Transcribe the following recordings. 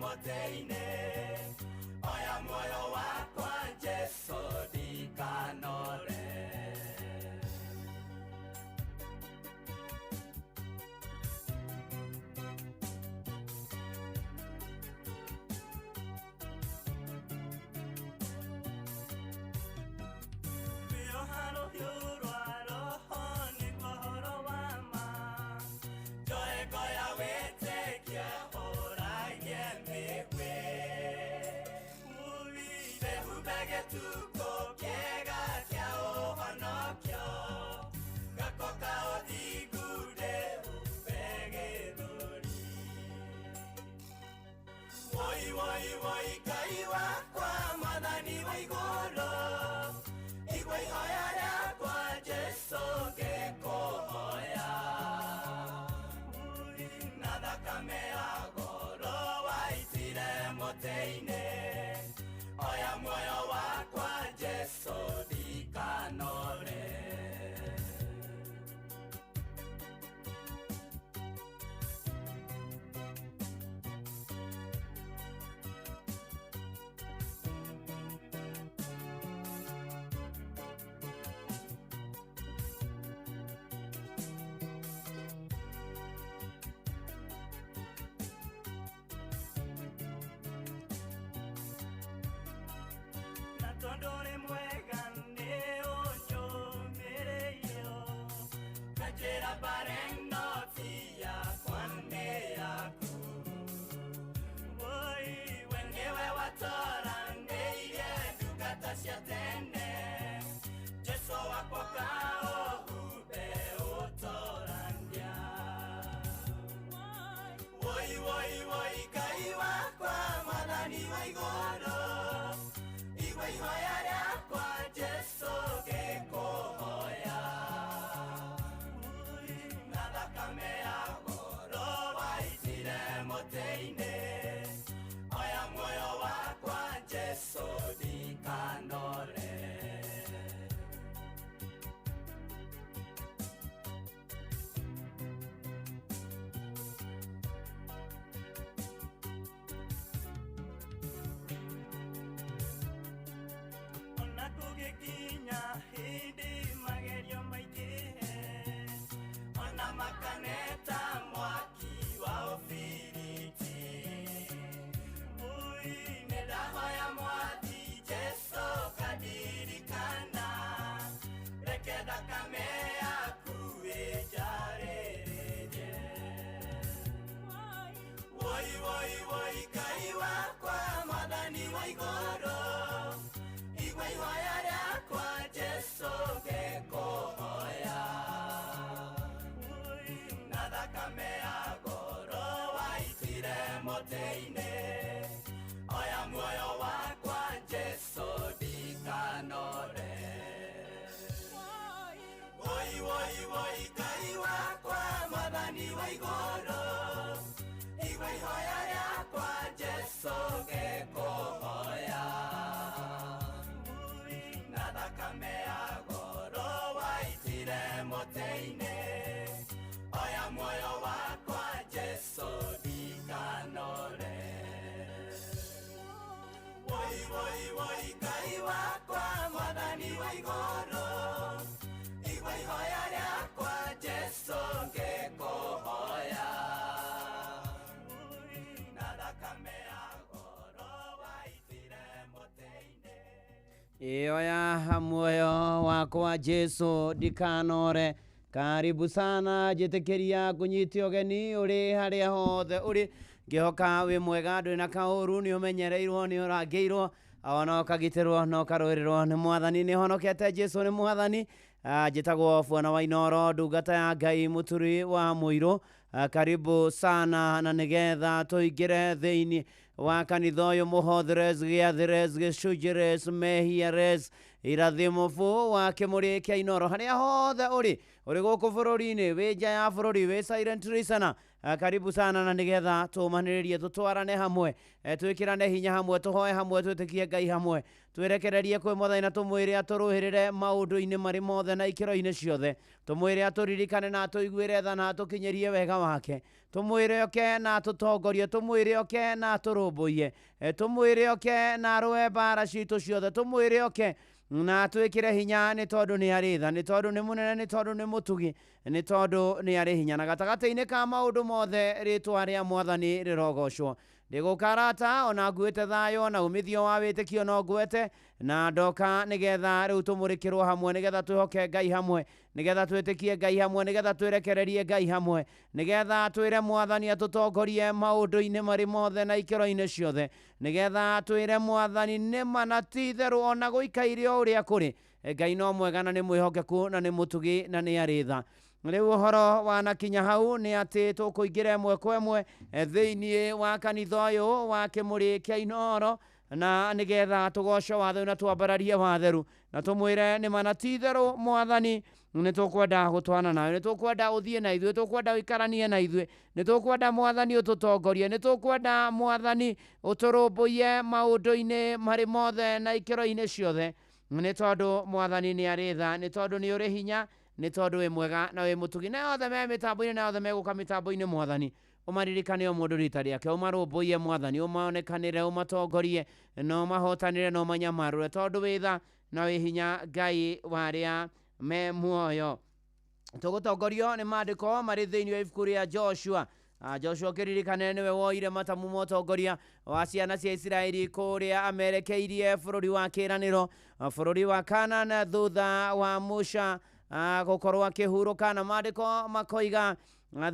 moteine oya moyo wakwa Jesu ndikanore oya moyo wakwa Jesu ndikanore Tondore mwegane onyo mereyo Kajera bareno tia kwande yaku Woi wengewe watorange ye dukata siatene Jesu wako kao hube utorandia Woi woi woi kai wakwa madani waigoro Hoya kwa Jesu gekohoya Nada kamea goro waitire moteine Oya moyo wakwa Jesu ndikanore Makaneta mwaki wa ofiriti Mui nedaho ya mwati Jesu kadirikana Rekeda kamea kuwe jarereje Woi woi woi kaiwa kwa madani wa igoro Igwe hoya kwa Jesu gekohoya moteine oya moyo wakwa Jesu ndikanore Woi woi woi kai wakwa madhani wa igoro Igwe hoya yakwa Jesu gekohoya Nadakame agoro waitire moteine oya moyo wakwa Jesu ndikanore Woi woi woi kai wakwa madhani wa igoro Igwe hoya yakwa Jesu gekohoya Nadakame agoro waitire moteine Oya moyo wakwa Jesu ndikanore. Karibu sana jetekeria kunyiti ogeni uri haria hothe uri ngihoka wi mwega nduri na kauru ni umenyereirwo ni urangeirwo ona ukagitirwo no karuirirwo ni mwathani ni honokete Jesu ni mwathani jitagwo Bwana wa Inoro ndungata ya Ngai muturi wa muiro. Karibu sana na nigetha tuingire thiini wa kanitha uyu muhotheres giatheres gicunjires mehiares irathimo fu wa kimuri kia Inoro haria hothe uri guku bururi-ini wi nja ya bururi wi silent listener karibu sana na nigetha tumaniririe tutwarane hamwe twikirane hinya hamwe tuhoe hamwe twitikie Ngai hamwe twirekererie kwi Mwathani na tumwire aturuhirire maundu-ini mari mothe na ikiro-ini ciothe tumwire aturirikane na atuiguire tha na atukinyerie wega wake tumwire oke na atutongorie tumwire oke na aturumbuie tumwire oke na arue mbara citu ciothe tumwire oke na twikire hinya ni tondu ni ari tha ni tondu ni munene ni tondu ni mutugi ni tondu ni ari hinya na gatagati-ini ka maundu mothe ritwa ria Mwathani rirogocwo ndigukarata ona nguite thayo na umithio wa witikio no nguete na ndoka nigetha riu tumurikirwo hamwe nigetha twihoke Ngai hamwe nigetha twitikie Ngai hamwe nigetha twirekererie Ngai hamwe nigetha twire Mwathani atutongorie maundu-ini mari mothe na ikiro-ini ciothe nigetha twire Mwathani ni mana ti theru ona guikaire uria kuri Ngai no mwega na ni mwihokeku na ni mutugi na ni ari tha riu uhoro wanakinya hau ni ati tukuingira imwe kwa imwe thiini wa kanitha uyu wa kimuri kia Inoro na nigetha tugoce watho na twambararie watheru na tumwire ni mana ti theru Mwathani ni tukwenda gutwana nawe ni tukwenda uthie na ithuĩ tukwenda uikaranie na ithuĩ ni tukwenda Mwathani ututongorie ni tukwenda Mwathani uturumbuie maundu-ini mari mothe na ikiro-ini ciothe ni tondu Mwathani ni ari tha ni tondu ni uri hinya ni tondu wi mwega na wi mutugi na othe me mitambo-ini na othe meguka mitambo-ini Mwathani umaririkane o mundu rita riake umarumbuie Mwathani umaonekanire umatongorie no mahotanire no manyamarure tondu wi tha na wi hinya Ngai waria me muoyo tugutongorio ni maandiko mari thiini wa ibuku ria Joshua Joshua kiririkane niwe woire matamu motongoria wa ciana cia Isiraeli kuria amerekeirie bururi wa kiraniro bururi wa Kanaan thutha wa Musha gukorwo akihuruka na maandiko makoiga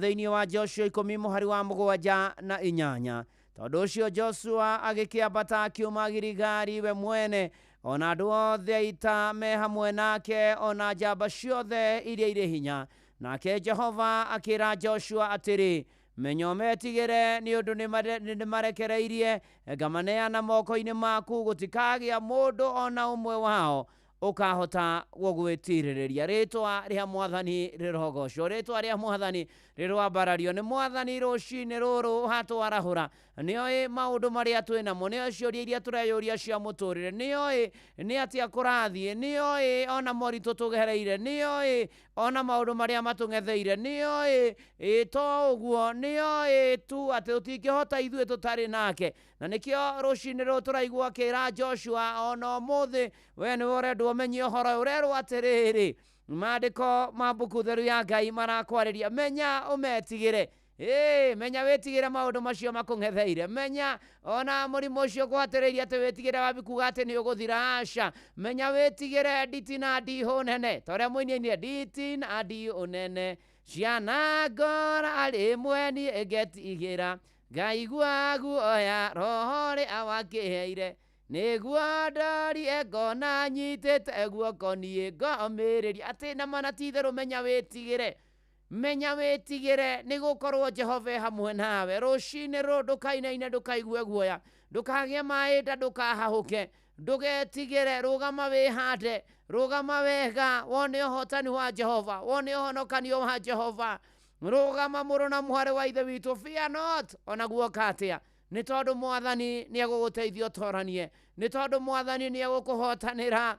thiini wa Joshua 10:7-8 tondu ucio Joshua agikiambata akiuma Girigari we mwene ona andu othe ita me hamwe nake ona njamba ciothe iria iri hinya nake Jehova akira Joshua atiri menyo metigire ni undu ni marekereirie ngamaneana moko-ini maku gutikagia mundu ona umwe wao ukahota gugwitiriria ritwa ria Mwathani rirogocwo ritwa ria Mwathani rirwambarario ni Mwathani rucini ruru hatwarahura nioi maundu maria twinamo nioi ciuria iria tureyuria cia muturire nioi ni atia kurathie nioi ona moritu tugereire nioi ona maundu maria matung'etheire nioi to uguo nioi tu ati tutingihota ithuĩ tutari nake na nikio rucini ruru turaigua akira Joshua ona umuthi we niwe urendwo umenye uhoro urerwo atiriri maandiko ma mbuku theru ya Ngai marakwarĩria menya umetigire menya witigire maundu macio makung'etheire menya ona murimu ucio gwatĩrĩirie atĩ witigire wabikuga atĩ nĩ ũgũthira aca menya witigire nditi na ndiihũ nene toria mũini nditi na ndiihũ nene ciana ngora rĩmwe niĩ ngetigira Ngai guoya roho rĩa wakĩheire nĩguo ndorie ngona nyitĩte guoko niĩ ngomĩrĩria atĩ na mana ti itherũ menya wĩtigĩre nĩ gũkorwo Jehova hamwe nawe rũcinĩ rũrũ ndũkainaine ndũkaigue guoya ndũkagĩe maĩnda ndũkahahũke ndũgetigĩre rũgama wĩhande rũgama wega wone ũhotani wa Jehova wone ũhonokanio wa Jehova rũgama mũrũ na mwarĩ wa ithe witũ fear not ona guoka atĩa nĩ tondũ Mwathani nĩ egũgũteithia ũtoranie nĩ tondũ Mwathani nĩ egũkũhotanĩra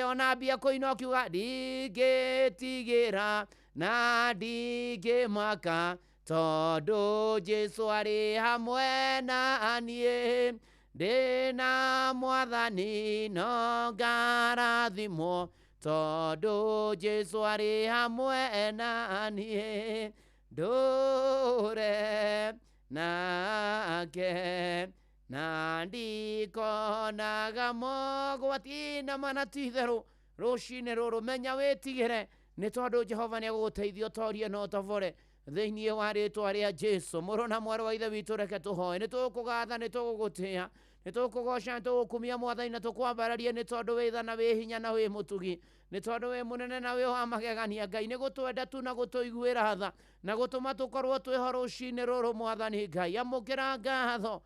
ona mbia kũina ũkiuga ndingĩtigĩra na ndingĩmaka tondu Jesu ari hamwe na niĩ ndĩna Mwathani no ngarathimwo tondu Jesu ari hamwe na niĩ ndũre nake na ndikonaga mogwati na mana ti itherũ rũcinĩ rũrũ menya wĩtigĩre nĩ tondũ Jehova nĩ egũgũteithia ũtorie na ũtobore thĩinĩ wa rĩtwa rĩa Jesu mũrũ na mwarĩ wa ithe witũ reke tũhoe nĩ tũkũgatha nĩ tũgũgũtĩĩa nĩ tũkũgoca nĩ tũgũkumia Mwathani na tũkwambararie nĩ tondũ wĩ tha na wĩ hinya na wĩ mũtugi nĩ tondũ wĩ mũnene na wĩ wa magegania Ngai nĩ gũtwenda tu na gũtũiguĩra tha na gũtũma tũkorwo twĩho rũcinĩ rũrũ Mwathani Ngai amũkĩra ngatho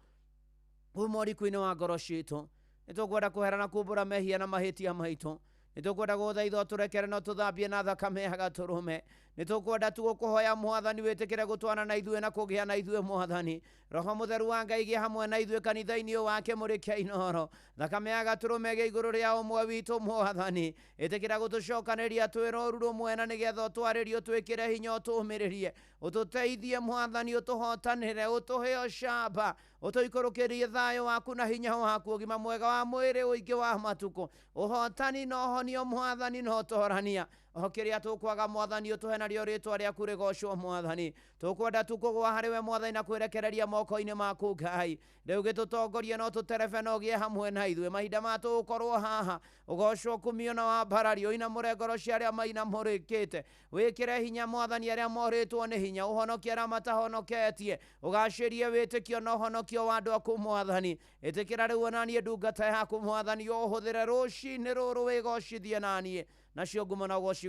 umoriku-inĩ wa ngoro citũ nitukwenda kuherana kumbura mehia na mahitia maitu nitukwenda guthaitha turekere no tuthambie na thakame ya gaturume nitukwenda tu gukuhoya Mwathani witikire gutwana na ithuĩ na kugia na ithuĩ Mwathani Roho Mutheru wa Ngai gĩ hamwe na ithuĩ kanitha-inĩ wake mũrĩkia inoro thakame ya gaturume gĩ igũrũ rĩa ũmwe witũ Mwathani ĩtĩkĩra gũtũcokanĩria twĩ rũru rũmwe na nĩgetha ũtwarĩrie ũtwĩkĩre hinya ũtũũmĩrĩrie ũtũteithie Mwathani ũtũhotanĩre ũtũhe ũcamba ũtũikũrũkĩrie thayũ waku na hinya waku ũgima mwega wa mwĩrĩ ũingĩ wa matukũ ũhotani na ũhonio Mwathani na ũtorania okiria tukwaga Mwathani ũtũhe narĩo rĩtwa rĩaku rĩgocwo Mwathani tukwenda tukũgwa harĩ we Mwathani na kwĩrekereria moko-inĩ maku Ngai rĩu gĩtũtongorie no tũterebe no gĩe hamwe na ithuĩ mahinda matũgũkorwo haha ũgocwo kumio na wambarario ina mũrengoro cia arĩa mainamũrĩkĩte wĩkĩre hinya Mwathani arĩa morĩtwo nĩ hinya ũhonokie arĩa matahonoketie ũgacĩrie wĩtĩkio na ũhonokio wa andũ aku Mwathani ĩtĩkĩra rĩu onaniĩ ndungata yaku Mwathani ũhũthĩre rũcinĩ rũrũ wĩgocithie naniĩ nacio ngumo na ũgoci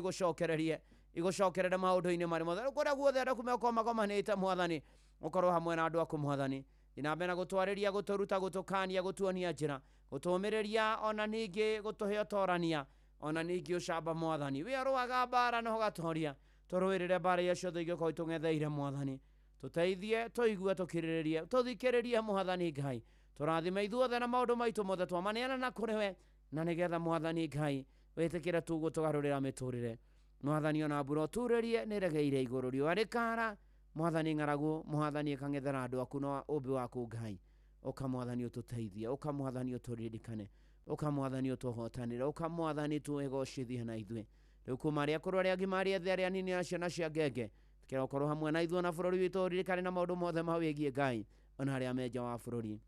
igũcokerere maũndũ-inĩ marĩ mothe kũrĩa guothe andũ kumeko magomanĩte Mwathani ũkorwo hamwe na andũ aku Mwathani inambe na gũtwarĩria gũtũruta gũtũkania gũtuonia njĩra gũtũmĩrĩria ona ningĩ gũtũhe ũtorania ona ningĩ ũcamba Mwathani we arũaga mbara no gatoria tũrũĩrĩre mbara iria ciothe ingĩkorwo itũng'etheire Mwathani tũteithie tũigue tũkirĩrĩrie tũthikĩrĩrie Mwathani Ngai tũrathime ithuothe na maũndũ maitũ mothe twamaneana na kũrĩ we na nĩgetha Mwathani Ngai wĩtĩkĩre tũgũtũgarũrĩra mĩtũrĩre Mwathani ona mbura ũturĩrie nĩregeire igũrũ riũa rĩkara Mwathani ng'aragu Mwathani ĩkang'ethera andũ aku na ũmbi waku Ngai ũka Mwathani ũtũteithie ũka Mwathani ũtũririkane ũka Mwathani ũtũhotanĩre ũka Mwathani twĩgocithie na ithuĩ rĩu kuma arĩa akũrũ arĩa agima arĩa ethĩ arĩa anini na ciana cia ngenge tũkĩra ũkorwo hamwe na ithuĩ na bũrũri witũ ũririkane na maũndũ mothe mawĩgiĩ Ngai ona arĩa me nja wa bũrũri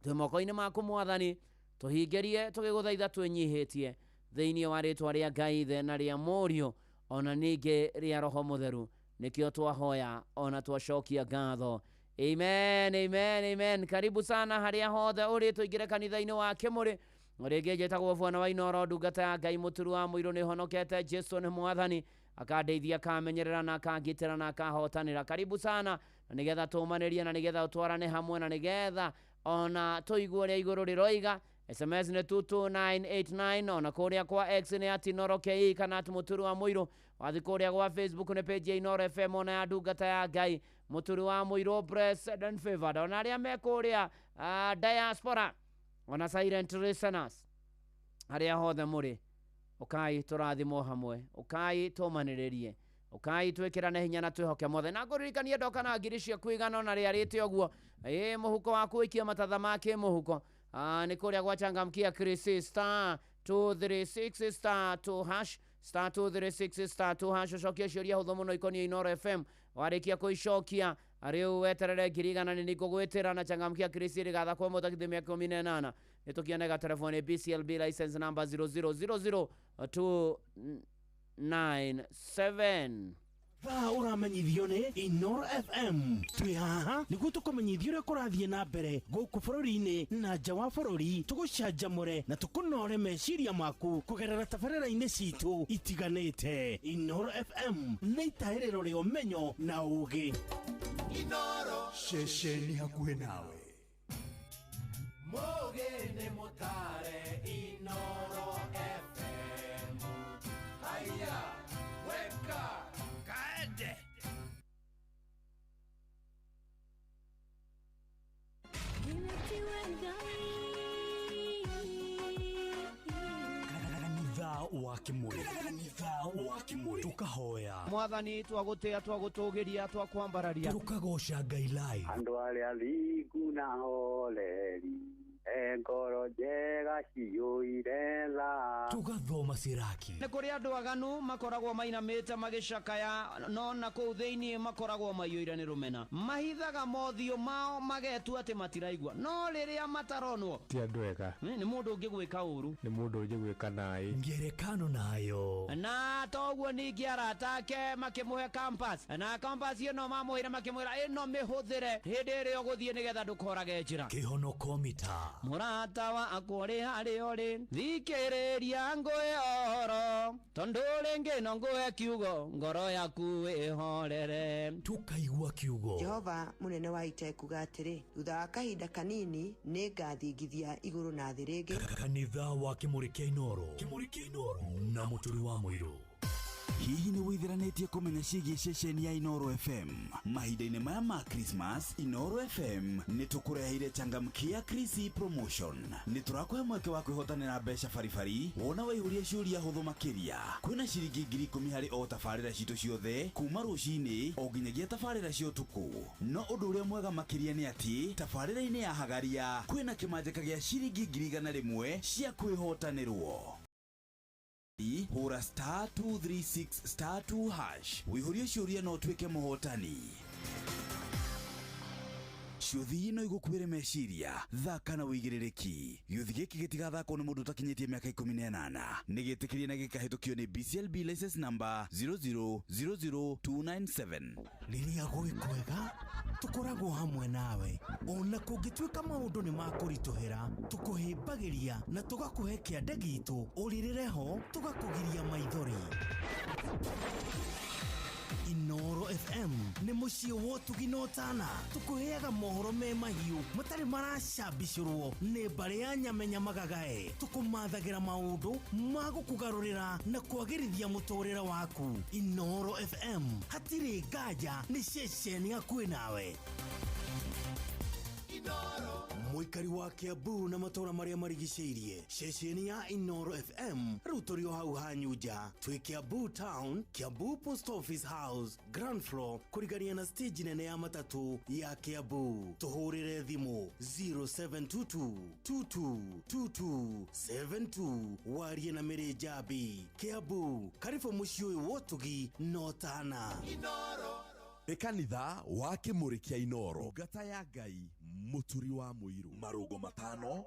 twĩ moko-inĩ maku Mwathani tũhingĩrie tũgĩgũthaitha twĩnyihĩtie thĩinĩ wa rĩtwa rĩa Ngai Ithe na rĩa Mũriũ ona ningĩ rĩa Roho Mũtheru nikio twahoya ona twacokia ngatho amen amen amen karibu sana harĩa hothe ũrĩ tũingĩre kanitha-inĩ wake mũrĩ rĩngĩ njĩtagwo Bwana wa Inoro ndungata ya Ngai mũturu wa mũirũ nĩhonokete Jesu nĩ Mwathani akandeithia akamenyerera na akangitĩra na akahotanĩra karibu sana na nĩgetha tũmanĩrie na nĩgetha ũtwarane hamwe na nĩgetha ona tũigue ũrĩa igũrũ rĩroiga SMS nĩ 22989 ona kũrĩa kwa X nĩ @InoroKE kana @mũturu wa mũirũ wathi kũrĩa kwa Facebook nĩ page ya Inoro FM ona ya ndungata ya Ngai mũturu wa mũirũ blessed and favored ona arĩa me kũrĩa diaspora ona silent listeners arĩa hothe mũrĩ ũkai tũrathimwo hamwe ũkai tũmanĩrĩrie ũkai twĩkĩrane hinya na twĩhoke mothe na ngũririkanie ndoka na ngiri cia kũigana ona rĩarĩte ũguo mũhuko waku wĩikia matatha make mũhuko nĩ kũrĩa gwachangamkia Chris star 236 star 2 hash star 236 star 2 hash ũcokia ciũria hũthũ mũno ikoniĩ Inoro FM warĩkia kũicokia rĩu weterere ngiri igana nĩ ngũgwĩtĩra na changamkia Chris rĩgathakwo mũtakithĩ mĩaka 18 nĩtũkĩanega telefoni BCLB license number 0000297 uramenyithio nĩ Inoro FM twĩ haha nĩguo tũkũmenyithia ũrĩa kũrathiĩ na mbere gũkũ bũrũri-inĩ na nja wa bũrũri tũgũcanjamũre na tũkũnore meciria maku kũgerera tabarĩra-inĩ citũ itiganĩte Inoro FM nĩ itaĩrĩro rĩa ũmenyo na ũũgĩ Inoro ceceni hakuhĩ nawe Mũgĩ nĩ mũtare Inoro FM Haya weka kaende kanitha wa Kimũrĩ tukahoya Mwathani twagũtĩa twagũtũgĩria twakwambararia tukagoca Ngai live andũ arĩa athingu na holeri ngoro njega ciyũire tha tugathoma ciraki nĩ kũrĩ andũ aganu makoragwo mainamĩte magĩcakaya no na kũu thĩinĩ makoragwo maiyũire nĩ rũmena mahithaga mothiũ mao magetua atĩ matiraigua no rĩrĩa mataronwo ti andũ ega nĩ mũndũ ũngĩ gwĩka ũru nĩ mũndũ ũngĩ gwĩka naĩ ngerekano nayo na toguo ningĩ arata ake makĩmũhe campus na campus ĩno mamũhĩre makĩmwĩra ĩno mĩhũthĩre hĩndĩ ĩrĩa ũgũthiĩ nĩgetha ndũkorage njĩra kĩhonokomita mũrata wakwa ũrĩ harĩa ũrĩ thikĩrĩria ngũhe oro tondũ rĩngĩ no ngũhe kiugo ngoro yaku ĩhorere. Tukaigua kiugo. Jehova munene wa ita ekuga atĩrĩ, thutha wa kahinda kanini nĩngathingithia igũrũ na thĩ rĩngĩ. Kanitha wa Kĩmũrĩ kĩa Inoro na mũturi wa mũirũ. Hihi nĩ wĩtheranĩtie kũmenya ciĩgiĩ ceceni ya Inoro FM? Mahinda-inĩ maya ma Christmas, Inoro FM nĩ tũkũreheire changamkia Krisi promotion. Nĩ tũrakũhe mweke wa kwĩhotanĩra mbeca baribari wona waihũria ciũria hũthũ makĩria. Kwĩna ciringi 10,000 harĩ o tabarĩra citũ ciothe kuma rũcinĩ o nginyagia tabarĩra cia ũtukũ. No ũndũ ũrĩa mwega makĩria nĩ atĩ tabarĩra-inĩ ya Hagaria kwĩna kĩmanjĩka gĩa ciringi 100,000 cia kwĩhotanĩrwo. Hũra *236*2# wĩihũrie ciũria no tuĩke mũhotani. Ciũthi ino igũkuĩre meciria, thaka na wĩigĩrĩrĩki. Gĩũthi gĩkĩ gĩtigathakwo nĩ mũndũ ũtakinyĩtie mĩaka 18. Nĩgĩtĩkĩrie na gĩkahĩtũkio nĩ BCLB license number 0000297. Rĩrĩa gwĩ kwega tukoragwo hamwe nawe, ona kũngĩtuĩka maũndũ nĩ makũritũhĩra, tũkũhĩmbagĩria na tũgakũhe kĩande gitũ ũrĩrĩre ho, tũgakũgiria maithori. Inoro FM nĩ mũciĩ wa ũtugi na ũtana. Tũkũheaga mohoro me mahiũ matarĩ maracambicũrwo nĩ mbarĩ ya nyamenya magagae. Tũkũmathagĩra maũndũ ma gũkũgarũrĩra na kwagĩrithia mũtũrĩre waku. Inoro FM, hatirĩ nganja, nĩ ceceni hakuhĩ nawe. Mũikari wa Kiambu na matũra marĩa marigicĩirie, ceceni ya Inoro FM rĩu tũrĩ o hau hanyuja twĩ Kiambu Town, Kiambu Post Office House, ground floor, kũrigania na stage nene ya matatũ ya Kiambu. Tũhũrĩre thimũ 0722222272 warie na Mĩrĩ Njambi. Kiambu, karibu mũciĩ ũyũ wa ũtugi na ũtana. Nĩ kanitha wa Kĩmũrĩ kĩa Inoro, ngata ya Ngai, mũturi wa mũirũ. Marũngo matano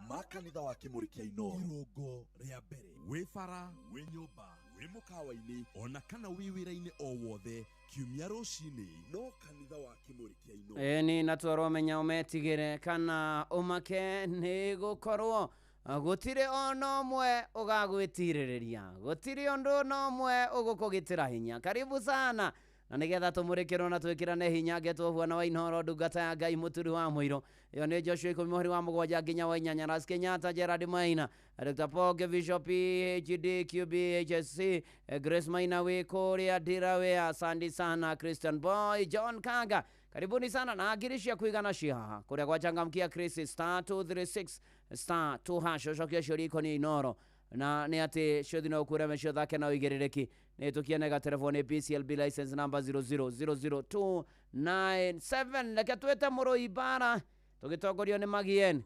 ma kanitha wa Kĩmũrĩ kĩa Inoro. Irũngo rĩa mbere, wĩ bara, wĩ nyũmba, wĩ mũkawa-inĩ, ona kana wĩ wĩra-inĩ o wothe, kiumia rũcinĩ no kanitha wa Kĩmũrĩ kĩa Inoro. Eni natwaro menya umetigire kana umake nĩ gũkorwo gũtirĩ ona ũmwe ũgagwĩtirĩrĩria, gũtirĩ ũndũ ona ũmwe ũgũkũgitĩra hinya. Karibu sana na nĩgetha tũmũrĩkĩrwo na twĩkĩrane hinya ngetwohuana wa Inoro, ndungata ya Ngai, mũturi wa mũirũ. Iyo nĩ Joshua 10 wa mũgwanja nginya wa 8, Ras Kenyatta, Gerard Maina, Dr. Poke, Bishop PhD, QBHSC, Grace Maina wĩkũrĩa Ndirawea, Sandy sana, Christian Boy, John Kanga. Karibuni sana na agirisha kuigana shihaha kũrĩa gwachangamkia Chris *236*2# ũcokia ciũria ikoniĩ Inoro na nĩ atĩ ciothe no ũkũre mecio thake na ũigĩrĩrĩki. Nĩ tũkianega telefoni BCLB license number 0000297. Reke twĩte Mũrũi Bara tũgĩtongorio nĩ Magien.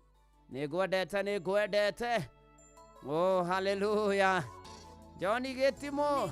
Nĩngwendete oh hallelujah. Johnny Gĩtimo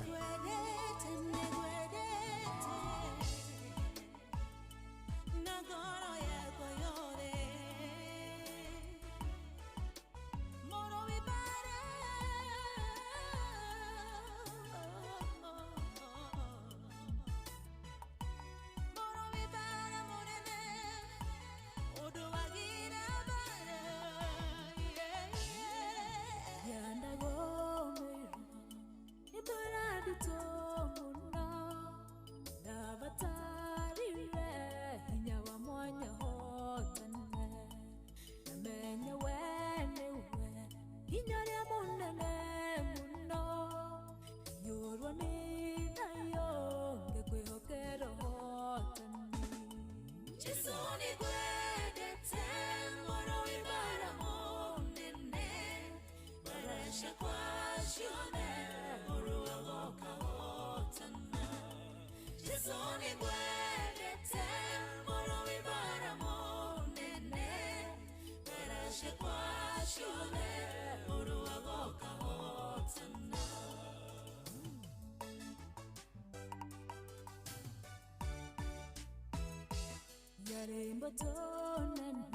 Yarembo tonane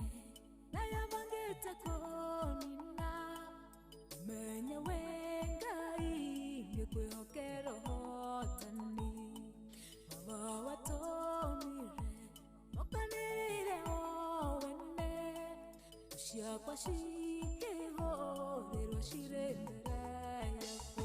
na yabangeta konina menya wengai ngekwihokero hotani baba watomire mokanire owene ciakwa cikĩhũrĩrwo cirĩ mbere yaku.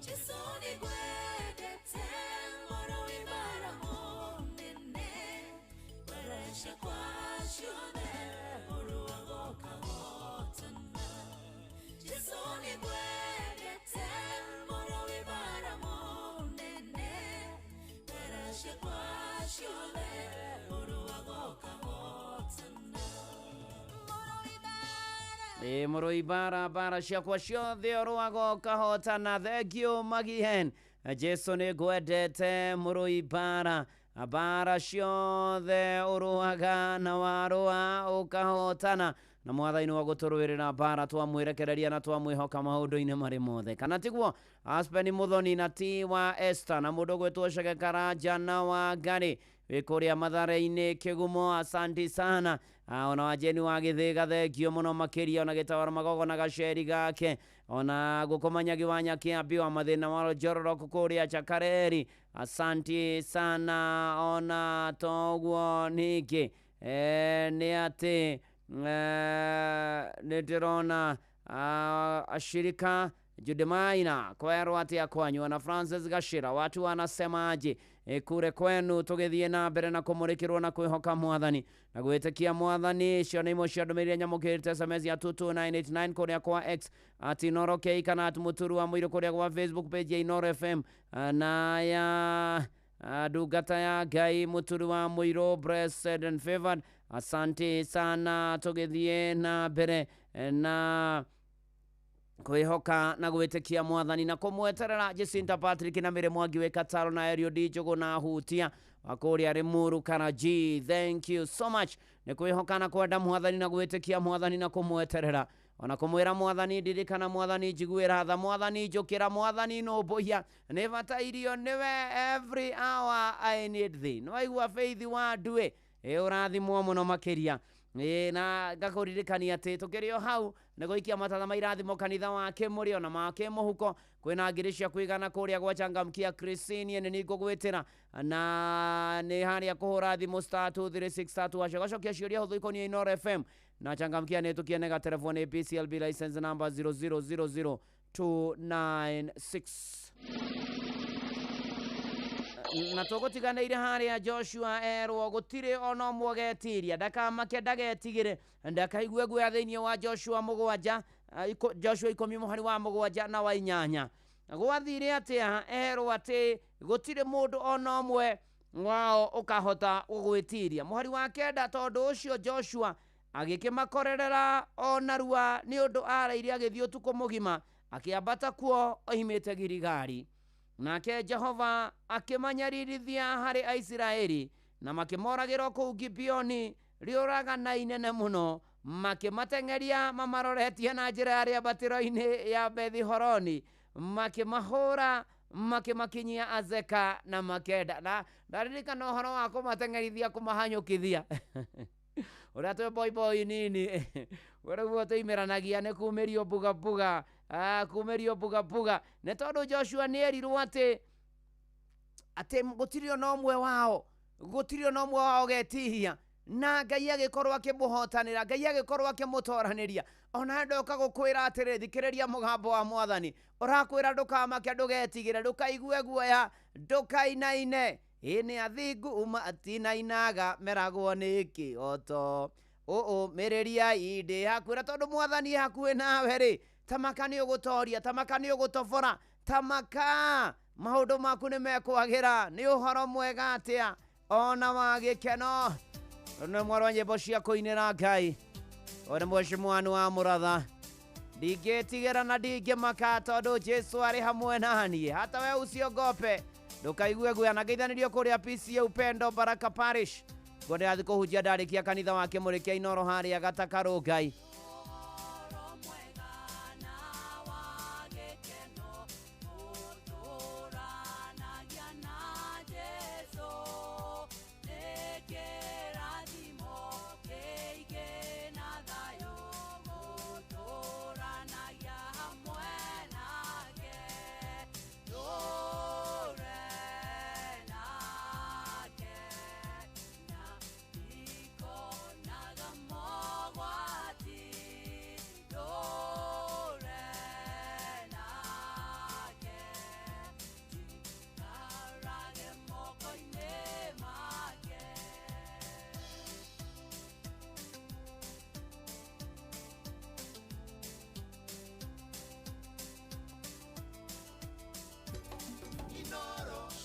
Jesũ nĩngwendete mũno wĩmara mũnene, wĩra ciakwa ciothe ũrogoka wotana. Jesũ nĩngwendete mũno wĩmara mũnene, wĩra ciakwa ciothe ũrogoka wotana. Mũrũi bara ciakwa ciothe ũrogoka hotana. Thank you Magihen. Jesũ nĩngwendete mũrũi bara ciothe ũrũaga na warũa ũkahotana, na mwathani wa gũtũrũĩrĩra bara twamwĩrekereria na twamwĩhoka maũndũ-inĩ marĩ mothe. Kana tiguo? Aspen Muthoni na T wa Esther na mũndũ gwĩtwo Cege Karanja na Wangari wĩ kũrĩa Mathare-inĩ Kĩgumo, asanti sana. Ona wajeni wa Gĩthĩga thengio mũno makĩria, ona Gĩtawara Magogo na gaceri gake, ona Gũkũmanyagi wa Nyakĩambi wa Mathĩna wa Njororoku kũrĩa Chakareri, asanti sana. Ona toguo ningĩ nĩ atĩ nĩndĩrona ashirika Judimaina kwerwo atĩa kwanyu, na Francis Gashira watu wanasemaje kure kwenu, tũgĩthiĩ na mbere na kũmũrĩkĩrwo na kwĩhoka mwathani na gwĩtĩkia mwathani. Icio nĩ imwe cia ndũmĩrĩri nyamũkĩrĩte SMS ya 22989 kũrĩa kwa X @InoroK kana @Mũturu wa Mũirũ kũrĩa kwa Facebook page ya Inoro FM na ya ndungata ya Ngai Mũturu wa Mũirũ blessed and favored. Asante sana, tũgĩthiĩ na mbere na kwĩhoka na gwĩtĩkia mwathani na kũmweterera. Jacinta Patrick na Mĩrĩ Mwangi wĩ Kataro na Erio D Njogu na Hutia wakũrĩa Rĩmuru Karaji. Thank you so much. Nĩ kwĩhoka na kwenda mwathani na gwĩtĩkia mwathani na kũmweterera, ona kũmwĩra mwathani ndirikana mwathani njiguĩra tha, mwathani njũkĩra, mwathani nũmbũhia, nĩ batairio nĩwe every hour I need thee. Nĩwaigua Faith wa Ndue ũrathimwo mũno makĩria. Na ngakũririkania atĩ tũkĩrĩ o hau nĩ gũikia matatha ma irathimo kanitha wa Kĩmũrĩ ona ma Kĩmũhuko, kwĩna ngiri cia kũigana kũrĩa gwa Changamkia Christine. Nĩ ngũgwĩtĩra na nĩ harĩa kũhũra thimũ *236 wacokia ciũria hũthũ ikoniĩ Inoro FM na Changamkia nĩ tũkĩenega telefoni PCLB license number 0000296. Na tũgũtiganĩire harĩa Joshua erwo gũtirĩ ona ũmwe getiria, ndakamake ndagetigĩre, ndakaigue guoya thĩinĩ wa Joshua 7 Joshua 10:7 na wa 8 gwathire atia ero ati gutire mundu ona omwe wao ukahota gugwitiria muhari wa kenda tondu ucio Joshua agikimakorerera onarua ni undu araire agithio tuko mugima akiambata kuo oimite Girigari nake Jehova akimanyaririthia hari Israeli na makimoragirwo kuu Gibeoni riuragana inene muno makimatengeria mamaroretie na njira ya rĩambatĩro-inĩ ya Bethi-Horoni makimahũra makimakinyia Azeka na Makeda na ndaririkana ũhoro wa kũmatengerithia kũmahanyũkithia ũrĩa twĩ boy nini ũrĩguo tũimeranagia nĩ kumĩrio buga kumĩrio buga nĩ tondũ Joshua nĩ erirwo atĩ gũtirĩ ona ũmwe wao getihia na Ngai agĩkorwo akĩmũhotanĩra Ngai agĩkorwo akĩmũtoranĩria ona ndoka gũkwĩra atĩrĩ thikĩrĩria mũgambo wa Mwathani ũrakwĩra ndũkamake ndũgetigĩre ndũkaigue guoya ndũkainaine nĩ athingu matinainaga meragwo nĩ kĩoto mĩrĩriai ndĩ hakuhĩ tondũ Mwathani hakuhĩ nawe rĩ tamaka nĩ ũgũtoria tamaka nĩ ũgũtobora tamaka maũndũ maku nĩ mekwagĩra nĩ ũhoro mwega atĩa ona wa gĩkeno nĩ mwarwa nyĩmbo cia kũinĩra Ngai ona mweshimwanu wa mũratha ndingĩtigĩra na ndingĩmaka tondũ Jesu arĩ hamwe naniĩ hata we usiogope ndũkaigue guoya na ngeithanĩrio kũrĩa PCA Upendo Baraka Parish ngwende athi kũhunjia ndarĩkia kanitha wa Kĩmũrĩ kĩa Inoro harĩa Gatakarũ Ngai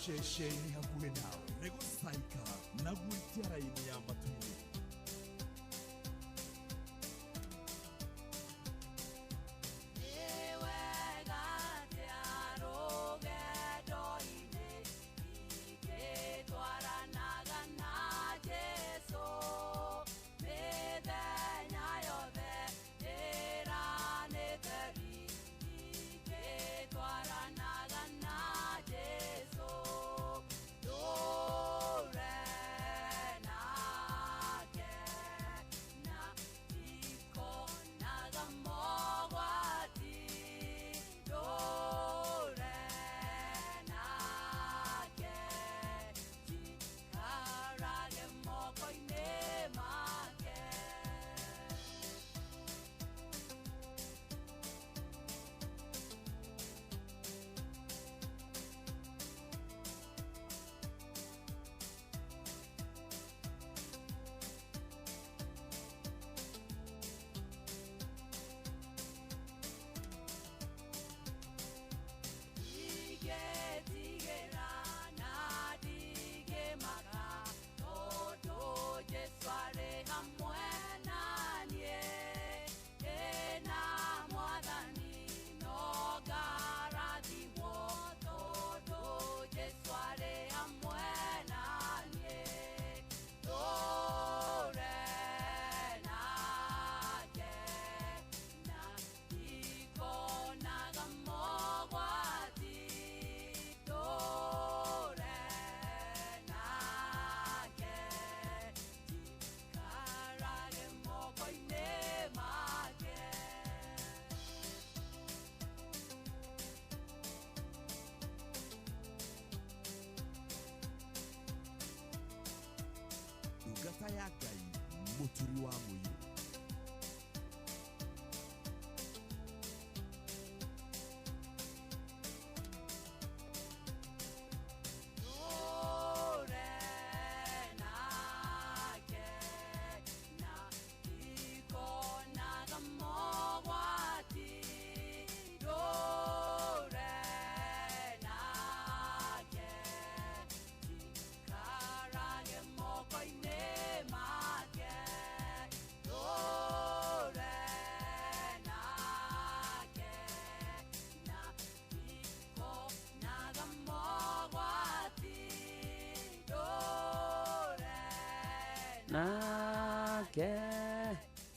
Shesheni hakuhĩ nawe nĩ gũcaika na gwĩtia raini ya matu-inĩ nake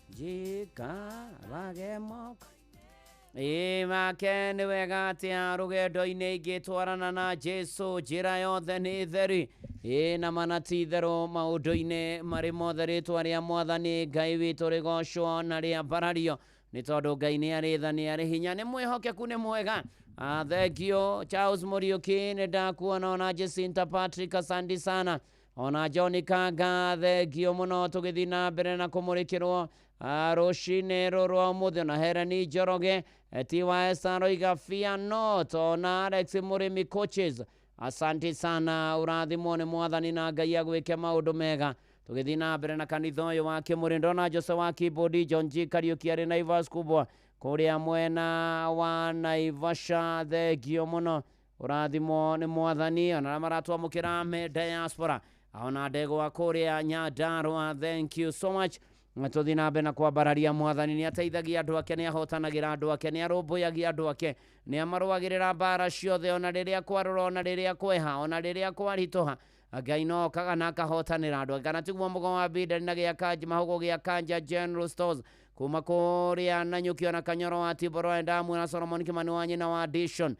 jikarage moko make nĩ wega atĩa rũgendo-inĩ ingĩtwarana na Jesu njĩra yothe nĩ theri na mana ti itherũ maũndũ-inĩ marĩ mothe rĩtwa rĩa Mwathani Ngai witũ rĩgocwo na rĩambarario nĩ tondũ Ngai nĩ arĩ tha nĩ arĩ hinya nĩ mwĩhokeku nĩ mwega thengio Charles Muriuki nĩ ndakuona ona Jacinta Patrick asante sana ona John Kanga thengio mũno tũgĩthiĩ na mbere na kũmũrĩkĩrwo rũcinĩ rũrũ ũmũthĩ ona Herani Njoroge TYS Aroiga Fianot ona Alex Mũrĩmi coaches asante sana ũrathimwo nĩ Mwathani na Ngai agwĩke maũndũ mega tũgĩthiĩ na mbere na kanitha ũyũ wa Kĩmũrĩndũ na Jose wa Kibodi John G Kariuki arĩ Naivas kubwa kũrĩa mwena wa Naivasha thengio mũno ũrathimwo nĩ Mwathani ona maratwamũkĩra me diaspora ona ndegwa kũrĩa Nyandarua thank you so much tũthiĩ na mbere na kwambararia Mwathani nĩ ateithagia andũ ake nĩ ahotanagĩra andũ ake nĩ arũmbũyagia andũ ake nĩ amarũagĩrĩra mbara ciothe ona rĩrĩa kwarũra ona rĩrĩa kweha ona rĩrĩa kwaritũha Ngai no okaga na akahotanĩra andũ kana tiguo mũgo wa Bidari na gĩa Kanja mahugo gĩa Kanja General Stores kuma kũrĩa Nanyuki ona Kanyoro wa Tiboro Endamu na Solomon Kimani wa nyina wa Dishon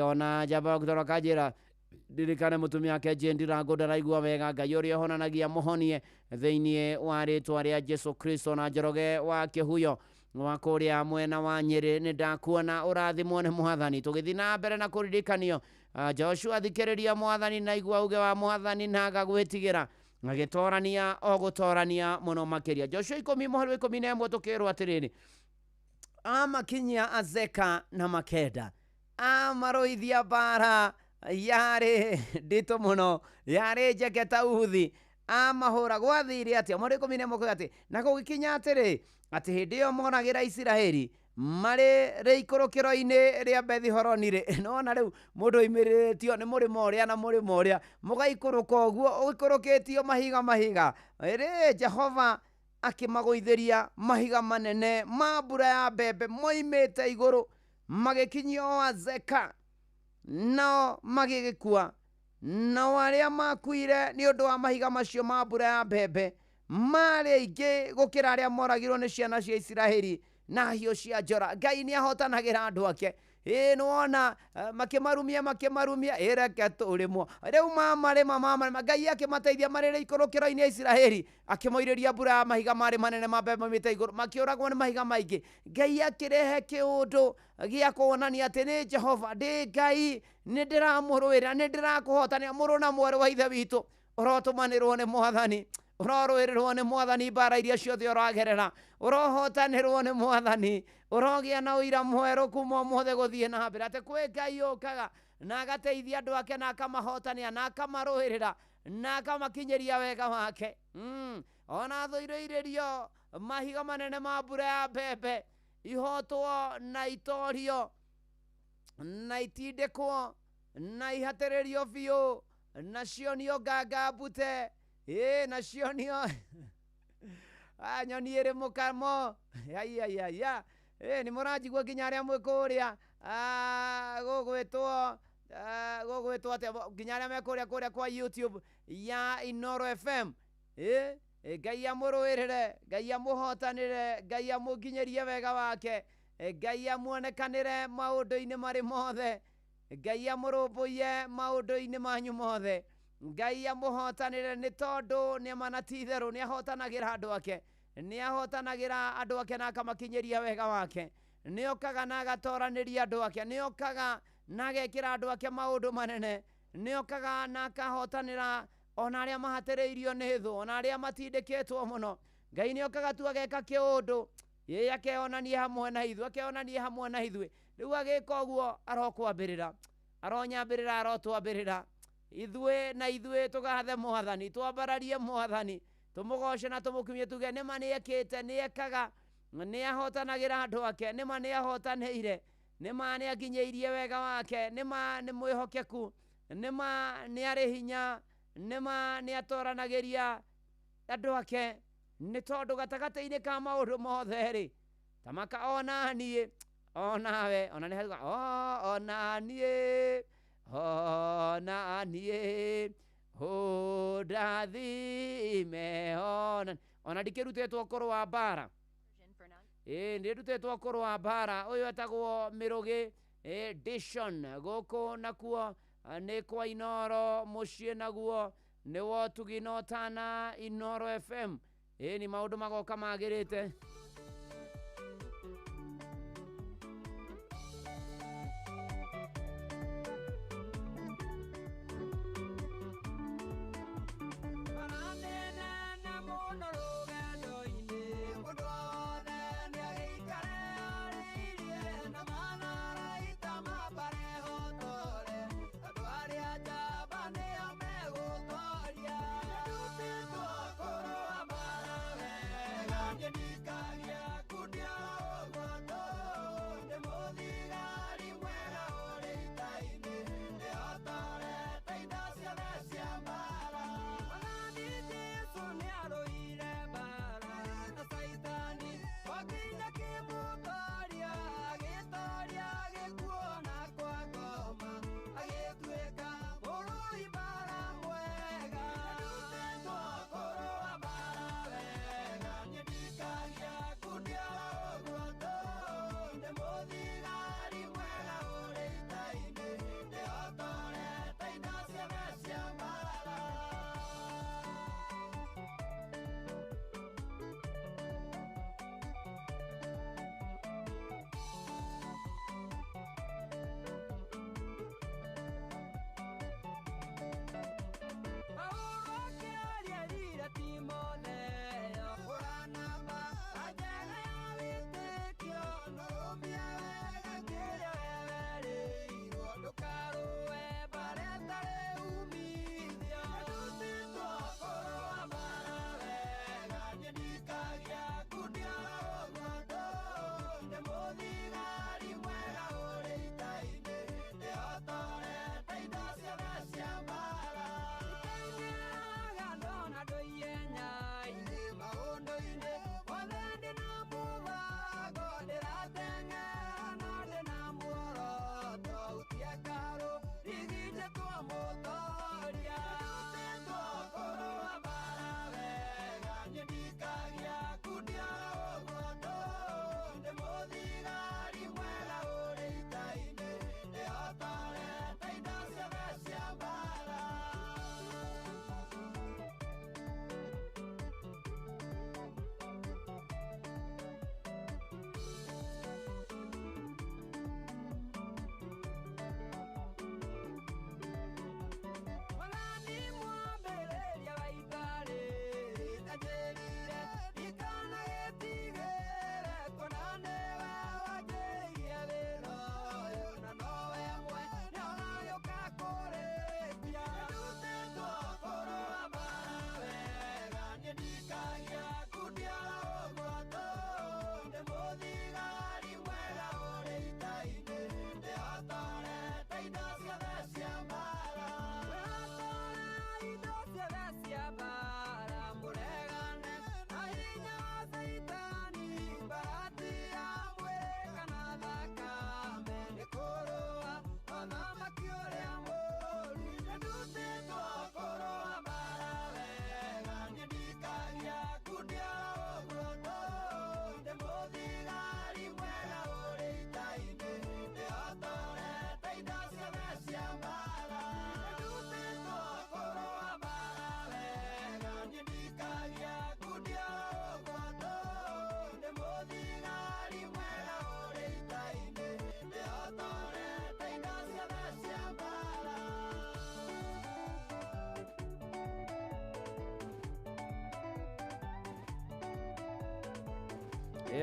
ona njamba gũtoro kanjĩra ndirikane mũtumia wake Jendira Ngoda raigua wega Ngai ũrĩa ũhonanagia mũhonie thĩinĩ wa rĩtwa rĩa Jesu Kristo na Njoroge wa Kĩhuyo wa kũrĩa mwena wa Nyĩrĩ nĩ ndakuona ũrathimwo nĩ Mwathani tũgĩthiĩ na mbere na kũririkanio Joshua thikĩrĩria Mwathani na igua uge wa Mwathani na agagwĩtigĩra agĩtorania o gũtorania mũno makĩria Joshua 10:11 tũkĩrwo atĩrĩrĩ amakinyia Azeka na Makeda amarũithia mbara yarĩ nditũ mũno yarĩ njeke ta uthi amahũra gwathire atĩa mũrĩ 11 atĩ na gũgĩkinya atĩrĩ atĩ hĩndĩ ĩyo moragĩra Isiraeli marĩ rĩikũrũkĩro-inĩ rĩa Bethi-Horoni nona rĩu mũndũ oimĩrĩtio nĩ mũrĩmo ũrĩa na mũrĩmo ũrĩa mũgaikũrũka ũguo ũgĩkũrũkĩtio mahiga ĩrĩ Jehova akĩmagũithĩria mahiga manene ma mbura ya mbembe moimĩte igũrũ magĩkinyio Azeka nao magĩgĩkua nao arĩa makuire nĩ ũndũ wa mahiga macio ma mbura ya mbembe marĩ aingĩ gũkĩra arĩa moragirwo nĩ ciana cia Isiraeli na hiũ cia njora Ngai nĩ ahotanagĩra andũ ake nĩwona makĩmarumia ĩreke tũrĩmwo rĩu mamarĩma Ngai akĩmateithia marĩ rĩikũrũkĩro-inĩ ya Isiraeli akĩmoirĩria mbura ya mahiga marĩ manene ma mbembe moimĩte igũrũ makĩũragwo nĩ mahiga maingĩ Ngai akĩrehe kĩũndũ gĩa kuonania atĩ nĩ Jehova ndĩ Ngai nĩ ndĩramũrũĩra nĩ ndĩrakũhotania mũrũ na mwarĩ wa ithe witũ ũrotũmanĩrwo nĩ Mwathani ũrorũĩrĩrwo nĩ Mwathani mbara iria ciothe ũragerera ũrohotanĩrwo nĩ Mwathani ũrogĩa na ũira mwerũ kuma ũmũthĩ gũthiĩ na mbere atĩ kwĩ Ngai ũkaga na agateithia andũ ake na akamahotania na akamarũĩrĩra na akamakinyĩria wega wake ona thũirĩirio mahiga manene ma mbura ya mbembe ihotwo na itorio na itindĩkwo na ihatĩrĩrio biũ na cionio ngangambute na cionio nyoni ĩrĩ mũkamo nĩ mũranjigua nginya arĩa mwĩ kũrĩa gũgwĩtwo atĩa nginya arĩa me kũrĩa kwa YouTube ya Inoro FM Ngai amũrũĩrĩre Ngai amũhotanĩre Ngai amũkinyĩrie wega wake Ngai amuonekanĩre maũndũ-inĩ marĩ mothe Ngai amũrũmbũiye maũndũ-inĩ manyu mothe Ngai amũhotanĩre nĩ tondũ nĩ mana ti itherũ nĩ ahotanagĩra andũ ake nĩ ahotanagĩra andũ ake na akamakinyĩria wega wake nĩ okaga na agatoranĩria andũ ake nĩ okaga na agekĩra andũ ake maũndũ manene nĩ okaga na akahotanĩra ona arĩa mahatĩrĩirio nĩ thũ ona arĩa matindĩkĩtwo mũno Ngai nĩ okaga tu ageka kĩũndũ akeonania hamwe na ithuĩ rĩu agĩka ũguo arokwambĩrĩra arotwambĩrĩra ithuĩ tũgathe Mwathani twambararie Mwathani tũmũgoce na tũmũkumie tuge nĩma nĩekĩte nĩekaga nĩahotanagĩra andũ ake nĩma nĩahotanĩire nĩma nĩakinyĩirie wega wake nĩma nĩ mwĩhokeku nĩma nĩ arĩ hinya nĩma nĩatoranagĩria andũ ake nĩ tondũ gatagatĩ-inĩ ka maũndũ mothe-rĩ tamaka onaniĩ onawe ona nĩ onaniĩ ndathime ona ndikirutetwo koro wa bara ndirutetwo koro wa bara uyu etagwo Mirugi Dishon guku nakuo nĩ kwa Inoro muciĩ naguo nĩ wotugi no tana Inoro FM ni maundu magoka magĩrĩte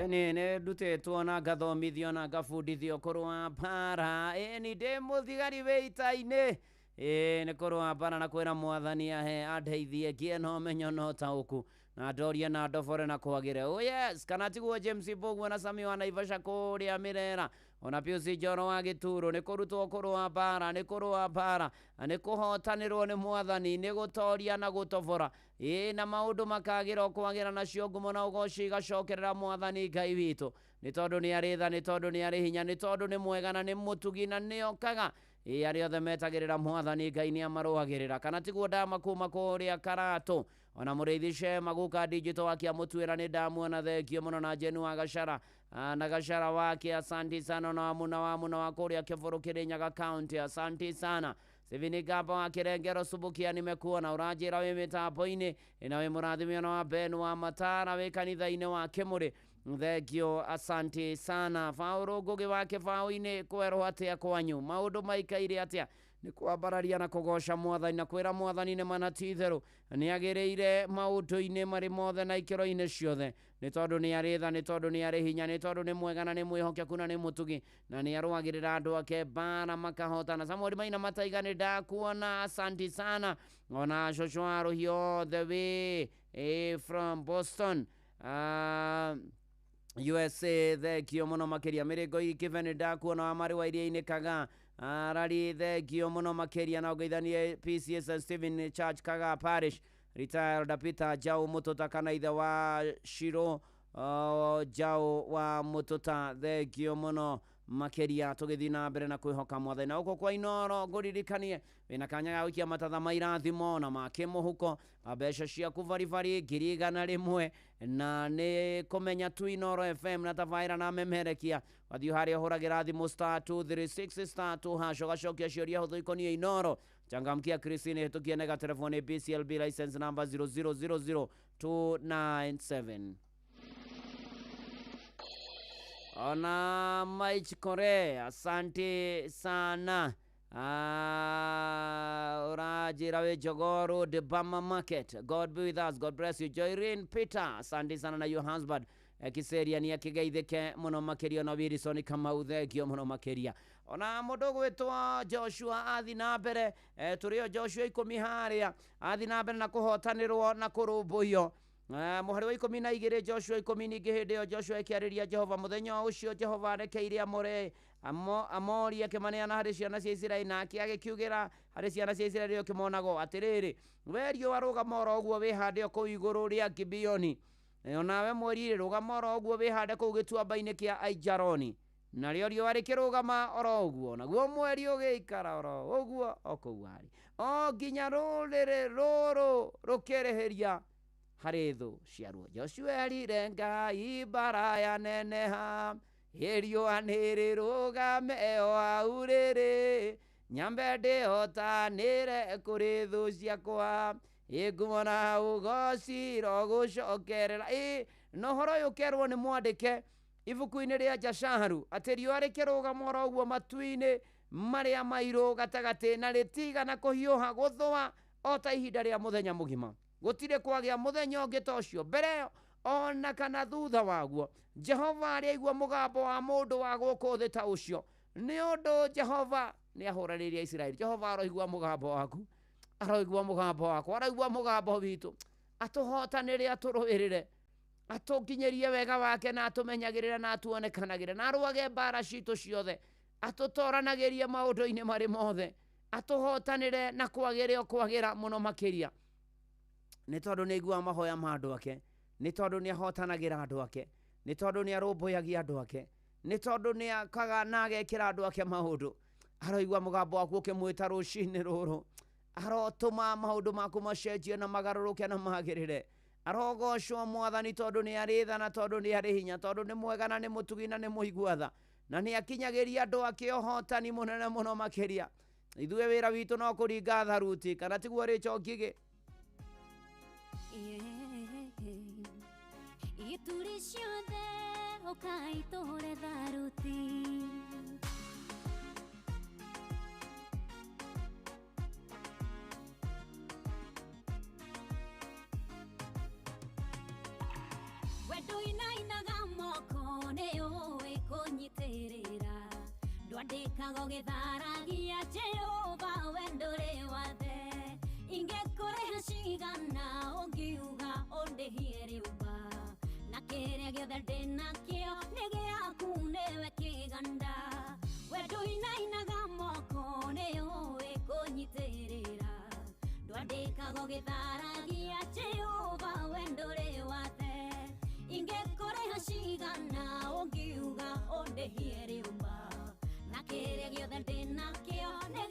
nĩ ndutetwo na ngathomithio na ngabundithio kũrũa mbara ni ndĩ mũthigari wĩita-inĩ nĩ kũrũa mbara na kwĩra mwathani ahe andeithie ngĩe na ũmenyo na ũtaũku na ndorie na ndobore na kwagĩre. Oh yes, kana tiguo James Mbũguo na Sami wa Naivasha kũrĩa Mĩrera, ona Pius Njoro wa Gĩturo. Nĩ kũrutwo kũrũa mbara, nĩ kũrũa mbara, nĩ kũhotanĩrwo nĩ mwathani, nĩ gũtoria na gũtobora na maũndũ makagĩra kwagĩra nacio ngumo na ũgoci igacokerera mwathani Ngai witũ, nĩ tondũ nĩ arĩ tha, nĩ tondũ nĩ arĩ hinya, nĩ tondũ nĩ mwega na nĩ mũtugi na nĩ okaga arĩa othe metagĩrĩra mwathani Ngai nĩ amarũagĩrĩra. Kana tiguo ndamakuma kũrĩa Karatu, ona mũrĩithi Shema guka digital wake amũtuĩra nĩ ndamuona, thengio mũno na Jenu wa Gacara na Gacara wake, asanti sana, na wamuna wa kũrĩa Kĩbũrũ Kĩrĩnyaga County, asanti sana. Sivini Gamba wa Kirengero Subukia nimekuona, urajira wĩ mĩtambo-inĩ, na wĩ mũrathimio wa Ben wa Matara wĩ kanitha-inĩ wa Kĩmũrĩ, thengio, asanti sana. Faũrũ Ngũgĩ wa Kĩbaũ-inĩ, kwerwo atĩa kwanyu, maũndũ maikaire atĩa? Nĩ kwambararia na kũgoca Mwathani na kwĩra Mwathani nĩ mana ti itherũ, nĩ agĩrĩire maũndũ-inĩ marĩ mothe na ikĩro-inĩ ciothe, nĩ tondũ nĩ arĩ tha, nĩ tondũ nĩ arĩ hinya, nĩ tondũ nĩ mwega na nĩ mwĩhokeku na nĩ mũtugi, na nĩ arũagĩrĩra andũ ake mbara makahotana. Samuel Maina Mataiga nĩ ndakuona, asanti sana. Ona Joshua Rohio the way from Boston, USA, thengio mũno makĩria. Mĩrĩngo Ikive nĩ ndakuona, wa marĩ wa iria-inĩ Kaga, Rari thengio mũno makĩria, na ũgeithanie PCS Stephen Church Kaga Parish, retired Peter Jau Mututa kana ithe wa Shiro Jau wa Mututa, thengio mũno makĩria. Tũgĩthiĩ na mbere na kwĩhoka Mwathani. Na ũko kwa Inoro ngũririkanie wĩna kanya ga gũikia matatha ma irathimo na ma kĩmũhuko, mbeca ciaku baribari 100 na nĩ kũmenya tu Inoro FM na tabaĩra na memerekia. Wathiĩ harĩa ũhũragĩra thimũ *236*2# ũgacokia ciũria hũthũ ikoniĩ Inoro. Changamkia Christine hĩtũkia nega telefoni BCLB license number 0000297. Ona Mike Korea, asante sana. Urajira we Jogoro de Bama Market, God be with us, God bless you. Joyrene Peter, asante sana na your husband. Kiseria ni akigeithike muno makeria na Wilson Kamau, thengio muno makeria. Ona mũndũ gwĩtwo Joshua athi na mbere, tũrĩo Joshua 10 harĩa athi na mbere na kũhotanĩrwo na kũrũmbũiyo. Mũhari wa 12 Joshua 10 ningĩ hĩndĩ ĩyo Joshua akĩarĩria Jehova mũthenya ũcio. Jehova arekeire Amori akĩmaneana harĩ ciana cia Isiraeli, na agĩkiugĩra harĩ ciana cia Isiraeli ũkĩmonago atĩrĩrĩ, we riũa rũgama oro ũguo wĩhande kũu igũrũ rĩa Gibeoni, nawe mweri rũgama oro ũguo wĩhande kũu gĩtuamba-inĩ kĩa Aijaloni, narĩo riũa rĩkĩrũgama oro ũguo, naguo mweri ũgĩikara oro ũguo o kũu warĩ, o nginya rũrĩrĩ rũrũ rũkĩrĩhĩria harĩ thũ ciaruo. Joshua erire Ngai mbara yaneneha, riũa nĩrĩrũgame o hau rĩrĩ, nyambe ndĩhotanĩre kũrĩ thũ ciakwa, nguona ũgociro gũcokerera. Na ũhoro ũyũ ũkerwo nĩ mwandĩke ibuku-inĩ rĩa Jasharu atĩ riũa rĩkĩrũgama oro ũguo matu-inĩ marĩa mairũ gatagatĩ, na rĩtigana kũhiũha gũthũa o ta ihinda rĩa mũthenya mũgima. Gũtirĩ kwagĩa mũthenya ũngĩ ta ũcio mbere ona kana thutha waguo. Jehova arĩaigua mũgambo wa mũndũ wa gũkũ thĩ ta ũcio, nĩ ũndũ Jehova nĩ ahũranĩirie Isiraeli. Jehova aroigua mũgambo waku, aroigua mũgambo wakwa, aroigua mũgambo witũ, atũhotanĩre, atũrũĩrĩre, atũkinyĩrie wega wake, na atũmenyagĩrĩre na atuonekanagĩre, na arũage mbara citũ ciothe, atũtoranagĩrie maũndũ-inĩ marĩ mothe, atũhotanĩre na kwagĩra mũno makĩria. Nĩ tondũ nĩ aiguaga mahoya ma andũ ake, nĩ tondũ nĩ ahotanagĩra andũ ake, nĩ tondũ nĩ arũmbũyagia andũ ake, nĩ tondũ nĩ akaga na agekĩra andũ ake maũndũ. Aroigua mũgambo waku ũkĩmwĩta rũcinĩ rũrũ, arotũma maũndũ maku macenjie na magarũrũke na magĩrĩre. Arogocwo Mwathani tondũ nĩ arĩ tha, na tondũ nĩ arĩ hinya, tondũ nĩ mwega na nĩ mũtugi na nĩ mũigua tha, na nĩ akinyagĩria andũ ake ũhotani mũnene mũno makĩria. Ithuĩ wĩra witũ no kũringa tharuti, kana tiguo Rachel Ngigĩ? Ituri ciothe ũkaitũre tharuti, we ndũinainaga moko nĩũĩ kũnyitĩrĩra, ndwandĩkaga ũgĩtharagia Jehova we ndũrĩ wathe, ingĩkũrĩha cigana ũngiuga ũndĩhie rĩũmba, na kĩrĩa gĩothe ndĩnakĩo nĩ gĩaku nĩwe kĩganda, we ndũinainaga moko nĩũĩ kũnyitĩrĩra, ndwandĩkaga ũgĩtharagia Jehova we ndũrĩ wathe, ingĩkũrĩha cigana ũngiuga ũndĩhie rĩũmba, na kĩrĩa gĩothe ndĩnakĩo nĩ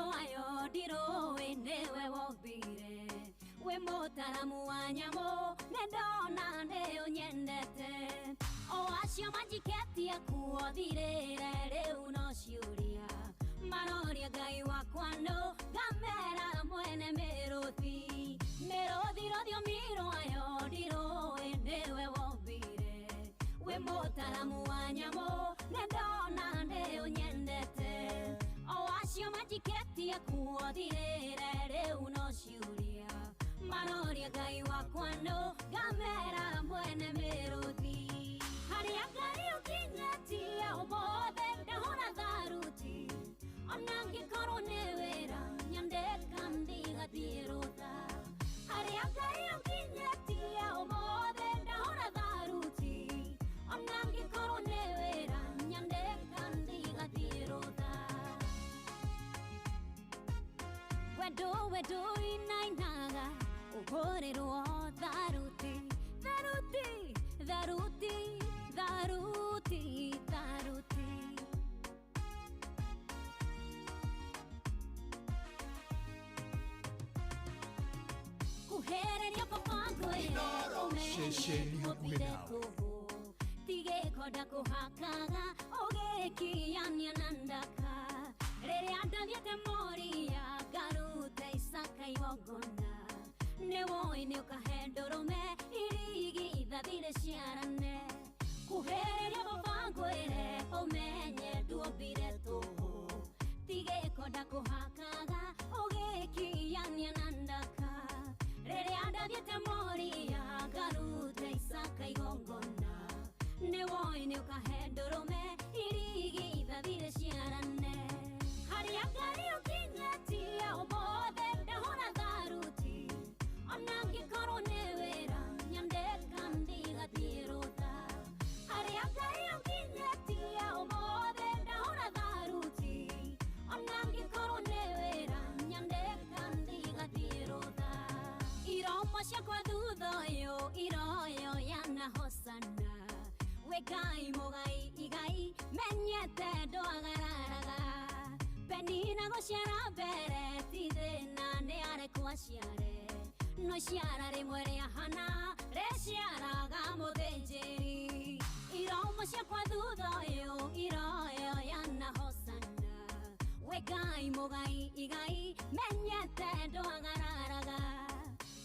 miro ayo ndirowe newe wombire we mutaramu wa nyamũ nĩndona nĩ ũnyendete o acio manjiketie kuothirĩre rĩu no ciũria maroria Ngai wakwa no ngamera mwene mĩrũthi rũthio ayo ndirowe nĩwe wombire we mutaramu wa nyamũ nĩndona nĩ ũnyendete o acio manjiketie kuothirĩre rĩu no ciũria maroria Ngai wakwa no ngamera mwene mĩrũthi harĩa Ngai ũkinyĩtie ũmũthĩ ndahũra tharuti ona angĩkorwo nĩ wĩra nyandĩka ndigathiĩ rũtha harĩa Ngai ũkinyĩtie ũmũthĩ ndahũra tharuti ona angĩkorwo nĩ wĩra nyandĩka ndigathiĩ rũtha wendo inainaga ũhũrĩrwo tharuti kuhereria papangwe Shesheni hakuhe nawe tigekoda kuhakaga ũgĩkiania na ndaka rĩrĩa ndathiĩte Moria ngarute Isaka igongona nĩwoĩ nĩũkahe ndũrũme irigithathire ciarane kuhereria babangwĩre ũmenye nduombire tũhũ tigekoda kũhakaga ũgĩkiania na ndaka rĩrĩa ndathiĩte Moria ngarute Isaka igongona nĩwoĩ nĩũkahe ndũrũme irigithathire ciarane harĩa Ngai ũkinyĩtie ũmũthĩ ndahũra tharuti ona angĩkorwo nĩ wĩra nyandĩka ndigathiĩ rũtha harĩa Ngai ũkinyĩtie ũmũthĩ ndahũra tharuti ona angĩkorwo nĩ wĩra nyandĩka ndigathiĩ rũtha iromo ciakwa thutha ũyũ iroyo yana hosana we Ngai mũgai igai menyete ndwagararaga penina gũciara mbere ti thĩna nĩ arekwo aciare no ciara rĩmwe rĩahana rĩciaraga mũthĩnjĩri iromo ciakwa thutha ũyũ iroyo yana hosana we Ngai mũgai igai menyete ndwagararaga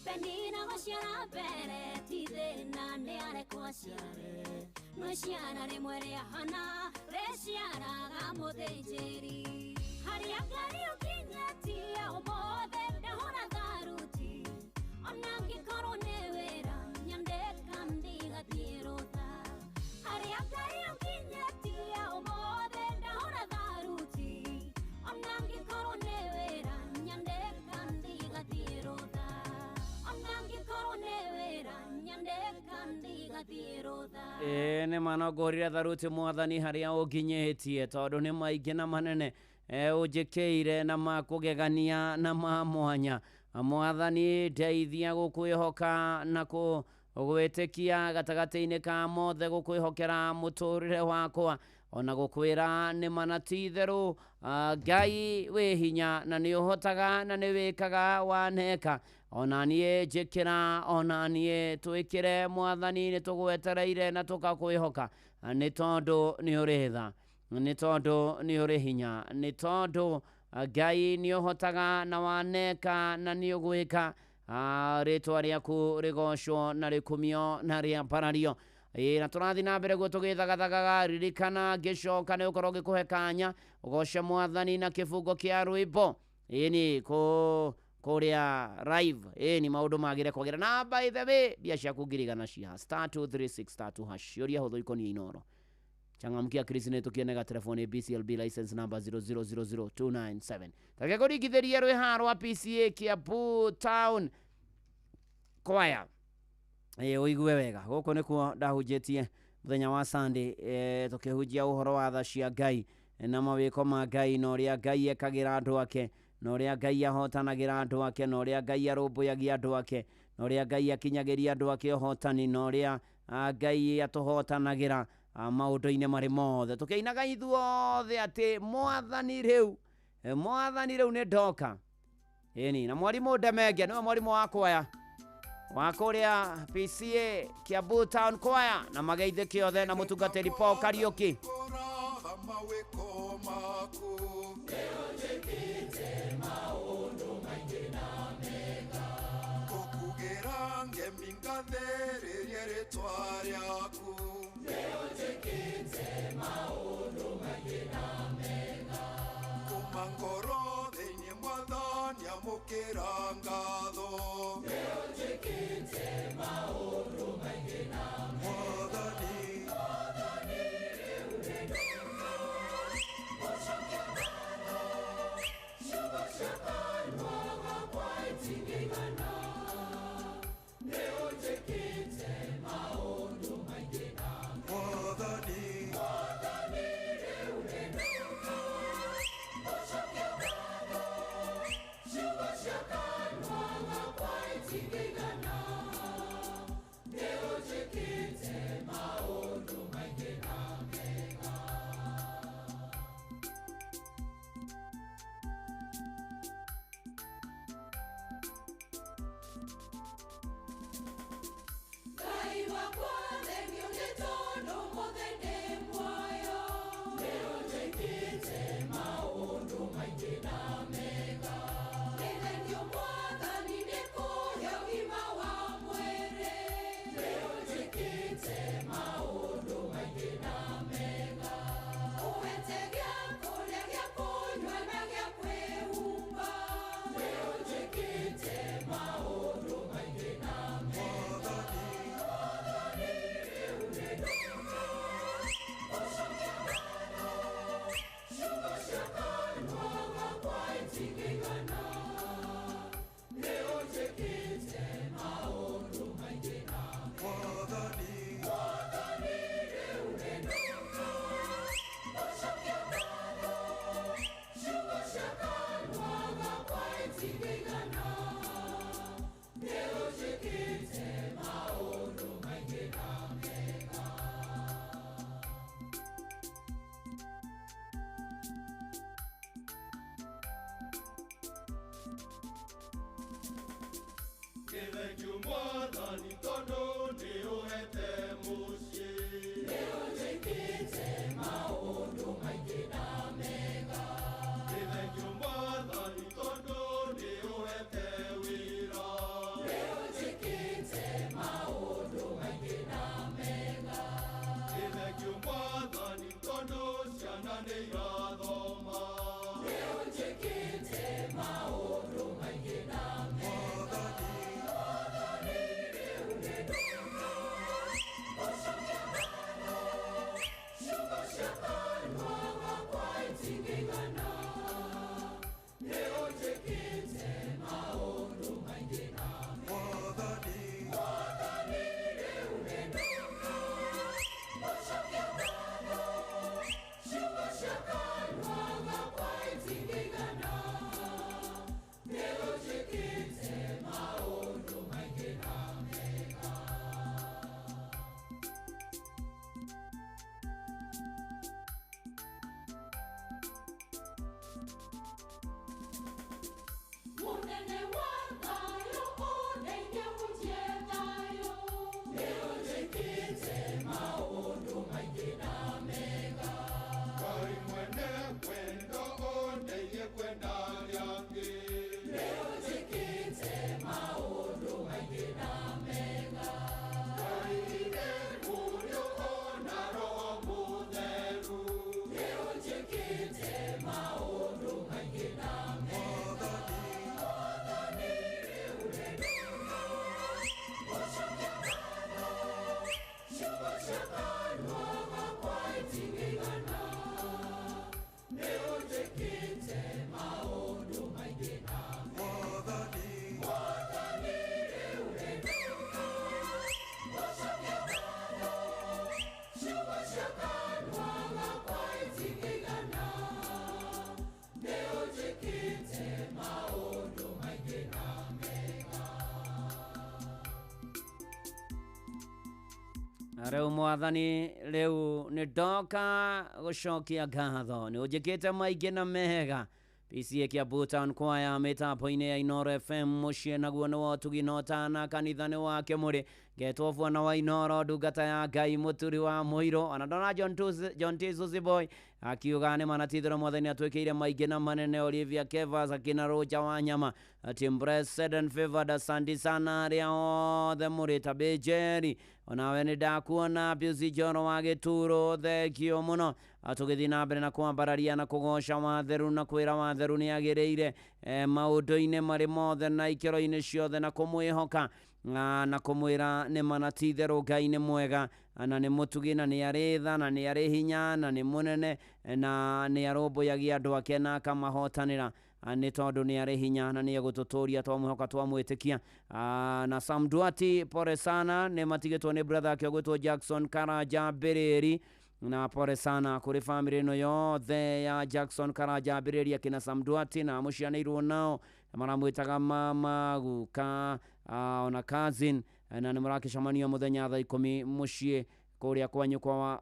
penina gũciara mbere ti thĩna nĩ arekwo aciare no ciara rĩmwe rĩahana rĩciaraga mũthĩnjĩri harĩa Ngai ũkinyĩtie ũmũthĩ ndahũra tharuti ona angĩkorwo nĩ wĩra nyandĩka ndigathiĩ rũtha harĩa Ngai ũkinyĩtie ũmũthĩ ndahũra tharuti ona angĩkorwo nĩ wĩra nyandĩka ndigathiĩ rũtha ona angĩkorwo nĩ wĩra nyandĩka ndigathiĩ rũtha nĩ manongorire tharuti mwathani harĩa ũkinyĩtie tondũ nĩ maingĩ na manene ũnjĩkĩire na makũgegania na mamwanya mwathani ndeithia gũkwĩhoka na gwĩtĩkia gatagatĩ-inĩ ka mothe gũkwĩhokera mũtũrĩre wakwa ona gũkwĩra nĩ mana ti therũ Ngai wĩ hinya na nĩ ũhotaga na nĩ wĩkaga waneka ona niĩ njĩkĩra ona niĩ twĩkĩre mwathani nĩ tũgwetereire na tũkakwĩhoka nĩ tondũ nĩ ũrĩ tha nĩ tondũ nĩ ũrĩ hinya nĩ tondũ Ngai nĩ ũhotaga na waneka na nĩ ũgwĩka rĩtwa rĩaku rĩgocwo na rĩkumio na rĩambarario na tũrathiĩ na mbere guo tũgĩthagathaga ririkana ngĩcoka nĩ ũkorwo ngĩkũhe kanya ũgoce mwathani na kĩbungo kĩa rwĩmbo ĩni kũrĩa live ni maũndũ magĩre kwagĩra na by the way mbia ciaku ngirigana cia *236*2# ciũria hũthũ ikoniĩ Inoro changamkia Chris nĩ tũkĩenega telefoni BCLB license number 0000297 take kũringithĩria rwĩha rwa PCA Kiambu Town Choir ũigue wega gũkũ nĩkuo ndahunjĩtie mũthenya wa Sunday tũkĩhunjia ũhoro wa tha cia Ngai na mawĩko ma Ngai na ũrĩa Ngai ekagĩra andũ ake na ũrĩa Ngai ahotanagĩra andũ ake na ũrĩa Ngai arũmbũyagia andũ ake na ũrĩa Ngai akinyagĩria andũ ake ũhotani na ũrĩa Ngai atũhotanagĩra maũndũ-inĩ marĩ mothe tũkĩinaga ithuothe atĩ mwathani rĩu mwathani rĩu nĩ ndoka ĩni na mwarimũ Ndemenge nĩwe mwarimũ wa kwaya wa kũrĩa PCA Kiambu Town Choir na mageithĩke othe na mũtungatĩri Paul Kariuki. Rĩu mwathani rĩu nĩ ndoka gũcokia ngatho nĩ ũnjĩkĩte maingĩ na mega PCA kia Butown Choir mitapo-inĩ ya Inoro FM mũciĩ naguo nĩwo tuginotana kanitha-inĩ wake mũrĩ getwo na wa Inoro ndungata ya Ngai mũturi wa mũiro ona ndona John Tizuzi Boy akiuga nĩ manatithĩrwo mwathani atwĩkĩire maingĩ na manene. Olivia Kevas akina Roja Wanyama Team Blessed and Favored asante sana arĩa othe mũrĩ Tabejeri onawe nĩ ndakuona Piusi Njoro wa Gĩturo thengio mũno. Tũgĩthiĩ na mbere na kwambararia na kũgoca watheru na kwĩra watheru nĩ agĩrĩire maũndũ-inĩ marĩ mothe na ikĩro-inĩ ciothe na kũmwĩhoka na kũmwĩra nĩ manatitherũ Ngai nĩ mwega na nĩ mũtugi na nĩ arĩ tha na nĩ arĩ hinya na nĩ mũnene na nĩ arũmbũyagia andũ ake na akamahotanĩra nĩ tondũ nĩ arĩ hinya na nĩ egũtũtũria twamwĩhoka twamwĩtĩkia. Na Sam Duati pore sana nĩ matigĩtwo nĩ brother ake ũgwĩtwo Jackson Karanja Mbĩrĩri na pore sana kũrĩ family ĩno yothe ya Jackson Karanja Mbĩrĩri akina Sam Duati na mũcianĩirwo nao maramwĩtaga mama guka ona cousin na nĩ mũrakĩcemania mũthenya thaa 10 mũciĩ kũrĩa kwanyu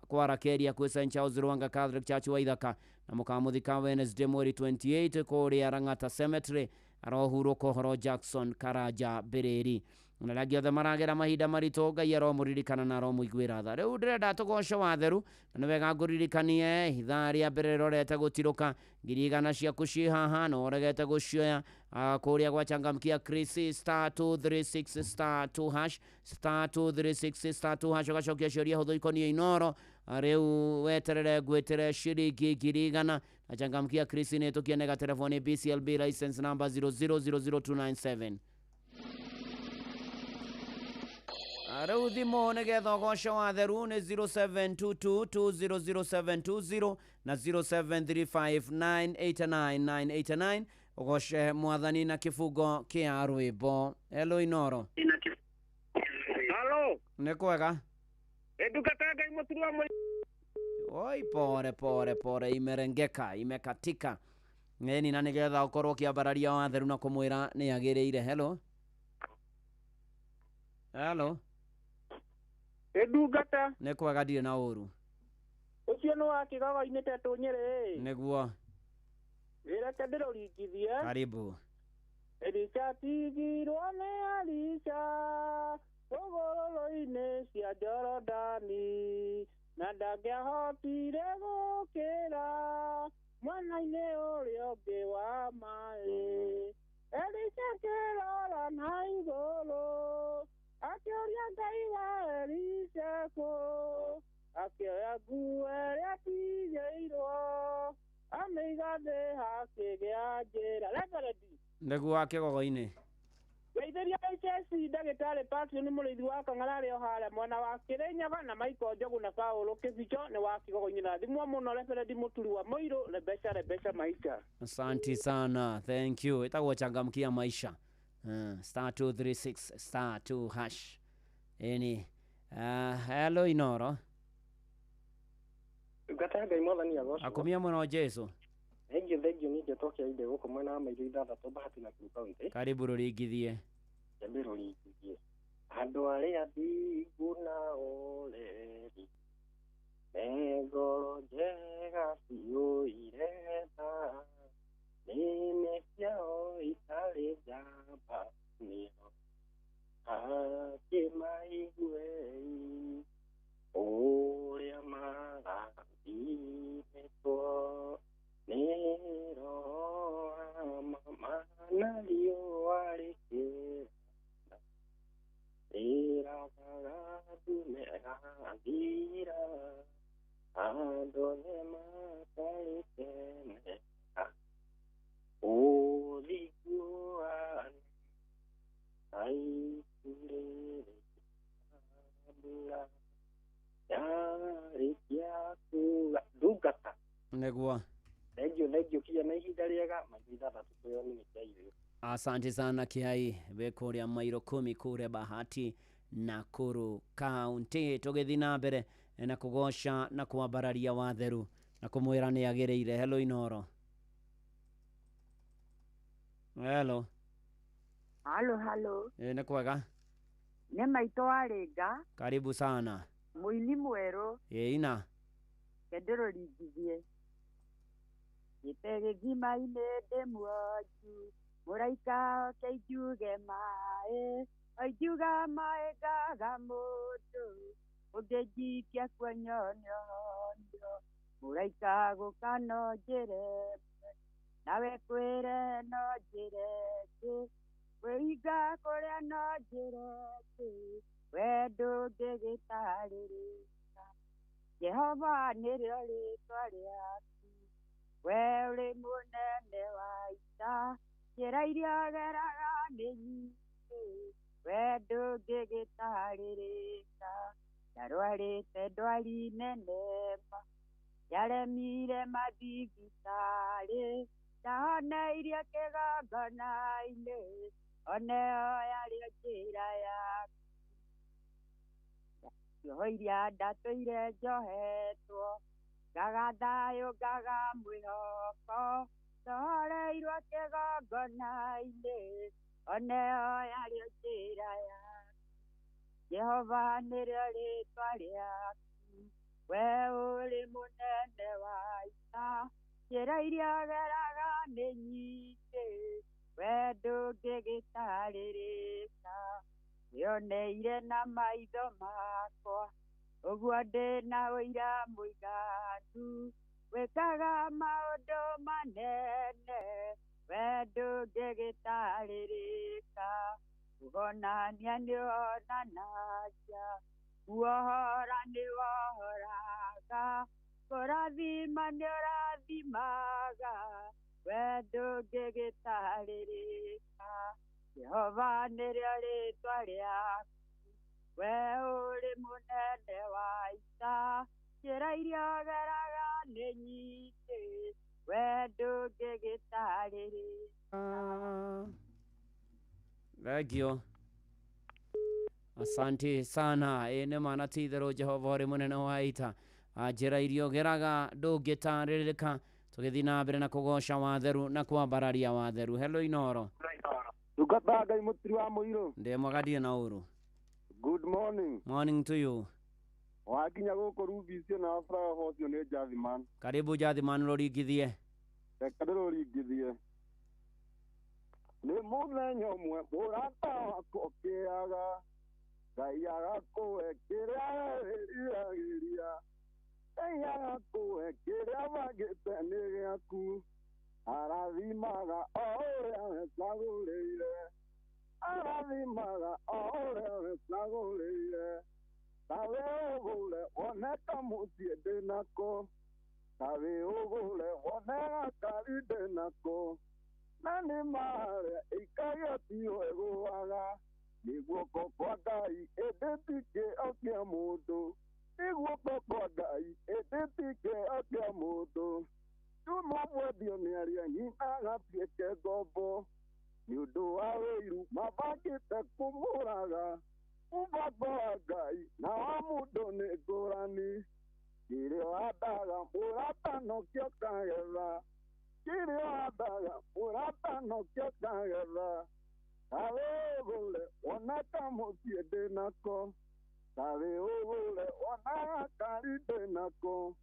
kwa Rakeria kwĩ St Charles Rwanga Catholic Church wa Ithaka na mũkamũthika Wednesday mweri 28 kũrĩa Rang'ata Cemetery arohurũka ũhoro Jackson Karanja Mbĩrĩri na rangĩ othe maragera mahinda maritũ Ngai aromũririkana na aromũiguĩra tha. Rĩu ndĩrenda tũgoce watheru na nĩ wega ngũririkanie ithaa rĩa mbere rorete gũtirũka 100 ciaku ciĩ haha na ũregete gũcioya kũrĩa gwachangamkia Chris *236 *2# *236 *2# ũgacokia ciũria hũthũ ikoniĩ Inoro. Rĩu weterere ngwĩtĩre ciringi 100 na changamkia Chris nĩ tũkienega telefoni BCLB license number 0000297. Rĩu thimũ nĩgetha ũgoce watheru nĩ 0722200720 na 0735989989 ũgoce mwathani na kĩbungo kĩa rwĩmbo. Hello Inoro. Halo. Nĩ kwega? Ndungata Ngai mũturi wa mũiro. Oi pore imerengeka imekatika. Ngeni na nĩgetha ũkorwo ũkĩambararia watheru na kũmwĩra nĩ agĩrĩire. Hello. Hello. Ndungata. Nĩ kwega ndirĩ na ũru. Ũcio nĩ wa kĩgagainĩ tetũ Nyerĩ. Nĩguo. Reke ndĩrũringithie. Karibu. Elisha tigirwo nĩ Elisha ũgũrũ-inĩ cia Jorodani na ndangĩahotire gũkĩra mwena-inĩ ũrĩa ũngĩ wa maĩ. Elisha akĩrora na igũrũ akĩũria Ngai wa Elisha kũ, akĩoya nguo ĩrĩa atigĩirwo amĩiga thĩ hakĩgĩa njĩra. Reverend nĩguo kĩgogo-inĩ. Geithĩria HSC ndagĩtarĩ Patrick nĩ mũrĩithi wa Kang'ara o harĩa mwena wa Kĩrĩnyaga na Michael Njogu na Paul Kĩbicho nĩ wa Kĩgogo-inĩ na thimũ mũno Reverend mũturi wa mũiro Rebesha maisha. Asante sana, thank you. Ĩtagwo changamkia maisha. *236 *2#. Hello Inoro. Ndungata Ngai mwathani agocwo. Akumia mũno Jesu. Thank you nĩ njetokia inde gũkũ mwena wa Mairo ithathatũ Bahati na Kaunti. Karibu rũringithie. Jambe rũringithie. Andũ arĩa athingu nao reri ngoro njega ciũire tha nĩme ciao itarĩ njamba nĩo akĩmaiguei ũrĩa marathimĩtwo nĩ roho mana riũa rĩkĩratha rĩrathaga ndume gathira andũ othe matarĩkeneka ũthiguani aikurĩrĩ mbura yarĩkia kuga ndungata nĩguo. Thank you kia na ihinda rĩega Mairo ithathatũ kwĩyoni nĩ kĩairĩ. Asante sana Kiai wekũrĩa Mairo 10 kũrĩa Bahati Nakuru County. Tũgĩthiĩ na mbere na kũgoca na kwambararia watheru na kũmwĩra nĩ agĩrĩire. Hello Inoro. Hello. Halo. Nĩ kwega? Nĩ maitũ Arĩnga. Karibu sana. Mũini mwerũ. Ina. Ndĩrũringithie. gĩthima-inĩ ndĩ muonju mũraika ũkĩnjuge maĩ oinjuga maĩ ngaga mũndũ ũngĩnjikia kuo nyonyo mũraika gũka no njĩre nawe kwĩre no njĩre kwĩhinga kũrĩa no njĩre we ndũngĩgĩtarĩrĩka Jehova nĩrĩo rĩĩtwa rĩaku we ũrĩ mũnene wa ita njĩra iria geraga nĩ nyingĩ we ndũngĩgĩtarĩrĩka ndarwarĩte ndwari nene ma yaremire mathibitarĩ ndahoneirie kĩgongona-inĩ oneo yarĩo njĩra yaku cioho iria ndatũire njohetwo ngaga thayũ ngaga mwĩhoko ndohoreirwo kĩgongona-inĩ oneo yarĩo njĩra yaku Jehova nĩrĩo rĩĩtwa rĩaku we ũrĩ mũnene wa ita njĩra iria geraga nĩ nyingĩ we ndũngĩgĩtarĩrĩka nĩoneire na maitho makwa ũguo ndĩ na ũira mũiganu wĩkaga maũndũ manene we ndũngĩgĩtarĩrĩka kuhonania nĩwonanagia kuohora nĩwohoraga kũrathima nĩũrathimaga we ndũngĩgĩtarĩrĩka Jehova nĩrĩo rĩĩtwa rĩaku we ũrĩ mũnene wa ita njĩra iria geraga nĩ nyingĩ we ndũngĩgĩtarĩrĩka Thank you. Asante sana. Ene mana tithero Jehova uri munene wa ita. Njĩra iria geraga ndũngĩtarĩrĩka. Tũgĩthiĩ na mbere na kũgoca watheru na kwambararia watheru. Hello Inoro. Ndungata Ngai mũtiri wa mũirũ. Ndĩ mwagadie na ũru. Good morning. Morning to you. Wakinya gũkũ Rubicio na Afra Hocio nĩ Jathiman. Karibu Jathiman rũringithie. Reka ndĩrũringithie. Nĩ mũthenya ũmwe mũrata wakwa ũkĩaga Ngai agakũhe kĩrĩa weriragĩria Ngai agakũhe kĩrĩa wagĩte nĩ gĩaku arathimaga o ũrĩa wecagũrĩire arathimaga o ũrĩa wecagũrĩire tawe ũgũre wone kamũciĩ ndĩnako tawe ũgũre wone gakari ndĩnako na nĩ marĩa ikario tiyo ĩgũaga nĩguo kwa Ngai ĩndĩtikĩokia mũndũ nĩguo kwa Ngai ĩndĩtikĩokia mũndũ Tuma mwendio nĩ arĩa nyina gatuĩke ngombo nĩ ũndũ wa wĩiru mabangĩte kũmũraga mũbango wa Ngai na wa mũndũ nĩ ngũrani kĩrĩa wandaga mũrata nokĩo kagetha kĩrĩa wandaga mũrata nokĩo kagetha tawe ũgũre wona kamũciĩ ndĩnako tawe ũgũre wona gakari ndĩnako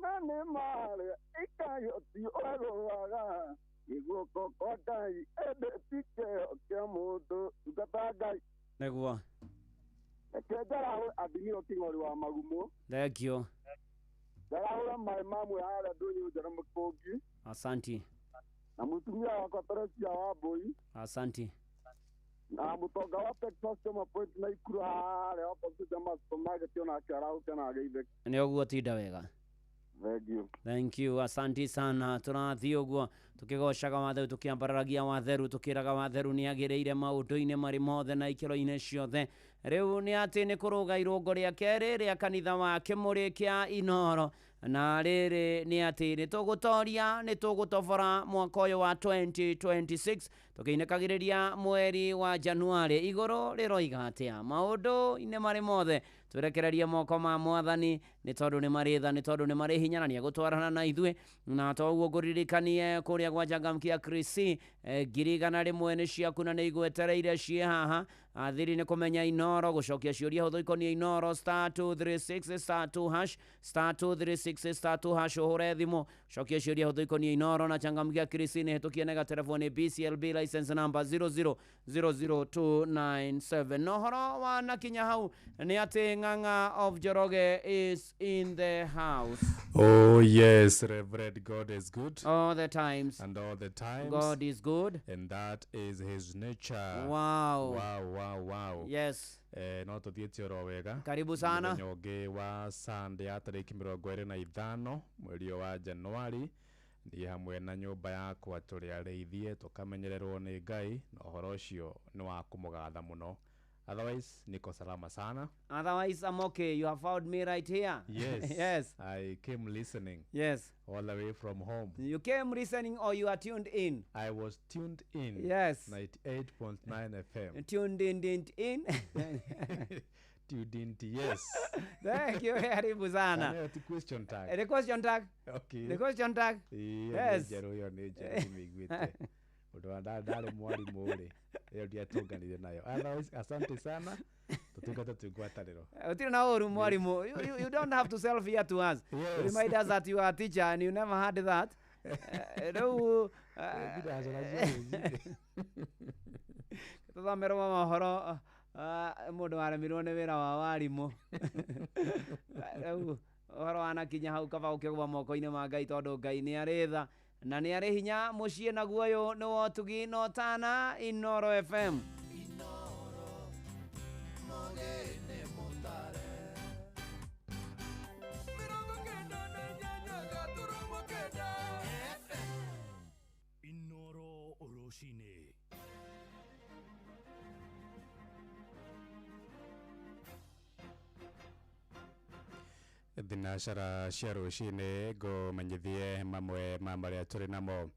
na nĩ marĩa ikario ti ũrũaga nĩguo kwa Ngai ĩndĩtikĩo kĩa mũndũ ndungata Ngai nĩguo reke njarahũre Adinio Kĩng'ori wa Magumo. Thank you. Njarahũre maĩ mamwe harĩa ndũnyũ njĩra mũkũngi. Asante. Na mũtumia wakwa Teresia Wambũi. Asante. Na mũtonga wa Texas Choma Point na Ikuru harĩa opposite ma supermarket onake arahũke na ageithĩke. Nĩ ũguo tinda wega. Thank you. Thank you. Asante sana. Tũrathiĩ ũguo tũkĩgocaga watheru tũkĩambararagia watheru tũkĩraga watheru nĩ agĩrĩire maũndũ-inĩ marĩ mothe na ikĩro-inĩ ciothe. Rĩu nĩ atĩ nĩ kũrũga irũngo rĩa kerĩ rĩa kanitha wa Kĩmũrĩ kĩa Inoro na rĩrĩ nĩ atĩ nĩ tũgũtoria nĩ tũgũtobora mwaka ũyũ wa 2026 tukiinekagiriria mweri wa Januari igoro riroiga atia maundu ine mari mothe twerekereria moko ma mwathani ni tondu ni mari tha ni tondu ni mari hinya na ni gutwarana na ithue na toguo nguririkanie kuria gwa Changamkia Krisi girigana rimwe ni ciaku na ni igwetereire cie haha athiri ni kumenya inoro gucokia ciuria huthu ikonie inoro *236 *2 star 236 *2 uhure thimu cokia ciuria huthu ikonie inoro na Changamkia Krisi ni hitukie nega telefoni BCLB license number 0000297 nohoro wa nakinya hau ni ati Ng'ang'a of Joroge is in the house. Oh yes, Reverend, God is good. All the times. And all the times. God is good. And that is his nature. Wow. Wow. Yes. No tuthiete oro wega. Karibu sana. Nyoge wa Sunday ya tariki 25 mweri wa Januari. Ni hamwe na nyumba yakwa turi areithie tukamenyererwo ni Ngai na uhoro ucio ni wa kumugatha muno. Otherwise, niko salama sana. Otherwise, I'm okay. You have found me right here. Yes. Yes. I came listening. Yes. All the way from home. You came listening or you are tuned in? I was tuned in. Yes. 98.9 FM. Tuned in. Tuned in, yes. Thank you very much. The question tag. The question tag. Okay. The question tag. Yes. Jero migwite. Udwandare mwarimu uri. Iyo dia tunganire nayo. Otherwise, asante sana. Tutungata tugwatariro. Utira na oru mwarimu. You don't have to self here to us. Yes. Remind us that you are a teacher and you never had that. Tuthomero mahoro mundu waremirwo ni wira wa warimu. Uhoro wanakinya hau kaba ukigwa moko-ini ma Ngai tondu Ngai ni aritha na ni ari hinya mucie na guoyo ni wotugi no tana Inoro FM. Inoro Oroshine. Thinashara cia rucini ngumenyithie mamwe ma maria turi namo.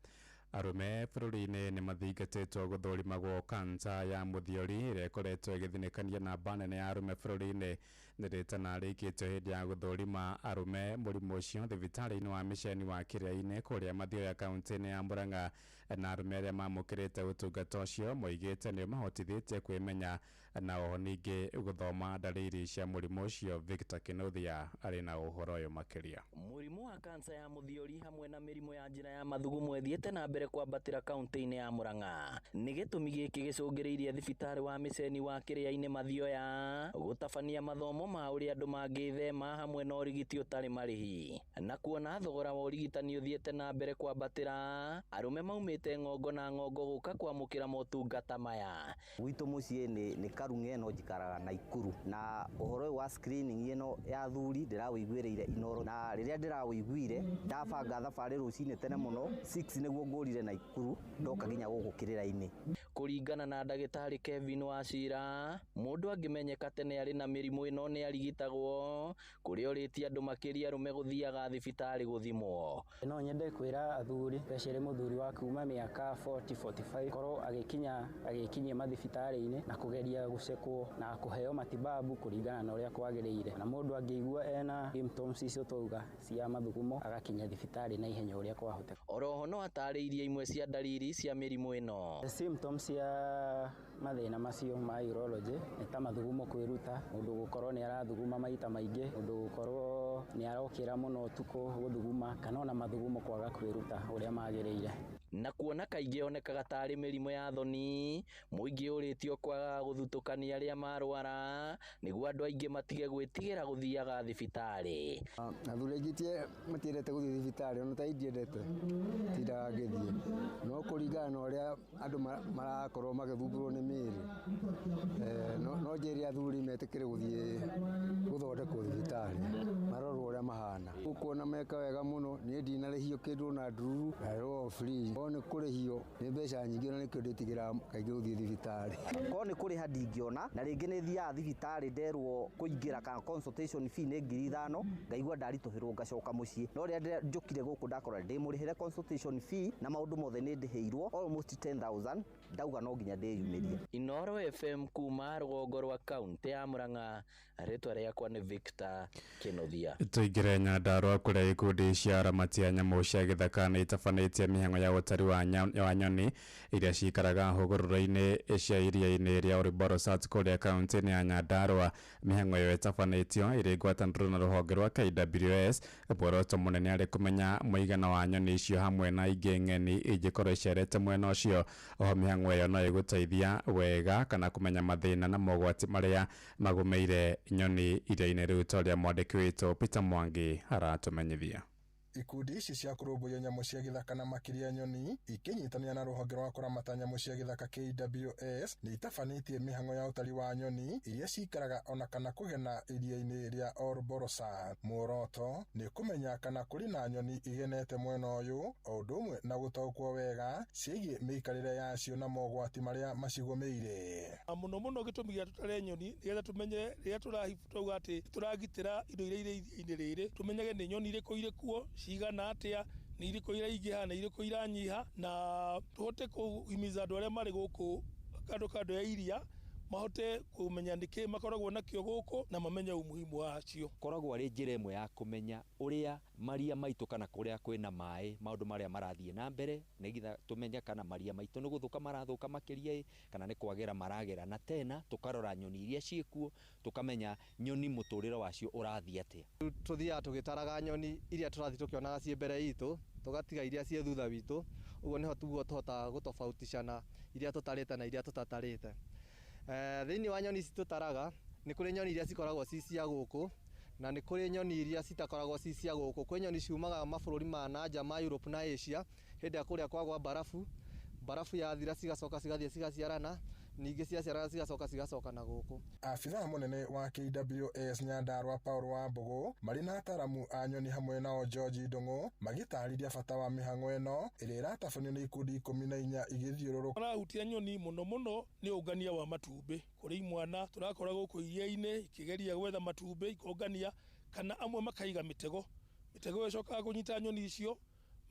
Arume bururi-ini ni mathingatitwo guthurimagwo kansa ya muthiori iria ikoretwo igithinikania namba nene ya arume bururi-ini ni ritana rikitio hindi ya guthurima arume murimu ucio thibitari-ini wa miceni wa Kiria-ini kuria Mathioya kaunti-ini ya Murang'a na arume aria mamukirite utungata ucio moigite ni mahotithitie kwimenya na oho ningi guthoma ndariri cia murimu ucio. Victor Kinothia ari na uhoro uyu makiria. Murimu wa kansa ya muthiori hamwe na mirimu ya njira ya mathugumo ethiete na mbere kwambatira kaunti-ini ya Murang'a ni gitumi giki gicungiriirie thibitari wa miceni wa Kiria-ini Mathioya gutabania mathomo ma uria andu mangithema hamwe na urigiti utari marihi na kuona thogora wa urigitani uthiete na mbere kwambatira arume maumite Ng'ongo na Ng'ongo guka kwamukira motungata maya. Gwitu mucie ni Karung'e eno njikaraga Naikuru na uhoro wa screening eno ya thuri ndirawiguireire Inoro na riria ndirawiguire ndabanga thabari rucine tene muno 6 niguo ngurire Naikuru ndoka ginya guku Kirira-ini. Kuringana na ndagitari Kevin Wachira mundu angimenyeka tene ari na mirimu ino ni arigitagwo kuria uritie andu makiria arume guthiaga thibitari guthimwo. No nyende kwira athuri pecere muthuri wa kuma miaka 40-45 koro agikinyia mathibitari-ini na kugeria gucekwo na kuheo matibabu kuringana na uria kwagiriire na mundu angigua ena symptoms icio tuga cia mathugumo agakinya thibitari na ihenya uria kwahoteka. Oroho no atariirie imwe cia ndariri cia mirimu ino. Symptoms cia mathina macio ma urology ni ta mathugumo kwiruta, mundu gukorwo ni arathuguma maita maingi, mundu gukorwo ni arokira muno tuko guthuguma kana ona mathugumo kwaga kwiruta uria magiriire. Na kuona kaingi onekaga tari mirimu ya thoni muingi uritio kwaga guthutukania aria marwara niguo andu aingi matige gwitigira guthiaga thibitari. Athuri aingitie matirete guthii thibitari ono ta indiendete tindaga ngithie no kuringana na uria andu marakorwo magithumburwo ni miri no njeri athuri metikire guthii guthondekwo thibitari marorwo uria mahana ukuona meka wega muno ni ndinarihio kindu na ndururu ro free ni kurihio ni mbeca nyingi na nikio nditigira kaingi guthii thibitari ko ni kuriha ndingiona na ringi ni thia thibitari nderwo kuingira ka consultation fee ni 5,000 ngaigua ndarituhirwo ngacoka mucii no ria njukire guku ndakora ndi murihire consultation fee na maundu mothe ni ndiheirwo almost 10,000 ndauga no nginya ndiyumirie. Inoro FM kuma rũgongo rwa kaunti ya Murang'a, rĩtwa rĩakwa nĩ Victor Kinothia. Tuingire Nyandarua kũrĩa ikundi cia aramati a nyamũ cia gĩthaka nĩ itabanĩtie mĩhang'o ya ũtari wa nyoni iria cikaraga hũgũrũrũ-inĩ cia iria-inĩ rĩa Orborosat kũrĩa kaunti-inĩ ya Nyandarua. Mĩhang'o ĩyo ĩtabanĩtio ĩrĩ ngwatanĩro na rũhonge rwa KWS. Muoroto mũnene arĩ kũmenya mũigana wa nyoni icio hamwe na ingĩ ng'eni ingĩkorwo icerete mwena ũcio. Oho mĩhang'o ĩyo no ĩgũteithia wega kana kũmenya mathĩna na mogwati marĩa magũmĩire nyoni iria-inĩ rĩu, ta ũrĩa mwandĩki witũ Peter Mwangi aratũmenyithia. Ikundi ici cia kũrũmbũiya nyamũ cia gĩthaka na makĩria nyoni ikinyitania na rũhonge rwa kũramata nyamũ cia gĩthaka KWS nĩ itabanĩtie mĩhang'o ya ũtari wa nyoni iria cikaraga ona kana kũgena iria-inĩ rĩa Orborosat. Muoroto nĩ kũmenya kana kũrĩ na nyoni igenete mwena ũyũ, o ũndũ ũmwe na gũtaũkwo wega ciĩgiĩ mĩikarĩre yacio na mogwati marĩa macigũmĩire. Mũno mũno gĩtũmi gĩa tũtare nyoni nĩgetha tũmenye rĩrĩa tũrauga atĩ tũragitĩra indo iria irĩ iria-inĩ rĩrĩ, tũmenyage nĩ nyoni irĩkũ irĩ kuo, cigana atĩa, nĩ irĩkũ iraingĩha na irĩkũ iranyiha, na tũhote kũhimiza andũ arĩa marĩ gũkũ kando ya iria mahote kũmenya nĩkĩ makoragwo nakĩo gũkũ na mamenye umuhimu wacio. Koragwo arĩ njĩra ĩmwe ya kũmenya ũrĩa maria maitũ kana kũrĩa kwĩna maĩ, maũndũ marĩa marathiĩ na mbere, nĩgetha tũmenye kana maria maitũ nĩ gũthũka marathũka makĩria kana nĩ kwagĩra maragĩra, na tena tũkarora nyoni iria ciĩkuo, tũkamenya nyoni mũtũrĩre wacio ũrathiĩ atĩa. Tũthiaga tũgĩtaraga nyoni iria tũrathiĩ tũkĩonaga ciĩ mbere itũ, tũgatiga iria ciĩ thutha witũ, ũguo nĩho tũhotaga gũtofautishana iria tũtarĩte na iria tũtatarĩte. Thĩinĩ wa nyoni citũtaraga nĩ kũrĩ nyoni iria cikoragwo ci cia gũkũ na nĩ kũrĩ nyoni iria citakoragwo ci cia gũkũ. Kwĩ nyoni ciumaga mabũrũri ma nanja ma Europe na Asia hĩndĩ ya kũrĩa kwagwa barafu yathira cigacoka cigathiĩ cigaciarana, ningĩ ciaciarana cigacoka na gũkũ. Abithaa mũnene wa KWS Nyandarua Paul Wambũgũ marĩ na ataramu a nyoni hamwe nao George Ndung'u magĩtarĩria bata wa mĩhang'o ĩno ĩrĩa ĩratabanio nĩ ikundi 14 igĩthiũrũrũka. Marahutia nyoni mũno mũno nĩ ũngania wa matumbĩ. Kũrĩ imwana tũrakora gũkũ iria-inĩ ikĩgeria gwetha matumbĩ ikongania, kana amwe makaiga mĩtego ĩcokaga kũnyita nyoni icio,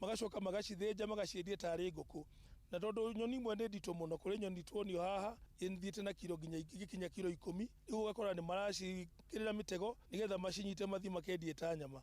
magacoka magacithĩnja magaciendia tarĩ ngũkũ. Na tondũ nyoni imwe nĩ nditũ mũno, kũrĩ nyoni tuonio haha ithiĩte na kiro nginya igĩkinya kiro 10, rĩu ũgakora nĩ maracikĩrĩra mĩtego nĩgetha macinyite mathi makendie ta nyama.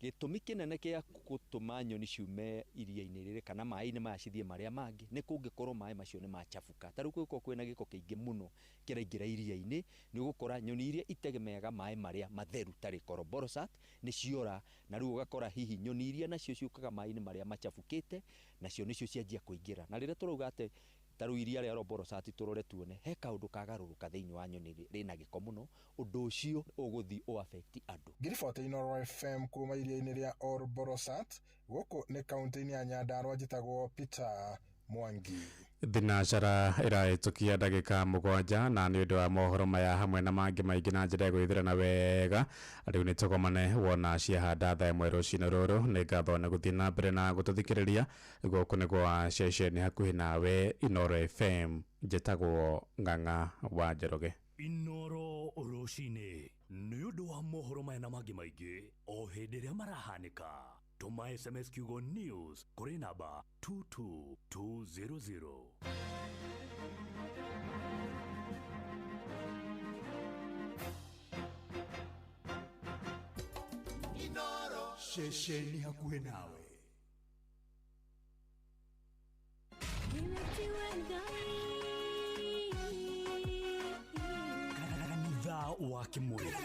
Gĩtũmi kĩnene gĩa gũtũma nyoni ciume iria-inĩ rĩrĩ kana maĩ-inĩ maya cithiĩ marĩa mangĩ nĩ kũngĩkorwo maĩ macio nĩ machafuka. Ta rĩu gũkorwo kwĩna gĩko kĩingĩ mũno kĩraingĩra iria-inĩ, nĩ ũgũkora nyoni iria itegemeaga maĩ marĩa matheru tarĩ Orborosat nĩ ciora, na rĩu ũgakora hihi nyoni iria nacio ciũkaga maĩ-inĩ marĩa machafukĩte, nacio nĩcio cianjia kũingĩra. Na rĩrĩa tũrauga atĩ ta rĩu iria rĩa Orborosat tũrore tuone he kaũndũ kagarũrũka thĩinĩ wa nyoni rĩna gĩko mũno, ũndũ ũcio ũgũthiĩ ũaffect andũ. Ngiribote Inoro FM kuma iria-inĩ rĩa Orborosat, gũkũ nĩ kaunti-inĩ ya Nyandarua, njĩtagwo Peter Mwangi. Thinacara ĩrahĩtũkia ndagĩka 7 na nĩ ũndũ wa mohoro maya hamwe na mangĩ maingĩ na njĩra ya gwĩthirana wega, rĩu nĩ tũgomane wona ciahanda thaa 1 rũcinĩ rũrũ. Nĩ ngatho nĩ gũthiĩ na mbere na gũtũthikĩrĩria gũkũ nĩ gwa ceceni hakuhĩ nawe Inoro FM, njĩtagwo Ng'ang'a wa Njoroge. Inoro rũcinĩ nĩ ũndũ wa mohoro maya na mangĩ maingĩ o hĩndĩ ĩrĩa marahanĩka. Tuma SMS kiugo news kuri namba 22200. Inoro shesheni hakuhĩ nawe.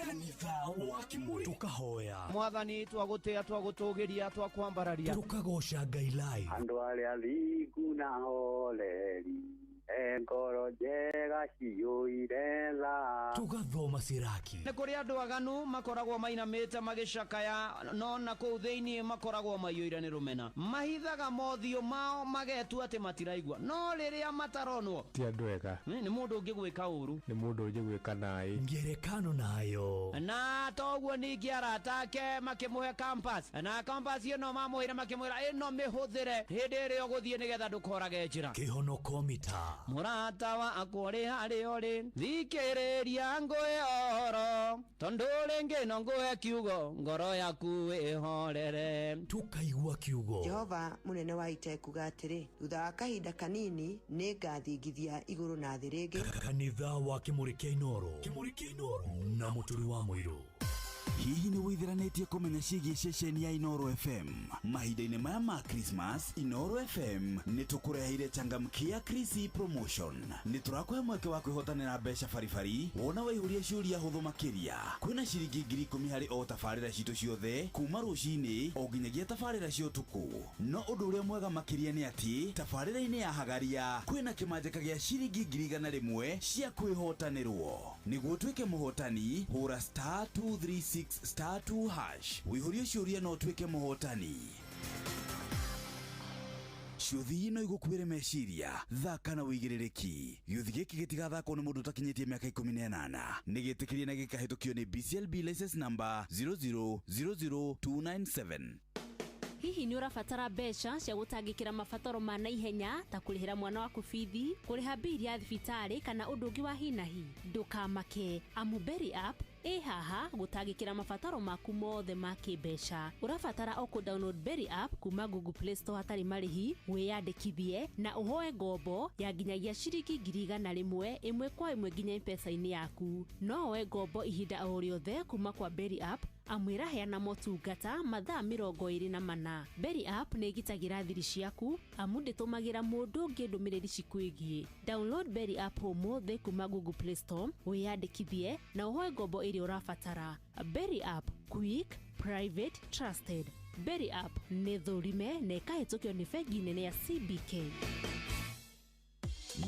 Kanitha wa Kimuri tukahoya Mwathani twagũtĩa twagũtũgĩria twakwambararia tukagoca Ngai live. Andũ arĩa thingu na holeri ngoro njega ciyũire tha tugathoma Siraki. Nĩ kũrĩ andũ aganu makoragwo mainamĩte magĩcakaya, no na kũu thĩinĩ makoragwo maiyũire nĩ rũmena. Mahithaga mothiũ mao magetua atĩ matiraigua, no rĩrĩa mataronwo ti andũ ega. Nĩ mũndũ ũngĩ gwĩka ũru, nĩ mũndũ ũngĩ gwĩka naĩ. Ngerekano nayo na toguo ningĩ arata ake makĩmũhe campus, na campus ĩno mamũhĩra makĩmwĩra ĩno mĩhũthĩre hĩndĩ ĩrĩa ũgũthiĩ nĩgetha ndũkorage njĩra. Kĩhonoko mita mũrata wa akũrĩ ore hare ore thikereria ngoe oro tondole ngeno ngoe kiugo ngoro yaku ihorere tukaigua kiugo Jehova munene wa ita kuga atiri thutha wa kahinda kanini ni ngathingithia iguru na thĩ rĩngĩ kanitha wa Kimurikia Inoro na Muturi wa Muiru. Hihi ni withiranetie kumenya ciĩgiĩ ceceni ya Inoro FM mahinda-inĩ maya ma Christmas? Inoro FM nĩ tũkũreheire changamkia Krisi promotion. Nĩ tũrakũhe mweke wa kwĩhotanĩra mbeca baribari wona waihũria ciũria hũthũ makĩria. Kwĩna ciringi 10,000 harĩ o tabarĩra citũ ciothe kuma rũcinĩ o nginyagia tabarĩra cia ũtukũ. No ũndũ ũrĩa mwega makĩria nĩ atĩ tabarĩra-inĩ ya Hagaria kwĩna kĩmanjĩka gĩa ciringi 100,000 cia kwĩhotanĩrwo. Nĩguo tuĩke mũhotani hũra *236*2# wĩihũrie ciũria no tuĩke mũhotani. Ciũthi ino igũkuĩre meciria thaka na wĩigĩrĩrĩki. Gĩũthi gĩkĩ gĩtigathakwo nĩ mũndũ ũtakinyĩtie mĩaka 18 nĩgĩtĩkĩrie na gĩkahĩtũkio nĩ BCLB license number 0000297. Hihi ni ũrabatara mbeca cia gũtangĩkĩra mabataro ma naihenya ta kũrĩhĩra mwana waku bithi, kũrĩha bili ya thibitarĩ kana ũndũ ũngĩ wa hinahi? Ndũkamake, amu Berry app haha gũtangĩkĩra mabataro maku mothe ma kĩmbeca. Ũrabatara o download Berry app kuma Google Play Store hatarĩ marĩhi, wĩyandĩkithie na ũhoe ngombo ya nginyagia ciringi 100 ĩmwe kwa ĩmwe nginya M-Pesa-inĩ yaku. No oe ngombo ihinda o rĩothe kuma kwa Berry app amwĩra heana motungata mathaa 24. Berry app nĩ ĩgitagĩra thiri ciaku amu ndĩtũmagĩra mũndũ ũngĩ ndũmĩrĩri cikwĩgiĩ. Download Berry app ũmũthĩ kuma Google Play Store, wĩyandĩkithie na ũhoe ngombo ĩrĩa ũrabatara. Berry app, quick, private, trusted. Berry app nĩ thũrime na ĩkahĩtũkio nĩ bengi nene ya CBK.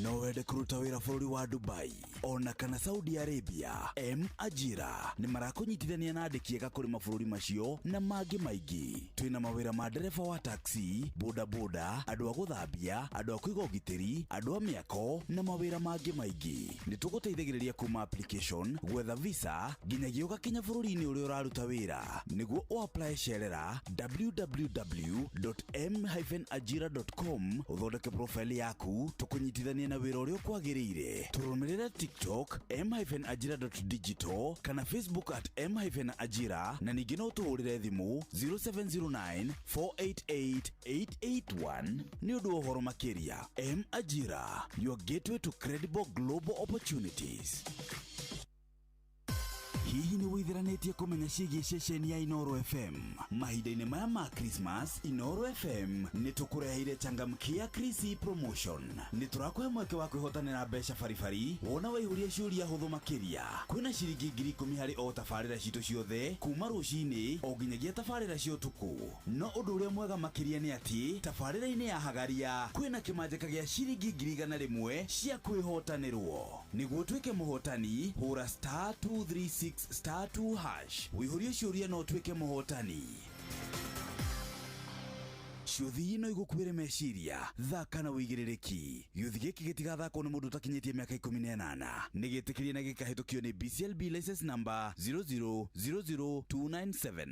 No wende kũruta wĩra bũrũri wa Dubai ona kana Saudi Arabia, Ajira nĩ marakũnyitithania na andĩki ega kũrĩ mabũrũri macio na mangĩ maingĩ. Twĩna mawĩra ma ndereba wa taxi, bodaboda, andũ a gũthambia, andũ a kũiga ũgitĩri, andũ a mĩako na mawĩra mangĩ maingĩ. Nĩ tũgũteithagĩrĩria kuma application, gwetha visa nginyagia ũgakinya bũrũri-inĩ ũrĩa ũraruta wĩra. Nĩguo ũapply cerera www.m-ajira.com ũthondeke profile yaku tũkũnyitithania na wĩra ũrĩa kwagĩrĩire. Tũrũmĩrĩre TikTok m-ajira.digital kana Facebook @m-ajira na ningĩ no tũhũrĩre thimũ 0709488881 nĩ ũndũ wa ũhoro makĩria. M-Ajira, your gateway to credible global opportunities. Hihi ni wĩthiranetie kumenya ciĩgiĩ ceceni ya Inoro FM mahinda-inĩ maya ma Christmas? Inoro FM nĩ tũkũreheire changamkia Krisi promotion. Nĩ tũrakũhe mweke wa kwĩhotanĩra mbeca baribari wona waihũria ciũria hũthũ makĩria. Kwĩna ciringi 10,000 harĩ o tabarĩra citũ ciothe kuma rũcinĩ o nginyagia tabarĩra cia ũtukũ. No ũndũ ũrĩa mwega makĩria nĩ atĩ tabarĩra-inĩ ya Hagaria kwĩna kĩmanjĩka gĩa ciringi 100,000 cia kwĩhotanĩrwo. Nĩguo tuĩke mũhotani hũra *236*2# wĩihũrie ciũria no tuĩke mũhotani. Ciũthi ino igũkuĩre meciria thaka na wĩigĩrĩrĩki. Gĩũthi gĩkĩ gĩtigathakwo nĩ mũndũ ũtakinyĩtie mĩaka 18 nĩgĩtĩkĩrie na gĩkahĩtũkio nĩ BCLB license number 0000297.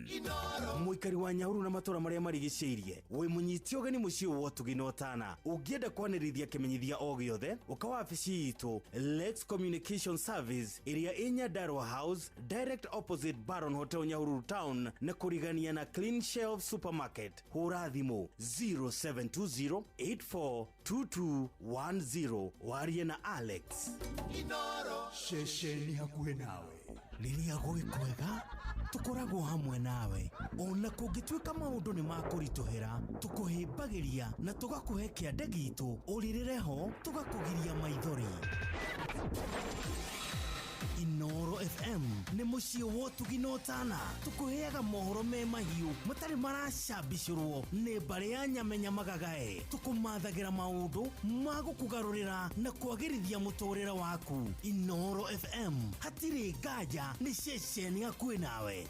Mũikari wa Nyahururu na matũra marĩa marigicĩirie, wĩ mũnyiti ũgeni mũciĩ wa Tugina Otana, ũngĩenda kwanĩrithia kĩmenyithia o gĩothe ũka wabici itũ Lex Communication Service ĩrĩa ĩ Nyandarua House direct opposite Baron Hotel Nyahururu Town na kũrigania na Clean Shelf Supermarket. Hũra thimũ 0720842210 warie na Alex. Inoro ceceni hakuhĩ nawe. Rĩrĩa gwĩ kwega tukoragwo hamwe nawe, ona kũngĩtuĩka maũndũ nĩ makũritũhĩra tũkũhĩmbagĩria na tũgakũhe kĩande gitũ ũrĩrĩre ho tũgakũgiria maithori. Inoro FM nĩ mũciĩ wa Tugina Otana, tũkũheaga mohoro me mahiũ matarĩ maracambicũrwo nĩ mbarĩ ya nyamenya magagae. Tũkũmathagĩra maũndũ ma gũkũgarũrĩra na kwagĩrithia mũtũrĩre waku. Inoro FM hatirĩ nganja nĩ ceceni hakuhĩ nawe.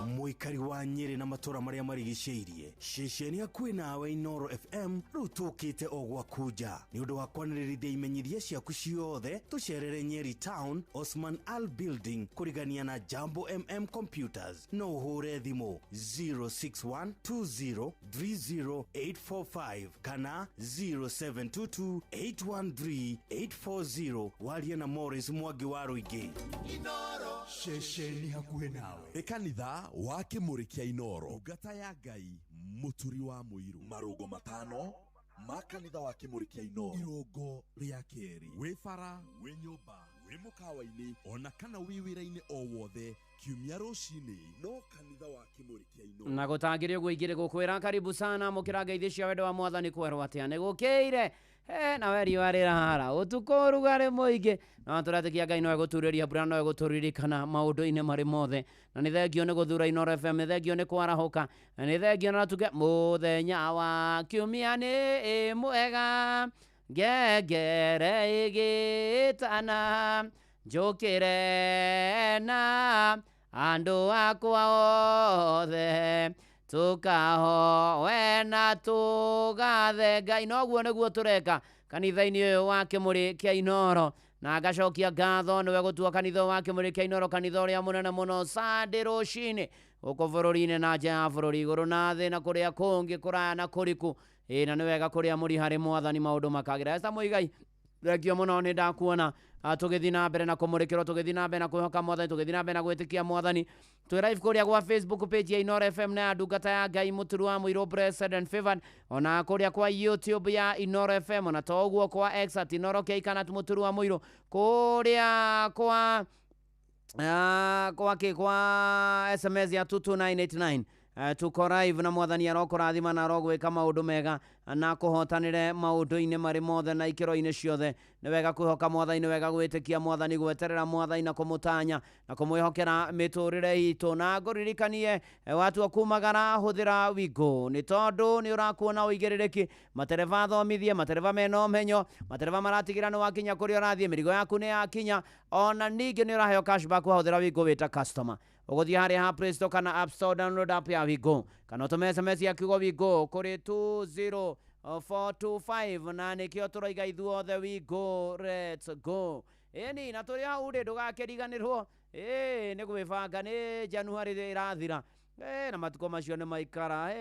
muikari wa Nyeri na matora maria marigiceirie ceceni hakuhi nawe Inoro FM rutukite ogwa kuja ni undu wa kwanirithia imenyithia ciaku ciothe tucerere Nyeri Town Osman Al Building kurigania na Jambo Computers no uhure thimu 0612030845 kana 0722813840 waria na Morris Mwangi wa Ruigi. Inoro ceceni hakuhi nawe Ekanitha wa Kimuri kia Inoro ugata ya Ngai muturi wa muiru marugo matano makanitha wa Kimuri kia Inoro irongo ria keri wifara wi nyumba wi mukawa-ini ona kana wiwira-ini o wothe kiumia rucini no kanitha wa Kimuri kia Inoro na gutangiria guigire gukwira karibu sana mukira ngeithi cia wendo wa mwathani kwerwo atia ni gukiire na weri warira hara utuko rugare muingi na turatikia Ngai no eguturiria mbura no eguturirikana maundu-ini mari mothe na ni thengio ni guthura Inoro FM ni thengio ni kwarahuka na ni thengio na tuge muthenya wa kiumia ni mwega ngengere igitana njukire na andu akwa othe tukahowe na tugathe Ngai noguo niguo tureka kanitha-ini uyu wa Kimuri kia Inoro na ngacokia ngatho niwe gutua kanitha wa Kimuri kia Inoro kanitha uria munene muno Sunday rucini guku bururi-ini na nja ya bururi iguru na thi na kuria kungi kuraya na kuriku na ni wega kuria muri hari mwathani maundu makagira Esther Muigai thengio muno ni ndakuona tugithi na mbere na kumurikirwo tugithi na mbere na kwihoka mwathani tugithi na mbere na gwitikia mwathani twi live kuria kwa Facebook page ya Inoro FM na ndungata ya Ngai muturu wa muiro Blessed and Favored ona kuria kwa YouTube ya Inoro FM ona toguo kwa X at Inoro Keikana muturu wa muiro kuria kwa SMS ya 22989 tuko live na mwathani arokurathima na arogwika maundu mega na kuhotanire maundu-ini mari mothe na ikiro-ini ciothe ni wega kwihoka mwathani ni wega gwitikia mwathani gweterera mwathani na kumutanya na kumwihokera miturire itu na nguririkanie watu akumagara huthira wigo ni tondu ni urakuona uigiririki matereva thomithie matereva mena umenyo matereva maratigira ni wakinya kuria urathie mirigo yaku ni yakinya ona ningi ni uraheo cashback huthira wigo wita customer uguthie hari ha Play Store kana App Store download app ya Wigo kana utume SMS ya kiugo Wigo kuri 20425 na nikio turoiga ithuothe Wigo let's go eni na turi hau ri ndugakiriganirwo ni gwibanga ni January irathira na matuko macio ni maikara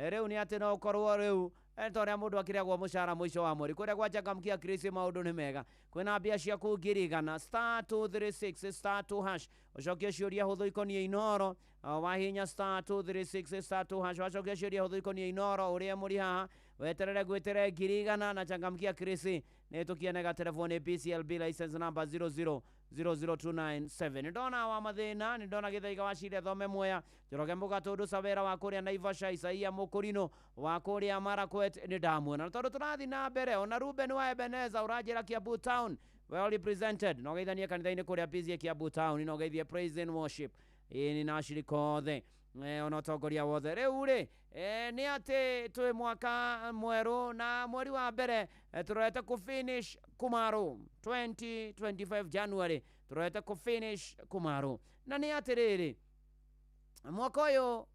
riu ni ati no korwo riu toria mundu akiriagwo mucara mwisho wa mweri kuria gwajangamkia Chris maundu ni mega kwina mbia ciaku ngirigana *236 *2# ucokie ciuria huthu ikonie Inoro wahinya *236 *2# wacokie ciuria huthu ikonie Inoro uria muri haha weterere gwetere ngirigana na changamkia Chris ni tukienega telefoni PCLB license number 000297 ndona wa mathina ni ndona githaiga wa cire thome moya joroge mbuga tundu Savera wa kuria Naivasha Isaia Mukurino wa kuria Marakwet ni ndamuona tondu turathi na mbere ona Ruben wa Ebeneza urajira Kiambu Town well represented no geithania kanitha-ini kuria PCA Kiambu Town no geithie praise and worship ni na shirikothe ona tongoria wothe riu ri ni ati twi mwaka mweru na mweri wa mbere turete ku finish Kumaro 2025 January turete ku finish Kumaro na ni ati riri mwaka uyu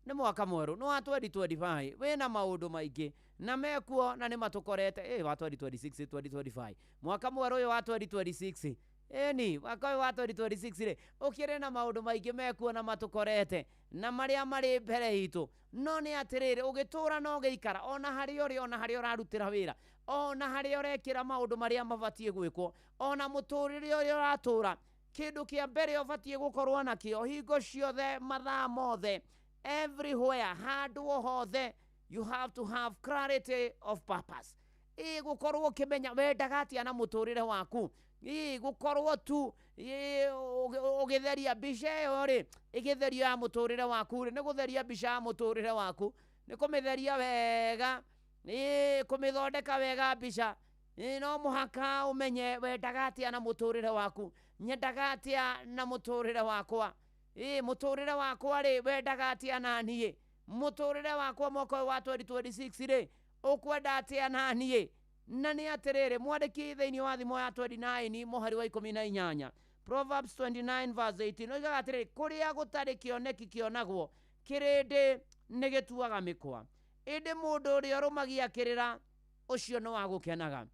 ni mwaka mweru no wa 2025 wina maundu maingi na mekuo na ni matukorete wa 2026 2025 mwaka mweru uyu wa 2026 eni mwaka uyu wa 2026 ri ukire na maundu maingi mekuo na matukorete na maria mari mbere hitu no ni atiriri ugitura no geikara ona hari uri ona hari urarutira wira ona hari urekira maundu maria mabatie gwikwo ona muturire uri uratura kindu kia mbere ubatie gukorwo nakio hingo ciothe mathaa mothe everywhere handu hothe you have to have clarity of purpose gukorwo kimenya wendaga atia na muturire waku gukorwo tu ugitheria mbica iyo ri igitherio ya muturire waku ri ni gutheria mbica ya muturire waku ni kumitheria wega ni kumithondeka wega mbica no muhaka umenye wendaga atia na muturire waku nyendaga atia na muturire wakwa muturire wakwa ri wendaga atia na nie muturire wakwa mwaka wa 2026 ri ukwenda atia na nie na ni atiriri mwandiki thiini wa thimo ya 29 muhari wa 18 Proverbs 29 verse 18 oigaga atĩrĩrĩ, kũrĩa gũtarĩ kĩoneki kĩonagwo kĩrĩndĩ nĩgĩtuaga mĩkwa, ĩndĩ mũndũ ũrĩa ũrũmagia kĩrĩra ũcio nĩ wa gũkenaga.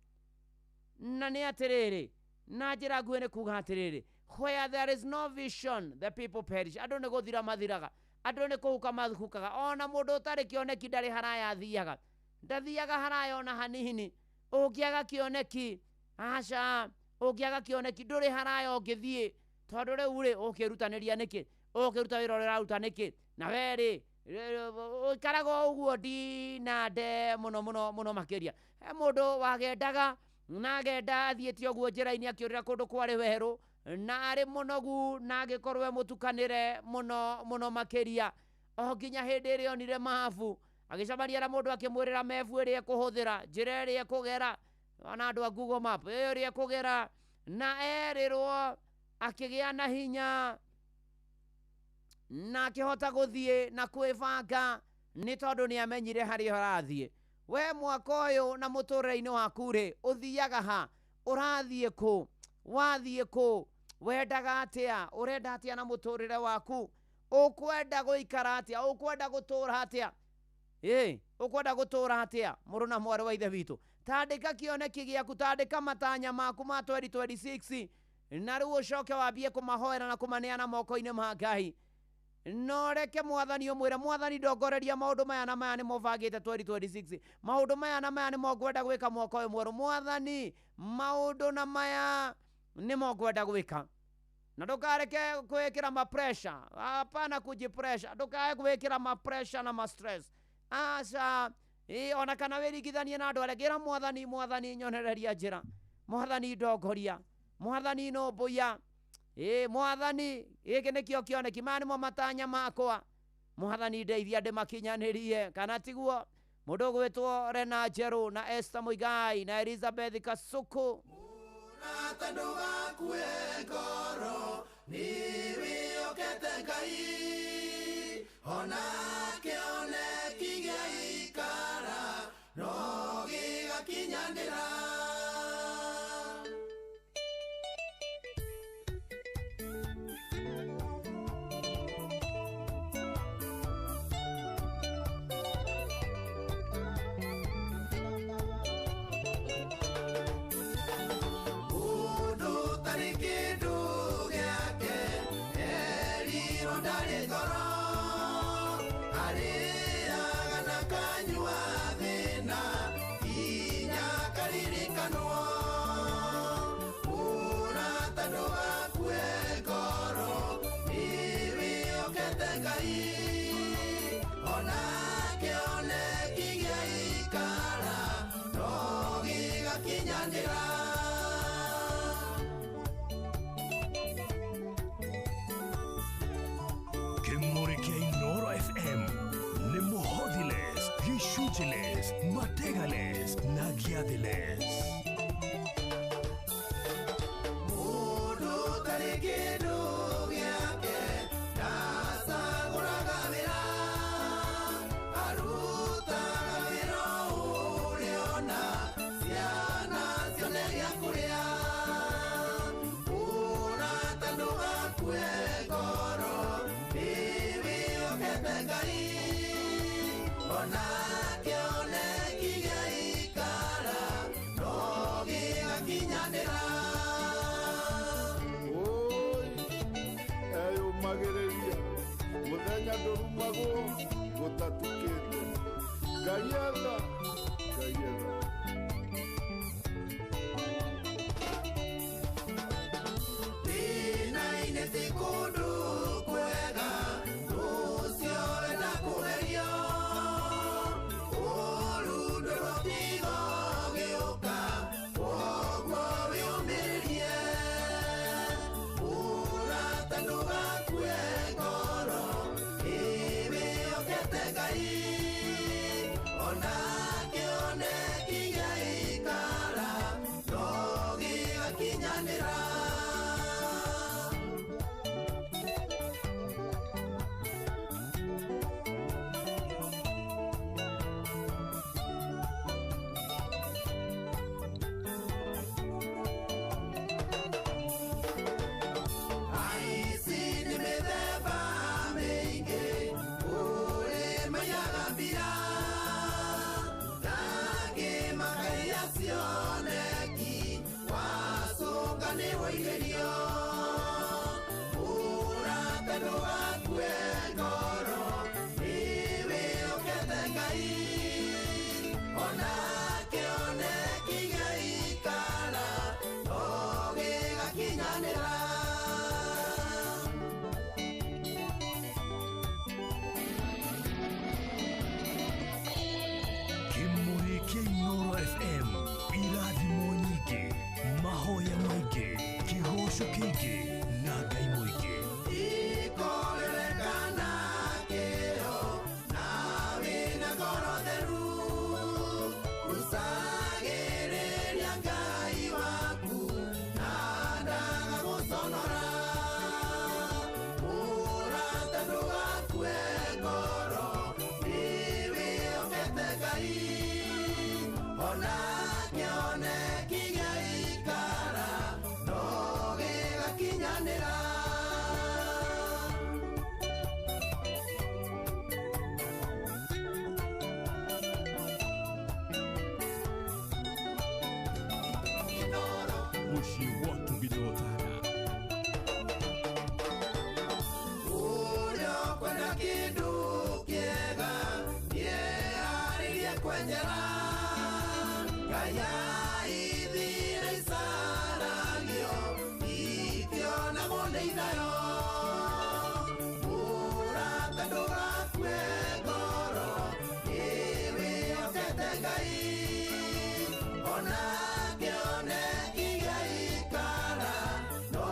Na nĩ atĩrĩrĩ, na njĩra nguhĩ nĩ kuuga atĩrĩrĩ, where there is no vision the people perish. Andũ nĩ gũthira mathiraga, andũ nĩ kũhuka mahukaga. Ona mũndũ ũtarĩ kĩoneki ndarĩ haraya athiaga, ndathiaga haraya ona hanini. Ũngĩaga kĩoneki, aca, ũngĩaga kĩoneki ndũrĩ haraya ũngĩthiĩ, tondũ rĩu rĩ ũkĩrutanĩria nĩkĩ, ũkĩruta wĩra ũrĩa ũraruta nĩkĩ, na werĩ ũikaraga ũguo ndinande mũno mũno mũno makĩria. He mũndũ wagendaga na agenda athiĩte ũguo njĩra-inĩ akĩũrĩra kũndũ kwarĩ werũ, na arĩ mũnogu na agĩkorwo mũtukanĩre mũno mũno makĩria, o nginya hĩndĩ ĩrĩa onire mabu, agĩcemania na mũndũ akĩmwĩrĩra mebu ĩrĩa ekũhũthĩra, njĩra ĩrĩa ekũgera, ona andũ a Google Map ĩrĩa ekũgera, na erĩrwo akĩgĩa na hinya na akĩhota gũthiĩ na kwĩbanga, nĩ tondũ nĩ amenyire harĩa arathiĩ. We mwaka ũyũ na mũtũrĩre-inĩ waku rĩ, ũthiaga ha, ũrathiĩ kũ, wathiĩ kũ, wendaga atĩa, ũrenda atĩa na mũtũrĩre waku, ũkwenda gũikara atĩa, ũkwenda gũtũra atĩa, ũkwenda gũtũra atĩa, mũrũ na mwarĩ wa ithe witũ. Tandĩka kĩoneki gĩaku, tandĩka matanya maku ma 2026, na rĩu ũcoke wambie kũmahoera na kũmaneana moko-inĩ ma Ngai. No reke mwathani ũmwĩre, mwathani ndongoreria maũndũ maya na maya nĩmo bangĩte 2026, maũndũ maya na maya nĩmo ngwenda gwĩka mwaka ũyũ mwerũ. Mwathani, maũndũ na maya nĩmo ngwenda gwĩka. Na ndũkareke gwĩkĩra ma-pressure, hapana kujipressure, ndũkae gwĩkĩra ma-pressure na ma-stress. Aca, ona kana wĩringithanie na andũ arĩa, ngĩra mwathani, mwathani nyonereria njĩra, mwathani ndongoria, mwathani nũmbũia, mwathani gĩkĩ nĩkĩo kĩoneki, maya nĩmo matanya makwa, mwathani ndeithia ndĩmakinyanĩrie. Kana tiguo mũndũ ũgwĩtwo Rena Njerũ na Esther Mũigai na Elizabeth Kasuku. Ndũgakue ngoro nĩwĩokete Ngai, ona kĩoneki gĩaikara no gĩgakinyanĩra. Mategales, Nagiadeles. Mudu tarikidu gyake, nasa guragavira, aruta gavira uliona, siana sione yakuria, unatanduga kuegoro, bibi oketengai, ona gutatukite gayetha dinaine tikundu kwega rucio ena kugerio urundo rũtigo gĩũka kwoguo wĩyũmĩrĩrie ũratanduga kue ngoro ĩwĩokete Ngai ona kĩoneki gĩaikara no gĩgakinyanĩra. woigerio urate ndugakue ngoro niwe okete Ngai onake oneki gĩaikara no gĩgakinyanĩra Kimuri kia Inoro FM, irathimo nyingĩ, mahoya maingĩ, kĩgoco kĩingĩ na Ngai mũingĩ. ikorerekana kĩyo na wĩna ngoro theru usagĩrĩria Ngai waku na ndagagũconora urate ndũgakue ngoro niwe okete Ngai onake oneki gĩaikara no gĩgakinyanĩra Mushi watu bidotana. uliokwenda kindu kĩega nĩeharirie kwenjera Ngaya ithire icaragio ikĩonagwo nĩ ithayo urate ndũgakue ngoro niwe okete Ngai onake oneki gĩaikara no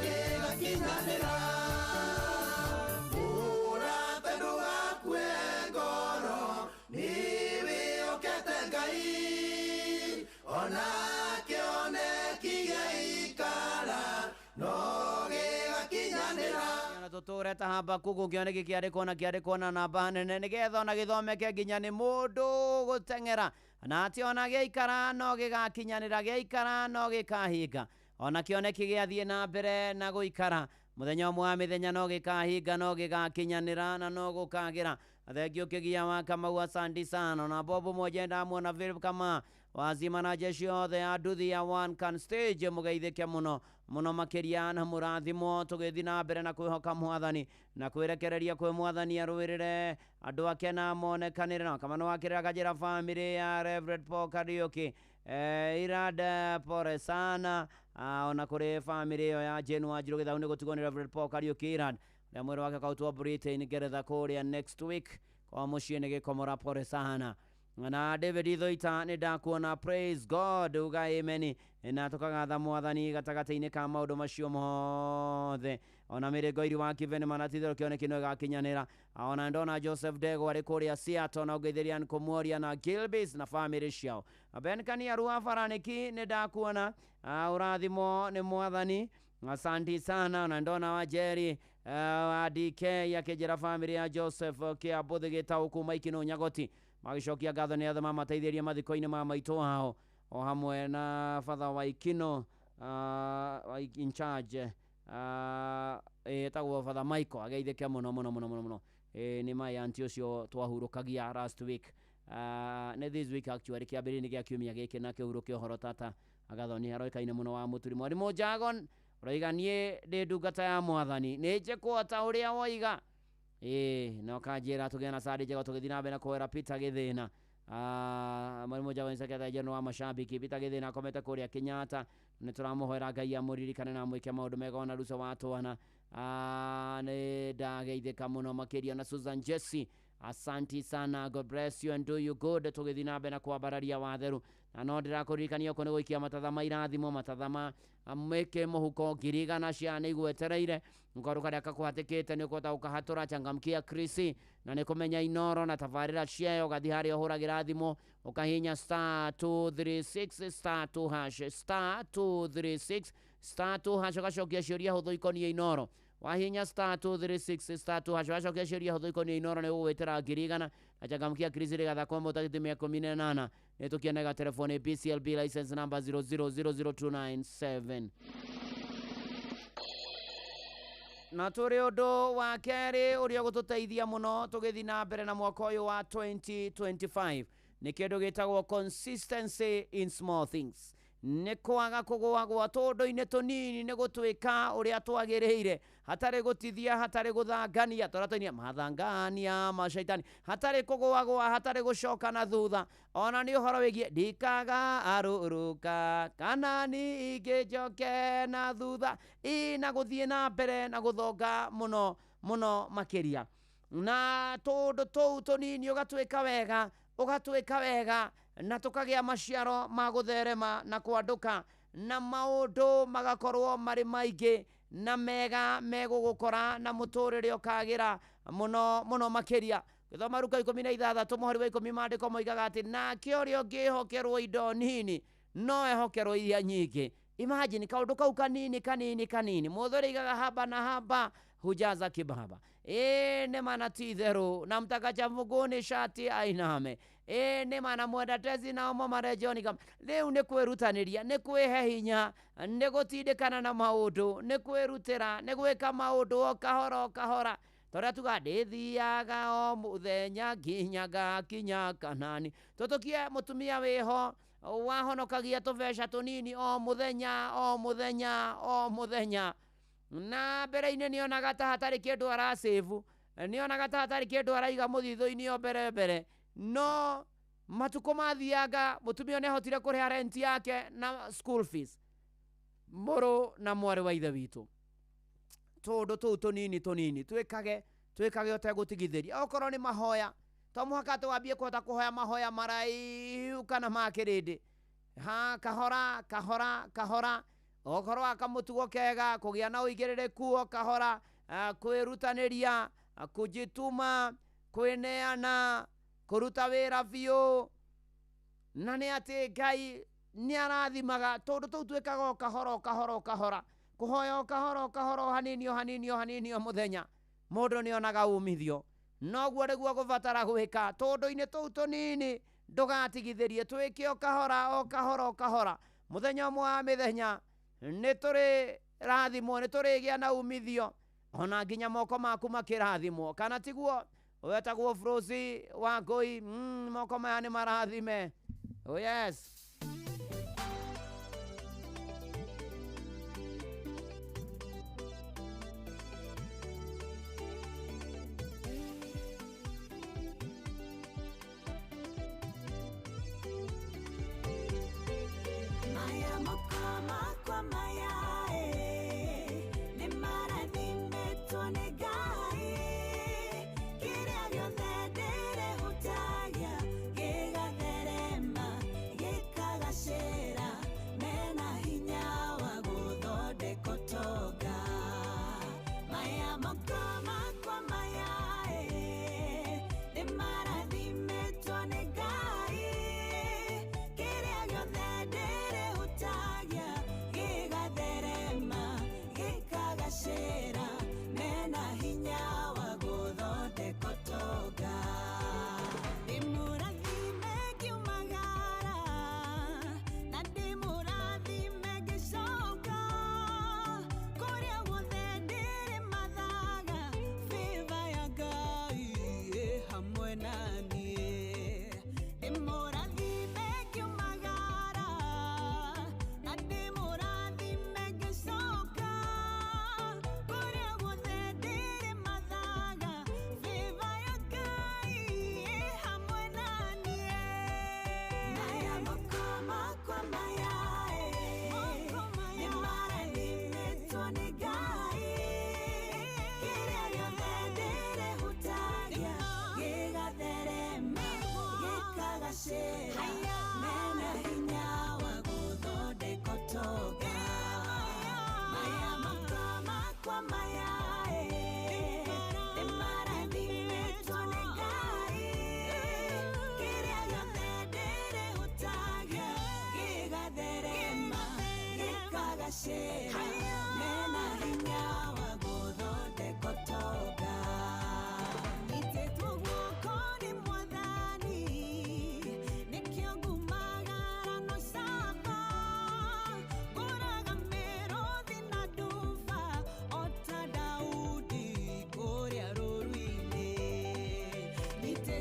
gĩgakinyanĩra urate ndũgakue ngoro niwe okete Ngai onake oneki gĩaikara no gĩgakinyanĩra tutũre ta Habakuku kĩoneki kĩarĩkwo na namba nene nĩgetha ona gĩthomeke nginya nĩ mũndũ gũteng'era na atĩ ona gĩaikara no gĩgakinyanĩra gĩaikara no gĩkahinga ona kĩoneki gĩathiĩ na mbere na gũikara mũthenya ũmwe wa mĩthenya no gĩkahinga no gĩgakinyanĩra na no gũkagĩra thengiũ kĩgia wa Kamau asanti sana na Bobo moja ndamuona Philip kama wazima na jeshi othe ya nduthi ya One Can Stage mũgeithĩke mũno mũno makĩria na mũrathimo tũgĩthiĩ na mbere na kwĩhoka Mwathani na kwĩrekereria kwĩ Mwathani arũĩrĩre andũ ake na monekanĩre na kamano wakĩrĩra Kajĩra family ya Reverend Paul Kariuki Irada pore sana ona kũrĩ family ĩyo ya Jane Wanjiru gĩthaũ nĩ gũtigwo nĩ Reverend Paul Kariuki Irad na mwĩrĩ wake kautwo Britain Ngeretha kũrĩa next week kwa mũciĩ nĩ gĩkomora pore sana na David Ithoita nĩ ndakuona praise God uga amen na tũkagatha Mwathani gatagatĩ-inĩ ka maũndũ macio mothe ona mĩrĩngo iri wa Kiveni manatithero kĩoneki no gĩgakinyanĩra ona ndona Joseph Dego arĩ kũrĩa Seattle na ũgeithĩria Kũmuoria na Gilbis na family ciao Ben Kaniaru wa Faraniki nĩ ndakuona ũrathimo nĩ Mwathani asanti sana na ndona wa Jerry wa DK ya Kĩnjĩra family ya Joseph Kĩambuthĩ Gĩtaũ kuma Ikino Nyagoti magĩcokia ngatho nĩ athe mamateithĩrĩrie mathiko-inĩ ma maitũ hao o hamwe na Father Waikino in charge etagwo Father Michael ageithĩke mũno nĩ mai anti ũcio twahurũkagia last week nĩ this week actually kĩambĩrĩria gĩa kiumia gĩkĩ na kĩhurũke ũhoro tata agathoni aroĩkaine mũno wa mũturi mwarimũ Jagon ũroiga niĩ ndĩ ndungata ya Mwathani nĩ njĩkwo ta ũrĩa woiga no kanjĩra tũgĩa na Sadi Njega tũgĩthiĩ na mbere na kwĩra Peter Gĩthĩna mwarimũ Jagon secretary general wa mashabiki Peter Gĩthĩna akomete kũrĩa Kenyatta nĩ tũramũhoera Ngai amũririkane na mwĩke maũndũ mega ona Ruso wa Twana nĩ ndageithĩka mũno makĩria na Susan Jesse asanti sana God bless you and do you good tũgĩthiĩ na mbere na kwambararia watheru na no ndĩrakũririkania ũkũ nĩ gũikia matathama irathimo matathama mwĩke mũhuko ngirigana cia nĩ igwetereire ngoro karĩa kakũhatĩkĩte nĩ ũkũhota gũkahatũra Changamkia Krisi na nĩ kũmenya Inoro na tabarĩra ciayo gathiĩ harĩa ũhũragĩra thimũ ũkahihinya *236 *236 *2 ũgacokia ciũria hũthũ ikoniĩ Inoro wahinya *236 *2 wacokia ciũria hũthũ ikoniĩ Inoro nĩ ũgwĩtĩra ngirigana na Changamkia Krisi rĩgathakwo mũtatĩtĩ 18 nĩ tũkĩonega telefoni PCLB license number 0000297 na tũrĩ ũndũ wa kerĩ ũrĩa gũtũteithia mũno tũgĩthiĩ na mbere na mwaka ũyũ wa 2025 nĩ kĩndũ gĩtagwo consistency in small things nĩ kwaga kũgũagũa tũndũ-inĩ tũnini nĩ gũtuĩka ũrĩa twagĩrĩire, hatarĩ gũtithia, hatarĩ gũthangania, tũratũinia mathangania macaitani, hatarĩ kũgũagũa, hatarĩ gũcoka na thutha, ona nĩ ũhoro wĩgiĩ ndikaga arũrũka kana ningĩnjoke na thutha, na gũthiĩ na mbere na gũthonga mũno mũno makĩria. Na tũndũ tũu tũnini ũgatuĩka wega na tũkagĩa maciaro ma gũtherema na kwandũka, na maũndũ magakorwo marĩ maingĩ na mega megũgũkora na mũtũrĩre ũkagĩra mũno mũno makĩria. Gĩthoma Luka 16 mũhari wa 10 maandĩko moigaga atĩ nake ũrĩa ũngĩhokerwo indo nini no ehokerwo iria nyingĩ. Imagine kaũndũ kau kanini mũthũri aigaga haba na haba hujaza kibaba. Nĩ maana ti itherũ na mtakachafu nguni shati ainame. Nĩ maana mwenda tezi na omo marejoni kama rĩu nĩ kwĩrutanĩria, nĩ kwĩhe hinya, nĩ gũtindĩkana na maũndũ, nĩ kwĩrutĩra, nĩ gwĩka maũndũ o kahora. Tũrĩa tuga ndĩthiaga o mũthenya nginya ngakinya Kanani. Tũtũkie mũtumia wĩho wahonokagia tũbeca tũnini o mũthenya. Na mbere-inĩ nĩonaga ta hatarĩ kĩndũ arasevu, nĩonaga ta hatarĩ kĩndũ araiga mũthithũ-inĩ o mbere. No matukũ mathianga, mũtumia nĩahotire kũrĩha rent yake na school fees. Mũrũ na mwarĩ wa ithe witũ, tũndũ tũu tũnini twĩkage ũtegũtigithĩria. Okorwo nĩ mahoya, to mũhaka tũwambie kũhota kũhoya mahoya maraihu kana ma kĩrĩndĩ. Kahora okorwo akamũtugo kega, kũgĩa na ũigĩrĩrĩku o kahora, kwĩrutanĩria, kũjituma, kwĩneana, kũruta wĩra biũ, na nĩ atĩ Ngai nĩ arathimaga. Tũndũ tũu twĩkaga o kahora, kũhoya o kahora, hanini o mũthenya, mũndũ nĩonaga umithio. Noguo nĩguo gũbatara gwĩka tũndũ-inĩ tũu tũnini, ndũgatigithĩrie, twĩke o kahora. Mũthenya ũmwe wa mĩthenya nĩ tũrĩ rathimwo, nĩ tũrĩgĩa na umithio, ona nginya moko maku makĩrathimwo, kana tiguo? Wetagwo Frozi Wangui, moko maya nĩ marathime. Oh yes.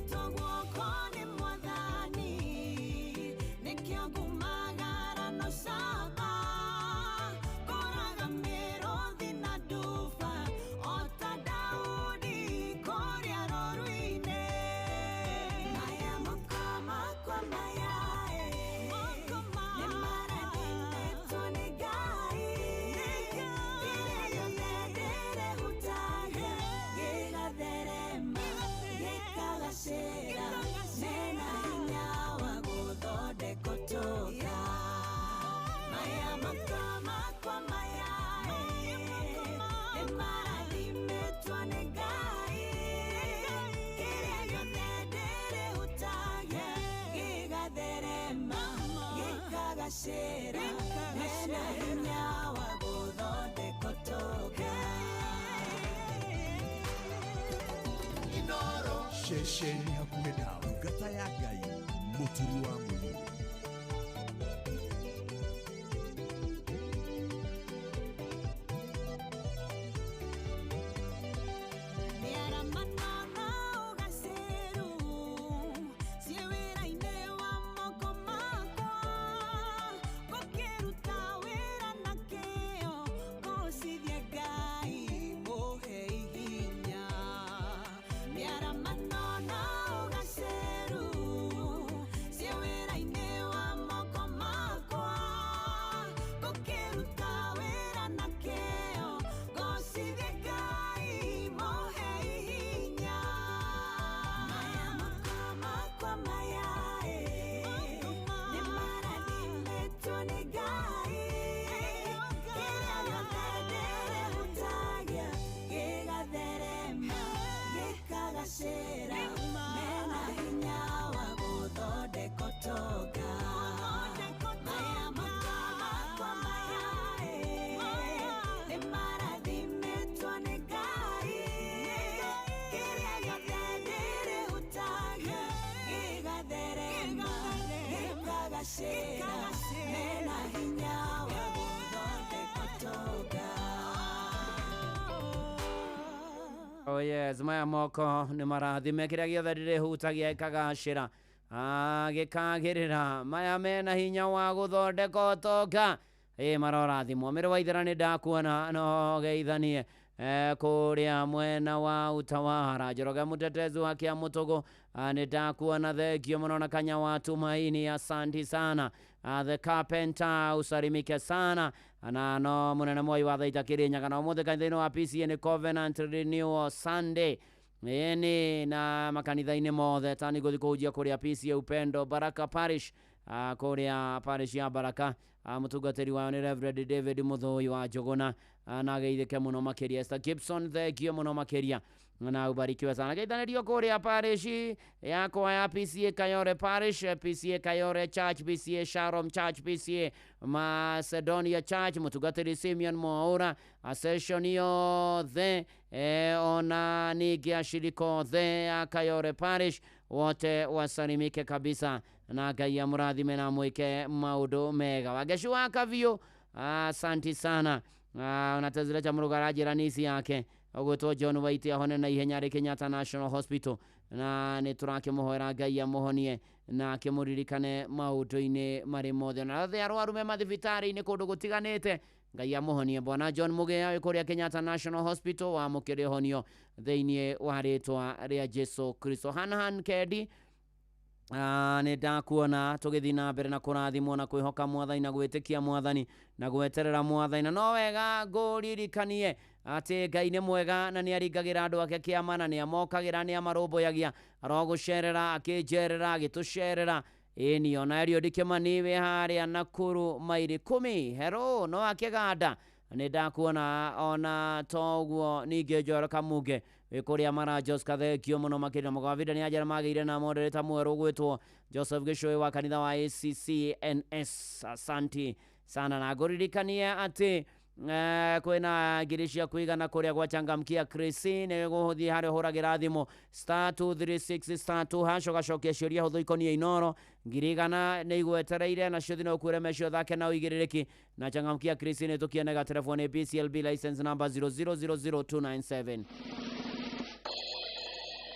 Guoko ni mwathani, nikio ngumagara no ceceni hakuhĩ nawe ndungata ya Ngai mũturi wa mũirũ. Oh yes, maya moko nĩ marathime kĩrĩa gĩothe ndĩrĩhutagia gĩkagacĩra gĩkagĩrĩra maya mena hinya wa gũthondeka ũtonga marorathimwo mĩrĩ wa ithera nĩ ndakuona no geithanie kũrĩa mwena wa utawara Njoroge mũtetezi wa Kĩamũtũgũ nĩ ndakuona thengio mũno na Kanya wa Tumaini, asanti sana. The Carpenter usalimike sana na no munene Moi wa Thaita Kĩrĩnyaga na ũmũthĩ kanitha-inĩ wa PCA nĩ Covenant Renewal Sunday ni na makanitha-inĩ mothe tani gũthiĩ kũhunjia kũrĩa PCA Upendo Baraka Parish kũrĩa parish ya Baraka mũtungatĩri wayo nĩ Reverend David Mũthũi wa Njũgũna na geithĩke mũno makĩria. Esther Gibson thengio mũno makĩria na ubarikiwe sana. Geithanĩrio kũrĩa parish yakwa ya PCA Kayore Parish, PCA Kayore Church, PCA Shalom Church, PCA Macedonia Church, mũtungatĩri Simeon Mwaura, session yothe ona ningĩ ashiriko the ya Kayore Parish wote wasalimike kabisa na Ngai amũrathime na mwĩke maũndũ mega. Wageshu wa Kavio asanti sana. Unatazira cha mrugara jiranisi yake ogwetwo John Waiti ahone na ihenya rĩ Kenyatta National Hospital na nĩ tũrakĩmũhoera Ngai amũhonie na akĩmũririkane maũndũ-inĩ marĩ mothe na othe arwaru me mathibitarĩ-inĩ kũndũ gũtiganĩte Ngai amũhonie. Bwana John Mũgĩa wĩ kũrĩa Kenyatta National Hospital wamũkĩre honio thĩinĩ wa rĩtwa rĩa Jesu Kristo. Hanhan Kedi nĩ ndakuona tũgĩthiĩ na mbere na kũrathimwo na kwĩhoka Mwathani na gwĩtĩkia Mwathani na gweterera Mwathani na no wega ngũririkanie atĩ Ngai nĩ mwega na nĩ aringagĩra andũ ake kĩama na nĩ amokagĩra nĩ amarũmbũyagia arogũcerera akĩnjerera agĩtũcerera ĩni ona Eliud Kimani wĩ harĩa Nakuru maili 10 hero no akĩganda nĩ ndakuona ona toguo ningĩ Joel Kamuge wĩ kũrĩa Maranjos kathekio mũno makĩria mũgavida nĩ ajara magĩire na moderator mwerũ gwĩtwo Joseph Gĩcũĩ wa kanitha wa ACCNS. Asanti sana na ngũririkanie atĩ kwĩna ngiricia kuigana kũrĩa gwachangamkia Krisi nĩ gũthiĩ harĩa ũhũragĩra thimũ *236 *2# ũgacokia ciũria hũthũ ikoniĩ Inoro ngirigana nĩ igwetereire nacio thĩ no ũkuĩre mecio thake na ũigĩrĩrĩki na changamkia Krisi nĩ tũkĩenega telefoni BCLB license number 0000297.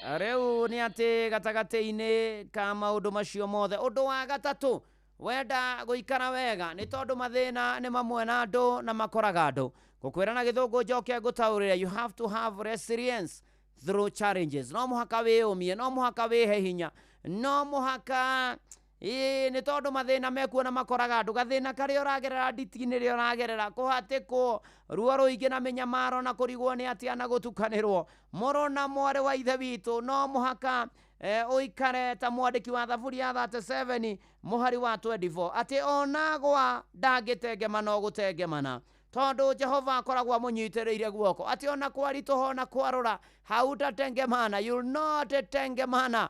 Rĩu nĩ atĩ gatagatĩ-inĩ ka maũndũ macio mothe ũndũ wa gatatũ wenda gũikara wega nĩ tondũ mathĩna nĩ mamwe na andũ na makoraga andũ gũkwĩra na gĩthũngũ njoke ngũtaũrĩre you have to have resilience through challenges. No mũhaka wĩyũmie, no mũhaka wĩhe hinya, no mũhaka nĩ tondũ mathĩna mekuo na makoraga andũ gathĩna karĩa ũragerera nditi-inĩ rĩa ũragerera kũhatĩkwo ruo rũingĩ na mĩnyamaro na kũrigwo nĩ atĩa na gũtukanĩrwo mũrũ na mwarĩ wa ithe witũ no mũhaka ũikare ta mwandĩki wa thaburi ya 37 mũhari wa 24 atĩ onagwa ndangĩtengemana gũtengemana tondũ Jehova akoragwo amũnyitĩrĩire guoko atĩ ona kwaritũha na kwarũra hau ndatengemana, you'll not tengemana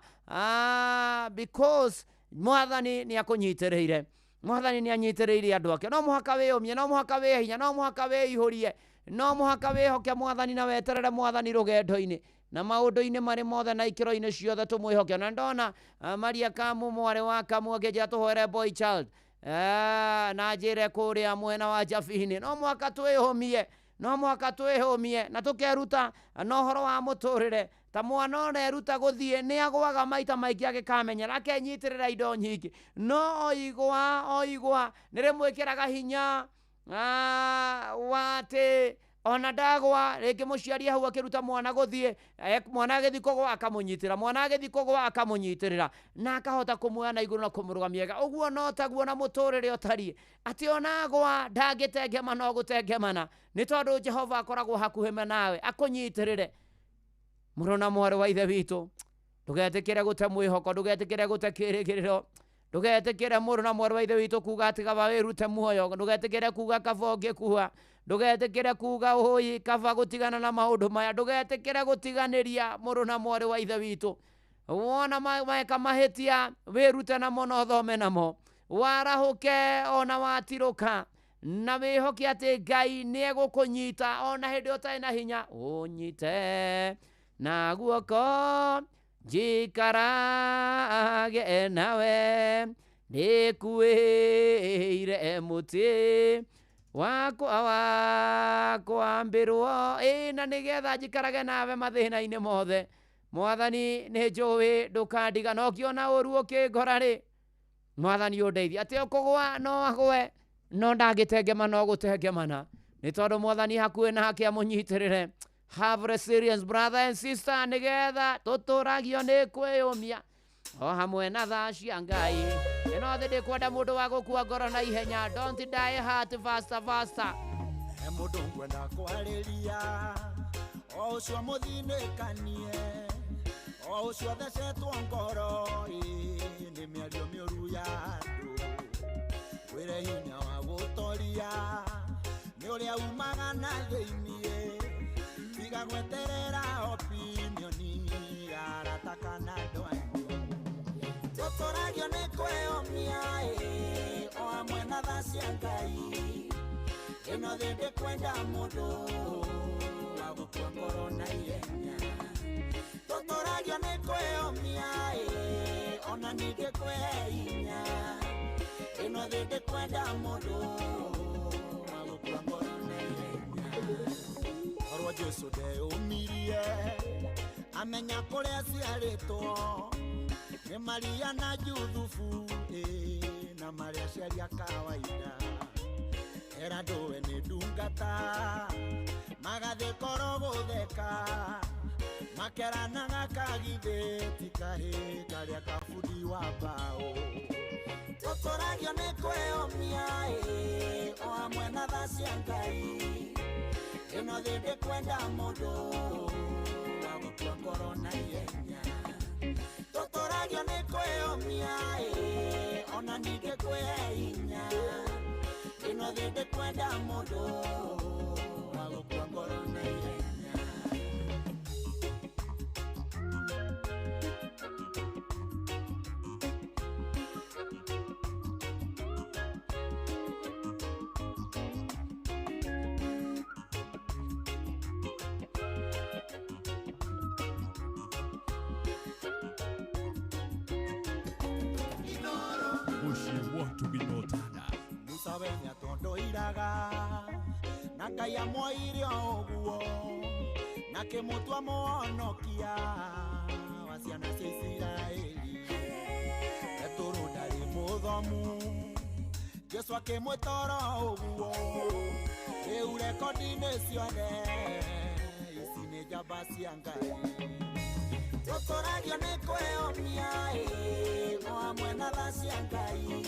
because Mwathani nĩ akũnyitĩrĩire. Mwathani nĩ anyitĩrĩire andũ ake. No mũhaka wĩyũmie, no mũhaka wĩhinya, no mũhaka wĩihũrie, no mũhaka wĩhoke Mwathani na weterere Mwathani rũgendo-inĩ na maundu-ini mari mothe na ikiro-ini ciothe tumwihoke. Na ndona Maria Kamu mware wa Kamu ageja tuhoere boy child na njire kuria mwena wa Jabini, no mwaka twihumie, no mwaka twihumie na tukeruta no horo wa muturire ta mwana oneruta guthie ni agwaga maita maingi agikamenyera akenyitirira indo nyingi, no oigwa nirimwikiraga hinya wate ona ndagwa ringi muciari hau akiruta mwana guthie, mwana agithi kugwa akamunyitira, mwana agithi kugwa akamunyitirira na akahota kumuoya na iguru na kumurugamia. Uguo no taguo na muturire otari ati onagwa ndangitengema no gutengemana, ni tondu Jehova akoragwo hakuhe nawe akunyitirire. Murona mwari wa ithe witu, ndugetikire gute mwihoko, ndugetikire gute kirigiriro, ndugetikire murona mwari wa ithe witu kuga ati kaba wirute muoyo, ndugetikire kuga kaba ungikuha, ndugetikire kuga uhui kaba gutigana na maundu maya, ndugetikire gutiganiria murona mwari wa ithe witu. Wona maeka mahitia wirute namo no thome namo, warahuke ona watiruka na wihoke ati Ngai ni egukunyita ona hindi utari na hinya, unyite na guoko njikarage nawe ndikuire muti wakwa mbirwo na nigetha njikarage nawe mathina-ini mothe. Mwathani ni njui ndukandiga, no kiona uru ukingora ri Mwathani undeithia ati ukugwa no agwe no ndangitengema no gutengemana, ni tondu Mwathani hakuhe na hake amunyitirire. Have resilience brother and sister, nigetha tuturagio ni kwiyumia o hamwe na tha cia Ngai. Ino thi ndikwenda mundu wa gukua ngoro na ihenya, don't die heart faster faster. He mundu ngwenda kwariria o ucio muthinikanie, o ucio thecetwo ngoro ni miario miuru ya andu, wire hinya wa gutoria ni uria umaga na thiini, tiga gweterera opinioni aratakana ndwanyu. Tuturagio ni kwiyumia o hamwe na tha cia Ngai, ino thi ndikwenda mundu wa gukua ngoro na ihenya. Tuturagio ni kwiyumia ona ningi kwihe hinya, ino thi ndikwenda mundu wa gukua ngoro na ihenya. Orwo Jesu ndeumirie amenya kuria ciaritwo, ni Maria na Juthufu na Maria ciaria kawaida. Era nduwe ni ndungata magathi koro gutheka, makeranaga kagitheti kahi karia kabundi wa mbao. Tuturagio ni kwiyumia o hamwe na tha cia Ngai, ino thi ndikwenda mundu wa gukua ngoro na ihenya. Tuturagio ni kwiyumia ona ningi kwihe hinya, ino thi ndikwenda mundu wa gukua ngoro na ihenya. Watu binotana musabenya tondo iraga na Ngai amwaire oguo na kimutwa muonokia wa ciana cia Isiraeli. Petero ndari muthomu, Jesu akimwitara oguo, riu rekodi-ini ciothe ici ni njamba cia Ngai. Tuturagio ni kwiyumia o hamwe na tha cia Ngai,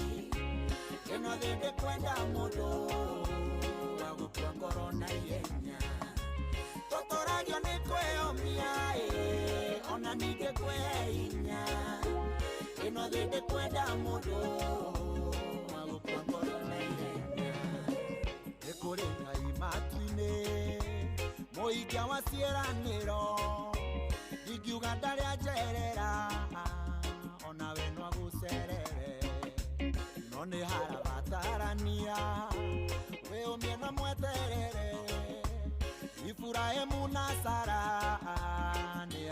ino thi ndikwenda mundu wa gukua ngoro na ihenya. Tuturagio ni kwiyumia ona ningi kwihe hinya, ino thi ndikwenda mundu wa gukua ngoro na ihenya. Ni kuri Ngai matu-ini muingia wa ciiraniro, ingiuga ndari anjerera ona we no agucerere, no ni harabatarania we umie na mweterere. Ibrahimu na Sara ni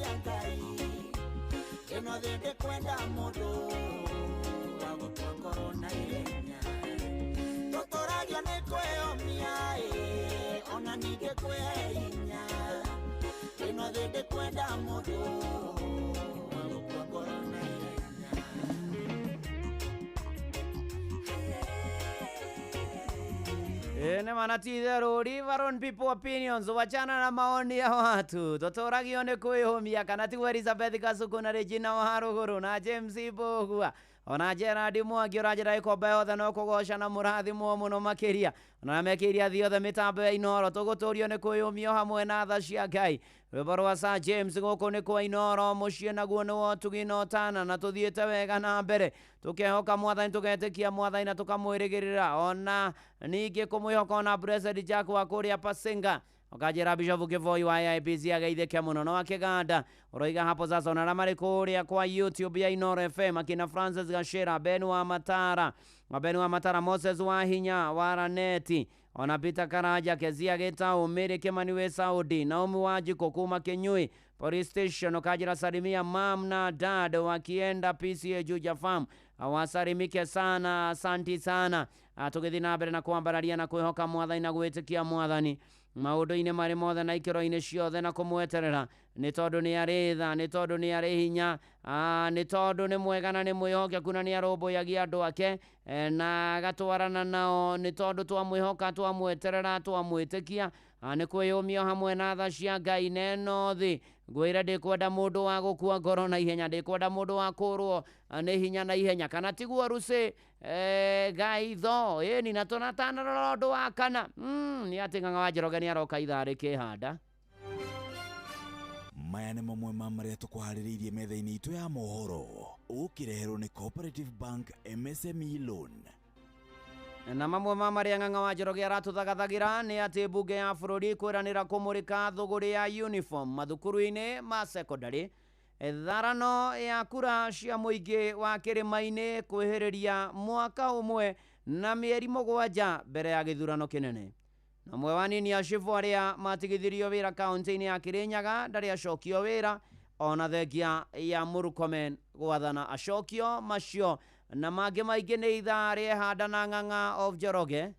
cia Ngai ĩno thĩ ndĩkwenda mũndũ wa gũtua ngoro na ihenya tũtũragio nĩ kwĩyũmia ona ningĩ kwĩhe hinya ĩno thĩ ndĩkwenda mũndũ wa gũtua ngoro na ihenya. Ene manatitherũ Riveron people opinions wachana na maoni ya watu tũtũragio nĩ kwĩhũmia kana tiguo Elizabeth Kasuku na Regina Waharũgũrũ na James Ibũgua ona Gerard Mwangi ũranjĩra ĩkombe yothe no kũgoca na mũrathimwo mũno makĩria ona mekĩria thiothe mĩtambo ya Inoro tũgũtũrio nĩ kwĩyũmia hamwe na tha cia Ngai rwĩmbo rwa Sir James gũkũ nĩ kwa Inoro mũciĩ naguo nĩ wotugi na ũtana na tũthiĩte wega na mbere tũkehoka Mwathani tũgetĩkia Mwathani na tũkamwĩrĩgĩrĩra ona ningĩ kũmwĩhoka ona Blessed Jack wa kũrĩa Pasenga Okajera Bishop Kivoi wa IPC ageithĩke mũno no akĩganda ũroiga hapo sasa ona arĩa marĩ kũrĩa kwa YouTube ya Inoro FM akina Francis Gashera Ben wa Matara Moses wa Hinya wa Raneti ona Peter Karaja Kezia Getao Mary Kimani we Saudi Naomi Wajiko kuma Kenyui Police Station Okajera salimia mam na dad wakienda PCA Juja Farm awasalimike sana asanti sana tũgĩthiĩ na mbere na kwambararia na kwĩhoka Mwathani na gwĩtĩkia Mwathani maũndũ-inĩ marĩ mothe na ikĩro-inĩ ciothe na kũmweterera nĩ tondũ nĩ arĩ tha nĩ tondũ nĩ arĩ hinya nĩ tondũ nĩ mwega na nĩ mwĩhokeku na nĩ arũmbũyagia andũ ake na agatwarana nao nĩ tondũ twamwĩhoka twamweterera twamwĩtĩkia nĩ kwĩyũmia hamwe na tha cia Ngai na ĩno thĩ ngwĩre ndĩkwenda mũndũ wa gũkua ngoro na ihenya ndĩkwenda mũndũ wa kũrwo nĩ hinya na ihenya kana tiguo Rusi Ngai tho ĩni na tũnatanarora ũndũ wa kana nĩ atĩ Ng'ang'a wa Njoroge nĩ aroka ithaa rĩkĩhanda. Maya nĩ mamwe ma marĩa tũkũharĩrĩirie metha-inĩ itũ ya mohoro ũkĩreherwo nĩ Cooperative Bank MSME Loan na mamwe ma marĩa Ng'ang'a wa Njoroge aratũthagathagĩra nĩ atĩ mbunge ya bũrũri kwĩranĩra kũmũrĩka thũgũrĩ ya uniform mathukuru-inĩ ma secondary tharano ya kura cia mũingĩ wa kĩrĩma-inĩ kwĩhĩrĩria mwaka ũmwe na mĩeri 7 mbere ya gĩthurano kĩnene na mwe wa nini ya cibu arĩa matigithirio wĩra kaunti-inĩ ya Kĩrĩnyaga ndarĩ acokio wĩra ona thengia ya Murkomen gwathana acokio macio na mangĩ maingĩ nĩ ithaa rĩehanda na Ng'ang'a of Njoroge.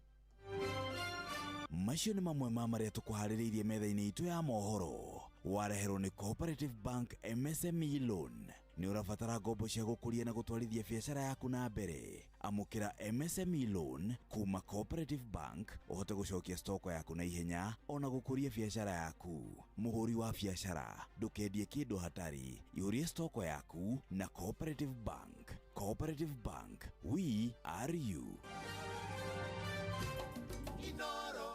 Macio nĩ mamwe ma marĩa tũkũharĩrĩirie metha-inĩ itũ ya mohoro wareherwo nĩ Cooperative Bank MSME Loan nĩ ũrabatara ngombo cia gũkũria na gũtwarithia biacara yaku na mbere amũkĩra MSME Loan kuma Cooperative Bank ũhote gũcokia stoko yaku na ihenya ona gũkũria biacara yaku mũhũri wa biacara ndũkendie kĩndũ hatari ihũrie stoko yaku na Cooperative Bank. Cooperative Bank, we are you.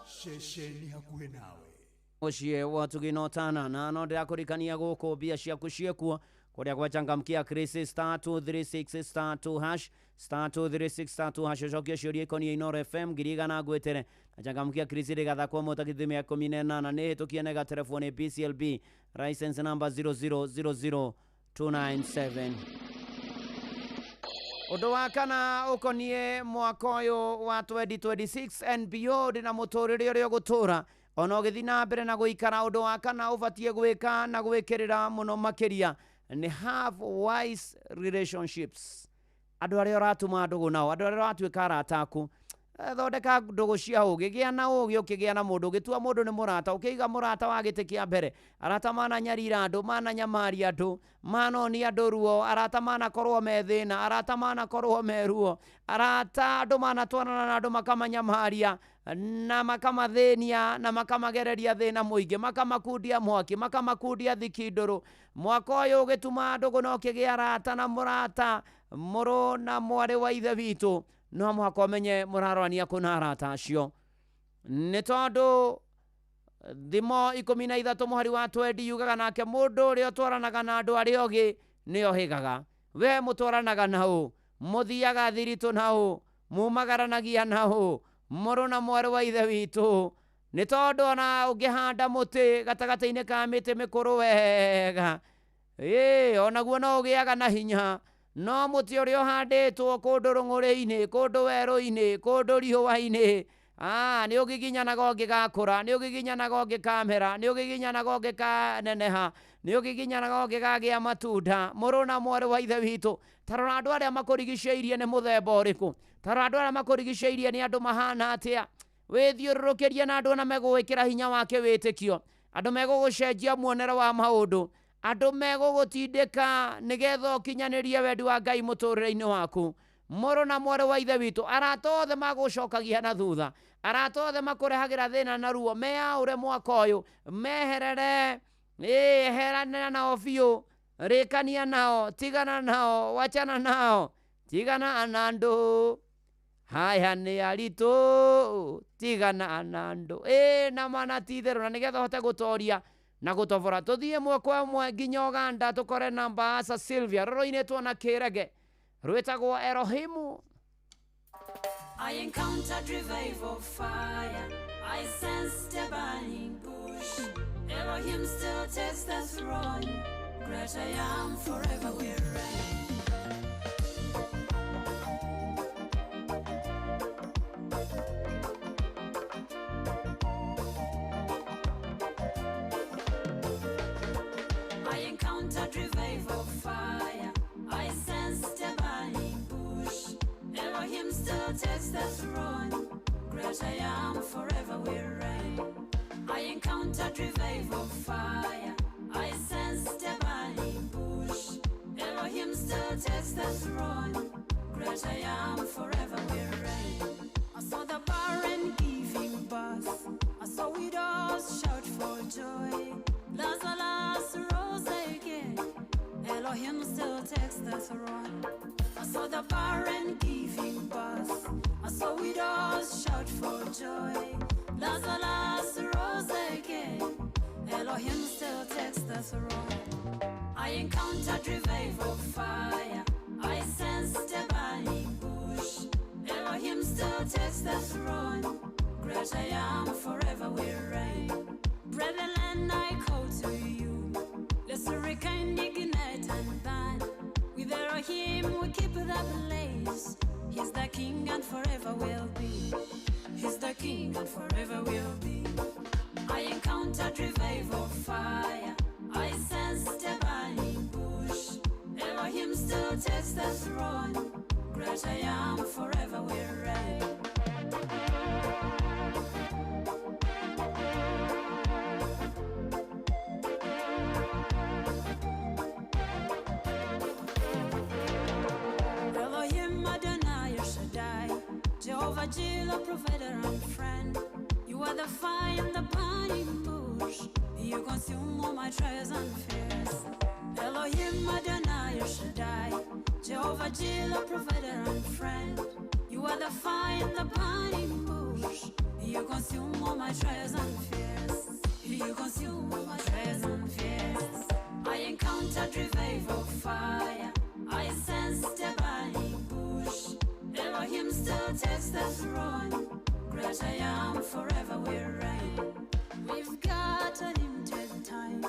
Shesheni hakuhĩ nawe Mũciĩ wotugi na ũtana na no ndĩrakũrikania gũkũ mbia ciaku ciĩkuo kũrĩa gwachangamkia Chris *236 *2# *236 ũcokie ciũria ikoniĩ Inoro FM ngirigana ngwĩtere achangamkia Chris rĩgathakwo mũtakithimi 18 nĩ hĩtũkie nega telefoni BCLB license number 0000297. Ũndũ wa kana ũkoniĩ mwaka ũyũ wa 2026 and beyond na mũtũrĩre ũrĩa ũgũtũra ona ũgĩthiĩ na mbere na gũikara ũndũ wa kana ũbatiĩ gwĩka na gwĩkĩrĩra mũno makĩria nĩ have wise relationships. Andũ arĩa ũratuma ndũgũ nao andũ arĩa ũratuĩka arata aku thondeka ndũgũ cia ũgĩ gĩa na ũgĩ ũkĩgĩa na mũndũ ũgĩtua mũndũ nĩ mũrata ũkĩiga mũrata wa gĩtĩ kĩa mbere arata mananyarira andũ mananyamaria andũ manonia andũ ruo arata manakorwo me thĩna arata manakorwo me ruo arata andũ manatwarana na andũ makamanyamaria na makamathĩnia na makamagereria thĩna mũingĩ makamakundia mwaki makamakundia thikindũrũ mwaka ũyũ ũgĩtuma ndũgũ no ũkĩgĩa arata na mũrata mũrũ na mwarĩ wa ithe witũ no mũhaka ũmenye mũrarorania kũna arata acio nĩ tondũ thimo 13 mũhari wa 20 yugaga nake mũndũ ũrĩa ũtwaranaga na andũ arĩa ogĩ nĩo hĩgaga we mũtwaranaga na ũ mũthiaga thiritũ na ũ mumagaranagia na ũ mũrũ na mwarĩ wa ithe witũ nĩ tondũ ona ũngĩhanda mũtĩ gatagatĩ-inĩ ka mĩtĩ mĩkũrũ wega onaguo no ũgĩaga na hinya no mũtĩ ũrĩa ũhandĩtwo kũndũ rũng'ũrĩ-inĩ kũndũ werũ-inĩ kũndũ riũa-inĩ nĩ ũgiginyanaga ũngĩgakũra, nĩ ũgiginyanaga ũngĩkamera, nĩ ũgiginyanaga ũngĩkaneneha, nĩ ũgiginyanaga ũngĩgagĩa matunda. Mũrũ na mwarĩ wa ithe witũ, tarora andũ arĩa makũrigicĩirie nĩ mũthemba ũrĩkũ, tarora andũ arĩa makũrigicĩirie nĩ andũ mahana atĩa. Wĩthiũrũrũkĩrie na andũ na megũgwĩkĩra hinya wa kĩwĩtĩkio, andũ megũgũcenjia muonere wa maũndũ, andũ megũgũtindĩka nĩgetha ũkinyanĩrie wendi wa Ngai mũtũrĩre-inĩ waku. Mũrũ na mwarĩ wa ithe witũ, arata othe magũcokagia na thutha, arata othe makũrehagĩra thĩna na ruo, meyaũre mwaka ũyũ, meherere, herana nao biũ, rĩkania nao, tigana nao, wachana nao, tigana na andũ. Haya nĩ aritũ, tigana na andũ. Na mana ti-itherũ, na nĩgetha hote gũtoria na gũtobora, tũthiĩ mwaka ũmwe nginya Uganda tũkore na Mbaasa Sylvia rũrũ-inĩtwo na kĩrege rwĩtagwo Elohimu. I encountered revival fire, I sensed a burning bush. Elohim still takes the throne, great I am, forever will reign. I encountered revival fire, I sensed a burning bush. Elohim still takes the throne, great I am, forever will reign. I encountered revival fire, I sensed a burning bush. Elohim still takes the throne, great I am, forever will reign. I saw the barren giving birth, I saw widows shout for joy. Lazarus rose again, Elohim still takes the throne. I saw the barren giving birth, I saw widows shout for joy. Lazarus rose again, Elohim still takes the throne. I encountered revival fire, I sensed a burning bush. Elohim still takes the throne, great I am, forever will reign. Brethren, I call to you, let's rekindle, ignite and burn. With Elohim we keep the blaze. He's the King and forever will be. He's the King and forever will be. I encountered revival fire, I sensed a burning bush. Elohim still takes the throne, great I am, forever will reign. Jehovah Jireh, provider and friend. You are the fire in the burning bush. You consume all my trials and fears. Elohim Adonai El Shaddai, Jehovah Jireh, provider and friend. You are the fire in the burning bush. You consume all my trials and fears. You consume all my trials and fears. I encountered revival fire, I sensed a burning bush. Elohim still takes the throne, great I am, forever will reign. We've got a limited time,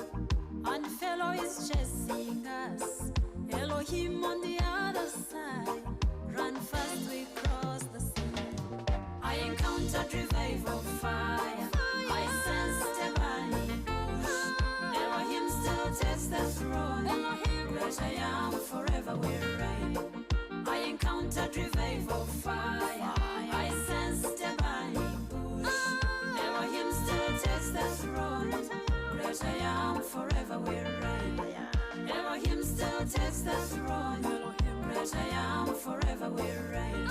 and fellow is chasing us. Elohim on the other side, run fast, we cross the sea. I encountered revival fire, I sensed a burning bush. Elohim still takes the throne, great I am, forever will reign. I encountered revival fire, I sensed a burning bush. Elohim still takes the throne, great I am, forever will reign. Elohim still takes the throne, great I am, forever will reign.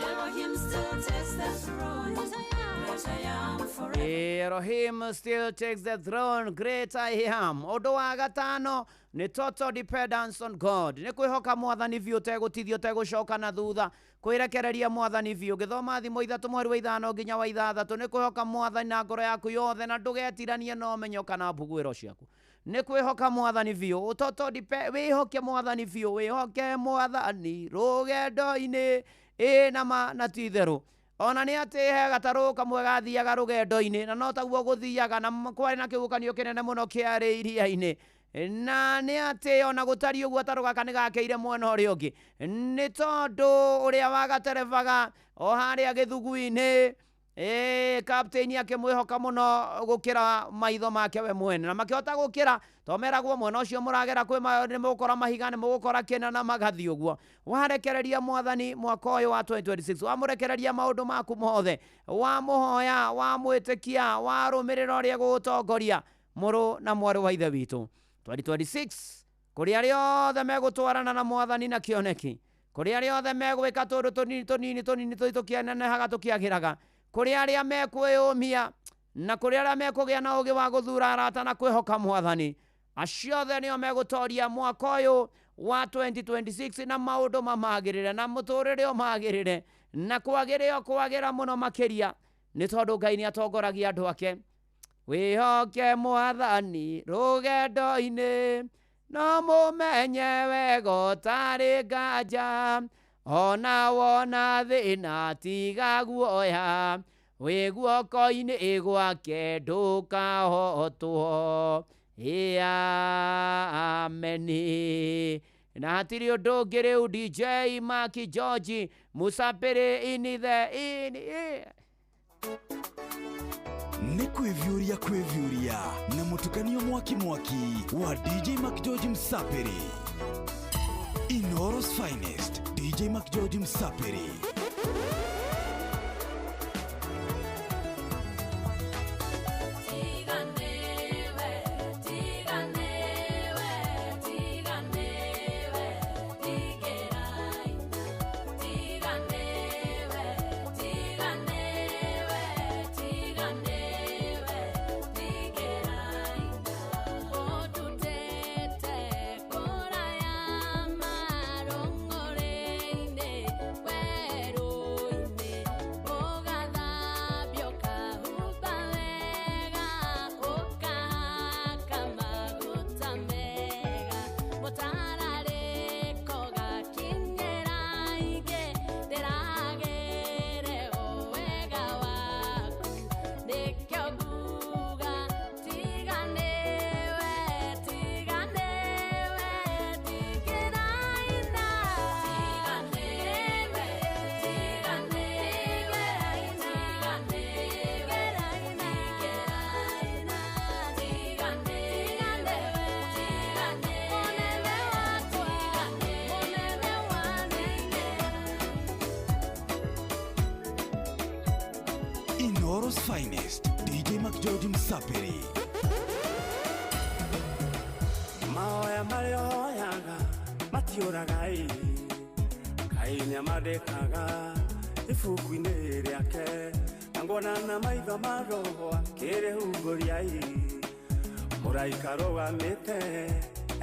Elohim still takes the throne, great I am, forever. Elohim still takes the throne, great I am. Ũndũ wa gatano nĩ total dependence on God. Nĩ kwĩhoka Mwathani biũ, ũtegũtithio, ũtegũcoka na thutha, kwĩrekereria Mwathani biũ. Gĩthoma thimo 3 mweri wa 5 nginya wa 6. Nĩ kwĩhoka Mwathani na ngoro yaku yothe, na ndũgetiranie na ũmenyo kana mbugũĩro ciaku. Nĩ kwĩhoka Mwathani biũ, wĩhoke Mwathani biũ, wĩhoke Mwathani rũgendo-inĩ na ti-itherũ. Ona nĩ atĩ he gatarũ kamwe gathiaga rũgendo-inĩ, na no taguo gũthiaga, na kwarĩ na kĩhuhũkanio kĩnene mũno kĩarĩ iria-inĩ. Na nĩ atĩ ona gũtariĩ ũguo gatarũ gaka nĩ gakĩire mwena ũrĩa ũngĩ, nĩ tondũ ũrĩa wagaterebaga o harĩa gĩthugui-inĩ captain yake mwihoka muno gukira maitho make we mwene na makihota gukira tomeragwo mwena ucio muragera kwi ni mugukora mahiga ni mugukora kena na magathi uguo warekereria mwathani mwaka uyu wa 2026 wamurekereria maundu maku mothe wa muhoya wa mwitikia wa rumirira ria gutongoria muru na mwari wa ithe witu 2026 kuri ariothe megutwarana na mwathani na kioneki kuri ariothe megwika tundu tunini tukianenehaga tukiagiraga kuri aria mekwiyumia na kuri aria mekugia na ugi wa guthura arata na kwihoka mwathani aciothe nio megutoria mwaka uyu wa 2026 na maundu mamagirire na muturire umagirire na kwagira muno makiria ni tondu Ngai ni atongoragia andu ake wihoke mwathani rugendo-ini no mumenye wega tari nganja ona wona thina tiga guoya wi guoko-ini gwake ndukahotwo ameni na hatiri undu ungi riu DJ Maki George Musapiri ini Ni kwivyuria na mutukanio mwaki wa DJ Maki George Musapiri. Inoros finest DJ Maki George Musapiri. Inoros finest DJ Maki George Musapiri. Maoya marioyaga matiuraga Ngai nĩamadĩkaga ibuku-inĩ rĩake na ngona na maitho marohwa kĩrĩhungũria mũraika rũgamĩte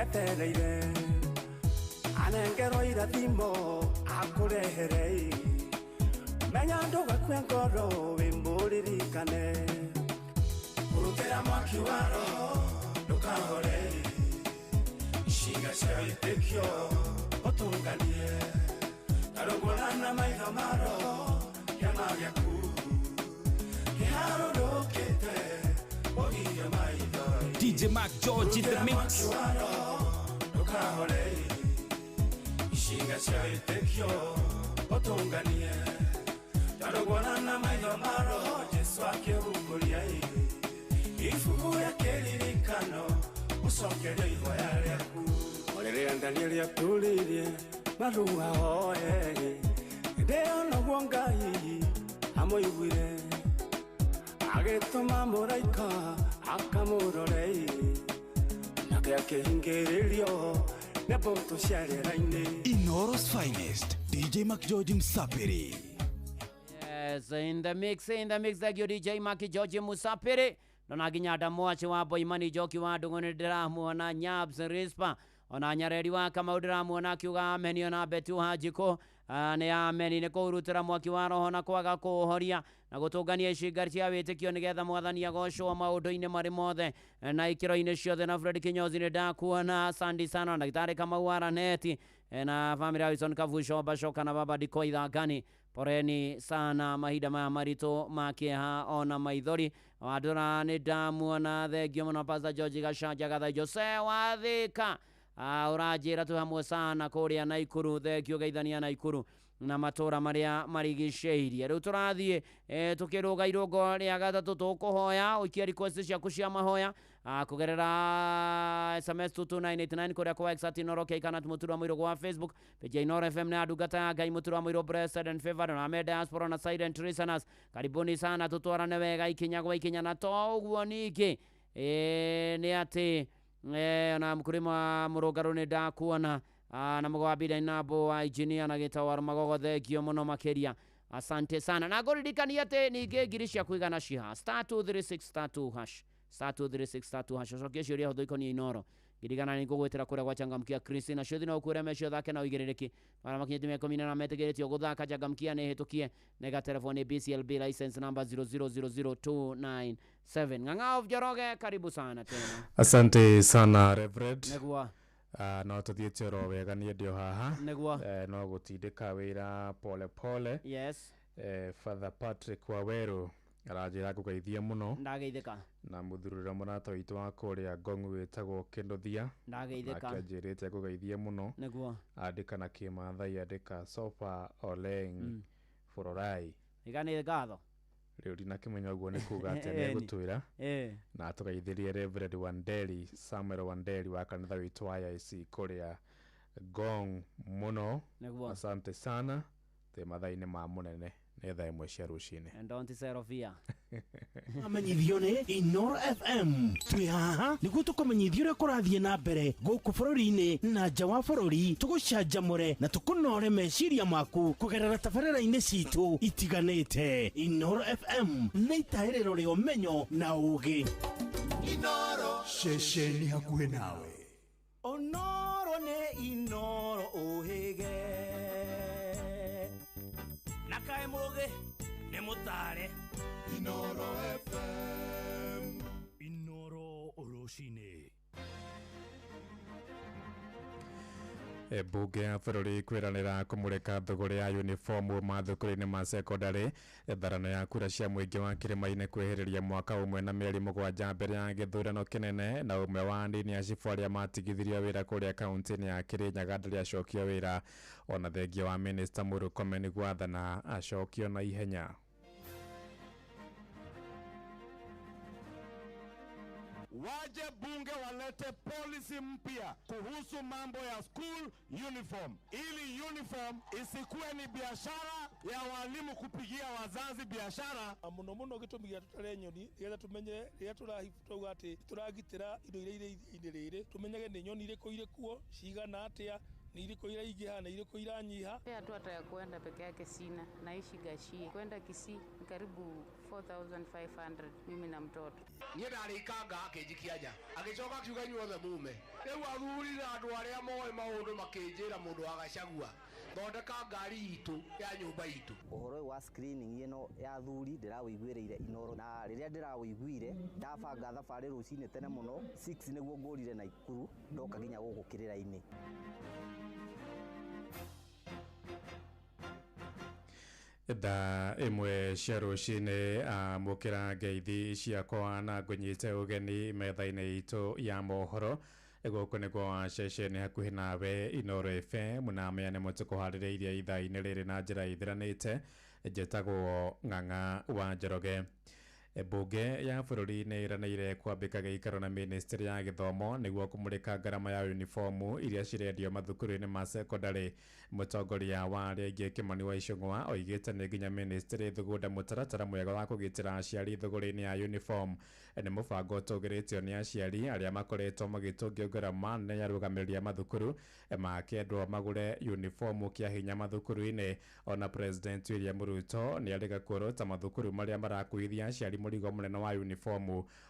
etereire anengerwo irathimo akũrehere menya ndũgakue ngoro wĩmũririkane ũrutĩra mwaki wa roho ndũkahore ishinga cia wĩtĩkio ũtũnganie tarũngũra na maitho ma roho kĩama gĩaku kĩharũrũkĩte ũgirie maitho DJ Maki George in the mix ndũkahore ishinga cia wĩtĩkio ũtũnganie tarũngũra na maitho ma roho Jesu akĩhungũria ibuku rĩa kĩririkano ũcokerio ihoya rĩaku rĩrĩa Danieli atũrĩrie marua hoye ndĩonaguo Ngai amũiguire agĩtũma mũraika akamũrore nake akĩhingĩrĩrio nĩ mbũtũ cia rĩera-inĩ. Inoros finest DJ Maki George Musapiri. Yes, in the mix, thank you DJ Maki George Musapiri. Nona ginyada mwache wa Boimani Joki wa Dungoni Dramuona Nyabs Rispa. Ona nyareri wa Kamau Dramuona kiuga ameni ona Betu Hajiko. Nĩ ameni nĩ kũrutĩra mwaki wa roho na kwaga kũũhoria na gũtũngania icingari cia wĩtĩkio nĩgetha mwathani agocwo maũndũ-inĩ marĩ mothe na ikĩro-inĩ ciothe. Na Fred Kinyozi nĩ ndakuona, asante sana. Na Ndagĩtarĩ Kamau Araneti na family Wilson Kavusho Bashoka na baba Diko Ithangani, poreni sana mahinda maya maritũ ma kĩeha ona maithori. Wadũra nĩ ndamuona, thengio mũno Pastor George Gacanja Gathai Jose wa Thika. Urajira tu hamwe sana kũrĩa Naikuru, thengio geithania Naikuru. na matora maria marigiceirie riu turathie tukiruga irongo ria gatatu tukuhoya ukia request ciaku cia mahoya kugerera SMS 22989 kuria kwa exact inoroke kana tumutura mwiro kwa Facebook page Inoro FM na adugata Ngai mutura mwiro blessed and favored na me diaspora na silent listeners karibuni sana tutwarane wega ikinya gwa ikinya na to uguo niki ni ati na mkurima murugaro ni ndakuona na mugwabira inabo wa engineer na gitawar magogo thegio muno makeria asante sana na goririkania ati ninge ngirisha kuigana ciha *236*2 hash *236*2 hash cokia ciuria huthu ikonia Inoro girigana ni ngugwetera kuria gwa changamkia Christina ciuthi no kuria mecio thake na uigirereki bara makinyete me komina na metegeretio guthaka changamkia ni hitukie nega telefoni BCLB license number 0000297 Ng'ang'a of Joroge karibu sana tena. Asante sana Reverend. Negwa no tuthiete ro wega ni ndio haha negwa no gutindika wira pole pole. Yes. Father Patrick Waweru arajira kugeithia muno ndageithika na muthurira murata witu wa kuria Ngong'u wetagwo Kindothia ndageithika akajirite kugeithia muno negwa andika na kimathai andika Sofa Oleng Fororai igane gatho riu dina kimenya guo ni kuga ati ni gutwira na tugeithirie Reverend Wandeli Samuel Wandeli wa kanitha witu wa IC kuria Ngong muno asante sana te mathai ni ma munene netha imwe cia rucine and don't Serofia amenyithio ni Inoro FM twi haha niguo tukomenyithio ria kurathie na mbere guku bururi-ini na nja wa bururi tugucanjamure na tukunore meciria maku kugerera tabarĩra-inĩ citu itiganĩte. Inoro FM nĩ itaĩrĩro rĩa ũmenyo na ũũgĩ. Inoro ceceni hakuhĩ nawe. Onoro nĩ Inoro ũhĩge na kaĩ mũgĩ nĩ mũtare. Inoro FM Inoro Oroshine. Bunge ya bururi kwiranira kumurika thogore ya uniform mathukuru-ini ma secondary tharano ya kura cia muingi wa Kirima-ini kweheriria mwaka umwe na mieri 7 mbere ya githurano kinene na umwe wa ndini ya cifu aria matigithirio wira kuria kaunti-ini ya Kirinyaga ndari acokio wira ona thengia wa Minister Murkomen gwathana acokio na ihenya. Waje bunge walete policy mpya kuhusu mambo ya school uniform, ili uniform isikuwe ni biashara ya walimu kupigia wazazi biashara. Muno gitumigia tutare nyoni getha tumenye ria turahituga ati turagitira indo iria indirire tumenyage ni nyoni iriko irikuo cigana atia ni iriko iraingiha na iriko iranyiha. Hatu hata ya kwenda peke yake sina, naishi Gashie. Kwenda Kisii karibu 4500 mimi na mtoto. Niĩ ndarĩkanga akĩnjikia agĩcoka akiuga inyuothe mume. Rĩu athuri na andũ arĩa moĩ maũndũ makĩnjĩra mũndũ wa Gachagua thondeka ngari itũ ya nyũmba itũ. Ũhoro wa screening ĩno ya athuri ndĩrawĩiguĩrĩire Inoro na rĩrĩa ndĩrawĩiguire ndabanga thabarĩ rũcinĩ tene mũno 6 nĩguo ngũrire Naikuru ndoka nginya gũkũ kĩrĩra-inĩ. Da imwe cia rucine mukira ngeithi ciakwa na ngunyite ugeni metha-ini itu ya mohoro guku niguo ceceni hakuhi nawe Inoro FM na meane mutuko haririirie ithaa-ini riri na njira ithiranite njitagwo Ng'ang'a wa Njoroge. Bunge ya bururi ni iranĩire kwambĩka gĩikaro na ministry ya gĩthomo nĩguo kũmũrĩka ngarama ya uniform iria cirendio mathukuru-inĩ ma secondary. Mũtongoria wa rĩngĩ Kimani wa Icũng'wa oigĩte nĩ nginya ministry thugunda mũtaratara mwega wa kũgitĩra aciari thũgũrĩ-inĩ ya uniform. Nĩ mũbango ũtũgĩrĩtio nĩ aciari arĩa makoretwo magĩtũngio ngarama nene ya rũgamĩrĩria mathukuru makĩendwo magũre uniform kĩa hinya mathukuru-inĩ. Ona President William Ruto nĩ arĩga kuorota mathukuru marĩa marakuithia aciari mũrigo mũnene wa uniform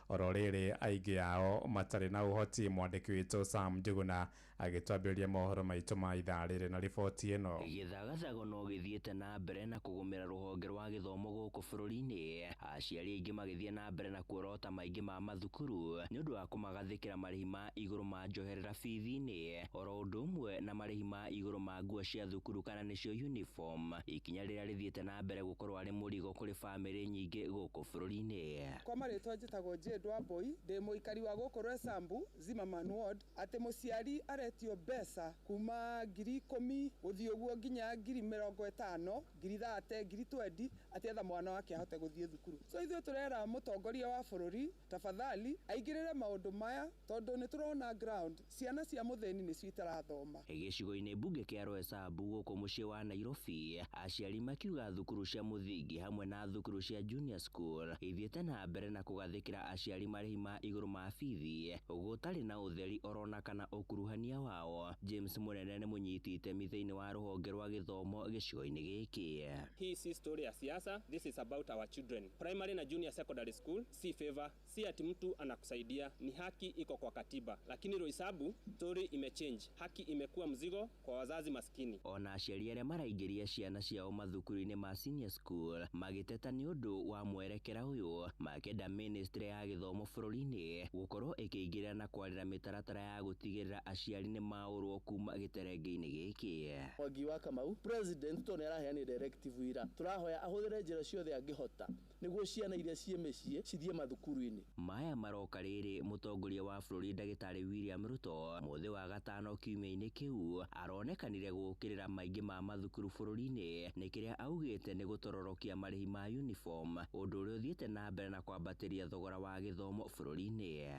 oro rĩrĩ aingĩ ao matarĩ na ũhoti. Mwandĩki witũ Sam Njuguna agĩtwambĩrĩria mohoro maitũ ma ithaa rĩrĩ na riboti ĩno. Gĩthagathagwo no gĩthiĩte na mbere na kũgũmĩra rũhonge rwa gĩthomo gũkũ bũrũri-inĩ. Aciari aingĩ magĩthiĩ na mbere na kuorota maingĩ ma mathukuru nĩ ũndũ wa kũmagathĩkĩra marĩhi ma igũrũ ma njoherera bithi-inĩ oro ũndũ ũmwe na marĩhi ma igũrũ ma nguo cia thukuru kana nĩcio uniform. Ikinya rĩrĩa rĩthiĩte na mbere gũkorwo arĩ mũrigo kũrĩ bamĩrĩ nyingĩ gũkũ bũrũri-inĩ. Kwa marĩtwa njĩtagwo Jade Wambui ndĩ mũikari wa gũkũ Roysambu Zimmerman Ward. Atĩ mũciari mahetio mbeca kuma 10,000 guthii uguo nginya 50,000, 30,000, 20,000 atietha mwana wake ahote guthii thukuru. So ithuĩ turera mutongoria wa bururi tafadhali aingirire maundu maya tondu ni turona ground ciana cia mutheni ni citarathoma. Gĩcigo-inĩ mbunge kĩa Roysambu gũkũ mũciĩ wa Nairobi, aciari makiuga thukuru cia mũthingi hamwe na thukuru cia junior school ithiĩte na mbere na kũgathĩkĩra aciari marĩhi ma igũrũ ma bithi gũtarĩ na ũtheri orona kana ũkuruhania wao. James Mũnene nĩ mũnyiti itemi thĩinĩ wa rũhonge rwa gĩthomo gĩcigo-inĩ gĩkĩ. Hii si story ya siasa, this is about our children. Primary na junior secondary school si favor, si ati mtu anakusaidia, ni haki iko kwa katiba. Lakini Roysambu story imechange, haki imekuwa mzigo kwa wazazi maskini. Ona aciari arĩa maraingĩria ciana ciao mathukuru-inĩ ma senior school magĩteta nĩ ũndũ wa mwerekera ũyũ, makenda ministry ya gĩthomo bũrũri-inĩ gũkorwo ĩkĩingĩrĩra na kwarĩra mĩtaratara ya gũtigĩrĩra aciari nĩ maũrwo kuma gĩterenge-inĩ gĩkĩ. Wagi wa Kamau, president to nĩ araheana directive ira tũrahoya ahũthĩre njĩra ciothe angĩhota nĩguo ciana iria ciĩ mĩciĩ cithiĩ mathukuru-inĩ. Maya maroka rĩrĩ mũtongoria wa bũrũri ndagĩtarĩ William Ruto mũthĩ wa gatano kiumia-inĩ kĩu aronekanire gũkĩrĩra maingĩ ma mathukuru bũrũri-inĩ nĩ kĩrĩa augĩte nĩ gũtororokia marĩhi ma uniform, ũndũ ũrĩa ũthiĩte na mbere na kwambatĩria thogora wa gĩthomo bũrũri-inĩ.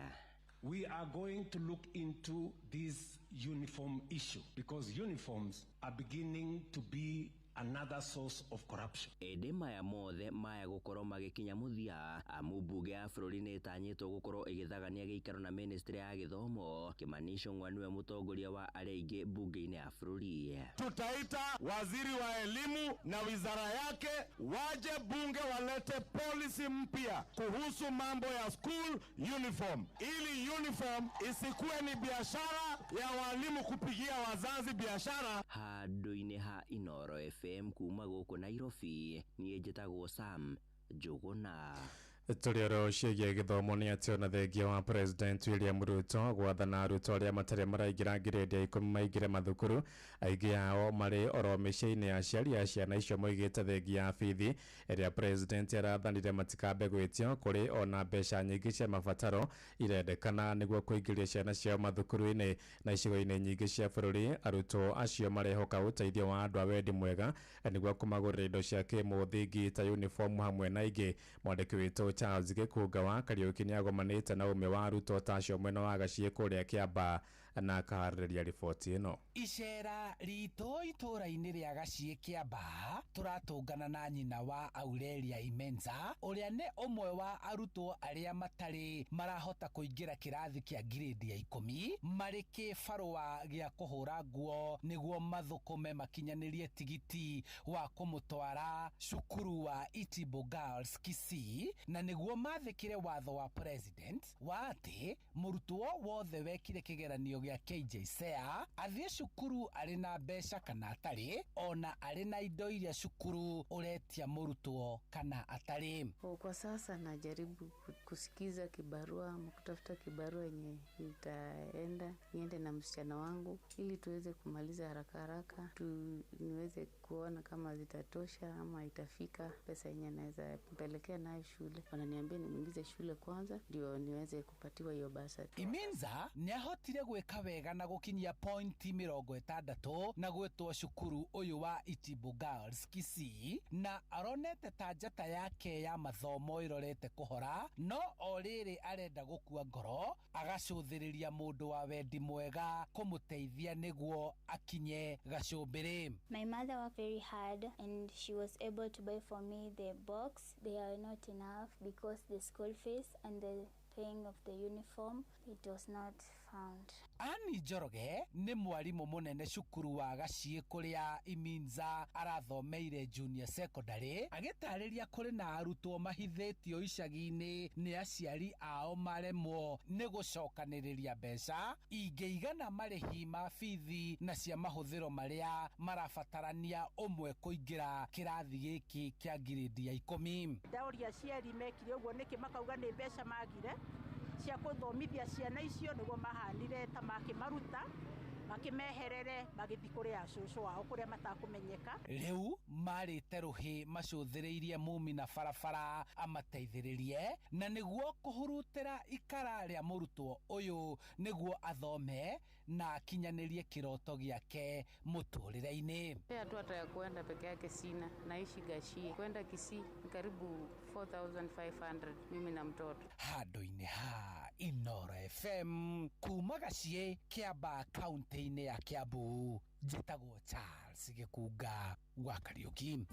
We are going to look into this uniform issue because uniforms are beginning to be another source of corruption. Ende maya mothe maya gũkorwo magĩkinya mũthia amu mbunge ya bũrũri nĩ ĩtanyĩtwo gũkorwo ĩgĩthagania gĩikaro na ministry ya gĩthomo. Kimani Ichung'wah nĩwe mũtongoria wa arĩa aingĩ mbunge-inĩ ya bũrũri. Tutaita waziri wa elimu na wizara yake waje bunge walete policy mpya kuhusu mambo ya school uniform, ili uniform isikuwe ni biashara ya walimu kupigia wazazi biashara. Handũ-inĩ ha Inooro FM kuma gũkũ Nairobi, niĩ njĩtagwo Sam Njũgũna. Tũrĩoro ciĩgiĩ gĩthomo nĩ atĩ ona thengia wa President William Ruto gwathana arutwo arĩa matarĩ maraingĩra ngirĩndi ya 10 maingĩre mathukuru, aingĩ ao marĩ oro mĩciĩ-inĩ ya aciari a ciana icio moigĩte thengia ya bithi ĩrĩa President arathanire matikambe gwĩtio kũrĩ ona mbeca nyingĩ cia mabataro irendekana nĩguo kũingĩria ciana ciao mathukuru-inĩ. Na icigo-inĩ nyingĩ cia bũrũri arutwo acio marehoka ũteithio wa andũ a wendi mwega nĩguo kũmagũrĩra indo cia kĩmũthingi ta uniform hamwe na ingĩ. Mwandĩki witũ Charles Gĩkũnga wa Kariũki nĩ agomanĩte na ũmwe wa arutwo ta acio mwena wa Gaciĩ kũrĩa Kĩamba na akaharĩrĩria riboti ĩno. Icera ritũ itũra-inĩ rĩa Gaciĩ Kĩamba tũratũngana na nyina wa Aurelia Imenza ũrĩa nĩ ũmwe wa arutwo arĩa matarĩ marahota kũingĩra kĩrathi kĩa grade ya 10 marĩ kĩbarũa gĩa kũhũra nguo nĩguo mathũkũme makinyanĩrie tigiti wa kũmũtwara cukuru wa Itibo Girls Kisii na nĩguo mathĩkĩre watho wa president wa atĩ mũrutwo wothe wekire kĩgeranio gĩa KJSEA athiĩ cukuru arĩ na mbeca kana atarĩ, ona arĩ na indo iria cukuru ũretia mũrutwo kana atarĩ. Kwa sasa najaribu kusikiza kibarua ama kutafuta kibarua yenye nitaenda niende na msichana wangu ili tuweze kumaliza haraka niweze kuona kama zitatosha ama itafika pesa yenye naweza kupelekea nayo shule. Wananiambia niingize shule kwanza ndio niweze kupatiwa hiyo basa. Imenza nĩ ahotire gwĩka wega na gũkinyia pointi 60 na gwĩtwo cukuru ũyũ wa Itibo Girls Kisii na aronete ta njata yake ya mathomo ĩrorete kũhora, no o rĩrĩ arenda gũkua ngoro agacũthĩrĩria mũndũ wa wendi mwega kũmũteithia nĩguo akinye gacũmbĩrĩ. My mother worked very hard and she was able to buy for me the box. They are not enough because the school fees and the paying of the uniform, it was not found. Ani Njoroge nĩ mwarimũ mũnene cukuru wa Gaciĩ kũrĩa Imenza arathomeire junior secondary, agĩtarĩria kũrĩ na arutwo mahithĩtio icagi-inĩ nĩ aciari ao maremwo nĩ gũcokanĩrĩria mbeca ingĩigana marĩhi ma bithi na cia mahũthĩro marĩa marabatarania ũmwe kũingĩra kĩrathi gĩkĩ kĩa grade ya 10. Ndaũria aciari mekire ũguo nĩkĩ makauga nĩ mbeca magire cia gũthomithia ciana icio nĩguo mahanire ta makĩmaruta makimeherere magithi kuria cucu wao kuria matakumenyeka. Riu marite ruhi macuthiriirie mumi na barabara amateithiririe na niguo kuhurutira ikara ria murutwo uyu niguo athome na akinyanirie kiroto giake muturire-ini. Hatua hata ya kwenda peke yake sina, naishi Gashie. Kwenda Kisii karibu 4500 mimi na mtoto. Handu-ini ha Inoro FM kuma Gashie, Kiamba, kaunti-ini ya Kiambu. Njĩtagwo Charles Gĩkunga wa Kariuki.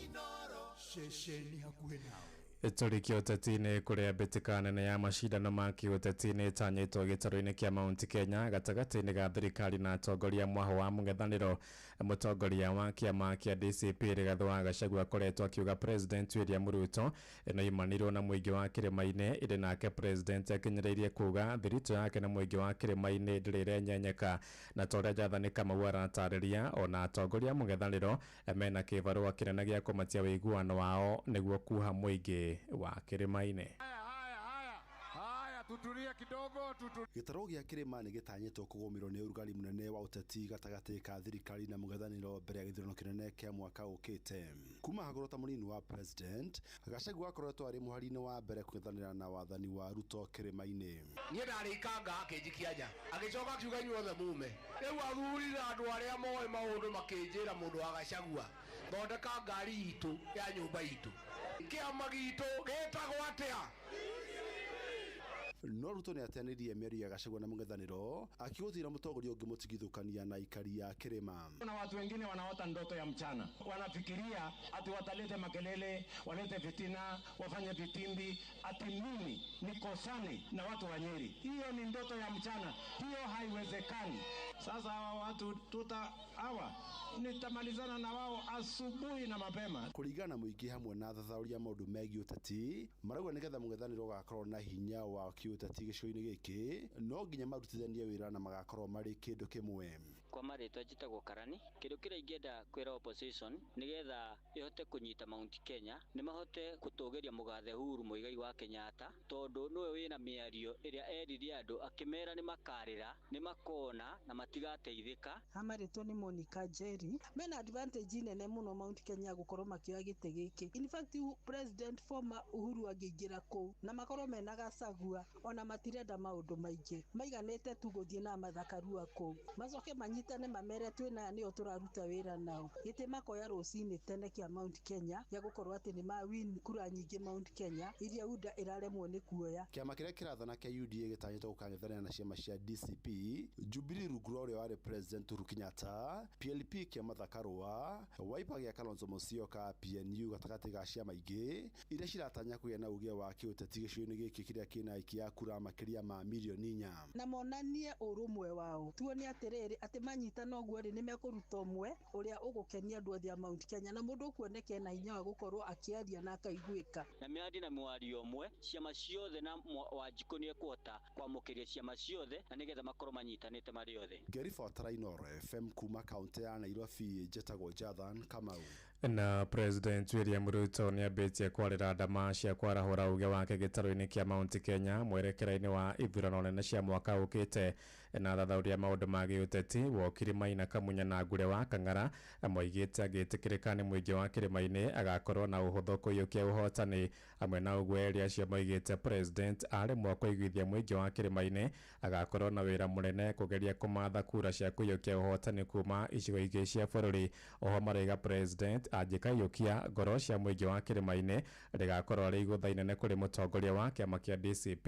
Inoro shesheni hakuhĩ nawe. Tũrĩkia ũteti-inĩ kũrĩa mbĩtĩka nene ya macindano ma kĩũteti-inĩ ĩtanyĩtwo gĩtarũ-inĩ kĩa Mount Kenya gatagatĩ-inĩ ga thirikari na atongoria mwaho wa mũng'ethanĩro. Mũtongoria wa kĩama kĩa DCP Rigathĩ wa Gachagua akoretwo akiuga President William Ruto ĩnoimanirwo na mũingĩ wa kĩrĩma-inĩ ĩrĩ nake President akinyĩrĩirie kuga thirito yake na mũingĩ wa kĩrĩma-inĩ ndĩrĩ ĩrenyenyeka, na torĩa Jathani Kamau aratarĩria ona atongoria mũng'ethanĩro mena kĩbarũa kĩnene gĩa kũmatia ũiguano wao nĩguo kuha mũingĩ wa kĩrĩma-inĩ. Tutulie kidogo Gĩtarũ gĩa kĩrĩma nĩ gĩtanyĩtwo kũgũmĩrwo nĩ ũrugarĩ mũnene wa ũteti gatagatĩ ka thirikari na mũng'ethanĩro mbere ya gĩthurano kĩnene kĩa mwaka ũkĩte. Kuma hagũrwo ta mũnini wa President, Gachagua akoretwo arĩ mũhari-inĩ wa mbere kũng'ethanĩra na wathani wa Ruto kĩrĩma-inĩ. Niĩ ndarĩikanga akĩnjikia nja agĩcoka akiuga inyuothe mume. Rĩu athuri na andũ arĩa moĩ maũndũ makĩnjĩra mũndũ wa Gachagua thondeka ngari itũ ya nyũmba itũ. Kĩama gitũ gĩtagwo atĩa? No Ruto nĩ ateanĩirie mĩario ya Gachagua na mũng'ethanĩro akĩgũtira mũtongoria ũngĩ mũtigithũkania na ikari ya kĩrĩma. Kuna watu wengine wanaota ndoto ya mchana, wanafikiria ati watalete makelele, walete fitina, wafanye vitimbi, ati mimi nikosane na watu wa Nyeri. Hiyo ni ndoto ya mchana, hiyo haiwezekani. Sasa hawa watu nitamalizana na wao asubuhi na mapema. Kũringana na mũingĩ hamwe na thathaũria maũndũ megiĩ ũteti, marauga nĩgetha mũng'ethanĩro ũgakorwo na hinya wa kĩũteti gĩcigo-inĩ gĩkĩ no nginya marutithanie wĩra na magakorwo marĩ kĩndũ kĩmwe. Kwa marĩtwa njĩtagwo Karani, kĩndũ kĩrĩa ingĩenda kwĩra opposition nĩgetha ĩhote kũnyita Mount Kenya nĩ mahote gũtũgĩria mũgathe Uhuru Muigai wa Kenyatta, tondũ nĩwe wĩna mĩario ĩrĩa eririe andũ akĩmera nĩ makarĩra, nĩ makona na matigateithĩka. Hamarĩtwo nĩ Monica Njeri mena advantage nene mũno Mount Kenya gũkorwo makĩoya gĩtĩ gĩkĩ. In fact President former Uhuru angĩingĩra kũu na makorwo mena Gachagua ona matirenda maũndũ maingĩ, maiganĩte tu gũthiĩ na mathakarua kũu, macoke manyitane mamere twĩna nĩo tũraruta wĩra nao. Gĩtĩ makoya rũcinĩ tene kĩa Mount Kenya ya gũkorwo atĩ nĩ mawin kura nyingĩ Mount Kenya iria UDA ĩraremwo nĩ kuoya. Kĩama kĩrĩa kĩrathana kĩa UDA gĩtanyĩtwo gũkang'ethanĩra na ciama cia DCP, Jubilee rungu rwa ũrĩa warĩ President Uhuru Kenyatta, PLP kĩa Martha Karua, Wiper gĩa Kalonzo Musyoka, PNU gatagatĩ ga ciama ingĩ iria ciratanya kũgĩa na ũgĩ wa kĩũteti gĩcigo-inĩ gĩkĩ kĩrĩa kĩna aikia ya kura makĩria ma milioni 4. Na monanie ũrũmwe wao, tuone atĩrĩrĩ atĩ manyitana ũguo rĩ nĩ mekũruta ũmwe ũrĩa ũgũkenia andũ othe a Mount Kenya na mũndũ ũkuoneke na hinya wa gũkorwo akĩaria na akaiguĩka. Na mĩario na mĩario ũmwe ciama ciothe na Wanjikũ nĩ ekũhota kwamũkĩria ciama ciothe na nĩgetha makorwo manyitanĩte marĩ othe. Ngĩribotera Inoro FM kuma kaunti ya Nairobi, njĩtagwo Jathan Kamau. Na President William Ruto nĩ ambĩtie kwarĩra ndama cia kwarahũra uge wake gĩtarũ-inĩ kĩa Mount Kenya mwerekera-inĩ wa ithurano nene cia mwaka ũkĩte, na thathaũria maũndũ ma gĩũteti wo kĩrĩma-inĩ Kamunya na Ngure wa Kang'ara moigĩte agĩtĩkĩrĩka nĩ mũingĩ wa kĩrĩma-inĩ agakorwo na ũhũthũ kũiyũkia ũhotani. Amwe na ũguo erĩ acio moigĩte President arĩmwo kũiguithia mũingĩ wa kĩrĩma-inĩ agakorwo na wĩra mũnene kũgeria kũmatha kura cia kũiyũkia ũhotani kuma icigo ingĩ cia bũrũri. Oho marauga President angĩkaiyũkia ngoro cia mũingĩ wa kĩrĩma-inĩ rĩgakorwo arĩ igũtha inene kũrĩ mũtongoria wa kĩama kĩa DCP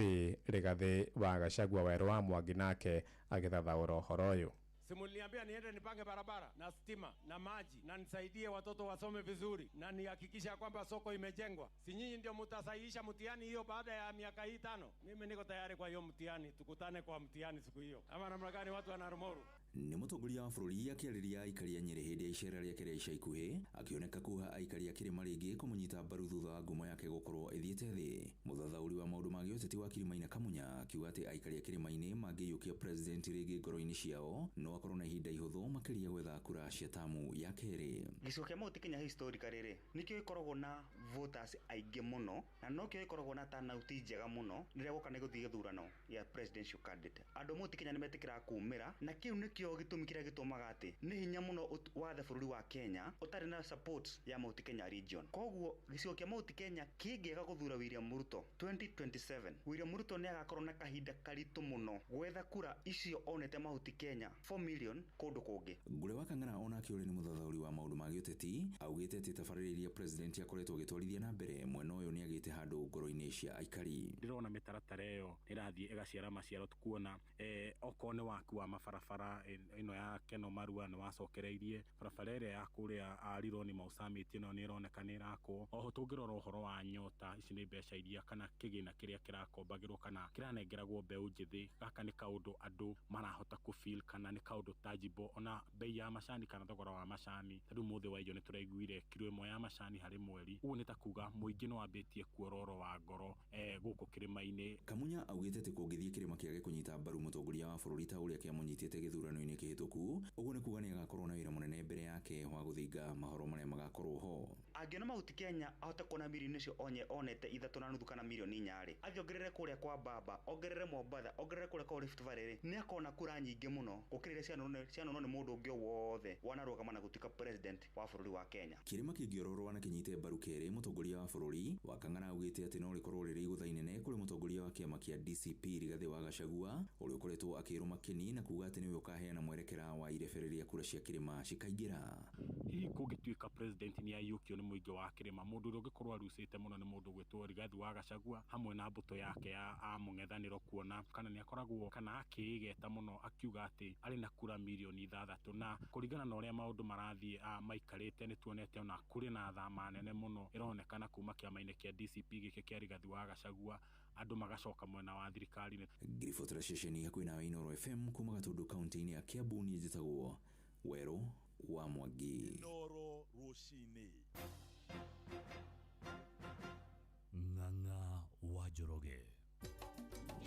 Rigathĩ wa Gachagua Werũ wa Mwangi nake agĩthathaũra ũhoro ũyũ. Simuliambia niende nipange barabara na stima na maji na nisaidie watoto wasome vizuri na nihakikisha kwamba soko imejengwa. Si nyinyi ndio mtasahihisha mtihani hiyo baada ya miaka hii 5? Mimi niko tayari kwa hiyo mtihani, tukutane kwa mtihani siku hiyo. Ama namna gani watu wa Narumoru? nĩ mũtongoria wa bũrũri akĩarĩria aikari a Nyeri hĩndĩ ya icera rĩake rĩa ica ikuhĩ, akĩoneka kuha aikari a kĩrĩma rĩngĩ kũmũnyita mbaru thutha wa ngumo yake gũkorwo ĩthiĩte thĩ. Mũthathaũri wa maũndũ ma gĩũteti wa Kirimaina Kamunya akiuga atĩ aikari a kĩrĩma-inĩ mangĩiyũkia president rĩngĩ ngoro-inĩ ciao no akorwo na ihinda ihũthũ makĩria gwetha kura cia tamu ya kerĩ. Gĩcigo kĩa Mount Kenya historically rĩ nĩkĩo gĩkoragwo na voters aingĩ mũno na nokĩo gĩkoragwo na turnout njega mũno rĩrĩa gũka nĩ gũthiĩ gĩthurano ya presidential candidate. Andũ Mount Kenya nĩ metĩkĩraga kumĩra na kĩu nĩkĩo gĩtũmi kĩrĩa gĩtũmaga atĩ nĩ hinya mũno wathe bũrũri wa Kenya ũtarĩ na support ya Mount Kenya region. Koguo gĩcigo kĩa Mount Kenya kĩngĩaga gũthura William Ruto 2027, William Ruto nĩ agakorwo na kahinda karitũ mũno gwetha kura icio onete Mount Kenya 4 million kũndũ kũngĩ. Ngũre wa Kang'ana onake ũrĩ nĩ mũthathaũri wa maũndũ ma gĩũteti augĩte atĩ tabarĩra iria president akoretwo agĩtwarithia na mbere mwena ũyũ nĩ agĩte handũ ngoro-inĩ cia aikari. Ndĩrona mĩtaratara ĩyo ĩrathiĩ ĩgaciara maciaro tukuona okorwo nĩ waku wa mabarabara ĩno ya Keno Marua nĩ wacokereirie barabara ĩrĩa ya kũrĩa Arironi Mau Summit ĩno nĩ ĩroneka nĩ ĩrakwo. Oho tũngĩrora ũhoro wa nyota ici nĩ mbeca iria kana kĩgĩna kĩrĩa kĩrakombagĩrwo kana kĩranengeragwo mbeũ njĩthĩ. Gaka nĩ kaũndũ andũ marahota kũfeel kana nĩ kaũndũ tangible. Ona bei ya macani kana thogora wa macani rĩu mũthĩ wa irio nĩ tũraiguire kiro ĩmwe ya macani harĩ mweri. Ũguo nĩ ta kuga mũingĩ nĩ wambĩtie kuororo wa ngoro gũkũ kĩrĩma-inĩ. Kamunya augĩte atĩ kũngĩthiĩ kĩrĩma kĩage kũnyita mbaru mũtongoria wa bũrũri ta ũrĩa kĩamũnyitĩte gĩthurano-inĩ kĩhĩtũku, ũguo nĩ kuga nĩ agakorwo na wĩra mũnene mbere yake wa gũthinga mahoro marĩa magakorwo ho. Angĩona Mount Kenya ahote kuona mirioni icio onete 3.5 kana mirioni 4 athiĩ ongerere kũrĩa kwa Baba, ongerere Mombatha, ongerere kũrĩa kwa Rift Valley, nĩ akona kura nyingĩ mũno gũkĩrĩria cianonwo nĩ mũndũ ũngĩ wothe wanarũgama na gũtuĩka president wa bũrũri wa Kenya. Kĩrĩma kĩngĩororwo na kĩnyite mbaru kerĩ, mũtongoria wa bũrũri wa Kang'ana augĩte atĩ no rĩkorwo rĩrĩ igũtha inene kũrĩ mũtongoria wa kĩama kĩa DCP Rigathĩ wa Gachagua ũrĩa ũkoretwo akĩrũma kĩni na kuga atĩ nĩwe ũkaheana mwerekera wa irebereria kura cia kĩrĩma cikaingĩra. Hihi kũngĩtuĩka president nĩ aiyũkio nĩ mũingĩ wa kĩrĩma, mũndũ ũrĩa ũngĩkorwo arucĩte mũno nĩ mũndũ gwĩtwo Rigathĩ wa Gachagua hamwe na mbũtũ yake ya mũng'ethanĩro, kuona kana nĩ akoragwo kana akĩĩgeta mũno akiuga atĩ arĩ na kura mirioni 6 na kũringana na ũrĩa maũndũ marathiĩ maikarĩte nĩ tuonete ona kũrĩ na thama nene mũno ĩronekana kuma kĩama-inĩ kĩa DCP gĩkĩ kĩa Rigathĩ wa Gachagua andũ magacoka mwena wa thirikari. Ngiribotera ceceni hakuhĩ nawe Inooro FM kuma Gatundu kaunti-inĩ ya Kiambu, niĩ njĩtagwo Werũ wa Mwangi. Inooro rũcinĩ. Ng'ang'a wa Njoroge.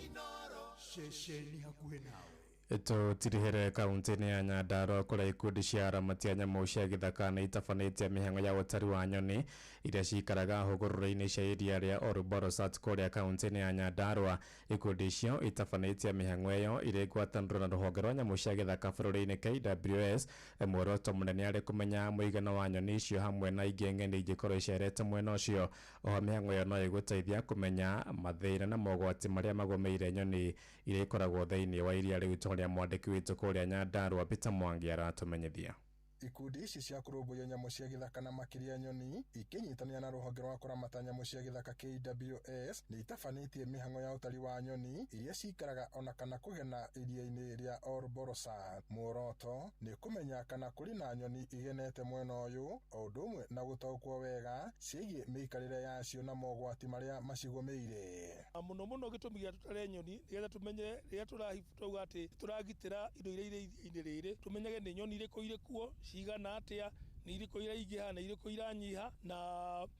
Inooro ceceni hakuhĩ nawe. Tũtirihere kaunti-inĩ ya Nyandarua kũrĩa ikundi cia aramati a nyamũ cia gĩthaka nĩ itabanĩtie mĩhang'o ya ũtari wa nyoni iria cikaraga hũgũrũrũ-inĩ cia iria rĩa Oroborosat kũrĩa kaunti-inĩ ya Nyandarua. Ikundi icio itabanĩtie mĩhang'o ĩyo irĩ ngwatanĩro na rũhonge rwa nyamũ cia gĩthaka bũrũri-inĩ KWS. Muoroto mũnene arĩ kũmenya mũigana wa nyoni icio hamwe na ingĩ ng'eni ingĩkorwo icerete mwena ũcio. Oho mĩhang'o ĩyo no ĩgũteithia kũmenya mathĩna na mogwati marĩa magũmĩire nyoni iria ikoragwo thĩinĩ wa iria rĩu. Mwandĩki witũ kũrĩa Nyandarua Peter Mwangi aratumenyithia. Ikundi ici cia kũrũmbũiya nyamũ cia gĩthaka na makĩria nyoni ikinyitanĩra na rũhonge rwa kũramata nyamũ cia gĩthaka KWS nĩ itabanĩtie mĩhang'o ya ũtari wa nyoni iria cikaraga ona kana kũgena iria-inĩ rĩa Oroborosat. Muoroto nĩ kũmenya kana kũrĩ na nyoni igenete mwena ũyũ o ũndũ ũmwe na gũtaũkwo wega ciĩgiĩ mĩikarĩre yacio na mogwati marĩa macigũmĩire. Mũno mũno gĩtũmi gĩa tũtare nyoni nĩgetha tũmenye rĩrĩa tũrauga atĩ tũragitĩra indo iria irĩ iria-inĩ rĩrĩ, tũmenyage nĩ nyoni irĩkũ irĩ kuo, cigana atĩa, nĩ irĩkũ iraingĩha na irĩkũ iranyiha, na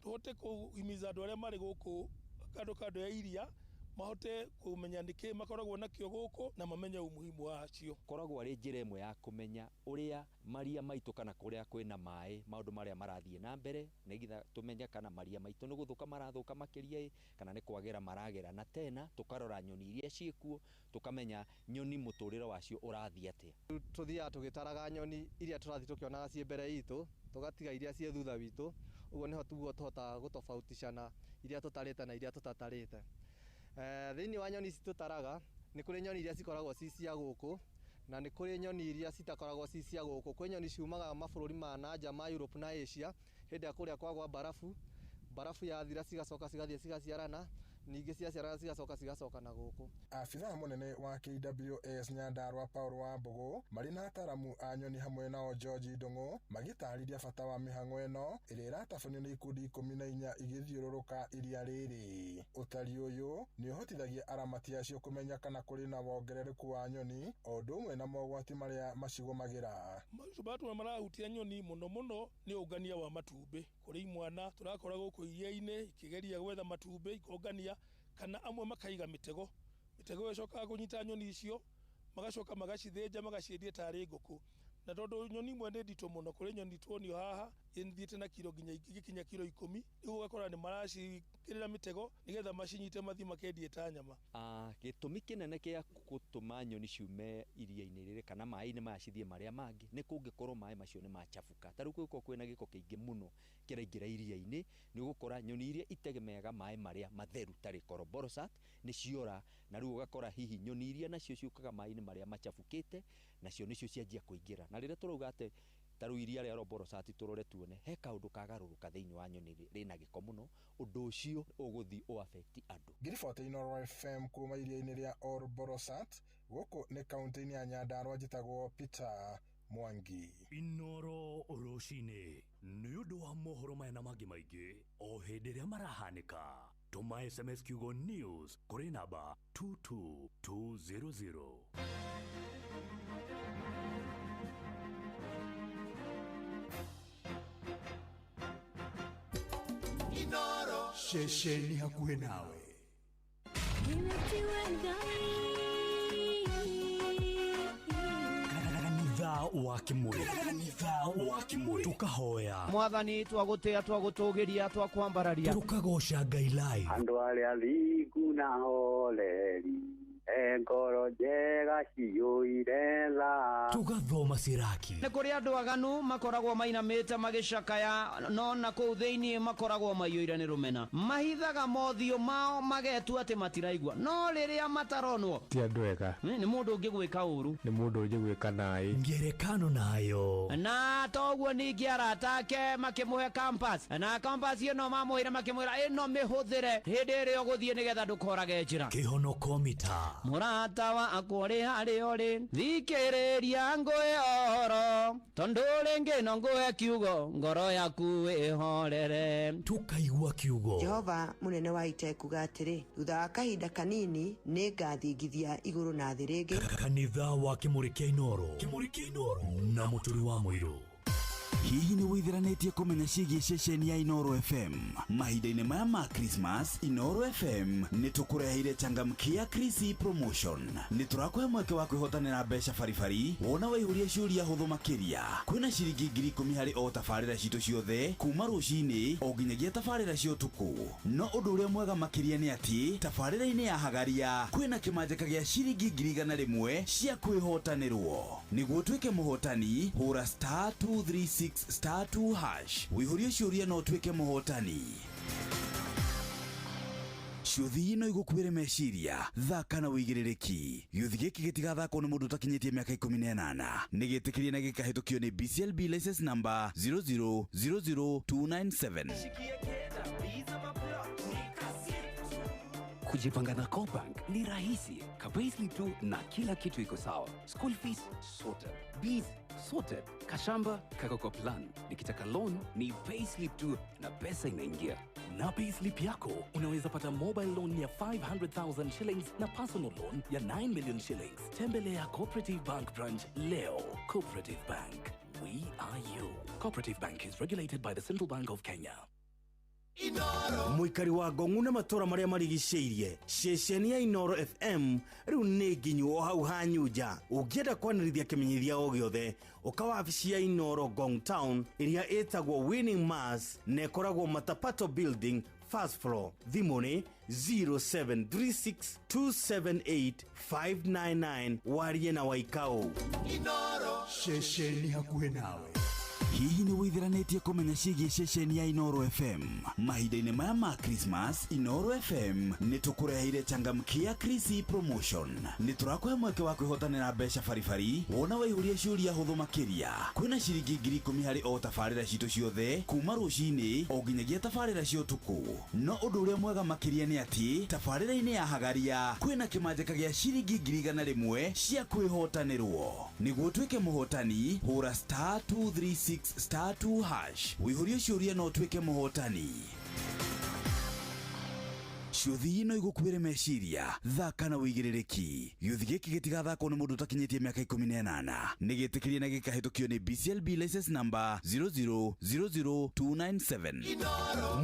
tũhote kũhimiza andũ arĩa marĩ gũkũ kando ya iria mahote kũmenya nĩkĩ makoragwo nakĩo gũkũ na mamenye umuhimu wacio. Koragwo arĩ njĩra ĩmwe ya kũmenya ũrĩa maria maitũ kana kũrĩa kwĩna maĩ maũndũ marĩa marathiĩ na mbere, nĩgetha tũmenye kana maria maitũ nĩ gũthũka marathũka makĩria kana nĩ kwagĩra maragera, na tena tũkarora nyoni iria ciĩkuo tũkamenya nyoni mũtũrĩre wacio ũrathiĩ atĩa. Tũthiaga tũgĩtaraga nyoni iria tũrathiĩ tũkĩonaga ciĩ mbere itũ, tũgatiga iria ciĩ thutha witũ, ũguo nĩho tũhotaga gũtobautishana iria tũtarĩte na iria tũtatarĩte. Thĩinĩ wa nyoni ici tũtaraga nĩ kũrĩ nyoni iria cikoragwo ci cia gũkũ na nĩ kũrĩ nyoni iria citakoragwo ci cia gũkũ. Kwĩ nyoni ciumaga mabũrũri ma nanja ma Europe na Asia hĩndĩ ya kũrĩa kwagwa barafu yathira cigacoka cigathiĩ cigaciarana, ningĩ ciaciaraga cigacoka na gũkũ. Afitha munene wa KWS Nyandarua Paul Wambũgũ marĩ na ataramu a nyoni hamwe nao George Ndung'u magĩtarĩria bata wa mĩhang'o ĩno ĩrĩa ĩratabanio nĩ ikundi 14 igĩthiũrũrũka iria rĩrĩ. Ũtari ũyũ nĩ ũhotithagia aramati acio kũmenya kana kũrĩ na wongerereku wa nyoni o ũndũ ũmwe na mogwati marĩa macigũmagĩra. Maũndũ matũ marahutia nyoni mũno nĩ ũngania wa matumbĩ. Kũrĩ imwana tũrakora gũkũ iria-inĩ ikĩgeria gwetha matumbĩ ikongania, kana amwe makaiga mitego ĩcokaga kũnyita nyoni icio magacoka magacithĩnja magaciendia tarĩ ngũkũ. Na tondũ nyoni imwe nĩ nditũ mũno, kũrĩ nyoni tuonio haha ĩthiĩte na kilo nginya ikinya kilo 10, rĩu ũgakora nĩ maracikĩrĩra mitego nĩgetha macinyite mathi makendie ta nyama. Gĩtũmi kĩnene gĩa gũtũma nyoni ciume iria-inĩ rĩrĩ kana maĩ-inĩ maya cithiĩ marĩa mangĩ nĩ kũngĩkorwo maĩ macio nĩ machafuka. Ta rĩu gũkorwo kwĩna gĩko kĩingĩ mũno kĩraingĩra iria-inĩ, nĩ ũgũkora nyoni iria itegemeaga maĩ marĩa matheru tarĩ Coroborosat nĩ ciora, na rĩu ũgakora hihi nyoni iria nacio ciũkaga maĩ-inĩ marĩa machafukĩte nacio nĩcio cianjia kũingĩra. Na rĩrĩa tũrauga atĩ ta rĩu iria rĩa Coroborosat tũrore tuone he kaũndũ kagarũrũka thĩinĩ wa nyoni rĩna gĩko mũno, ũndũ ũcio ũgũthiĩ ũaffect andũ. Ngiriboti Inooro FM kuma iria-inĩ rĩa Coroborosat gũkũ nĩ kaunti-inĩ ya Nyandarua njĩtagwo Peter Mwangi. Inooro rũcinĩ nĩ ũndũ wa mohoro maya na mangĩ maingĩ o hĩndĩ ĩrĩa marahanĩka. Tũma SMS kiugo news kũrĩ namba 22200. Inooro shesheni hakuhĩ nawe. Kanitha wa Kimuri tukahoya Mwathani twagũtĩa twagũtũgĩria twakwambararia tukagoca Ngai live. Andũ arĩa athingu na holeri ngoro njega ciyũire tha tugathoma Siraki. Nĩ kũrĩ andũ aganu makoragwo mainamĩte magĩcakaya, no na kũu thĩinĩ makoragwo maiyũire nĩ rũmena. Mahithaga mothiũ mao magetua atĩ matiraigua, no rĩrĩa mataronwo ti andũ ega. Nĩ mũndũ ũngĩ gwĩka ũru, nĩ mũndũ ũngĩ gwĩka naĩ. Ngerekano nayo na toguo ningĩ arata ake makĩmũhe campus, na campus ĩno mamũhĩre makĩmwĩra ĩno mĩhũthĩre hĩndĩ ĩrĩa ũgũthiĩ nĩgetha ndũkorage njĩra. Kĩhonoko mita mũrata wa akũrĩ harĩ ũrĩ thikĩrĩria ngũĩ oro, tondũ rĩngĩ no ngũhe kiugo ngoro yaku ĩhorere. Tukaigua kiugo. Jehova mũnene wa ita kuga atĩrĩ, thutha wa kahinda kanini nĩngathingithia igũrũ na thĩ rĩngĩ. Kanitha wa Kimuri kĩa Inooro na mũturi wa mũirũ. Hihi nĩ wĩtheranĩtie kũmenya ciĩgiĩ ceceni ya Inooro FM? Mahinda-inĩ maya ma Christmas, Inooro FM nĩ tũkũreheire changamkia Chrissy promotion. Nĩ tũrakũhe mweke wa kwĩhotanĩra mbeca baribari wona waihũria ciũria hũthũ makĩria. Kwĩna ciringi 10,000 harĩ o tabarĩra citũ ciothe kuma rũcinĩ o nginyagia tabarĩra cia ũtukũ. No ũndũ ũrĩa mwega makĩria nĩ atĩ tabarĩra-inĩ ya Hagaria kwĩna kĩmanjĩka gĩa ciringi 100,000 cia kwĩhotanĩrwo. Nĩguo ũtuĩke mũhotani, hũra *236*2# wĩihũrie ciũria no ũtuĩke mũhotani. Ciũthi ino igũkuĩre meciria, thaka na wĩigĩrĩrĩki. Gĩũthi gĩkĩ gĩtigathakwo nĩ mũndũ ũtakinyĩtie mĩaka 18. Nĩgĩtĩkĩrie na gĩkahĩtũkio nĩ BCLB license number 0000297. Kujipanga na Cobank ni rahisi. Payslip tu na kila kitu iko sawa. School fees sorted, bills sorted, kashamba kako kwa plan. Nikitaka loan ni payslip tu na pesa inaingia. Na payslip yako unaweza pata mobile loan ya 500,000 shillings na personal loan ya 9 million shillings. Tembelea Cooperative Bank branch leo. Cooperative Bank, we are you. Cooperative Bank is regulated by the Central Bank of Kenya. Muikari wa Ngong'u na matora maria marigicĩirie, ceceni ya Inooro FM riu nĩ nginyu o hau hanyuja. Ũngĩenda kwanĩrithia kĩmenyithia o gĩothe ũkawa wabici ya Inooro Ngong Town ĩrĩa ĩtagwo Winning Mass na ĩkoragwo Matapato Building first floor. Thimũ nĩ 0736278599. Warie na Waikao. Inooro ceceni hakuhĩ nawe. hihi nĩ wĩtheranĩtie kũmenya ciĩgiĩ ceceni ya Inoro FM? Mahinda-inĩ maya ma Christmas, Inoro FM nĩ tũkũreheire changamkia Krisi Promotion. Nĩ tũrakũhe mweke wa kwĩhotanĩra mbeca baribari wona waihũria ciũria hũthũ makĩria. Kwĩna ciringi 10,000 harĩ o tabarĩra citũ ciothe kuma rũcinĩ o nginyagia tabarĩra cia ũtukũ. No ũndũ ũrĩa mwega makĩria nĩ atĩ tabarĩra-inĩ ya Hagaria kwĩna kĩmanjĩka gĩa ciringi 100,000 cia kwĩhotanĩrwo. Nĩguo tuĩke mũhotani, hũra *236*2# wĩihũrie ciũria no tuĩke mũhotani. Ciũthi ino igũkuĩre meciria, thaka na wĩigĩrĩrĩki. Gĩũthi gĩkĩ gĩtigathakwo nĩ mũndũ ũtakinyĩtie mĩaka 18. Nĩ gĩtĩkĩrie na gĩkahĩtũkio nĩ BCLB license number 0000297.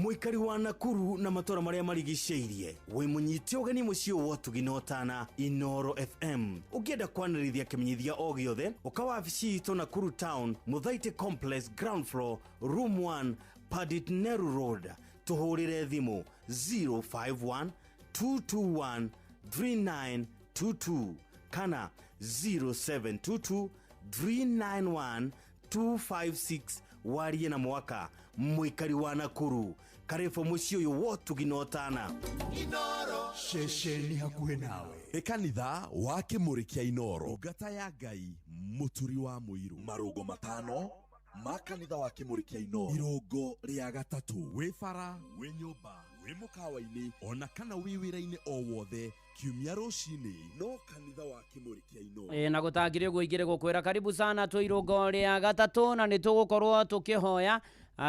Mũikari wa Nakuru na matũra marĩa marigicĩirie, wĩ mũnyiti ũgeni mũciĩ wa Tuginotana Inoro FM. Ũngĩenda kwanĩrithia kĩmenyithia o gĩothe, ũka wabici itũ Nakuru Town, Muthaiga Complex, ground floor, room 1, Padit Neru Road. Tuhurire thimo 051-221-3922 kana 0722-391-256 warie na mwaka. Mũikari wa Nakuru, karĩbũ mũciĩ ũyũ wa Tuginotana Inoro ceceni hakuhĩ nawe. Kanitha wa Kĩmũrĩ kĩa Inoro, ngata ya Ngai mũturi wa mũirũ. Marũgo matano ma kanitha wa Kĩmũrĩ kĩa Inoro. Irũngo rĩa gatatũ, wĩ bara, wĩ nyũmba, wĩ mũkawa-inĩ, ona kana wĩ wĩra-inĩ o wothe, kiumia rũcinĩ no kanitha wa Kĩmũrĩ kĩa Inoro. Na gũtangire gũingĩre gũkwĩra karibu sana twĩ irũngo rĩa gatatũ, na nĩ tũgũkorwo tũkĩhoya.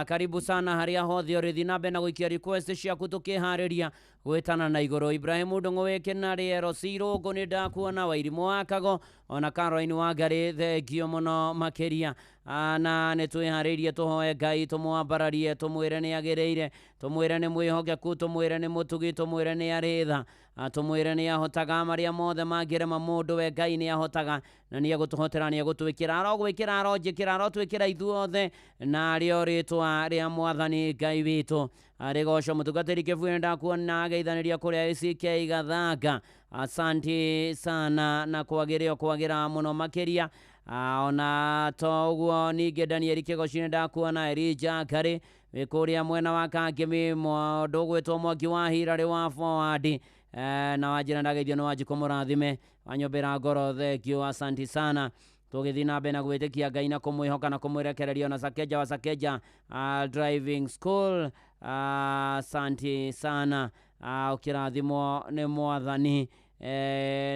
Karibu sana haria hothe ũrĩthi na mbere na gũikia request ciaku tũkĩharĩria gwĩtana na igũrũ. Ibrahim Ndung'u wĩkĩnarĩ Erosi Irũngũ nĩ ndakuona, Wairimũ wa Kago, ona Caroline Wangari thengio mũno makĩria. Na nĩ twĩharĩirie tũhoe Ngai, tũmwambararie, tũmwĩre nĩ agĩrĩire, tũmwĩre nĩ mwĩhokeku, tũmwĩre nĩ mũtugi, tũmwĩre nĩ arĩtha, tũmwĩre nĩ ahotaga marĩa mothe mangĩrema mũndũ, we Ngai nĩ ahotaga na nĩ egũtũhotera, nĩ egũtwĩkĩra arogwĩkĩra arojĩkĩra arotwĩkĩra ithuothe, na rĩo rĩtwa rĩa Mwathani Ngai witũ rĩgocwo. Mũtungatĩri Kĩbui ndakuona ageithanĩria kũrĩa ACK Gathanga, asanti sana na kwagĩra mũno makĩria. Ona toguo ningĩ Daniel Kĩgoci ndakuona, Elijah Ngari wĩkũrĩa mwena wa Kangemi, mũndũ gwĩtwo Mwangi wa Hirarĩ wa forward, na wanjĩra ndageithio nĩ Wanjikũ Mũrathime wanyombera ngoro, thengio, asanti sana. Tũgĩthiĩ na mbere na gwĩtĩkia Ngai na kũmwĩhoka na kũmwĩrekereria. Na Sakeja wa Sakeja driving school, asanti sana, ũkĩrathimwo nĩ Mwathani.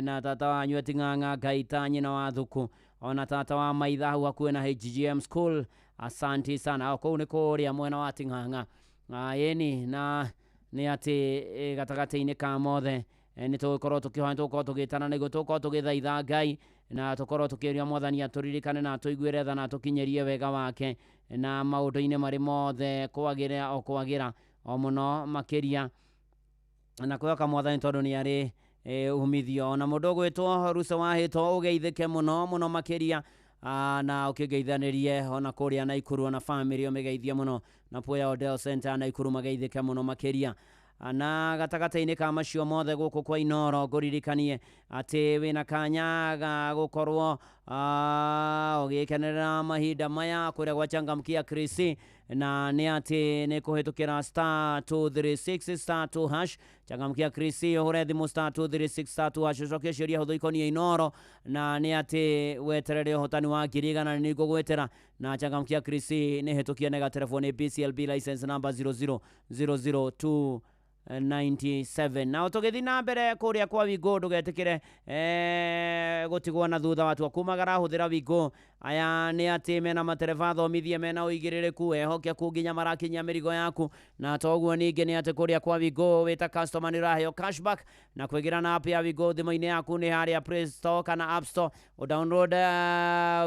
Na tata wanyu Ting'ang'a Ngaita nyina wa Thuku, ona tata wa Maitha hau hakuhĩ na HGM school, asanti sana. Kũu nĩ kũrĩa mwena wa Ting'ang'a. Yeni na nĩ atĩ gatagatĩ-inĩ ka mothe nĩ tũgũkorwo tũkĩhoya, tũgũkorwo tũgĩtana nĩguo tũgũkorwo tũgĩthaitha Ngai, na tũkorwo tũkĩũria Mwathani atũririkane na tũiguĩre tha na tũkinyĩrie wega wake na maũndũ-inĩ marĩ mothe kwagĩra o mũno makĩria, na kwĩhoka Mwathani tondũ nĩ arĩ umithio. Na mũndũ gwĩtwo Rusa wahĩtwo ũgeithĩke mũno mũno makĩria, na ũkĩgeithanĩrie ona kũrĩa Naikuru, na family ũmĩgeithie mũno, na Puya Odell Center Naikuru mageithĩke mũno makĩria. Na gatagatĩ-inĩ ka macio mothe gũkũ kwa Inoro, ngũririkanie atĩ wĩna kanya ga gũkorwo ũgĩkenerera mahinda maya kũrĩa gwa Changamkia Krisi, na nĩ atĩ nĩ kũhĩtũkĩra *236*2#. Changamkia Krisi ũhũre thimũ *236*2#, ũcokie ciũria hũthũ ikoniĩ Inoro, na nĩ atĩ weterere ũhotani wa 100 nĩ ngũgwĩtĩra. Na Changamkia Krisi nĩ hĩtũkie na telefoni BCLB license number 0000297. Na tũgĩthiĩ na mbere kũrĩa kwa Wingũ, ndũgetĩkĩre gũtigwo na thutha. Watu akumagara hũthĩra Wingũ, aya nĩ atĩ mena matereba thomithie, mena ũigĩrĩrĩku, ehokeku nginya marakinyia mĩrigo yaku. Na toguo ningĩ nĩ atĩ kũrĩa kwa Wingũ wĩta customer nĩ ũraheo cashback, na kwĩgira na app ya Wingũ thimũ-inĩ yaku nĩ harĩa Play Store kana App Store. Download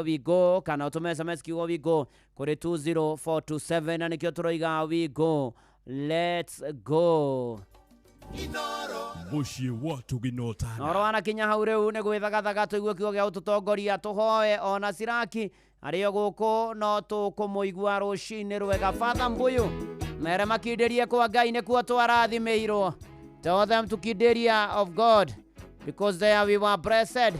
Wingũ kana ũtũme SMS kiugo Wingũ kũrĩ 20427, na nĩkĩo tũroiga Wingũ. Let's go. Mũciĩ wa Tuginotana. Noro wanakinya hau rĩu nĩ gwĩthagathaga tũigue kiugo gĩa ũtũtongoria, tũhoe ona Siraki arĩ gũkũ no tũkũmũigua rũcinĩ rwega. Father Mbuyu mere makindĩrie kwa Ngai nĩkuo twarathimĩirwo. Tell them to kidiria of God because there we were blessed.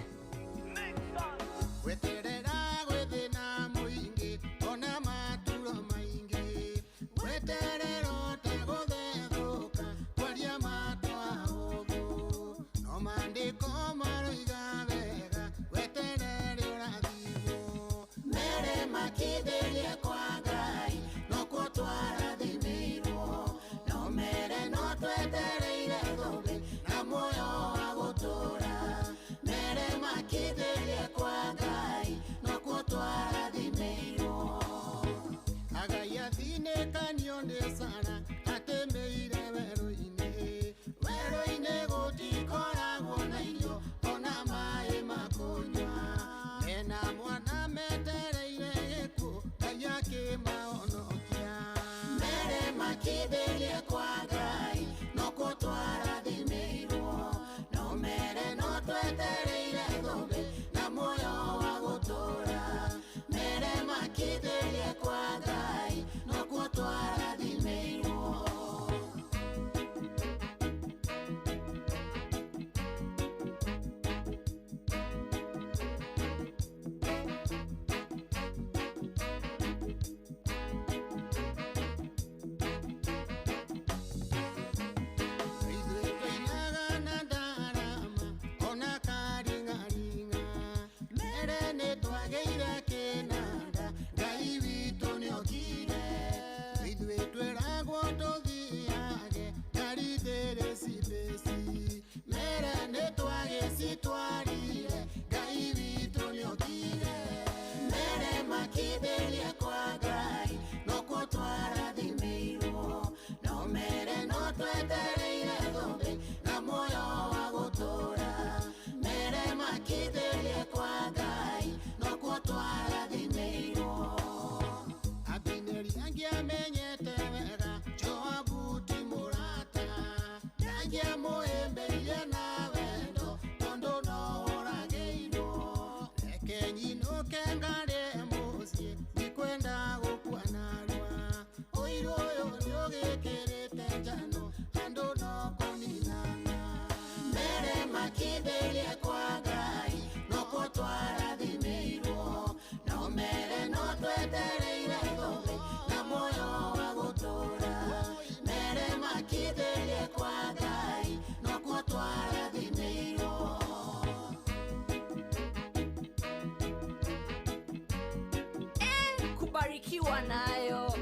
Kubarikiwa nayo.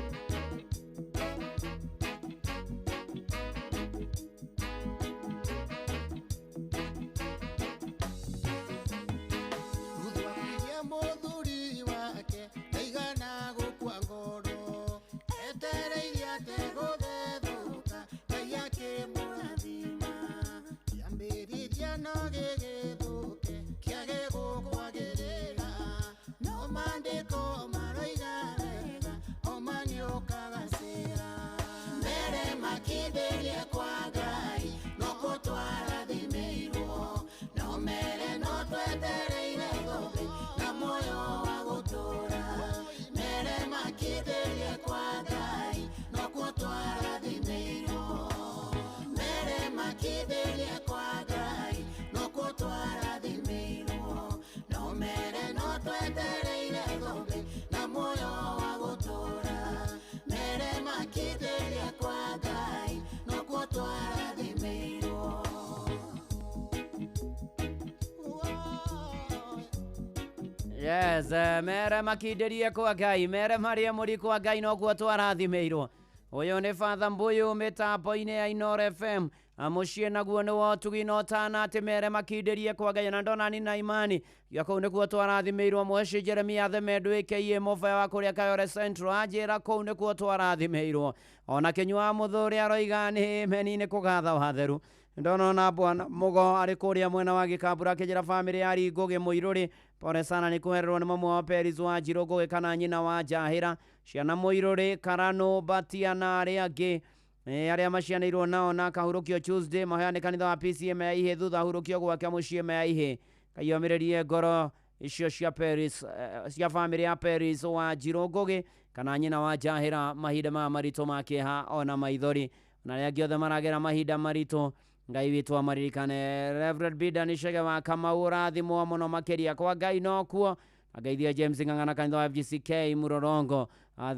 Yes, mere makinderie kwa Ngai, mere maria muri kwa Ngai no kuo twarathimeirwo. Uyu ni Father Mbuyu mitambo-ini ya Inoro FM. Muciĩ naguo nĩ wotugi no tana atĩ mere makinderie kwa Ngai, na ndona ni na imani ya kũu nĩkuo twarathimeirwo. Mweci Jeremia Themendu aka Mobaya wa kũrĩa Kayore Central anjĩra kũu nĩkuo twarathimeirwo. Ona Kĩnyua Mũthũri aroiga nĩ meni nĩ kũgatha watheru. Ndona na bwana Mugo arĩ kũrĩa mwena wa Gĩkambura akĩnjĩra bamĩrĩ ya Ringũgĩ Mũirũrĩ pore sana nĩ kũhererwo nĩ mamu wa Peris wa Njirũ kana nyina wa Njahĩra, ciana Mũirũrĩ, Karano, Batia na arĩa angĩ arĩa macianĩirwo nao na kahurũkio Tuesday maheane kanitha wa PCM ya Ihĩ thutha hurũkio gwake mũciĩ ya Ihĩ. Ngai omĩrĩrie ngoro icio cia Peris, cia bamĩrĩ ya Peris wa Njirũ kana nyina wa Njahĩra mahinda ma maritũ ma kĩeha ona maithori, na arĩa angĩ othe maragera mahinda maritũ. Ngai witũ amaririkane. Reverend Bidan Icege wa Kamau rathimwo mũno makĩria kwa Ngai no kuo. Angeithia James Ng'ang'ana kanitha wa FGCK Murorongo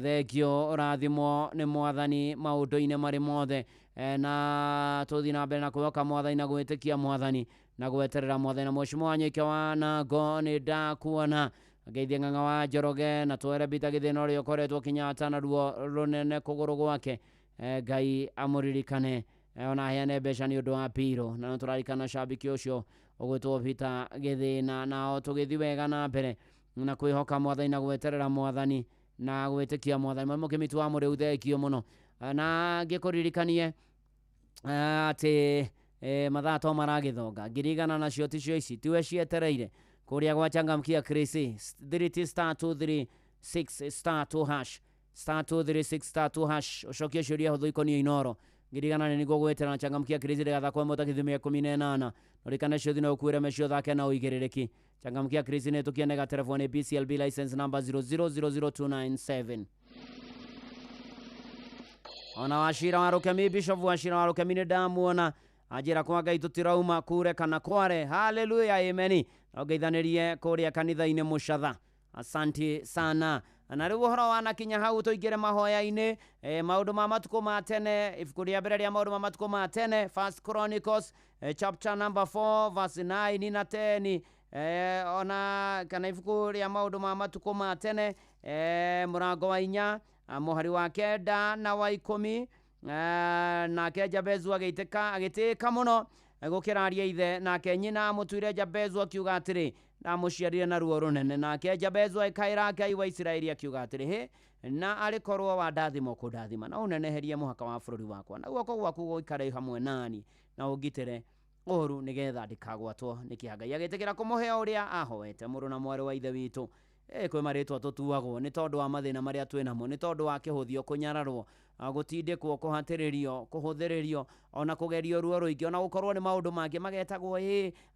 thengio rathimwo nĩ Mwathani maũndũ-inĩ marĩ mothe, na tũthiĩ na mbere na kwĩhoka Mwathani na gwĩtĩkia Mwathani na gweterera Mwathani. Na Mheshimiwa Nyike wa Nango nĩ ndakuona. Angeithia Ng'ang'a wa Njoroge na twere Bita Gĩthĩna ũrĩa ũkoretwo Kenyatta na ruo rũnene kũgũrũ gwake. Ngai amũririkane ona aheane mbeca nĩ ũndũ wa Piro, na tũrarikana shabiki ũcio ũgwĩtwo Peter Gĩthĩna, nao tũgĩthiĩ wega na mbere na kwĩhoka Mwathani na gweterera Mwathani na gwĩtĩkia Mwathani. Mwarimũ Kĩmĩtu wa Mũrĩu thengio mũno. na ngĩkũririkanie atĩ mathaa to maragĩthonga ngirigana nacio ticio ici tiwe cietereire kũrĩa gwa Changamkia Chris *236 *2 *236 ũcokie ciũria hũthũ ikoniĩ Inoro ngirigana nĩ nĩguo gwetera Changamkia Chris rĩgathakwo mota gĩthimi 18 norikane cio thina ũkuĩre mecio thake na ũigĩrĩrĩki Changamkia Chris nĩ tũkĩanega telefoni BCLB license number 0000297 ona Wachira wa Rukemi Bishop Wachira wa Rukemi nĩ ndamuona ajira kwa Ngai tutirauma kure kana kware haleluya amen na ngeithanĩrie kũrĩa kanitha-inĩ Mũcatha asanti sana na rĩu ũhoro wanakinya hau tũingĩre mahoya-inĩ maũndũ ma matukũ ma tene ibuku rĩa mbere rĩa maũndũ ma matukũ ma tene First Chronicles chapter number 4 verse 9 na 10 ona kana ibuku rĩa maũndũ ma matukũ ma tene mũrango wa 4 mũhari wa 9 na wa 10 nake Jabezu agĩtĩka mũno gũkĩraria ithe nake nyina mũtuire Jabezu akiuga atĩrĩ ndamũciarire na ruo rũnene nake Jabezu akaĩra Ngai wa Isiraeli akiuga atĩrĩ na arĩkorwo wa ndathimo kũndathima na ũneneherie mũhaka wa bũrũri wakwa na guoko gwaku gũikare hamwe nani na ũgitĩre ũru nĩgetha ndikagwatwo nĩ kĩeha Ngai agĩtĩkĩra kũmũhe ũrĩa ahoete mũrũ na mwarĩ wa ithe witũ kwĩ marĩtwa tũtuagwo nĩ tondũ wa mathĩna marĩa twĩ namo nĩ tondũ wa kĩhũthio kũnyararwo gũtindĩkwo kũhatĩrĩrio kũhũthĩrĩrio ona kũgerio ruo rũingĩ ona gũkorwo nĩ maũndũ mangĩ magetagwo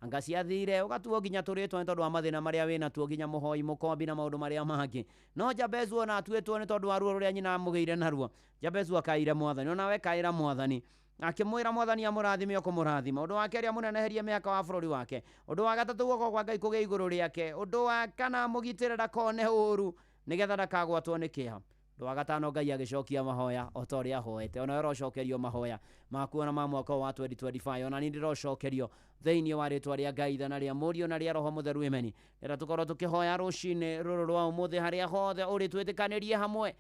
anga ciathire ũgatuo nginya tũrĩtwo nĩ tondũ wa mathĩna marĩa wĩna tuo nginya mũhoi mũkombi na maũndũ marĩa mangĩ no Jabezu ona atuĩtwo nĩ tondũ wa ruo rũrĩa nyina amũgĩire naruo Jabezu akaire Mwathani ona we kaĩra Mwathani akĩmwĩra Mwathani amũrathime kũmũrathima ũndũ wa kerĩ amũneneherie mĩhaka wa bũrũri wake ũndũ wa gatatũ guoko kwa Ngai kũgĩe igũrũ rĩake ũndũ wa kana mũgitĩre ndakone ũru nĩgetha ndakagwatwo nĩ kĩeha ũndũ wa gatano Ngai agĩcokia mahoya o ta ũrĩa ahoete ona ũrocokerio mahoya makuona ma mwaka wa 2025 ona nĩ ndĩrocokerio thĩinĩ wa rĩtwa rĩa Ngai na rĩa Mũriũ na rĩa Roho Mũtheru amen rĩrĩa tũkorwo tũkĩhoya rũcinĩ rũrũ rwa ũmũthĩ harĩa hothe ũrĩ twĩtĩkanĩrie hamwe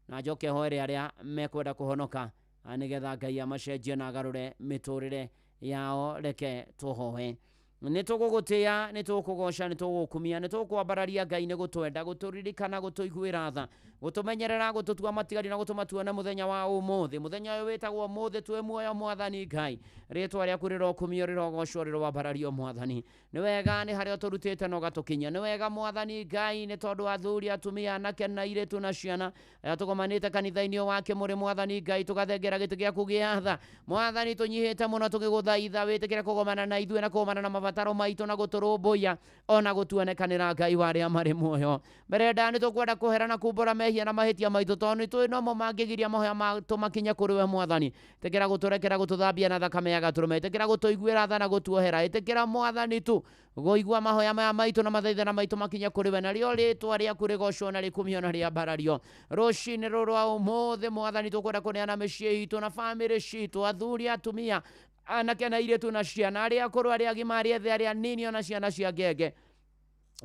na njoke hoere arĩa mekwenda kũhonoka nĩgetha Ngai amacenjie na agarũre mĩtũrĩre yao reke tũhoe nĩtũgũgũtĩa nĩtũkũgoca nĩtũgũkumia nĩtũkwambararia Ngai nĩ gũtwenda gũtũririkana gũtũiguĩra tha gũtũmenyerera gũtũtua matigari na gũtũmatua na mũthenya wa ũmũthĩ mũthenya ũyũ wĩtagwo ũmũthĩ twĩ muoyo Mwathani Ngai rĩtwa rĩaku rĩrokumio rĩrogocwo rĩrowambarario Mwathani nĩ wega nĩ harĩa tũrutĩte na ũgatũkinyia nĩ wega Mwathani Ngai nĩ tondũ athuri atumia anake na airĩtu na ciana tũgomanĩte kanitha-inĩ wake mũrĩ Mwathani Ngai tũgathengera gĩtĩ gĩaku gĩa tha Mwathani tũnyihĩte mũno tũgĩgũthaitha wĩtĩkĩre kũgomana na ithuĩ na kũgomana na mabataro maitũ na gũtũrũmbũiya ona gũtuonekanĩra Ngai wa arĩa marĩ muoyo mbere nda nĩ tũkwenda kũhera na kumbũra mehia na mahĩtia maitũ tondũ nĩtũĩ nomo mangĩgiria mahoya matũ makinye kũrĩ we Mwathani ĩtĩkĩra gũtũrekera gũtũthambia na thakame ya gatũrũme ĩtĩkĩra gũtũiguĩra tha na gũtuohera ĩtĩkĩra Mwathani tu gũigua mahoya maya maitũ na mathaithana maitũ makinye kũrĩ we narĩo rĩtwa rĩaku rĩgocwo na rĩkumio na rĩambarario rũcinĩ rũrũ rwa ũmũthĩ Mwathani tũkwenda kũneana mĩciĩ itũ na bamĩrĩ citũ athuri atumia anake na airĩtu na ciana arĩa akũrũ arĩa agima arĩa ethĩ arĩa anini ona ciana cia ngenge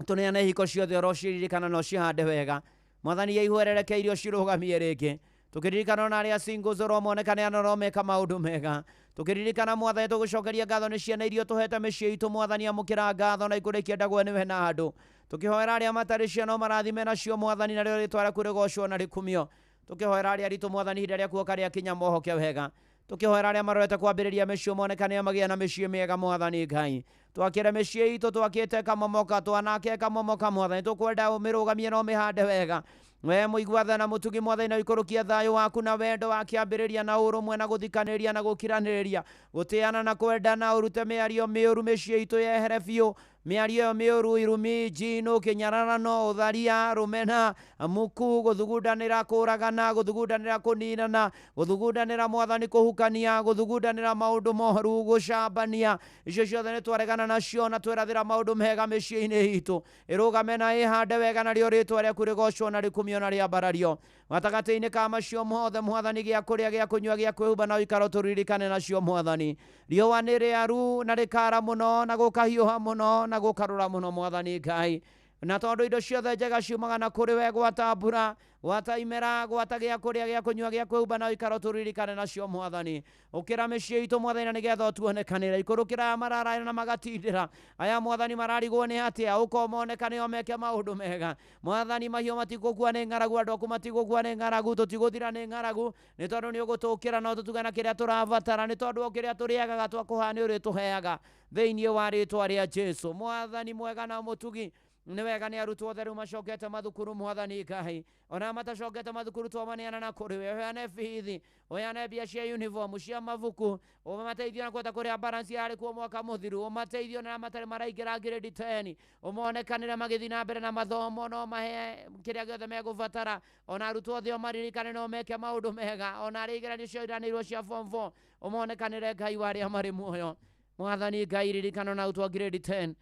tũneane ihiko ciothe orociririkana no cihande wega Mwathani yaihuererekeirio cirũgamie rĩngĩ tũkĩririkana ona arĩa singles oromonekane anoromeka maũndũ mega tũkĩririkana Mwathani tũgũcokeria ngatho nĩ ciana irio tũhete mĩciĩ itũ Mwathani amũkĩra ngatho na ikũrĩkia ndagwo nĩwe na andũ tũkĩhoera arĩa matarĩ ciana marathime nacio Mwathani narĩo rĩtwa rĩaku rĩgocwo na rĩkumio tũkĩhoera arĩa aritũ Mwathani ihinda rĩaku rĩakinya mohoke wega tũkĩhoera arĩa marorete kwambĩrĩria mĩciĩ monekane magĩa na mĩciĩ mĩega Mwathani Ngai twakĩre mĩciĩ itũ twakĩte kamomoka twanake kamomoka Mwathani tũkwenda ũmĩrũgamie na ũmĩhande wega we mũigua tha na mũtugi Mwathani na ikũrũkia thayũ waku na wendo wakĩambĩrĩria na ũrũmwe na gũthikanĩrĩria na gũkiranĩrĩria gũtĩana na kwendana ũrute mĩario mĩũru mĩciĩ itũ yehere biũ mĩario ĩyo mĩũru irumi njino kĩnyararano ũtharia rũmena muku gũthugundanĩra kũragana gũthugundanĩra kũninana gũthugundanĩra Mwathani kũhukania gũthugundanĩra maũndũ moru gũcambania icio ciothe nĩ twaregana nacio na twerathĩra maũndũ mega mĩciĩ-inĩ itũ ĩrũgame na ĩhande wega narĩo rĩtwa rĩaku rĩgocwo na rĩkumio na rĩambarario gatagatĩ-inĩ ka macio mothe Mwathani gĩa kũrĩa gĩa kũnyua gĩa kwĩhumba na ũikaro tũririkane nacio Mwathani riũa nĩ rĩaru na rĩkara mũno na gũkahiũha mũno na gũkarũra mũno Mwathani Ngai na tondu indo ciothe njega ciumaga na kuri we gwata mbura gwata imera gwata gĩa kũrĩa gĩa kũnyua gĩa kwĩhumba na ũikaro tũririkane nacio Mwathani ũkĩra mĩciĩ itũ Mwathani na nĩgetha ũtuonekanĩre ikũrũkĩra marara na magatindĩra aya Mwathani mararigwo nĩ atĩa ũkomonekane omeke maũndũ mega Mwathani mahiũ matigũkua nĩ ng'aragu andũ aku matigũkua nĩ ng'aragu tũtigũthira nĩ ng'aragu nĩ tondũ nĩ ũgũtũkĩra no tũtuge na kĩrĩa tũrabatara nĩ tondũ o kĩrĩa tũrĩagaga twakũha nĩ ũrĩtũheaga thĩinĩ wa rĩtwa rĩa Jesũ Mwathani mwega na mũtugi nĩ wega nĩ arutwo othe rĩu macokete mathukuru Mwathani Ngai ona matacokete mathukuru twamaneana na kũrĩ we ũheane bithi ũheane mbia cia uniform cia mabuku ũmateithio na kũhota kũrĩa balance yarĩ kuo mwaka mũthiru ũmateithio na matarĩ maraingĩra grade 10 ũmonekanĩre magĩthiĩ na mbere na mathomo no mahe kĩrĩa gĩothe megũbatara ona arutwo othe maririkane no meke maũndũ mega ona arĩ igeranio cia iranĩirwo cia form 4 ũmonekanĩre Ngai wa arĩa marĩ muoyo Mwathani Ngai ririkana na arutwo grade 10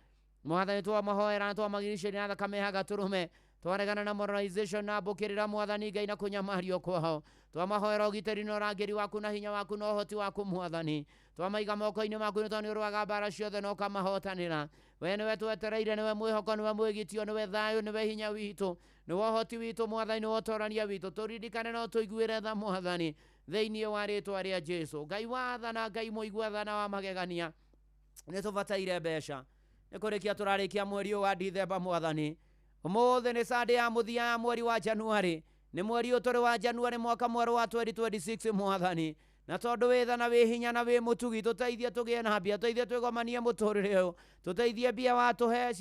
Mwathani twamahoera twamagiricĩria na thakame ya gatũrũme twaregana na moralization na mbũkĩrĩra Mwathani Ngai na kũnyamario kwao twamahoera ũgitĩri na ũrangĩri waku na hinya waku na ũhoti waku Mwathani twamaiga moko-inĩ maku nĩ tondũ nĩ ũrũaga mbara ciothe na ũkamahotanĩra we nĩwe twetereire nĩwe mwĩhoko nĩwe mwĩgitio nĩwe thayũ nĩwe hinya witũ nĩwe ũhoti witũ Mwathani nĩwe ũtorania witũ tũririkane no tũiguĩre tha Mwathani thĩinĩ wa rĩtwa rĩa Jesũ Ngai wathana Ngai mũigua thana wa magegania nĩ tũbataire mbeca nĩ kũrĩkia tũrarĩkia mweri wa Dithemba Mwathani ũmũthĩ nĩ Sunday ya mũthia ya mweri wa Januari nĩ mweri ũtũrĩ wa Januari mwaka mwerũ wa 2026 Mwathani na tondũ wĩ tha na wĩ hinya na wĩ mũtugi tũteithie tũgĩe na mbia tũteithie twĩgomanie mũtũrĩre ũyũ tũteithie mbia watũhe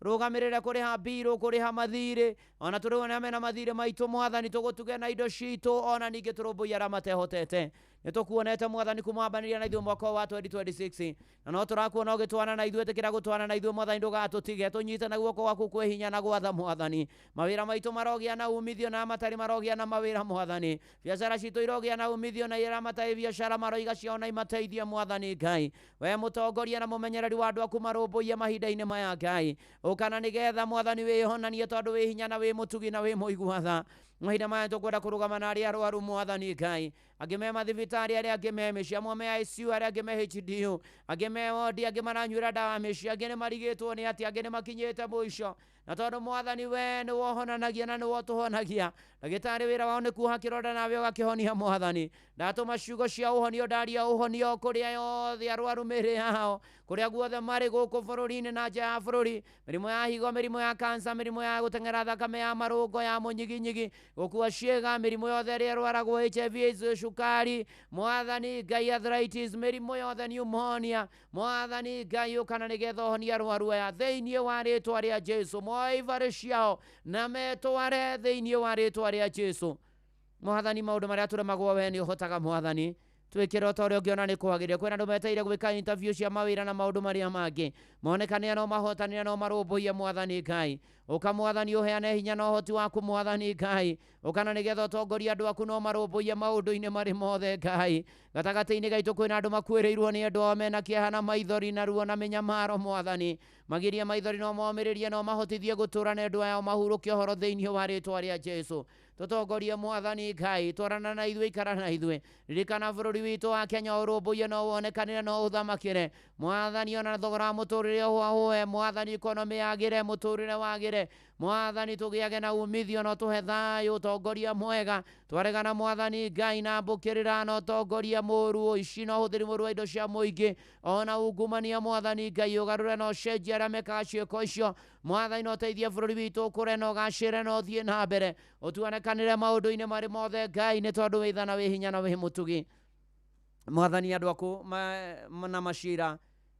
rũgamĩrĩre kũrĩha mbirũ kũrĩha mathirĩ ona tũrĩone na mathirĩ maitũ Mwathani tũgũtuge na indo citũ ona ningĩ tũrũmbũiya arĩa matehotete nĩ tũkuonete Mwathani kumwambanĩria na ithuĩ mwaka wa 2026 na no tũrakuona ũgĩtwana na ithuĩ tĩkĩra gũtwana na ithuĩ Mwathani ndũgatũtige tũnyite na guoko gwaku kwĩ hinya na gwatha Mwathani mawĩra maitũ marogĩa na umithio na matarĩ marogĩa na mawĩra Mwathani biacara citũ irogĩa na umithio na ira matarĩ biacara maroiga ciao na imateithie Mwathani Ngai we mũtongoria na mũmenyereri wa andũ aku marũmbũiye mahinda-inĩ maya Ngai ũkana nĩgetha Mwathani wĩhonanie tondũ wĩ hinya na wĩ mũtugi na wĩ mũigua tha mahinda maya tũkwenda kũrũgama na arĩa arwaru Mwathani Ngai angĩ me mathibitarĩ arĩa angĩ me mĩciĩ amwe me ICU arĩa angĩ me HDU angĩ me wodi angĩ maranyuĩra ndawa mĩciĩ angĩ nĩ marigĩtwo nĩ atĩ angĩ nĩ makinyĩte mũico na tondũ Mwathani we nĩ wohonanagia na nĩ wotũhonagia ndagĩtarĩ wĩra wao nĩ kuoha kĩronda nawe ũgakĩhonia Mwathani ndatũma ciugo cia ũhonio ndaria ũhonio kũrĩa yothe arwaru mĩrĩ yao kũrĩa guothe marĩ gũkũ bũrũri-inĩ na nja ya bũrũri mĩrimũ ya higo mĩrimũ ya kansa mĩrimũ ya gũteng'era thakame ya marũngo ya mũnyiginyigi gũkua ciĩga mĩrimũ yothe ĩrĩa ĩrwaragwo HIV AIDS cukari Mwathani Ngai arthritis mĩrimũ yothe pneumonia Mwathani Ngai ũkana nĩgetha ũhonie arwaru aya thĩinĩ wa rĩtwa rĩa Jesũ moibarĩ ciao na metware thĩinĩ wa rĩtwa rĩa Jesũ Mwathani maũndũ marĩa tũremagwo we nĩ ũhotaga Mwathani twĩkĩre ta ũrĩa ũngĩona nĩ kwagĩrĩire kwĩna andũ meteire gwĩka interview cia mawĩra na maũndũ marĩa mangĩ monekanĩre no mahotanĩre no marũmbũiye Mwathani Ngai ũka Mwathani ũheane hinya na ũhoti waku Mwathani Ngai ũkana nĩgetha ũtongoria andũ aku no marũmbũiye maũndũ-inĩ marĩ mothe Ngai gatagatĩ-inĩ gaitũ kwĩna andũ makuĩrĩirwo nĩ andũ ao mena kĩeha na maithori na ruo na mĩnyamaro Mwathani magirie maithori no momĩrĩrie no mahotithie gũtũũra na andũ aya mahurũkie ũhoro thĩinĩ wa rĩtwa rĩa Jesũ tũtongorie Mwathani Ngai twarana na ithuĩ ikara na ithuĩ ririkana bũrũri witũ wa Kenya ũrũmbũiye no wonekanĩre no ũthamakĩre Mwathani ona thogora wa mũtũrĩre ũhũe Mwathani ikonomi yagĩre mũtũrĩre wagĩre Mwathani tũgĩage na umithio no tũhe thayũ ũtongoria mwega twaregana Mwathani Ngai na mbũkĩrĩra no ũtongoria mũũru ũici no ũhũthĩri mũũru wa indo cia mũingĩ ona ungumania Mwathani Ngai ũgarũre no ũcenjie arĩa mekaga ciĩko icio Mwathani no ũteithie bũrũri witũ ũkũre no ũgacĩre no ũthiĩ na mbere ũtuonekanĩre maũndũ-inĩ marĩ mothe Ngai nĩ tondũ wĩ tha na wĩ hinya na wĩ mũtugi Mwathani andũ aku na macira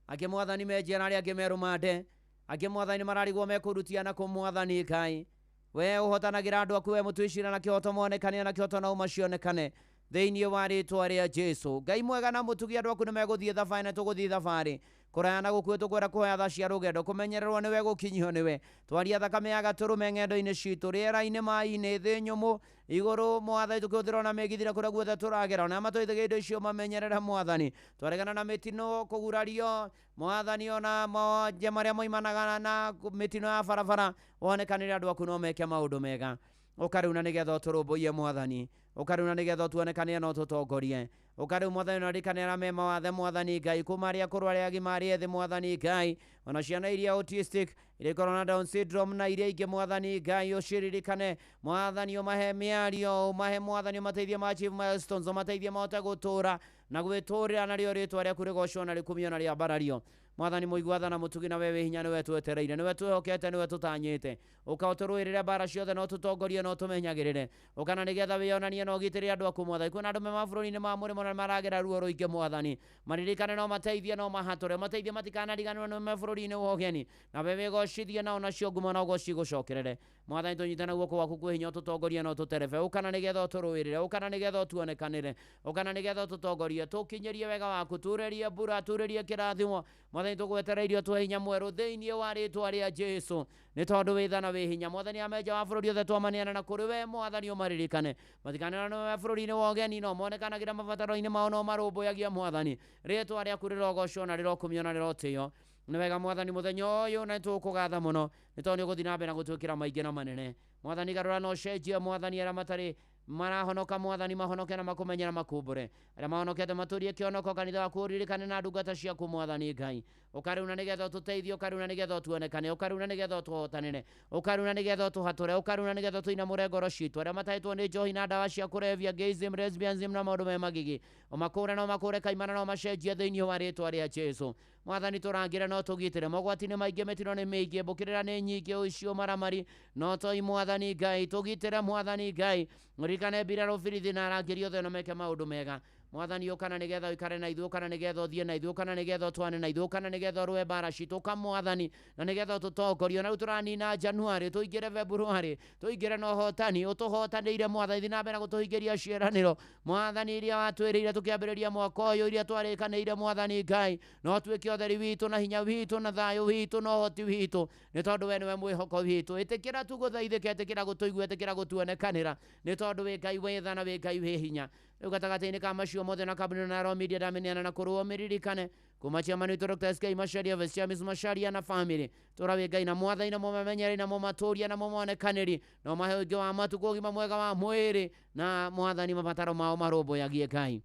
angĩ Mwathani menjia na arĩa angĩ merũmande angĩ Mwathani mararigwo mekũrutia na kũ Mwathani Ngai we ũhotanagĩra andũ aku we mũtui cira na kĩhoto monekanĩre na kĩhoto na uma cionekane thĩinĩ wa rĩtwa rĩa Jesũ Ngai mwega na mũtugi andũ aku nĩ megũthiĩ thabarĩ na tũgũthiĩ thabarĩ kũraya na gũkuĩ tũkwenda kũhoya tha cia rũgendo kũmenyererwo nĩwe gũkinyio nĩwe twaria thakame ya gatũrũme ng'endo-inĩ citũ rĩera-inĩ maĩ-inĩ thĩ nyũmũ igũrũ Mwathani tũkĩhũthĩra ona megithira kũrĩa guothe tũragera ona matũithagia indo icio mamenyerere Mwathani twaregana na mĩtino kũgurario Mwathani ona maonje marĩa moimanaga na mĩtino ya barabara wonekanĩre andũ aku no meke maũndũ mega ukaruna nigetha turumbuye mwathani ukaruna nigetha tuonekane no tutongorie ukaru mwathani no rikanera me mawathe mwathani Ngai kumaria kurwaria agimari ethi mwathani Ngai ona ciana iria autistic iria corona down syndrome na iria ingi mwathani Ngai uciririkane mwathani umahe miario umahe mwathani umateithie ma achieve milestones umateithie mahote gutura na gwiturira nario ritwa riaku rigocwo na rikumio na riambarario mwathani muigwatha na mutugi na wewe hinya niwe twetereire niwe twihokete niwe tutanyite ukauturuirire bara ciothe no tutongorie no tumenyagirire ukana nigetha wionanie no gitire andu aku mwathani kuna andu me mabũrũri-inĩ ma mũrĩmo na maragera ruo rũingĩ mwathani maririkane no mateithie no mahatũre mateithie matikanariganĩrwo nĩ mabũrũri-inĩ wa ũgeni na wewe gocithie nao nacio ngumo no gocigũcokerere mwathani tunyitana guoko gwaku kwĩ hinya ũtũtongorie no tũterebe ukana nigetha ũtũrũĩrĩre ukana nigetha ũtuonekanĩre ukana nigetha ũtũtongorie tũkinyerie wega waku turerie mbura turerie kĩrathimo mwathani tũgwetereirio twe hinya mwerũ thĩinĩ wa rĩtwa rĩa Jesũ nĩ tondũ wĩ tha na wĩ hinya mwathani amenja wa bũrũri othe twamaniana na kũrĩ we mwathani ũmaririkane matikanĩrwo nĩ bũrũri-inĩ wa ũgeni no monekanagĩra mabataro-inĩ mao no marũmbũyagia mwathani rĩtwa rĩaku rĩrogocwo na rĩrokumio na rĩrotĩo nĩ wega mwathani mũthenya ũyũ na tũkũgatha mũno nĩ tondũ nĩ ũgũthiĩ na mbere na gũtwĩkĩra maingĩ na manene mwathani garũra no cenjia mwathani arĩa matarĩ marahonoka mwathani mahonoke na makumenyera makumbure arĩa mahonokete matũrie kĩonoko kanitha waku ũririkane na ndungata ciaku mwathani Ngai ũkaruna nĩgetha ũtũteithie ũkaruna nĩgetha ũtuonekane ũkaruna nĩgetha ũtũhotanĩre ũkaruna nĩgetha ũtũhatũre ũkaruna nĩgetha ũtũinamũre ngoro citũ arĩa matahĩtwo nĩ njohi na ndawa cia kũrebia gayism lesbianism na maũndũ me magigi ũmakũre no makũre kaimana no macenjie thĩinĩ wa rĩtwa rĩa Jesũ mwathani tũrangĩre no tũgitĩre mogwati nĩ maingĩ mĩtino nĩ mĩingĩ mbũkĩrĩra nĩ nyingĩ ũicio maramari no toi mwathani Ngai tũgitĩre mwathani Ngai ririkane mbirarũ birithi na arangĩri othe no meke maũndũ mega mwathani ũkana nĩgetha ũikare na ithuĩ ũkana nĩgetha ũthiĩ na ithuĩ ũkana nĩgetha ũtwane na ithuĩ ũkana nĩgetha ũrũe mbara citũ ũkamwathani na nĩgetha ũtũtongorie na rĩu tũranina Januari tũingĩre Februari tũingĩre na ũhotani ũtũhotanĩire mwathani thiĩ na mbere gũtũhingĩria ciĩranĩro mwathani iria watwĩrĩire tũkĩambĩrĩria mwaka ũyũ iria twarĩkanĩire mwathani Ngai no tuĩke ũtheri witũ na hinya witũ na thayũ witũ na ũhoti witũ nĩ tondũ we nĩwe mwĩhoko witũ ĩtĩkĩra tu gũthaithĩka ĩtĩkĩra gũtũigua ĩtĩkĩra gũtuonekanĩra nĩ tondũ wĩ Ngai wĩ tha na wĩ Ngai wĩ hinya rĩu gatagatĩ-inĩ ka macio mothe na kambuni na Royal Media ndameneana na kũrũo mĩririkane kuma ciama nĩ Dr. SK Macharia Vesiamis Macharia na family tũra Ngai na mwathani na mũmemenyereri na mũmatũria na mũmonekanĩri no mahe ũingĩ wa matukũ ũgima mwega wa mwĩrĩ na mwathani mabataro mao marũmbũyagie Ngai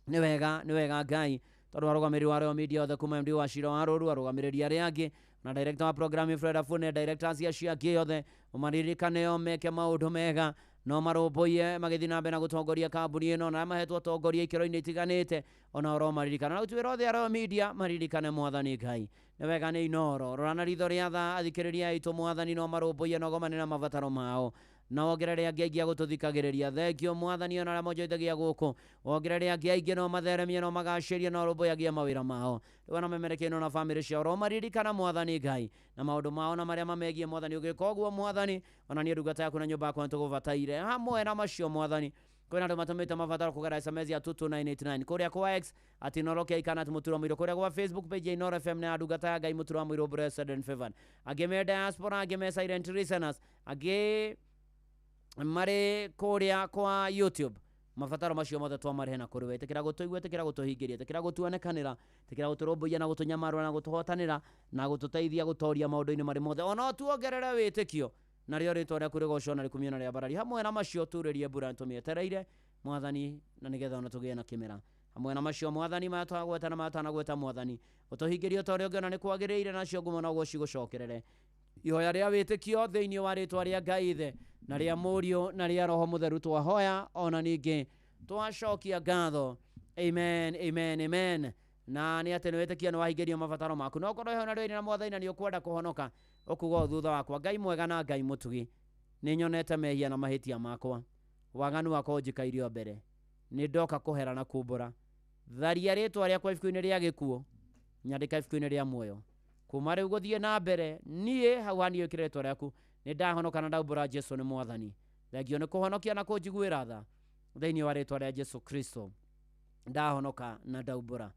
nĩ wega Ngai tondũ arũgamĩrĩri wa Royal Media othe kuma MD wa Shira wa Rũru arũgamĩrĩri arĩa angĩ na director wa program Fred Afune directors cia ciangĩ othe ũmaririkane o meke maũndũ mega no marũmbũiye magĩthiĩ na mbere na gũtongoria kambuni ĩno na mahetwo tongoria ikĩro-inĩ itiganĩte ona oro maririkana na gũtuĩra othe a Royal Media maririkane mwathani Ngai nĩ wega nĩ inoro rora na ritho rĩa tha athikĩrĩria aitũ mwathani no marũmbũiye no gomane na mabataro mao na wongerere angĩ aingĩ a gũtũthikagĩrĩria thengio mwathani ona arĩa monjoithagia gũkũ wongerere angĩ aingĩ no matheremie no magacĩrie no rũmbũyagie mawĩra mao rĩu ona memerekie no na bamĩrĩ ciao ro maririkana mwathani Ngai na maũndũ mao na marĩa mamegie mwathani ũgĩka ũguo mwathani ona niĩ ndungata yaku na nyũmba yakwa nĩtũgũbataire hamwe na macio mwathani kwĩna andũ matũmĩte mabataro kũgera SMS ya 22989 kũrĩa kwa X @inorokia ikanat mũturo mũiro kũrĩa kwa Facebook page ya Inoro FM na ndungata ya Ngai mũturo mũiro blessed and favored angĩ me diaspora angĩ me silent listeners angĩ marĩ kũrĩa kwa YouTube mabataro macio mothe twamarehe na kũrĩ we ĩtĩkĩra gũtũigua ĩtĩkĩra gũtũhingĩria ĩtĩkĩra gũtuonekanĩra ĩtĩkĩra gũtũrũmbũiya na gũtũnyamarũra na gũtũhotanĩra na gũtũteithia gũtoria maũndũ-inĩ marĩ mothe ona tuongerere wĩtĩkio narĩo rĩtwa rĩaku rĩgocwo na rĩkumio na rĩa barari hamwe na macio turĩrie mbura tũmĩetereire mwathani na nĩgetha ona tũgĩe na kĩmera hamwe na macio mwathani maya twagweta na maya tanagweta mwathani ũtũhingĩrie o ta ũrĩa ũngĩona nĩ kwagĩrĩire nacio ngumo no gũcigũcokerere ihoya rĩa wĩtĩkio thĩinĩ wa rĩtwa rĩa Ngai Ithe na rĩa Mũriũ na rĩa Roho Mũtheru twahoya ona ningĩ twacokia ngatho amen amen amen na nĩ atĩ nĩ wĩtĩkia nĩ wahingĩrio mabataro maku no korwo ihoya rĩrĩ na mwathani na nĩ ũkwenda kũhonoka ũkuga thutha wakwa Ngai mwega na Ngai mũtugi nĩ nyonete mehia na mahĩtia makwa waganu wakwa ũnjikairio mbere nĩ ndoka kũhera na kumbũra tharia rĩtwa rĩakwa ibuku-inĩ rĩa gĩkuũ nyandĩka ibuku-inĩ rĩa muoyo kuma rĩu gũthiĩ na mbere niĩ hau hani wĩkĩre rĩtwa rĩaku nĩ ndahonoka na ndaumbũra Jesũ nĩ mwathani thengio nĩ kũhonokia na kũnjiguĩra tha thĩinĩ wa rĩtwa rĩa Jesũ Kristo ndahonoka na ndaumbũra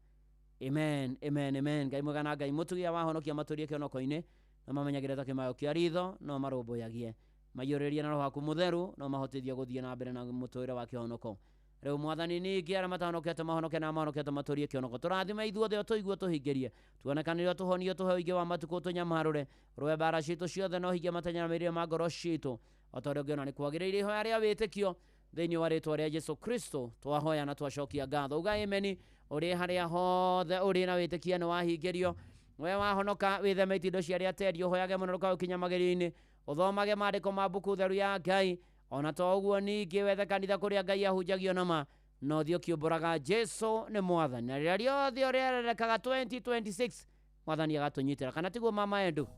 amen amen amen Ngai mwega na Ngai mũtugia wahonokia matũrie kĩonoko-inĩ na mamenyagĩrĩra kĩmayo kĩa ritho no marũmbũyagie maiyũrĩrie na Roho waku Mũtheru no mahotithie gũthiĩ na mbere na mũtũũrĩre wa kĩhonoko rĩu mwathani ningĩ arĩa matahonokete mahonoke na mahonokete matũrie kĩonoko tũrathime ithuothe tũigue tũhingĩrie tuonekanĩre tũhonio tũhe ũingĩ wa matukũ tũnyamarũre rũe mbara citũ ciothe no hingie matanya na mĩrĩre ma ngoro citũ otoreo ngiona ni kwagiriire ihoya ria witikio thiini wa ritwa ria Jesu Kristo twahoya na twacokia ngatho uga amen uri haria hothe uri na witikia ni wahingirio we wahonoka withemete indo cia ria tedi uhoyage muno ruka ukinyamagiri-ini uthomage maandiko ma buku theru ya Ngai ona to uguo ningi wethe kanitha kuria Ngai ahunjagio nama no thio kiumburaga Jesu ni mwathani na riria riothe urerekaga 2026 mwathani agatunyitira kana tiguo mama endu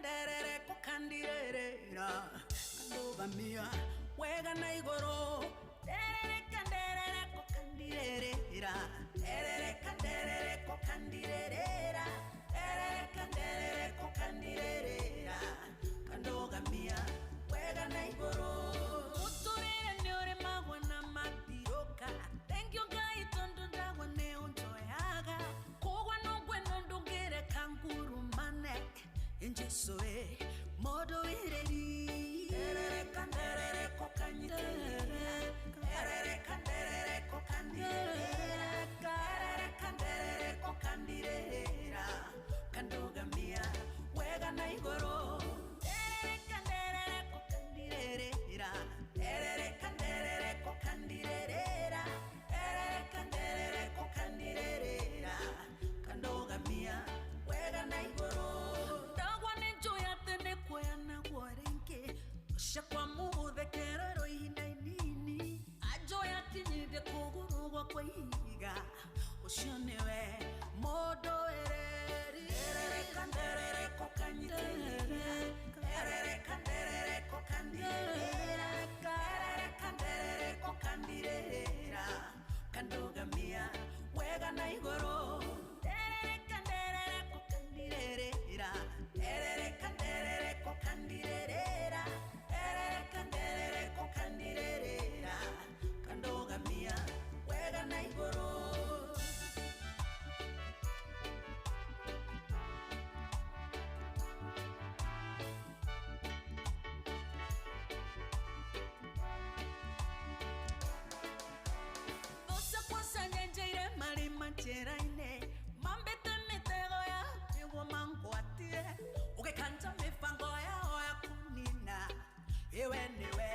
derere kokandirera kandogamia wega na igoro derere kokandirera kandogamia wega na igoro uturire ni uri magwa na matiroka thank you Ngai tondu ndagwa ne unjoyaga kogwa nogwe nondungire kangurumane injesoe modo ireri kanderere kokanyiterere kanderere kokandirera kandogamia wega na igoro kanderere kokandirera kanderere kokandirera kandogamia wega na igoro ndagwa nenjoya tene kwaya na gwarenke shakwa mude kerero inainini ajoya tinyide kugurugwa kwa iga ushonewe modo ereri kanderere kokanyiterere kanderere kokandirera kandogamia wega na igoro kanderere kokandirera kanderere kokandirera kandogamia wega na igoro Cheraine mambete mitego ya iwo mangwatie ukekanja mifango ya oya kunina iwe niwe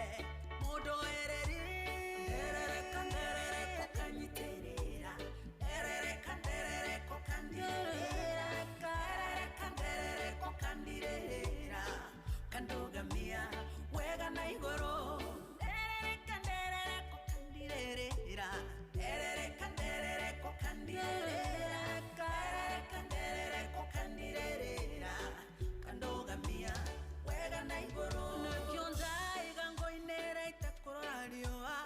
modo ereri kanderere kokanyiterera kanderere kokandirera kandogamia wega na igoro kanderere kokandirera kanderere kokandirera kandogamia wega na igoro nakionza igango inera itakororarioa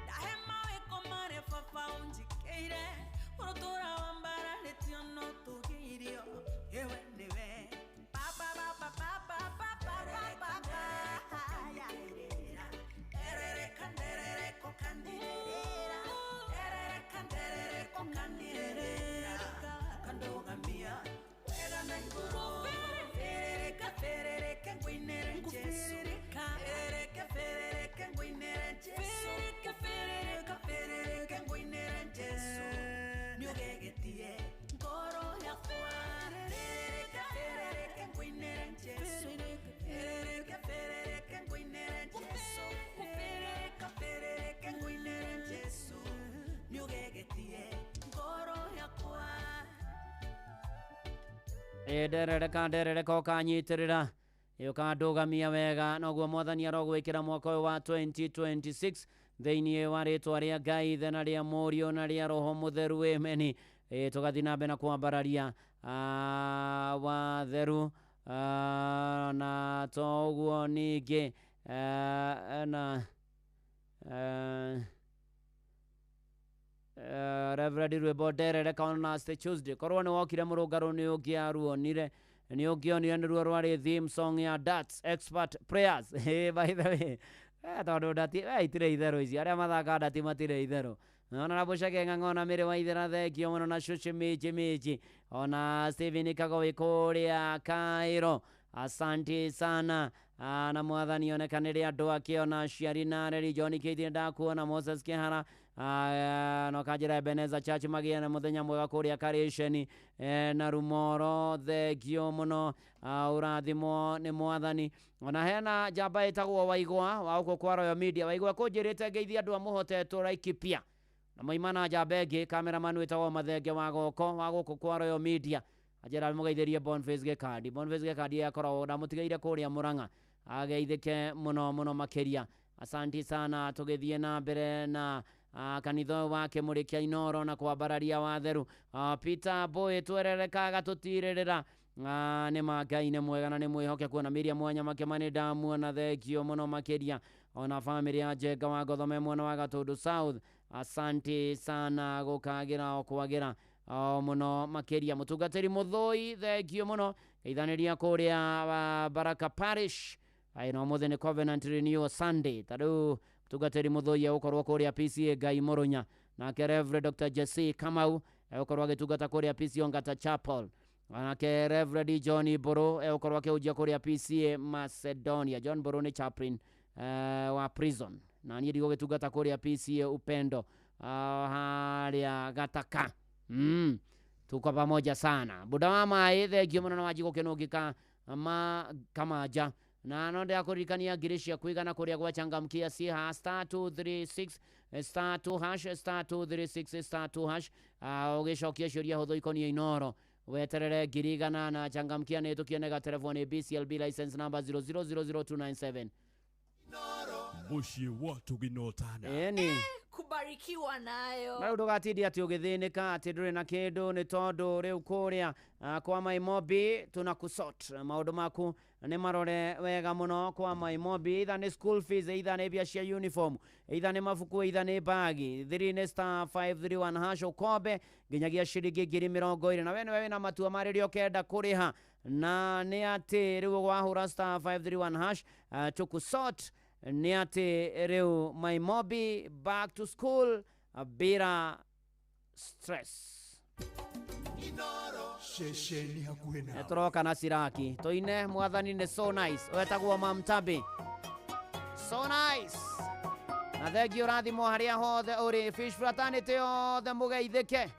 dahema wekomare fafa unjikeire urotora wambara letiono tugirio ewe niwe papa kanderere kokandirera kandirera kandogamia wega na igoro ferere kenguinere Jesu ferere kenguinere Jesu ferere kenguinere Jesu nyogegetie ngoro ya ferere kenguinere Jesu ferere kenguinere Jesu ferere kenguinere Jesu nyogegetie ngoro yakwa derere kanderere kokanyitirira yukandogamia wega noguo mwathani arogwikira mwaka uyu wa 2026 thiini wa ritwa ria Ngai thena ria Murio na ria Roho Mutheru amen tugathi na mbere na kwambararia watheru na toguo ningi na Reverend Rwebo derere kaona Stay Tuesday korwo ni wokire murungaro ni ungiaruonire ni ungionire ni ruo rwari theme song ya Darts Expert Prayers by the way tondu ndati itire itherũ ici aria mathaka ndati matire itherũ Honorable Shake Ng'ang'ona Mire Waithera thengio muno na Shushu Miji ona Steven Kagowe kuria Cairo asante sana na mwathani onekanire andu akiona ciari na reri John Keithie ndakuona Moses Kihara no kanjira Ebenezer Church magie na muthenya mwega kuria Karisheni na Rumoro thengio muno urathimo ni mwathani ona hena jamba itagwo Waigwa wa uko kwa Royal Media Waigwa kunjirite ngeithia andu amuhotetwo Laikipia na moimana jamba ingi cameraman witagwo Mathenge wa goko kwa Royal Media ajera mugeithirie Boniface Gekadi yakorwo na mutigeire kuria Murang'a ageithike muno makeria asanti sana tugithie na mbere na kanitho wake Murikia Inoro na kwambararia watheru Peter Boy twererekaga tutiririra ni Ngai ni mwega na ni mwihoke kuona Miriam Mwanya Makemani ndamuona thengio muno makeria ona family ya Jenga wa Gothome mwana wa Gatundu South asante sana gukagira okwagira muno makeria mutungatiri Muthoi thengio muno geithaniria kuria Baraka Parish no muthenya Covenant Renewal Sunday tadu mutungatiri Muthoi ukorwo kuria PCA Gai Murunya na Reverend Dr. Jesse Kamau ukorwo agitungata kuria PCA Ongata Chapel na Reverend John Boro ukorwo akiujia kuria PCA Macedonia. John Boro ni chaplain wa prison na ni ndigo gitungata kuria PCA Upendo haria Gataka. Tuko pamoja sana buda wa mai thengio muno na wajiko kinugika kamaja na nonde akurikania girishia kuigana kuria gwa changamkia si ha star 236 star 2 hash star 236 star 2 hash ugicokia ciuria huthu ikonie Inoro weterere girigana na changamkia ne tukienega telefoni BCLB license number 0000297 Mushi watu ginotana kubarikiwa nayo na ndugatidia ati ugithinika ati nduri na kindu ni tondu riu kuria kwa Maimobi tunakusort maundu maku ni marore wega muno kwa Maimobi either ni school fees either ni bia cia uniform either ni mafuku either ni bagi 3 ni star 531 hash ukombe nginyagia ciringi 20 na wewe na matua maririo kenda kuriha na ni ati riu gwahura star 531 hash tukusort ni ati riu Maimobi back to school bila stress Shesheni hakuhe nawe Etoroka na Siraki toine mwathani ni so nice wetagwo Mamtabi so nice na thengio rathimo haria hothe uri Fish Fraternity othe mugeithike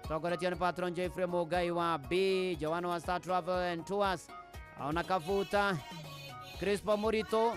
togoretio ni patron Jeffrey Mugai wa B Joano wa Star Travel and Tours ona Kavuta Crispo Murito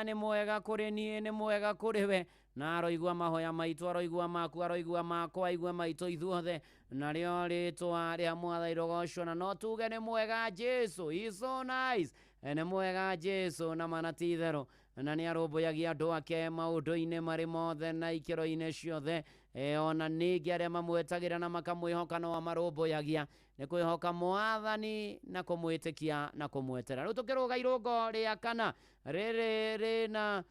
Nĩ mwega kũrĩ niĩ, nĩ mwega kũrĩ we, na aroigua mahoya maitũ, aroigua maku, aroigua makwa, aigua maitũ ithuothe, narĩo rĩtwa rĩa Mwathani rĩrogocwo, na no tuge nĩ mwega Jesu, he is so nice, nĩ mwega Jesu, na mana ti itherũ, na nĩ arũmbũyagia andũ ake maũndũ-inĩ marĩ mothe na ikĩro-inĩ ciothe, ona ningĩ arĩa mamwetagĩra na makamwĩhoka no amarũmbũyagia, nĩ kwĩhoka Mwathani na kũmwĩtĩkia na kũmwetera. Rĩu tũkĩrũga irũngo rĩa kana rĩrĩ rĩna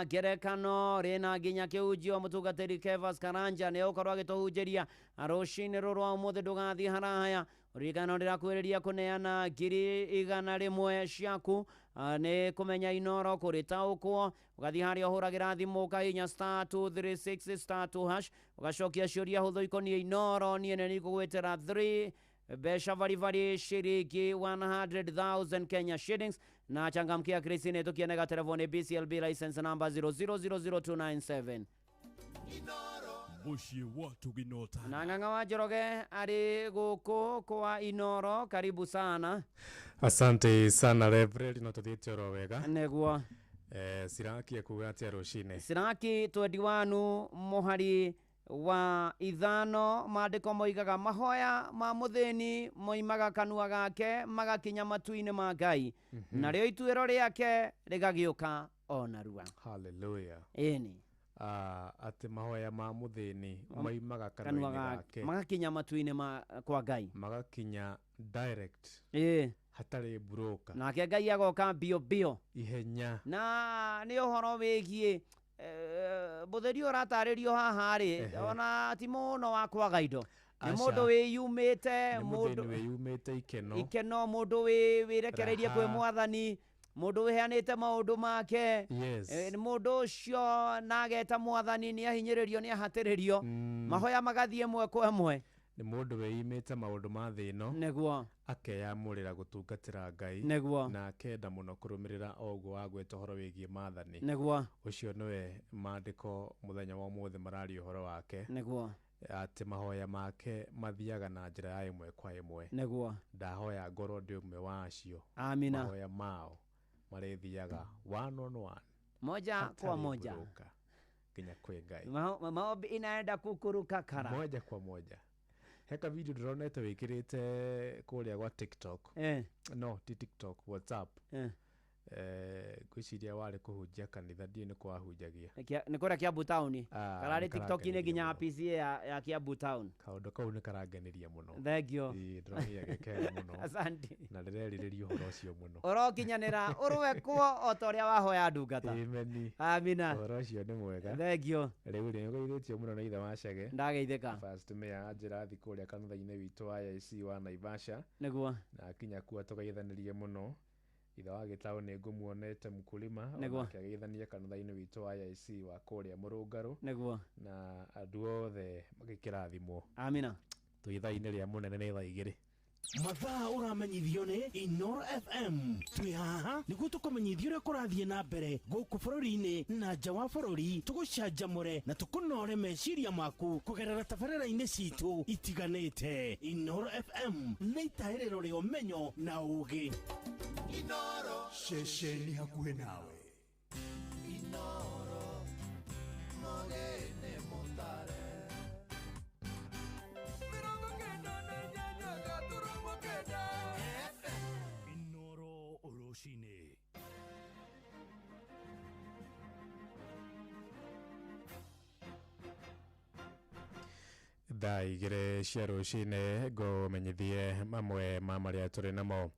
ngerekano rĩna nginya kĩhunjio mũtungatĩri Kevas Karanja nĩ ũkorwo agĩtũhunjĩria rũcinĩ rũrũ rwa ũmũthĩ, ndũgathiĩ haraya, ririkana ndĩrakwĩrĩria kũneana 100 ciaku, nĩ kũmenya inoro kũrĩtaũkwo, ũgathiĩ harĩa ũhũragĩra thimũ ũkahihinya *236*2# ũgacokia ciũria hũthũ ikoniĩ inoro, niĩ nĩ nikũgwĩtĩra 3 mbeca varivali shilingi 100,000 Kenya shillings, na changamkia Christine tukienega telefoni BCLB license number 0000297. Mushi watu ginota. Na Ng'ang'a wa Njoroge ari gũkũ kwa inoro, karibu sana. Asante sana Reverend, no tuthiĩte oro wega. Neguo. Siraki akuga atĩa rũcinĩ? Siraki 21 mũhari wa ithano, maandĩko moigaga mahoya ma mũthĩni moimaga kanua gake magakinya matu-inĩ ma Ngai, narĩo ituĩro rĩake rĩgagĩũka o narua. Hallelujah. Ĩni. Atĩ mahoya ma mũthĩni moimaga kanua gake magakinya matu-inĩ kwa Ngai, magakinya direct, hatarĩ broker, nake Ngai agoka bio bio ihenya. Na nĩ ũhoro wĩgiĩ mũtheri ũratarĩrio haha rĩ, ona ti mũno wa kwaga indo, nĩ mũndũ wĩyumĩte, ikeno, mũndũ wĩrekereirie kwĩ Mwathani, mũndũ wĩheanĩte maũndũ make, mũndũ ũcio nageta Mwathani nĩ ahinyĩrĩrio nĩ ahatĩrĩrio, mahoya magathiĩ ĩmwe kwa ĩmwe. Nĩ mũndũ wĩyumĩte maũndũ ma thĩ ĩno, nĩguo akeyamũrĩra gũtungatĩra Ngai, nĩguo na akenda mũno kũrũmĩrĩra ũguo wa gweta ũhoro wĩgiĩ Maathani, nĩguo ũcio nĩwe maandĩko mũthenya wa ũmũthĩ mararia ũhoro wake, nĩguo atĩ mahoya make mathiaga na njĩra ya ĩmwe kwa ĩmwe, nĩguo ndahoya ngorwo ndĩ ũmwe wa acio. Amina. Mahoya mao marethiaga one on one, moja kwa moja, kinya kwĩ Ngai. Maombi inaenda kukuruka kara, moja kwa moja. Heka video ndĩronete wĩkĩrĩte kũrĩa gwa TikTok, no ti TikTok, WhatsApp, gwĩciria warĩ kũhunjia kanitha, ndiĩ nĩ kwahunjagia, nĩ kũrĩa Kiambu Town, kararĩ TikTok-inĩ nginya PC ya Kiambu Town. Kaũndũ kau nĩ karangenĩria mũno. Thank you. Ndĩrona gĩkeno mũno. Asante. Na ndĩrerirĩria ũhoro ũcio mũno. Ũrokinyanĩra ũrũwe kuo o ta ũrĩa wahoya ndungata. Ameni. Amina. Ũhoro ũcio nĩ mwega. Thank you. Rĩu nĩ ũgeithĩtio mũno na ithe wa Chage. Ndageithĩka. First Mayor Njĩrathi kũrĩa kanitha-inĩ witũ wa IC wa Naivasha. Nĩguo. Na akinya kuo tũgeithanĩrie mũno. Ithe wa Gĩtaũ nĩ ngũmuonete Mkulima, akĩgeithania kanitha-inĩ witũ wa IC wa kũrĩa Mũrũngarũ, nĩguo, na andũ othe magĩkĩrathimwo. Amina. Twĩ-thaa-inĩ rĩa mũnene nĩ thaa 2. Mathaa ũramenyithio nĩ Inoro FM. Twĩ haha nĩguo tũkũmenyithio ũrĩa kũrathiĩ na mbere gũkũ bũrũri-inĩ na nja wa bũrũri, tũgũcanjamũre na tũkũnore meciria maku kũgerera tabarĩra-inĩ citũ itiganĩte. Inoro FM nĩ itaĩrĩro rĩa ũmenyo na ũũgĩ. Inoro, ceceni hakuhĩ nawe. Inoro, Mogene Motare. Inoro Oroshine. thaa igĩrĩ cia rũcinĩ ngũmenyithie mamwe ma marĩa tũrĩ namo.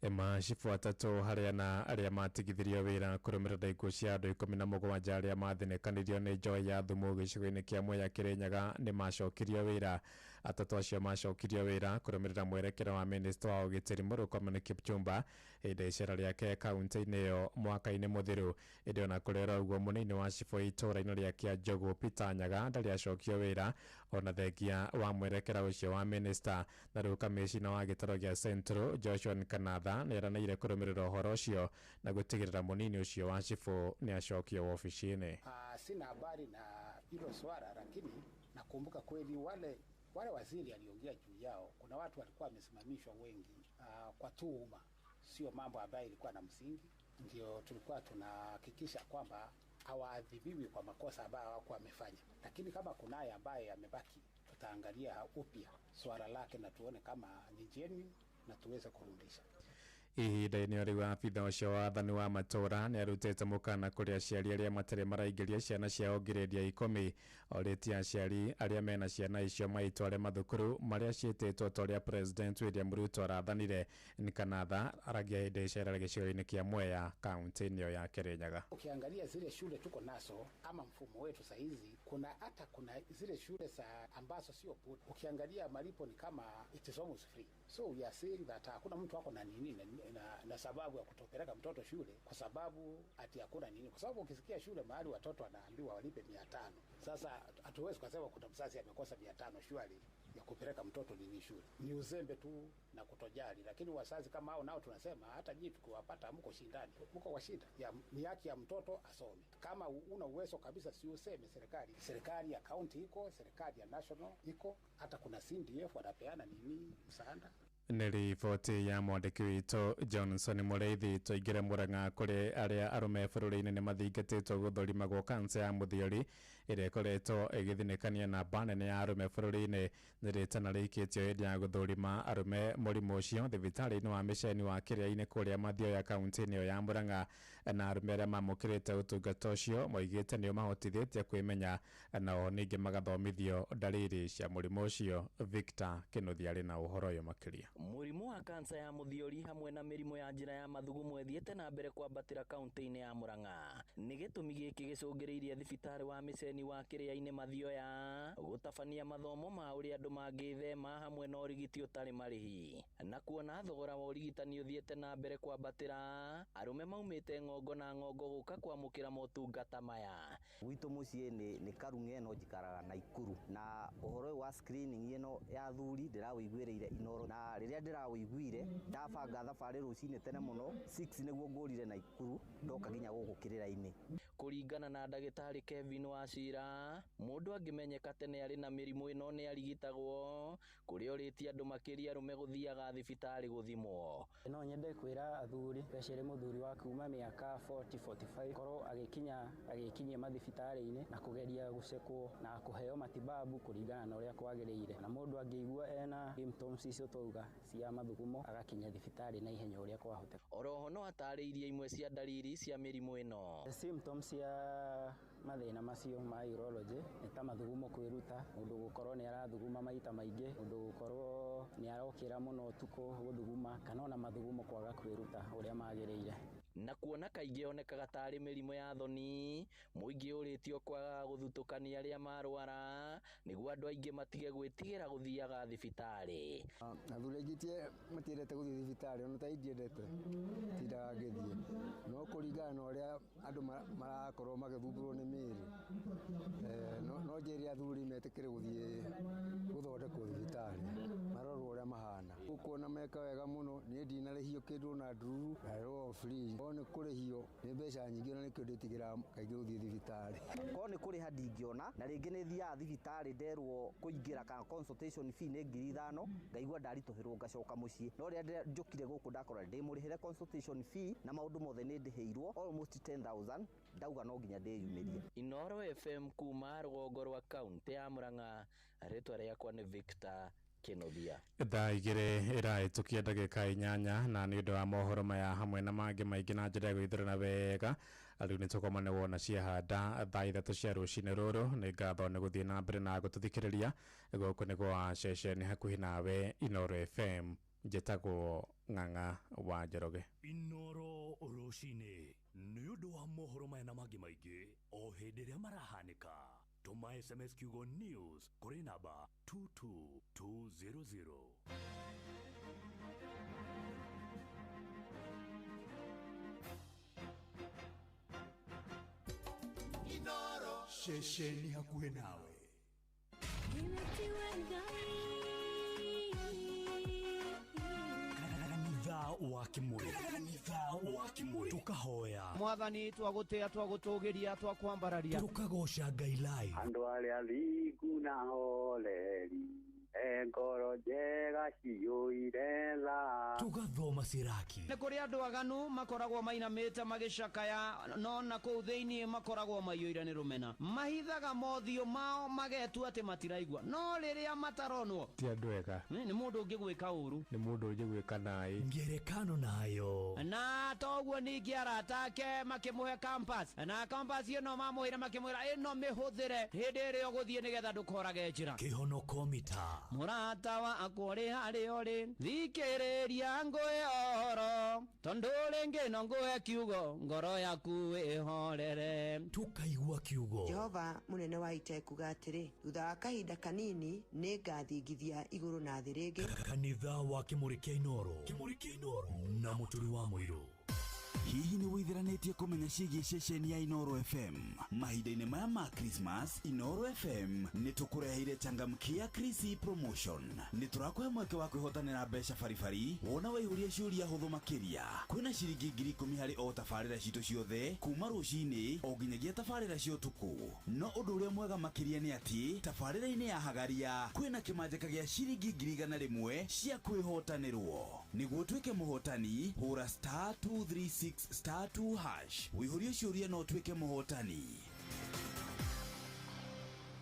Macibu atatũ arĩa matigithirio wĩra kũrũmĩrĩra ikuũ cia andũ 17 arĩa mathinĩkanirio nĩ njohi ya thumu gĩcigo-inĩ kĩa Mwea Kĩrĩnyaga nĩ macokirio wĩra. Atatũ acio macokirio wĩra kũrũmĩrĩra mwerekero wa minista wa ũgitĩri Murkomen Kipchumba hĩndĩ icera rĩake kaunti-inĩ ĩyo mwaka-inĩ mũthiru. Ĩndĩ ona kũrera ũguo mũnini wa cibu itũũra-inĩ rĩa Kĩanjogu Peter Nyaga ndarĩ acokio wĩra ona thengia wa mwerekera ũcio wa minista. Na rĩu kamĩcina wa gĩtaro gĩa Central Joshua Kanatha nĩ eranĩire kũrũmĩrĩra ũhoro ũcio na gũtigĩrĩra mũnini ũcio wa cibu nĩ acokio wabici-inĩ. Sina habari na hilo swala, lakini nakumbuka kweli wale waziri aliongea juu yao. Kuna watu walikuwa wamesimamishwa wengi kwa tuhuma, sio mambo ambayo ilikuwa na msingi. Ndio tulikuwa tunahakikisha kwamba hawaadhibiwi kwa makosa ambayo hawakuwa wamefanya, lakini kama kunaye ambaye amebaki, tutaangalia upya swala lake na tuone kama ni genuine na tuweze kurudisha. Ihinda-inĩ rĩu abitha ũcio wa wathani wa matũũra nĩ arutĩte mũkana kũrĩ aciari arĩa matarĩ maraingĩria ciana ciao ngirĩndi ya 10 orĩtie aciari arĩa mena ciana icio maitware mathukuru marĩa ciĩtĩtwo ta ũrĩa President William Ruto arathanire. Kanatha aragia hĩndĩ icera gĩcigo-inĩ kĩa Mwea kaunti-inĩ ĩyo ya Kĩrĩnyaga. Ukiangalia zile shule tuko nazo ama mfumo wetu saa hizi, kuna zile shule ambazo sio bure. Ukiangalia malipo ni kama it is almost free. So we are saying that hakuna mtu wako na nini na sababu ya kutopeleka mtoto shule kwa sababu ati hakuna nini. Kwa sababu ukisikia shule mahali watoto wanaambiwa walipe 500. Sasa hatuwezi kusema kuna mzazi amekosa 500 shule ya kupeleka mtoto nini shule. Ni uzembe tu na kutojali, lakini wazazi kama hao nao tunasema hata nyinyi tukiwapata mko shindani, mko kwa shida. Ni haki ya mtoto asome. Kama una uwezo kabisa si useme serikali ya county iko, serikali ya national iko, hata kuna CDF wanapeana nini msaada. Nĩ riboti ya mwandĩki witũ Johnson Mũrĩithi. Tũingĩre Mũrang'a kũrĩ arĩa arũme bũrũri-inĩ nĩ mathingatĩtwo gũthũrimagwo kanca ya mũthiori ĩrĩa ĩkoretwo ĩgĩthinĩkania namba nene ya arũme bũrũri-inĩ. Nĩ rĩtana rĩikĩtio hĩndĩ ya gũthũrima arũme mũrimũ ũcio thibitarĩ-inĩ wa Mĩceni wa Kĩrĩa-inĩ kũrĩa Mathioya kaunti-inĩ ĩyo ya Mũrang'a. Na arũme arĩa mamũkĩrĩte ũtungata ũcio moigĩte nĩ ũmahotithĩtie kwĩmenya nao ningĩ magathomithio ndarĩrĩ cia mũrimũ ũcio. Victor Kĩnuthi arĩ na ũhoro ũyũ makĩria. Mũrimũ wa kanca ya mũthiori hamwe na mĩrimũ ya njĩra ya mathugumo ĩthiĩte na mbere kwambatĩra kaunti-inĩ ya Mũrang'a. Nĩ gĩtũmi gĩkĩ gĩcũngĩrĩirie thibitarĩ wa Mĩceni wa Kĩrĩa-inĩ Mathioya gũtabania mathomo ma ũrĩa andũ mangĩthema hamwe na ũrigiti ũtarĩ marĩhi. Na kuona thogora wa ũrigitani ũthiĩte na mbere kwambatĩra, arũme maumĩte ng'ongo na ng'ongo gũka kwamũkĩra motungata maya. Gwitũ mũciĩ nĩ Karung'e no njikaraga Naikuru, na ũhoro wa screening ĩno ya thuri ndĩrawĩiguĩrĩire Inooro, na rĩrĩa ndĩrawĩiguire ndabanga thabarĩ rũcinĩ tene mũno 6 nĩguo ngũrire Naikuru ndoka nginya gũkũ Kĩrĩra-inĩ. Kũringana na ndagĩtarĩ Kevin Wachira, mũndũ angĩmenyeka tene arĩ na mĩrimũ ĩno nĩ arigitagwo, kũrĩa ũrĩtie andũ makĩria arũme gũthiaga thibitarĩ gũthimwo. No nyende kwĩra athuri especially mũthuri wa kuma mĩaka 40-45 korwo agĩkinyia mathibitarĩ-inĩ na kũgeria gũcekwo na kũheo matibabu kũringana na ũrĩa kwagĩrĩire. Na mũndũ angĩigua ena symptoms icio twauga cia mathugumo agakinya thibitarĩ na ihenya ũrĩa kwahoteka. Oroho no atarĩirie imwe cia ndariri cia mĩrimũ ĩno. Symptoms cia mathĩna macio ma urology nĩ ta mathugumo kwĩruta, mũndũ gũkorwo nĩ arathuguma maita maingĩ, mũndũ gũkorwo nĩ arokĩra mũno ũtukũ gũthuguma, kana ona mathugumo kwaga kwĩruta ũrĩa magĩrĩire. Na kuona kaingĩ onekaga tarĩ mĩrimũ ya thoni, mũingĩ ũrĩtio kwaga gũthutũkania arĩa marwara nĩguo andũ aingĩ matige gwĩtigĩra gũthiaga thibitarĩ. Athuri aingĩ matiendete gũthiĩ thibitarĩ, ona ta indiendete tindaga ngĩthiĩ, no kũringana na ũrĩa andũ marakorwo magĩthumbũrwo nĩ mĩĩrĩ, no njĩre athuri metĩkĩre gũthiĩ gũthondekwo thibitarĩ marorwo ũrĩa mahana. Kuona meka wega mũno, niĩ ndinarĩhio kĩndũ na ndururu, ndarĩrwo free. Nĩ kũrĩhio nĩ mbeca nyingĩ na nĩkĩo ndĩtigĩra kaingĩ gũthiĩ thibitarĩ. Korwo nĩ kũrĩha ndingĩona, na rĩngĩ nĩ thiaga thibitarĩ nderwo kũingĩra kana consultation fee nĩ 5,000, ngaigua ndaritũhĩrwo ngacoka mũciĩ. No rĩrĩa njũkire gũkũ ndakora ndĩmũrĩhĩre consultation fee na maũndũ mothe nĩ ndĩhĩirwo almost 10,000, ndauga no nginya ndĩyumĩrie. Inooro FM kuma rũgongo rwa kaunti ya Mũrang'a, rĩtwa rĩakwa nĩ Victor Kĩnuthia. Thaa igĩrĩ ĩrahĩtũkia ndagĩka 8 na nĩ ũndũ wa mohoro maya hamwe na mangĩ maingĩ na njĩra ya gwĩthũrana wega Riu nitukomane wona ciahanda thaa ithatu cia rucini ruru ni ngatho ni guthii na mbere na gututhikiriria guku ni gwa ceceni hakuhi nawe Inoro FM. Njĩtagwo Ng'ang'a wa Njoroge. Inoro rucini nĩ ũndũ wa mohoro maya na mangĩ maingĩ o hĩndĩ ĩrĩa marahanĩka. Tũma SMS kiugo news kũrĩ namba 22200. Inoro shesheni hakuhi nawe. Kanitha wa Kimuri tukahoya Mwathani twagutia twagutugiria twakwambararia tukagosha Ngai live Andu aria thiku na holeri ngoro njega ciyũire tha tugathoma ciraki nĩ kũrĩ andũ aganu makoragwo mainamĩte magĩcakaya no na kũu thĩinĩ makoragwo maiyũire nĩ rũmena mahithaga mothiũ mao magetua atĩ matiraigua no rĩrĩa mataronwo ti andũ ega nĩ mũndũ ũngĩ gwĩka ũru nĩ mũndũ ũngĩ gwĩka naĩ ngerekano nayo na toguo ningĩ arata ake makĩmũhe campus na campus ĩno mamũhĩre makĩmwĩra ĩno mĩhũthĩre hĩndĩ ĩrĩa ũgũthiĩ nĩgetha ndũkorage njĩra kĩhonoko mita mũrata wakwa ũrĩ harĩa ũrĩ thikĩrĩria ngũhe ũhoro tondũ rĩngĩ no ngũhe kiugo ngoro yaku ĩhorere tukaigua kiugo Jehova mũnene wa ita kuga atĩrĩ thutha wa kahinda kanini nĩ ngathingithia igũrũ na thĩ rĩngĩ kanitha wa Kimuri kĩa Inoro na mũturi wa mũirũ hihi nĩ wĩtheranĩtie kũmenya ciĩgiĩ ceceni ya Inoro FM mahinda-inĩ maya ma Christmas Inoro FM nĩ tũkũreheire changamkia Chrissy promotion nĩ tũrakũhe mweke wa kwĩhotanĩra mbeca baribari wona waihũria ciũria hũthũ makĩria kwĩna ciringi 10,000 harĩ o tabarĩra citũ ciothe kuma rũcinĩ o nginyagia tabarĩra cia ũtukũ no ũndũ ũrĩa mwega makĩria nĩ atĩ tabarĩra-inĩ ya hagaria kwĩna kĩmanjĩka gĩa ciringi 100,000 cia kwĩhotanĩrwo nĩguo tuĩke mũhotani hũra *236 *2 hash wĩihũrie ciũria no tuĩke mũhotani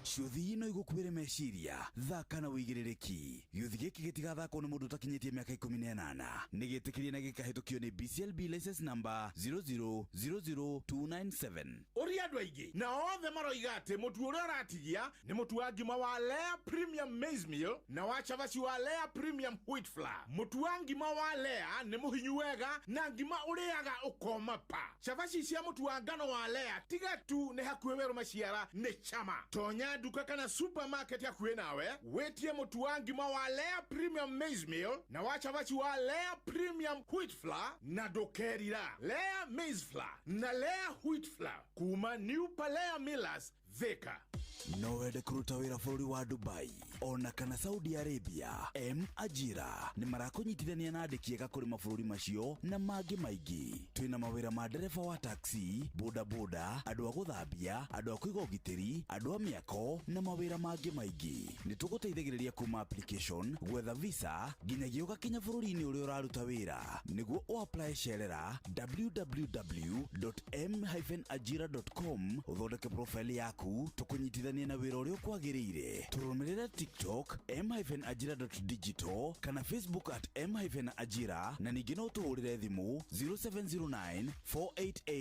ciũthi ino igũkuĩre meciria thaka na wĩigĩrĩrĩki gĩũthi gĩkĩ gĩtigathakwo nĩ mũndũ ũtakinyĩtie mĩaka 18 nĩgĩtĩkĩrie na gĩkahĩtũkio nĩ BCLB license number 0000297 ũrĩa andũ aingĩ na othe maroiga atĩ mũtu ũrĩa ũratigia nĩ mũtu wa ngima wa Lea Premium Maize Meal na wa chavaci wa Lea Premium Wheat Flour mũtu wa ngima wa Lea nĩ mũhinyu wega na ngima ũrĩaga ũkoma pa chavaci cia mũtu wa ngano wa Lea tiga tu nĩ hakuhĩ werũ maciara nĩ chama tonya duka kana supermarket ya kuwe nawe wetie mũtu wa ngima wa Lea Premium Maize Meal na wa chavaci wa Lea Premium Wheat Flour na dokerira Lea Maize Flour na Lea Wheat Flour kuma New Palea Millers Thika no wende kũruta wĩra bũrũri wa Dubai ona kana Saudi Arabia Ajira nĩ marakũnyitithania na andĩki ega kũrĩ mabũrũri macio na mangĩ maingĩ twĩna mawĩra ma ndereba wa taxi bodaboda andũ a gũthambia andũ a kũiga ũgitĩri andũ a mĩako na mawĩra mangĩ maingĩ nĩ tũgũteithagĩrĩria kuma application gwetha visa nginyagia ũgakinya bũrũri-inĩ ũrĩa ũraruta wĩra nĩguo ũapply cerera www.m-ajira.com ũthondeke profile yaku tũkũnyitithania na wĩra ũrĩa ũkwagĩrĩire tũrũmĩrĩre TikTok m-ajira.digital kana Facebook @m-ajira na ningĩ no tũhũrĩre thimũ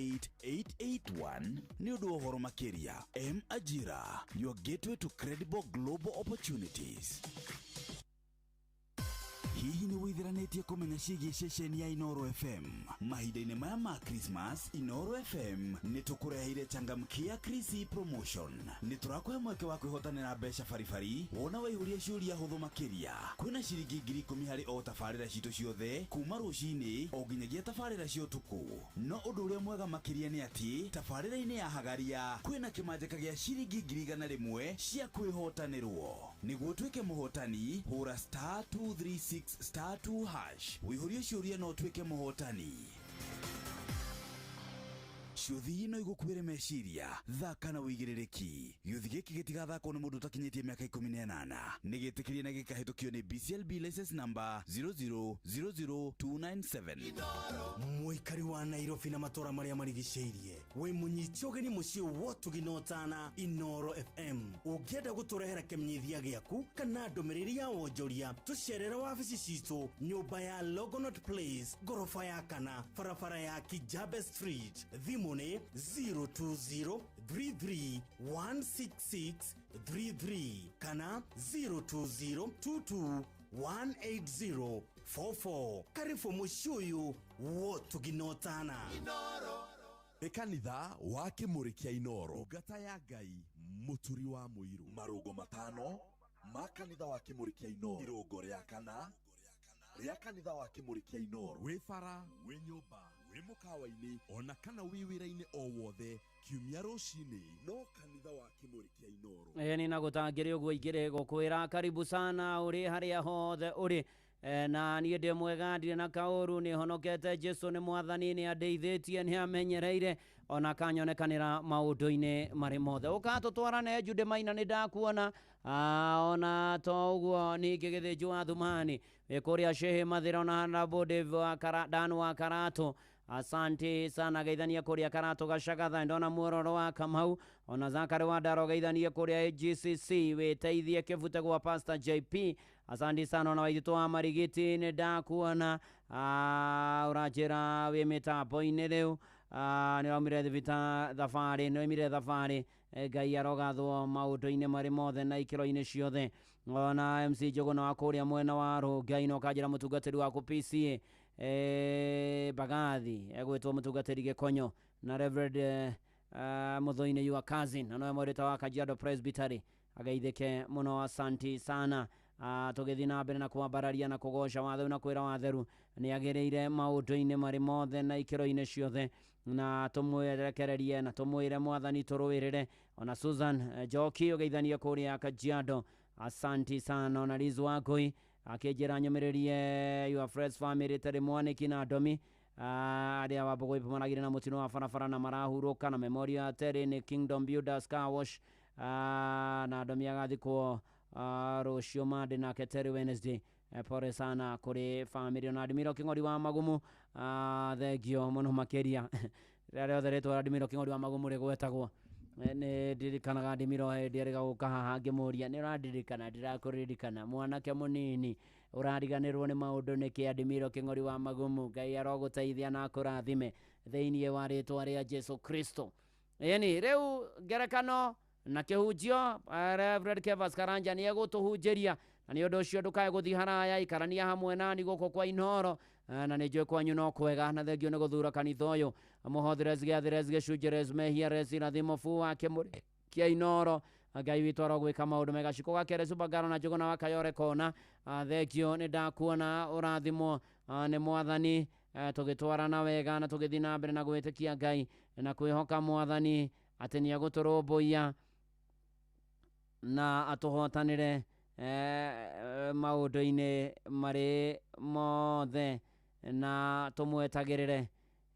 0709488881 nĩ ũndũ wa ũhoro makĩria M-Ajira, your gateway to credible global opportunities. Hihi nĩ wĩtheranĩtie kũmenya ciĩgiĩ ceceni ya Inoro FM mahinda-inĩ maya ma Christmas Inoro FM nĩ tũkũreheire changamkia Chrissy promotion nĩ tũrakũhe mweke wa kwĩhotanĩra mbeca baribari wona waihũria ciũria hũthũ makĩria kwĩna ciringi 10,000 harĩ o tabarĩra citũ ciothe kuma rũcinĩ o nginyagia tabarĩra cia ũtukũ no ũndũ ũrĩa mwega makĩria nĩ atĩ tabarĩra-inĩ ya hagaria kwĩna kĩmanjĩka gĩa ciringi 100,000 cia kwĩhotanĩrwo nĩguo tuĩke mũhotani hũra *236 *2 hash wĩihũrie ciũria no tuĩke mũhotani ciũthi ino igũkuĩre meciria thaka na wĩigĩrĩrĩki gĩũthi gĩkĩ gĩtigathakwo nĩ mũndũ ũtakinyĩtie mĩaka 18 nĩgĩtĩkĩrie na gĩkahĩtũkio nĩ BCLB license number 0000297 mũikari wa Nairobi na matũra marĩa marigicĩirie wĩ mũnyiti ũgeni mũciĩ wotũginotana Inoro FM ũngĩenda gũtũrehera kĩmenyithia gĩaku kana ndũmĩrĩri ya wonjoria tũcerere wabici citũ nyũmba ya Logonot Place gorofa ya kana barabara ya Kijabe Street thimũ nĩ 020331663 kana 02022180444. Karibu mũciĩ wo tuginotana Ekanitha wa Kĩmũrĩ kĩa Inoro, ngata ya Ngai mũturi wa mũirũ. Marũgo matano ma kanitha wa Kĩmũrĩ kĩa Inoro. Irũngo rĩa kana rĩa kanitha wa Kĩmũrĩ kĩa Inoro. Wĩ bara, wĩ nyũmba, wĩ mũkawa-inĩ, ona kana wĩ wĩra-inĩ o wothe, kiumia rũcinĩ no kanitha wa Kĩmũrĩ kĩa Inoro. Ni nagũtangĩre ũguo ingĩre gũkwĩra karibu sana ũrĩ harĩa hothe ũrĩ. Na niĩ ndĩ mwega ndirĩ na kaũru, nĩ honokete. Jesu nĩ mwathani, nĩ andeithĩtie, nĩ amenyereire, ona kanyonekanĩra maũndũ-inĩ marĩ mothe. Ũkatũtwarane Jude Maina, nĩ ndakuona. Ona to ũguo ningĩ gĩthĩnjũ wa Thumani kũrĩa Shehe Mathira, ona Honorable Dan wa Karatu. Asante sana, geithania kũrĩa Karatu Gacagatha, ndona muororo wa Kamau, ona Zakari wa Ndaro, geithania kũrĩa GCC, wĩteithie kĩbute gwa Pastor JP. Asante sana, ona Waithito wa Marigiti nĩ ndakuona. Ũranjĩra wĩ mĩtambo-inĩ rĩu. Nĩ waumire thabarĩ, nĩ waumire thabarĩ. Ngai arogathwo maũndũ-inĩ marĩ mothe na ikĩro-inĩ ciothe. Ona MC Njũgũna wa kũrĩa mwena wa Rũngai, no kanjĩra mũtungatĩri waku PCA Bagathi egwĩtwo mũtungatĩri Gĩkonyo, na Reverend Mũthũi-inĩ your cousin, na nowe mwerĩta wa Kajiado Presbytery, ageithĩke mũno. Asanti sana. Tũgĩthiĩ na mbere na kwambararia na kũgoca watho na kwĩra watheru nĩ agĩrĩire maũndũ-inĩ marĩ mothe na ikĩro-inĩ ciothe, na tũmwerekererie na tũmwĩre mwathani tũrũĩrĩre. Ona Susan Njoki ũgeithanie kũrĩa Kajiado, asanti sana. Ona Liz Wangui akĩnjĩra nyũmĩrĩrie your friends family tarĩ Mwanĩki na Ndomi, arĩa Wambũgũ ipumanagire na mũtino wa barabara na marahurũka, na Memorial Terry nĩ Kingdom Builders Car Wash, na Ndomi agathikwo rũciũ Monday, nake Terry Wednesday. Pore sana kũrĩ family. Ona Admiro Kĩng'ori wa Magumu, thengio mũno makĩria rĩrĩa othe rĩtwa Admiro Kĩng'ori wa Magumu rĩgwetagwo. Nĩ ndirikanaga Admiro hĩndĩ ĩrĩa gũka haha ngĩmũria, nĩ ũrandirikana? Ndirakũririkana, mwanake mũnini ũrariganĩrwo nĩ maũndũ nĩkĩ? Admiro Kĩng'ori wa Magumu, Ngai arogũteithia na akũrathime thĩinĩ wa rĩtwa rĩa Jesu Kristo. Ĩni rĩu ngerekano na kĩhunjio Reverend Kevas Karanja nĩ egũtũhunjĩria, na nĩ ũndũ ũcio ndũkae gũthiĩ haraya, ikarania hamwe nani gũkũ kwa Inoro, na nĩ njũĩ kwanyu no kwega, na thengio nĩ gũthura kanitha ũyũ. Mũhothires gĩathires gĩcunjĩres mehia resi na thimofu wa Kĩmũrĩ kĩa Inoro. Ngai witũ arogwĩka maũndũ mega. Ciko gakere Subagaro na Njũgũna wa Kayore Kona, thengio nĩ ndakuona, ũrathimwo nĩ mwathani. Tũgĩtwarana wega na tũgĩthiĩ na mbere na gwĩtĩkia Ngai na kwĩhoka mwathani atĩ nĩ egũtũrũmbũiya na atũhotanĩre maũndũ-inĩ marĩ mothe, na tũmwetagĩrĩre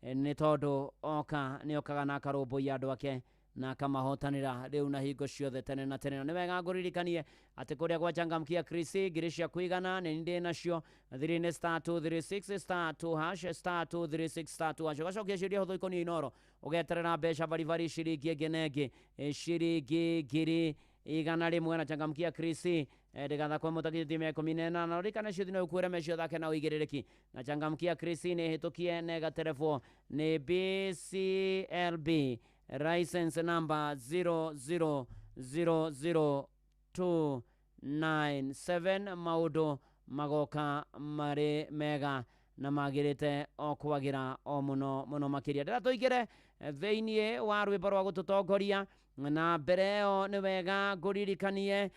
nĩ tondũ oka nĩ okaga na akarũmbũiya andũ ake na akamahotanĩra rĩu na hingo ciothe tene na tene. Nĩ wega ngũririkanie atĩ kũrĩa gwa Changamkia Krisi ngiri cia kũigana nĩ ndĩ nacio, thiri-inĩ *236 *2# *236 *2#. Gacokia ciũria hũthũ ikoniĩ Inoro, ũgeterera mbeca baribari ciringi ĩngĩ na ĩngĩ, ciringi ngiri igana rĩmwe na Changamkia Krisi ndĩgathakwo mũtakĩtie mĩaka 18, na rikana ciuthi no ũkuĩre mecio thake na ũigĩrĩrĩki. Na Changamkia Krisi nĩ hĩtũkie na ĩgaterefwo nĩ BCLB license number 0000297. Maũndũ magoka marĩ mega na magĩrĩte o kwagĩra o mũno mũno makĩria. Ndĩra tũingĩre thĩinĩ wa rwĩmbo rwa gũtũtongoria, na mbere ĩyo nĩ wega ngũririkanie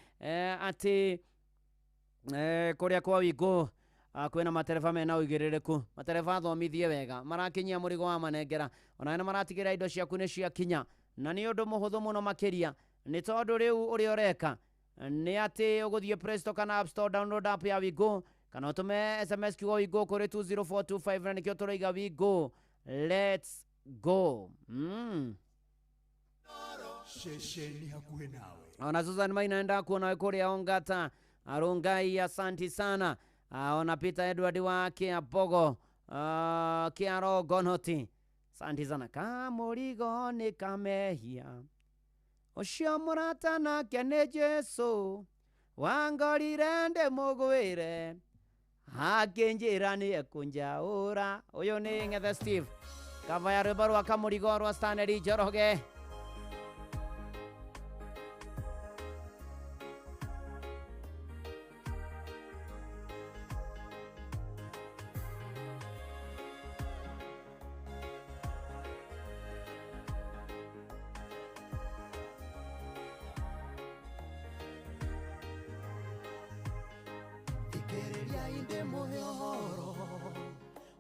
atĩ kũrĩa kwa Wingũ kwĩna matereba mena ũigĩrĩrĩku. Matereba thomithie wega, marakinyia mũrigo wa manengera, ona maratigĩrĩra indo ciaku nĩ ciakinya, na nĩ ũndũ mũhũthũ mũno makĩria, nĩ tondũ rĩu ũrĩa ũreka nĩ atĩ ũgũthiĩ Play Store kana App Store, download app ya Wingũ, kana ũtũme SMS kiugo Wingũ kũrĩ 20425, na nĩkĩo tũroiga Wingũ let's go. Shesheni hakuhe nawe. Ona Susan Maina enda kuona kũrĩa Ongata Arungai, asanti sana. Ona Peter Edward wa Kiambogo, Kiarogonoti, asanti sana. Kamũrigo nĩ kamehia, ũcio mũrata nake nĩ Jesu, wangorire ndĩmũgwĩre, akĩnjĩra nĩ ekũnjaũra. Ũyũ nĩ Ng'ethe Steve kavaya rwimbo rwa kamurigo rwa Stanley Njoroge. Thikĩrĩria inde mũhe ũhoro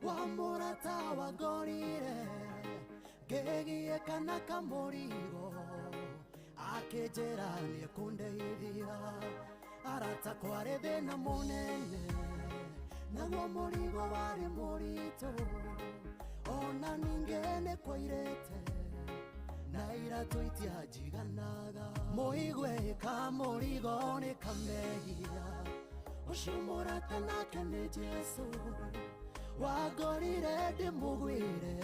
wa mũrata wangorire ngĩgiĩka na kamũrigo akĩnjĩra nĩekũndeithia arata kwarĩ thĩna mũnene naguo mũrigo warĩ mũritũ ona ningĩ nĩkwairĩte na iratũ itianjiganaga mũigwe kamũrigo nĩkamehia ũcio mũrata nake nĩ Jesũ wangorire ndĩmũgwĩre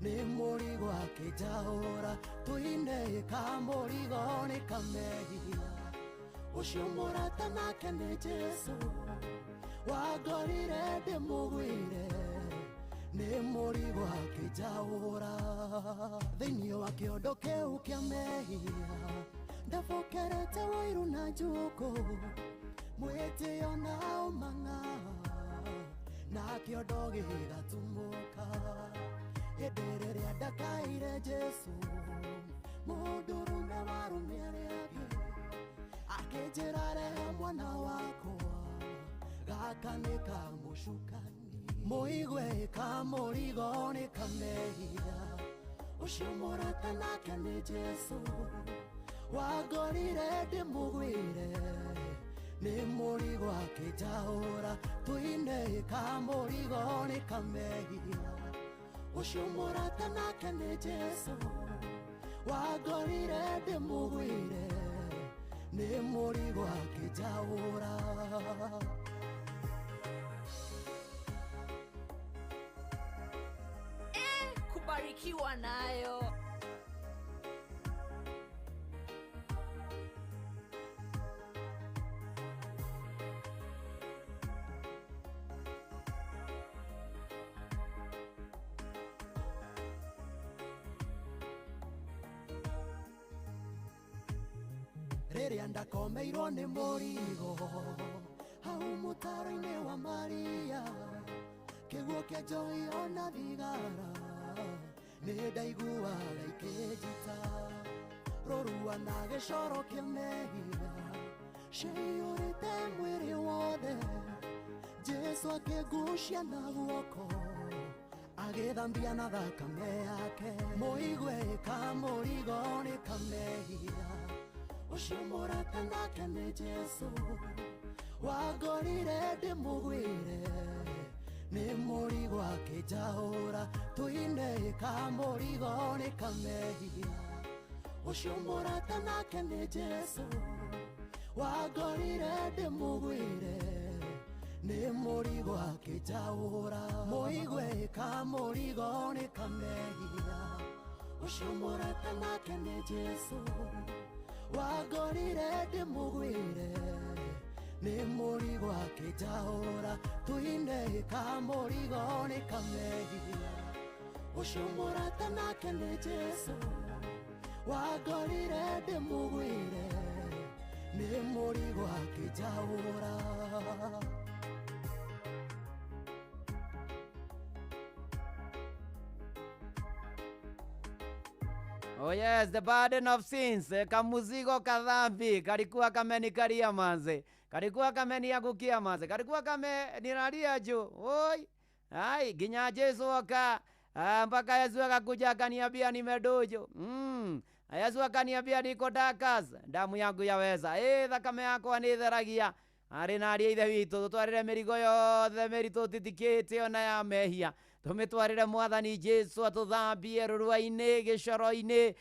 nĩ mũrigo akĩnjahũra tũine kamũrigo nĩkamehia ũcio mũrata nake nĩ Jesũ wangorire ndĩmũgwĩre nĩ mũrigo akĩnjahũra thĩinĩ wa kĩondo kĩu kĩa mehia ndabokerete wairu na njũkũ mwĩtĩo na ũmang'a na kĩondo gĩgatumũka hĩndĩ rĩrĩa ndakaire Jesũ mũndũrũme warũme arĩangĩ akĩnjĩra rehe mwana wakwa gaka nĩ kamũcukani mũigwe kamũrigo nĩ kamehia ũcio mũrata nake nĩ Jesũ wangorire ndĩmũgwĩre nĩ mũrigo akĩnjahũra tũine kamũrigo nĩ kamehia ũcio mũrata nake nĩ Jesũ wangorire ndĩmũgwĩre nĩ mũrigo akĩnjahũra. Kubarikiwa nayo. Rĩrĩa ndakomeirwo nĩ mũrigo hau mũtaro-inĩ wa Maria kĩguo kĩa njohi ona thigara nĩ ndaiguaga ikĩnjita rũrua na gĩcoro kĩa mehia ciyũrĩte mwĩrĩ wothe Jesũ akĩngucia na guoko agĩthambia na thakame yake mũigwe kamũrigo nĩ kamehia ũcio mũrata nake nĩ Jesũ wangorire ndĩmũgwĩre nĩ mũrigo akĩnjahũra tũine kamũrigo nĩ kamehia ũcio mũrata nake nĩ Jesũ wangorire ndĩmũgwĩre nĩ mũrigo akĩnjahũra mũigwe kamũrigo nĩ kamehia ũcio mũrata nake nĩ Jesũ wangorire ndĩmũgwĩre nĩ mũrigo akĩnjahũra tũine kamũrigo nĩ kamehia ũcio mũrata nake nĩ Jesũ wangorire ndĩmũgwĩre nĩ mũrigo akĩnjahũra. Oh yes, the burden of sins, kamuzigo kadhambi, kalikuwa kamenikalia manze, kalikuwa kameniangukia manze, kalikuwa kameniralia juu. Oi, ai, ginya Yesu waka, mpaka Yesu akakuja akaniambia nimedojo. Yesu akaniambia niko dakas, damu yangu yaweza. Thakame yako anitheragia. Arĩ na ariĩ ithe witũ tũtwarĩre mĩrigo yothe mĩritũ tĩtikĩte ona ya mehia tũmĩtwarĩre mwathani Jesũ atũthambie rũrua-inĩ gĩcoro-inĩ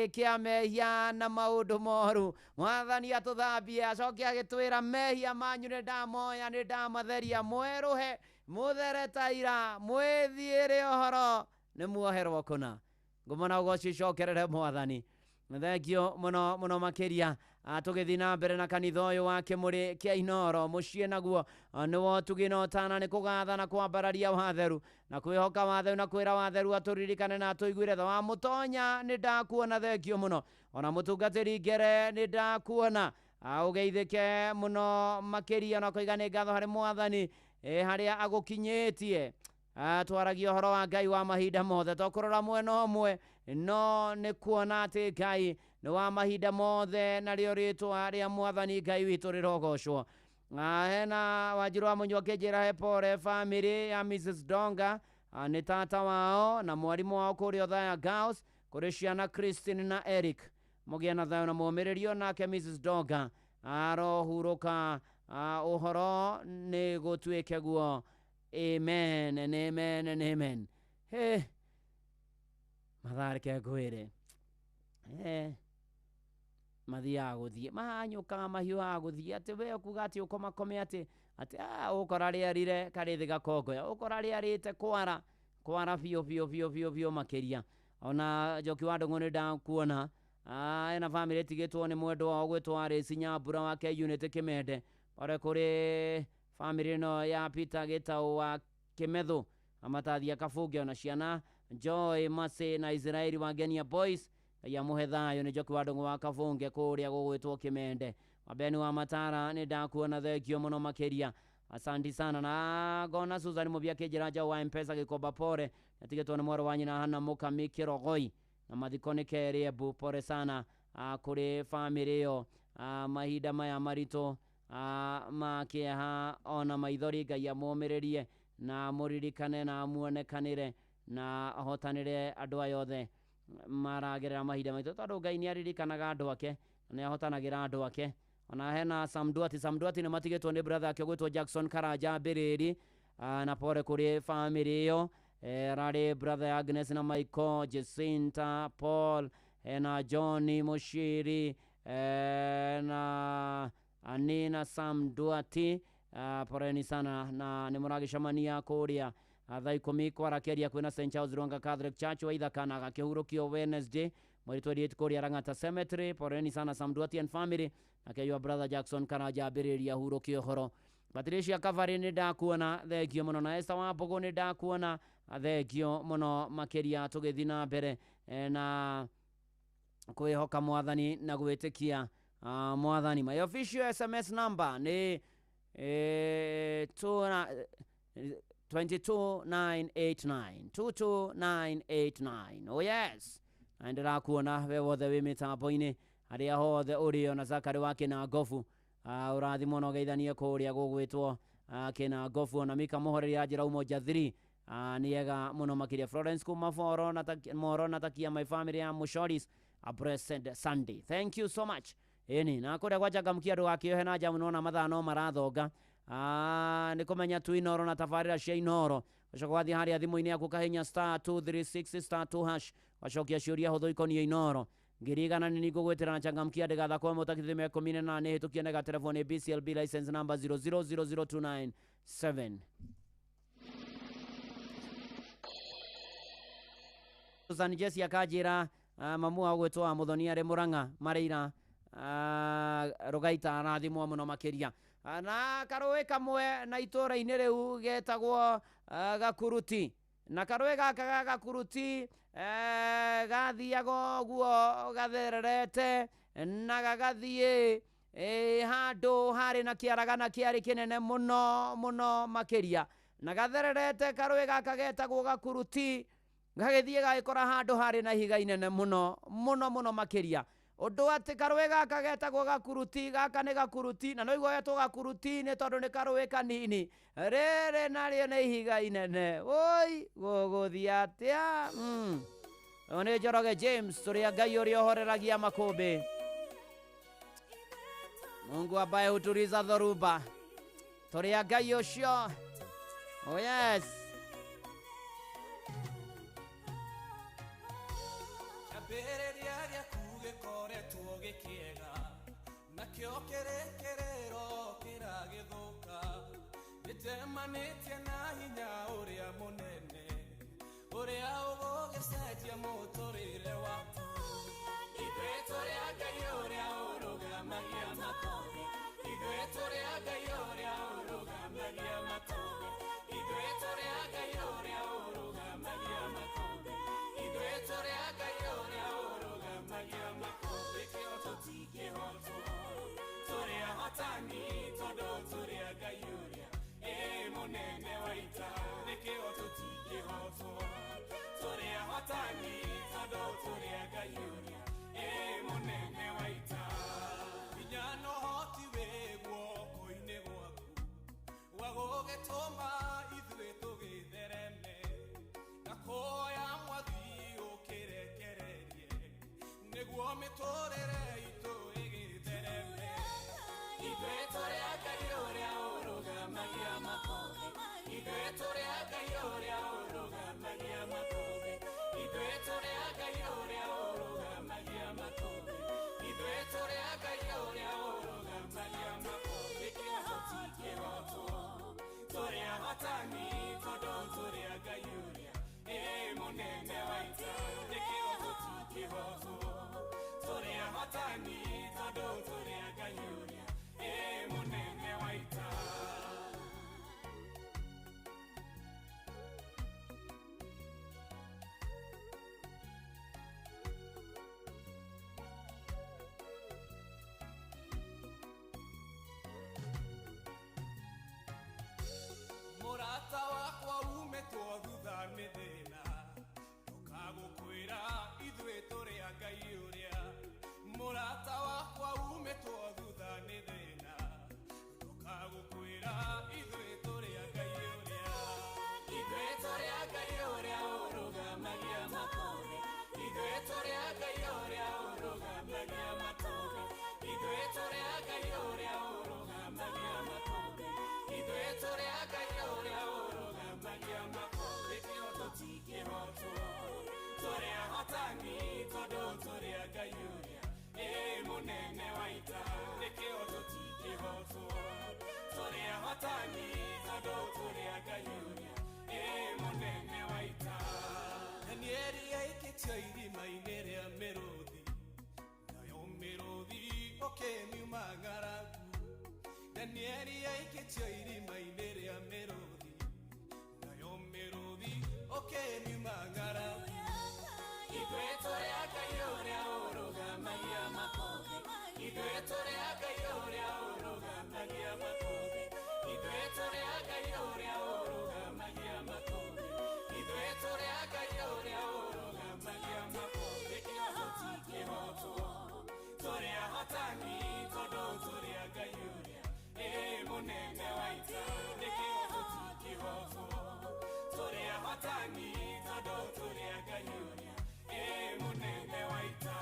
kĩa mehia na maũndũ moru. Mwathani atũthambie acoke agĩtwĩra mehia manyu nĩ ndamoya nĩ ndamatheria mwerũhe mũthere ta ira mwĩthiĩre ũhoro nĩ muoherwo kũna. Ngũmona ũgoci cokerere mwathani. Thank you mũno makĩria tugithina mbere na kanitha uyu wa Kimuri kia Inoro mucie naguo niwo tuginotana ni kugatha na kwambararia watheru na kwihoka watheru na kwira watheru aturirikane na tuiguire tha wa mutonya ni ndakuona thengio muno ona mutungatiri ngere ni ndakuona ugeithike muno makiria na kuigane ngatho hari mwathani haria agukinyitie twaragia horo wa Ngai wa mahinda mothe tokurora mwena umwe no ni kuona ati Ngai ni wa mahinda mothe na rio ritwa ria mwathani Ngai witu rirogocwo hena Wanjiru wa Munyuki njira he pore family ya Mrs Donga ni tata wao na mwarimu wao kuri Othaya Girls kuri ciana Christine na Eric mugie na thayo na muumiririo nake Mrs Donga arohuruka uhoro ni gutwike guo. Amen and amen and amen. Hey, matharike ngwire mathia guthie mahanyuka mahiu aguthie ati we kuga ati ukomakome ati ukora riarire karithi gakongoya ukora riarite kwara biu makiria ona Njoki wa Ndung'u ni ndakuona ena family tigitwo ni mwendo wao gwitwa Resi Nyambura wa K-Unit Kimende ore kuri family no ya Peter Gitau wa Kimethu amatathia Kabuge ona ciana Joy Mase na Israeli wa Genia Boys ya muhethayo ni Njoki wa Ndung'u wa Kabunge kuria gugwitwo Kimende Wabeni wa Matara ni ndakuona thengio muno makiria. Asante sana na gona Susan Mubia kijiraja wa M-Pesa Gikomba pore natigitwo ni mwaro wanyi na Hana Mukami Kirogoi na mathikoni keriebu pore sana kuri family yo mahida maya marito makiha ona maithori Ngai amumiririe na muririkane na muonekanire na ahotanire andu ayothe maragerera mahida maito tondu Ngai ni aririkanaga andu ake na ahotanagira andu ake. Ona hena Samduati ni matigitwo ni brother ake gwitwo Jackson Karaja Biriri na pore kuri family yo rari brother Agnes na Michael Jacinta Paul na Johnny Mushiri na Anina Samduati poreni sana na nimuragishamania kuria thaa 10 kwarakeria kwina St Charles Rwanga Catholic Church wa ithakana gakihurukio Wednesday mweri 28 kuria Rangata Cemetery. Poreni sana Samduati and family akeywa brother Jackson Karaja Biriri ahurukio horo. Patricia Kavari ni ndakuona thengio muno na Esther Wambugu ni ndakuona thengio muno makiria tugithina mbere na kwihoka mwathani na gwitikia mwathani. My official SMS number ni 22989 oh yes andira kuona we wothe wi mitambo-ini aria hothe uri ona Zakari wake na Gofu urathi muno geithanie kuria gugwitwo kina Gofu ona Mika Muhoreri ajira umoja 3 niega muno makiria Florence Kumaforo na takia my family ya Mushoris a blessed Sunday. Thank you so much. Eni na kuria gwajagamkia ndu akiohe na jamu nona mathano marathonga nikumenya tu Inoro na tafarira cia Inoro wacokwathi haria thimu-ini yaku kahinya *236*2# wacokia ciuria huthu ikonie Inoro ngirigana ni nigugwetera na changamkia ndigatha kwa mutakithime 18 hitukia nega telefoni BCLB license number 0000297. Susan Jesse akajira mamu agwetwa Muthonia ri Muranga Mareira Rogaita arathimwo muno makiria na karowe kamwe na itura-ini riu getagwo Gakuruti na karowe gaka Gakuruti gathiago guo gathererete na gagathie handu hari na kiaragana kiari kinene muno makiria na gathererete karowe gaka getagwo Gakuruti gagithie gagikora handu hari na higa inene muno makiria undu ati karowe gaka getagwo Gakuruti gaka ni Gakuruti na no igwo getwo Gakuruti ni tondu ni karowe kanini rere nario ni higa inene oi guguthia atia one Njoroge James turia Ngai uria ohoreragia makumbi Mungu ambaye huturiza dhoruba turia Ngai ucio oh yes kiokerekerero kiragithuka nitemanĩtie na hinya ũrĩa mũnene ũrĩa ũgũgĩcenjia mũtũrĩre wakwa ithuĩ tũrĩ a Ngai ũrĩa ũrũgamagia tũrĩ a Ngai ũrĩa ũrũgamagia makũmbĩ ithuĩ tũrĩ a Ngai ũrĩa ũrũgamagia makũmbĩ ithuĩ tũrĩ a Ngai ũrĩa ũrũgamagia makũmbĩ kĩo tũtingĩhotwo tũrĩ ahotani tondũ tũrĩ a Ngai ũrĩa mũnene wa ita nĩkĩo tũtingĩhotwo tũrĩ ahotani tondũ tũrĩ a Ngai ũrĩa mũnene wa ita hinya na ũhoti wĩ guoko-inĩ gwaku wa gũgĩtũma ithuĩ tũgĩthereme ndakuoya Mwathi ũkĩrekererie nĩguo mĩtũrĩre itũ ĩgĩthereme ithuĩ tũrĩ a Ngai ũrĩa ũrũgamagia makũmbĩ ithuĩ tũrĩ a Ngai ũrĩa ũrũgamagia makũmbĩ ithuĩ tũrĩ a Ngai ũrĩa ũrũgamagia makũmbĩ ithuĩ tũrĩ a Ngai ũrĩa ũrũgamagia makũmbĩ kĩo tũtingĩhotwo tũrĩ ahotani tondũ tũrĩ a Ngai ũrĩa mũnene wa ita nĩkĩo tũtingĩhotwo tũrĩ ahotani tondũ tũrĩ a Ngai ũrĩa mũnene wa ita Mũrata wakwa umetwo thutha nĩ thĩna ndũkagũkwĩra ithuĩ tũrĩ a Ngai ũrĩa mũrata wakwa umetwo thutha nĩ thĩna ndũkagũkwĩra ithuĩ tũrĩ a Ngai ũrĩa ithuĩ tũrĩ a Ngai ũrĩa ũrũgamagia makũmbĩ ithuĩ tũrĩ a Ngai ũrĩa ũrũgamagia makũmbĩ ithuĩ tũrĩ a Ngai ũrĩa ũrũgamagia makũmbĩ ithuĩ tũrĩ a Ngai ũrĩa ũrũgamagia makũmbĩ kĩo tũtingĩhotwo tũrĩ ahotani tondũ tũrĩ a Ngai ũrĩa mũnene wa ita nĩkĩo tũtingĩhotwo tũrĩ ahotani tondũ tũrĩ a Ngai ũrĩa mũnene wa ita Danieli aikĩtio irima-inĩ rĩa mĩrũthi nayo mĩrũthi ũkĩmiuma ng'aragu Danieli aikĩtio irima-inĩ rĩa mĩrũthi nayo mĩrũthi ũkĩmiuma ng'aragu ithuĩ tũrĩ a Ngai ũrĩa ũrũgamagia makũmbĩ ithuĩ tũrĩ a Ngai ũrĩa ũrũgamagia makũmbĩ ithuĩ tũrĩ a Ngai ũrĩa ũrũgamagia makũmbĩ ithuĩ tũrĩ a Ngai ũrĩa ũrũgamagia makũmbĩ kĩo tũtingĩhotwo tũrĩ ahotani tondũ tũrĩ a Ngai ũrĩa mũnene wa ita nĩkĩo tũtingĩhotwo tũrĩ ahotani tondũ tũrĩ a Ngai ũrĩa mũnene wa ita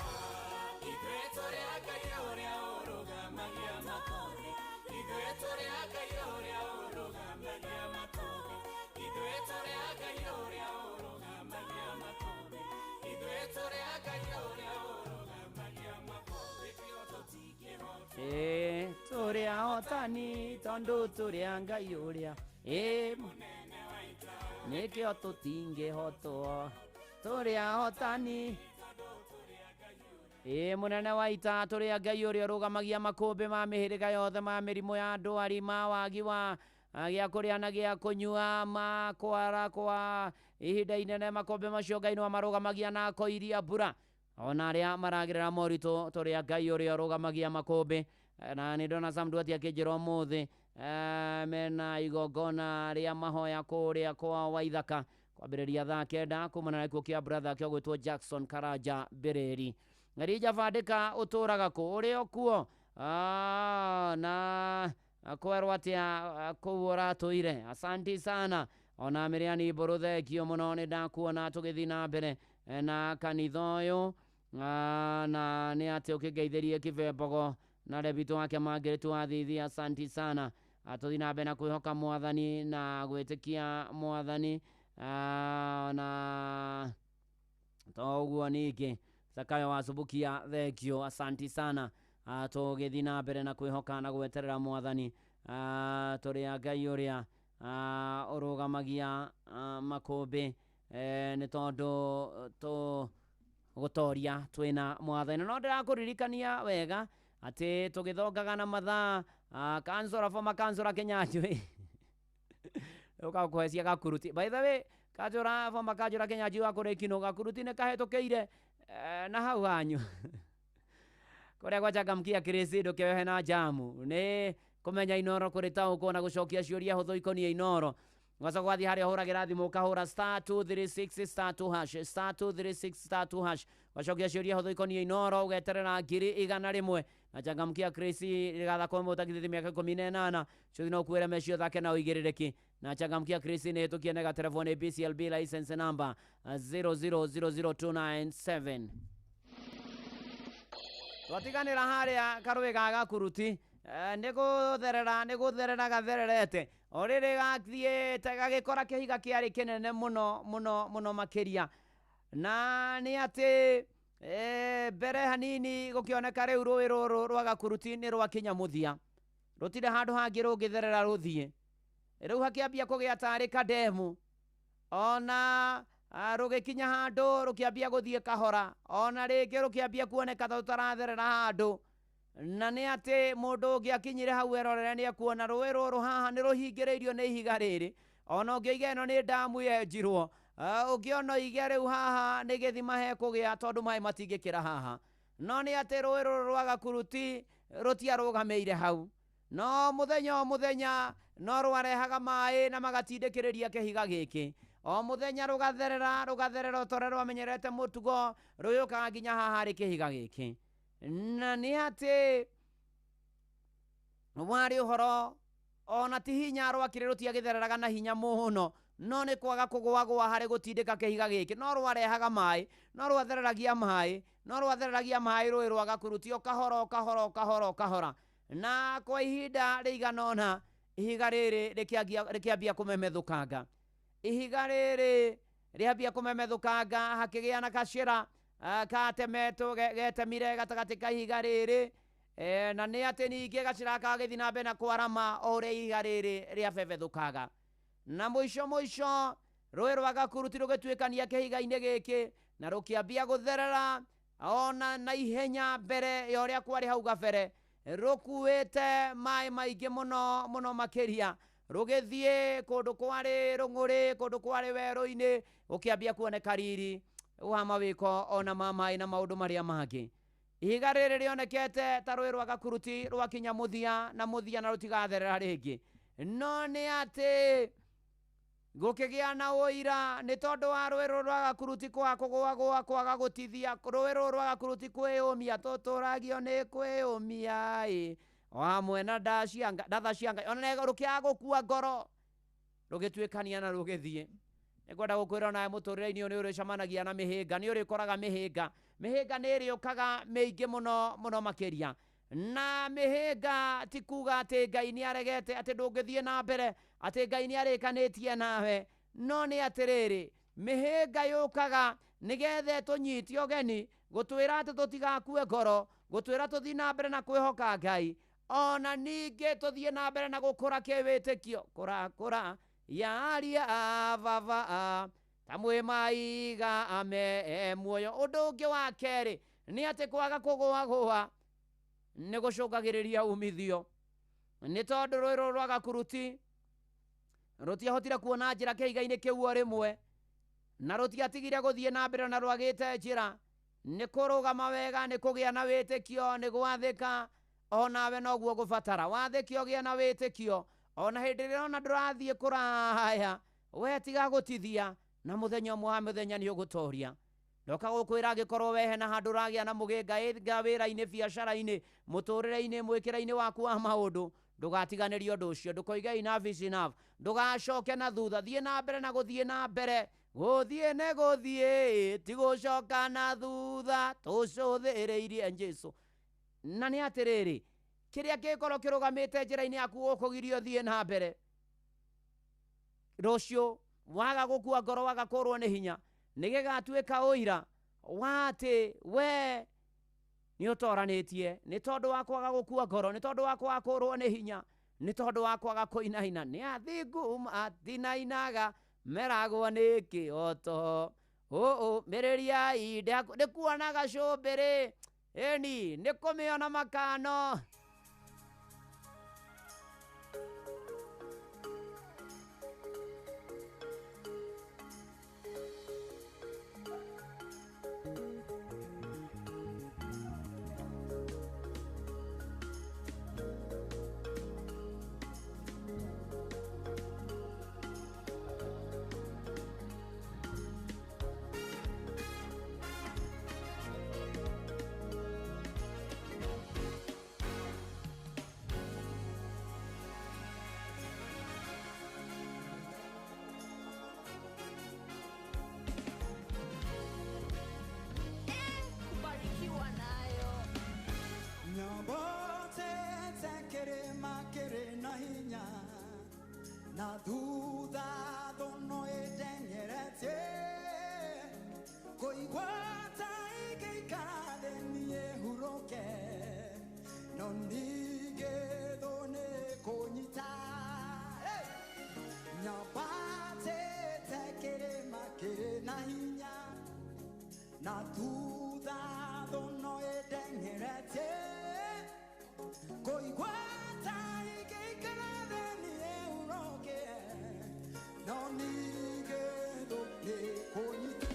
ithuĩ tũrĩ a Ngai ũrĩa ũrũgamagia makũmbĩ ithuĩ tũrĩ a Ngai ũrĩa ũrũgamagia makũmbĩ ithuĩ tũrĩ a Ngai ũrĩa ũrũgamagia makũmbĩ ithuĩ tũrĩ a Ngai ũrĩa ũrũgamagia makũmbĩ kĩo tũtingĩhotwo tũrĩ ahotani tondũ tũrĩ a Ngai ũrĩa nĩkĩo tũtingĩhotwo tũrĩ ahotani mũnene wa ita tũrĩ a Ngai ũrĩa ũrũgamagia makũmbĩ ma mĩhĩrĩga yothe ma mĩrimũ ya ndwari ma wagi wa gĩa kũrĩa na gĩa kũnyua ma kwara kwa ihinda inene makũmbĩ macio Ngai nĩwe marũgamagia na koiria mbura ona arĩa maragerera moritũ tũrĩ a Ngai ũrĩa ũrũgamagia makũmbĩ na nĩ ndona Sam Duati akĩnjĩra ũmũthĩ mena igongona rĩa mahoya kũrĩa kwa Waithaka kwambĩrĩria thaa 9 kumana na gĩkuũ kĩa brother kĩo gwĩtwo Jackson Karanja Mbĩrĩri Ngarija Vandĩka ũtũraga kũ ũrĩ o kuo na kwerwo atĩa kũu ũratũire asanti sana ona Mĩrĩani Mbũrũ thengio mũno nĩ ndakuona tũgĩthiĩ na mbere na kanitha ũyũ na nĩ atĩ ũkĩngeithĩrie Kĩbembogo na Rebito wake Margaret Wathithi asanti sana tũthiĩ na mbere na kwĩhoka Mwathani na gwĩtĩkia Mwathani na toguo ningĩ Zakayo wa Subukia thengio asanti sana tũgĩthiĩ na mbere na kwĩhoka na gweterera Mwathani tũrĩ a Ngai ũrĩa ũrũgamagia makũmbĩ nĩ tondũ gũtoria twĩna Mwathani no ndĩrakũririkania wega ati tugithongaga na mathaa kansora former kansora Kenyanjui ukakuhecia Gakuruti. By the way, Kajora former Kajora Kenyanjui wa kure kino Gakuruti ne kahetokeire na hau hanyu kuria gwachangamkia kirisindo kehe na jamu ni kumenya Inoro kuri tauko na gucokia ciuria huthu ikonie Inoro Ngwaca gwathi haria huragira thimu ukahura *236 *2# *236 *2#. Wacokia ciuria huthu ikonie Inoro ugeterera ngiri 100 na changamkia Chris rigatha kwa mutagithi miaka 18 chuthi no kuwera mecio thake na uigiririki na changamkia Chris ni hitukie nega telefone BCLB license number 0000297. Twatiganira haria karwe ga Gakuruti nigutherera gathererete orire gathiete gagikora kihiga kiari kinene muno makiria na ni ati bere hanini gukioneka riu rui ruru rwa Gakuruti ni rwa kinya muthia rutire handu hangi rungitherera ruthie riu hakiambia kugia tari kademu ona rugikinya handu rukiambia guthie kahora ona ringi rukiambia kuoneka tutaratherera handu na ni ati mundu ungiakinyire hau erorere ni akuona rui ruru haha ni ruhingiriirio ni ihiga riri ona ungiiga ino ni damu yenjirwo ungiona ihiga riu haha ni githima he kugia tondu mai matingikira haha no ni ati rui ruru rwa Gakuruti rutiarugameire hau no muthenya no rwarehaga mai na magatindikiriria kihiga giki o muthenya rugatherera tore rwamenyerete mutugo ruyukaga nginya haha ri kihiga giki na ni ati wari uhoro ona ti hinya rwakire rutiagithereraga na hinya muno no ni kwaga kugwagwa hari gutindika kihiga giki no rwarehaga mai no rwathereragia mai rui rwa Gakuruti kahora na kwa ihinda riganona ihiga riri rikiambia kumemethukanga ihiga riri riambia kumemethukanga hakigia na kashira katemeto getemire gatagati ka ihiga riri na ni ati ningi gacira kagithii na mbere na kwarama ore ihiga riri riabebethukaga na mwisho rui rwa Gakuruti rugituikania kihiga-ini giki na rukiambia gutherera ona na ihenya mbere ya uria kwari hau gabere rukuite mai maingi muno makiria rugithie kundu kwari runguri kundu kwari weru-ini ukiambia kuoneka riri wa mawiko ona mamai na maundu maria mangi ihiga riri rionekete ta rui rwa Gakuruti rwakinya muthia na rutigatherera ringi no ni ati gukigia na uira ni tondu wa rui rwa Gakuruti kwaga gutithia rui rwa Gakuruti kwiyumia tuturagio ni kwiyumia wa mwena ndatha cianga ona rukiaga gukua ngoro rugituikania na rugithie ngwenda gukwira nae muturire-ini ni uricamanagia na mihinga ni urikoraga mihinga ni riukaga mingi muno makiria na mihinga ti kuga ati Ngai ni aregete ati ndungithie na mbere ati Ngai ni arikanitie nawe no ni atiriri mihinga yukaga nigethe tunyitio geni gutwira ati tutigakue ngoro gutwira tuthii na mbere na kwihoka Ngai ona ningi tuthie na mbere na gukura kiwitikio kura yaria vava tamwe maiga ame muoyo undu ungi wa keri ni ati kwaga kugwa ni gucungagiriria umithio ni tondu rui rwa Gakuruti rutiahotire kuona njira kihiga-ini kiu rimwe na rutiatigire guthie na mbere na rwagite njira ni kurugama wega ni kugia na witikio ni gwathika onawe noguo gubatara wathikio gia na witikio ona hindi ria ona ndurathie kuraya we tiga gutithia na muthenya umwe wa muthenya ni ugutoria ndoka gukwira gikorwo wehe na handu ragia na muginga wira-ini biacara-ini muturire-ini mwikira-ini waku wa maundu ndugatiganirie undu ucio ndukoige enough is enough ndugacoke na thutha thie na mbere na guthie na mbere guthie ti gucoka na thutha tucuthireirie Jesu na ni atiriri kiria gikorwo kirugamite njira-ini yaku ukugirio thie na mbere rucio waga gukua ngoro waga kurwo ni hinya nigigatuika uira wati we ni utoranitie ni tondu wa kwaga gukua ngoro ni tondu wa kwaga kurwo ni hinya ni tondu wa kwaga kuinaina ni athingu matinainaga meragwo ni kioto miriria inde ndikuonaga cumbiri eni nikumiona makano kubarikiwa nayo. Nyabote tekere makere na hinya na duda dono edengerete koigwata ikikade niye huroke no nige done konyita Nyabate tekere makere na hinya na duda dono edengerete koigwata ikikade niye huroke no nige done konyita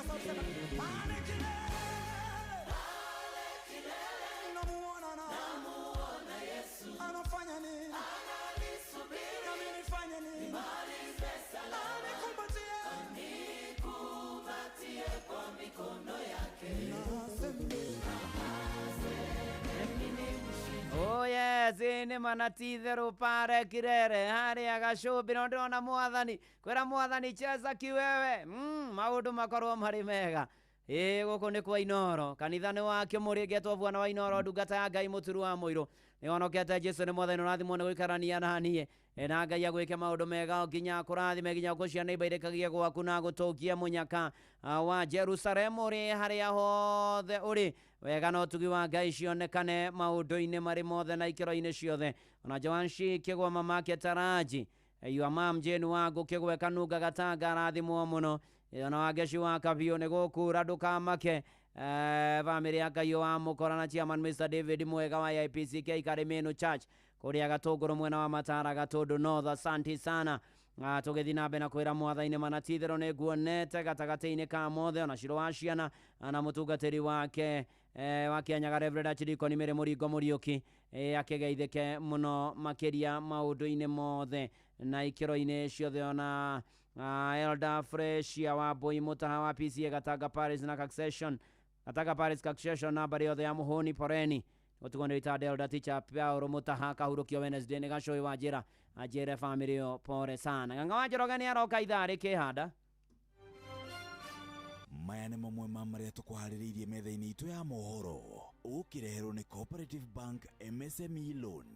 kwa sauti sana. Pale kilele, namuona Yesu. Anafanya nini? Analisubiri. Nami nifanye nini? Nimalize salama. Nikumbatie kwa mikono yake. Oh yes, ni manatitherũ pare kirere harĩa gacũmbĩro ndĩrona mwathani kwĩra mwathani cheza kiwewe maũndũ makorwo marĩ mega gũkũ nĩ kwa Inoro kanitha nĩ wakĩo mũrĩngetwo bwana wa Inoro ndungata ya Ngai mũturu wa mũirũ nĩhonokete Jesũ nĩ mwathani ũrathimwo nĩ gũikarania na niĩ na Ngai agwĩke maũndũ mega nginya kũrathime nginya gũciana ibairĩkagie gwaku na gũtũkia mũnyaka wa Jerusalemu ũrĩ harĩa hothe ũrĩ wega no tugi wa Ngai cionekane maũndũ-inĩ marĩ mothe na ikĩro-inĩ ciothe ona Joanshi kĩgwa mamake Taraji your mom Jane wangu kĩgwe kanunga gatanga rathimwo mũno ona wangeci wa kabiũ nĩ gũkura ndũkamake bamĩrĩ ya Ngai wa mũkora na chairman Mr David mwega wa IPCK Karĩmĩnũ Church kũrĩa Gatũngũrũ mwena wa Matara Gatũndũ North asante sana tũgĩthiĩ na mbere na kwĩra mwathani manatitherũ nĩ nguonete gatagatĩ-inĩ ka mothe ona Ciro wa ciana na mũtungatĩri wake wa Kĩanyaga Reverend Achirikoni Mĩrĩ Mũringo Mũriũki akĩgeithĩke mũno makĩria maũndũ-inĩ mothe na ikĩro-inĩ ciothe ona Elder Freshia wa Mbũi Mũtaha wa PCA Gatanga Paris na Succession Gatanga Paris Succession na mbari yothe ya Mũhũni Poreni gũtugwo nĩ rita Elder Teacher Paul Mũtaha kahurũkio Wednesday nĩ gacũĩ wa njĩra ajĩre family yo pore sana Ng'ang'a wa Njoroge nĩ aroka ithaa rĩkĩhanda maya nĩ mamwe ma marĩa tũkũharĩrĩirie metha-inĩ itũ ya mohoro ũkĩreherwo nĩ Cooperative Bank MSME Loan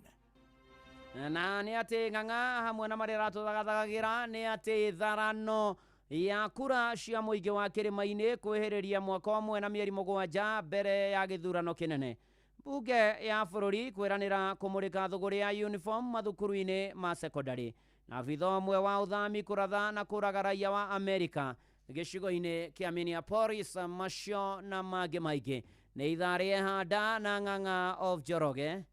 na nĩ atĩ Ng'ang'a hamwe na marĩa ratũthagathagĩra nĩ atĩ tharano ya kura cia mũingĩ wa kĩrĩma-inĩ kwĩhĩrĩria mwaka ũmwe na mĩeri mũgwanja mbere ya gĩthurano kĩnene mbunge ya bũrũri kwĩranĩra kũmũrĩka thũgũrĩ ya uniform mathukuru-inĩ ma secondary na abitha ũmwe wa ũthami kũratha na kũraga raia wa Amerika gĩcigo-inĩ kĩa Minneapolis macio na mangĩ maingĩ nĩ ithaa rĩehanda na Ng'ang'a of Njoroge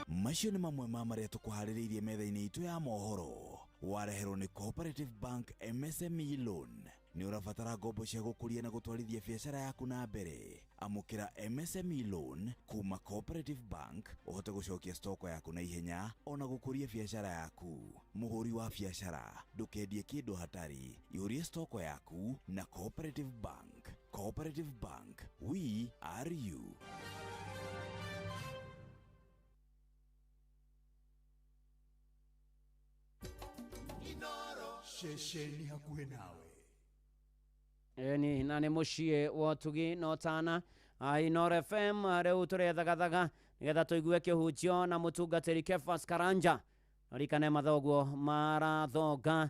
macio nĩ mamwe ma marĩa tũkũharĩrĩirie metha-inĩ itũ ya mohoro wareherwo nĩ Cooperative Bank MSME Loan nĩ ũrabatara ngombo cia gũkũria na gũtwarithia biacara yaku na mbere amũkĩra MSME Loan kuma Cooperative Bank ũhote gũcokia stoko yaku na ihenya ona gũkũria biacara yaku mũhũri wa biacara ndũkendie kĩndũ hatari ihũrie stoko yaku na Cooperative Bank. Cooperative Bank, we are you. Shesheni hakuhe nawe. Eni na nĩ mũciĩ wa ũtugi na ũtana Inoro FM rĩu tũrethagathaga nĩgetha tũigue kĩhunjio na mũtungatĩri Kefas Karanja rikane mathoguo marathonga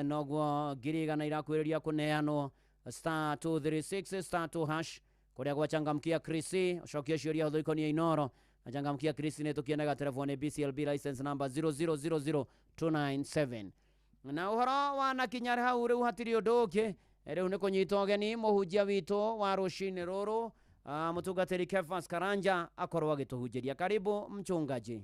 noguo ngiri igana irakwĩrĩria kũneanwo *236 *2# kũrĩa gwachangamkia Krisi ũcokie ciũria hũthũ ikoniĩ Inoro achangamkia Krisi nĩ tũkĩendaga telefoni BCLB license number 0000297 na ũhoro wa nakinyarĩ hau rĩu hatirĩ ũndũ ũngĩ rĩu nĩ kũnyita ũgeni mũhunjia witũ wa rũcinĩ rũrũ mũtungatĩri Kefas Karanja akorwo agĩtũhunjĩria karibu mchungaji.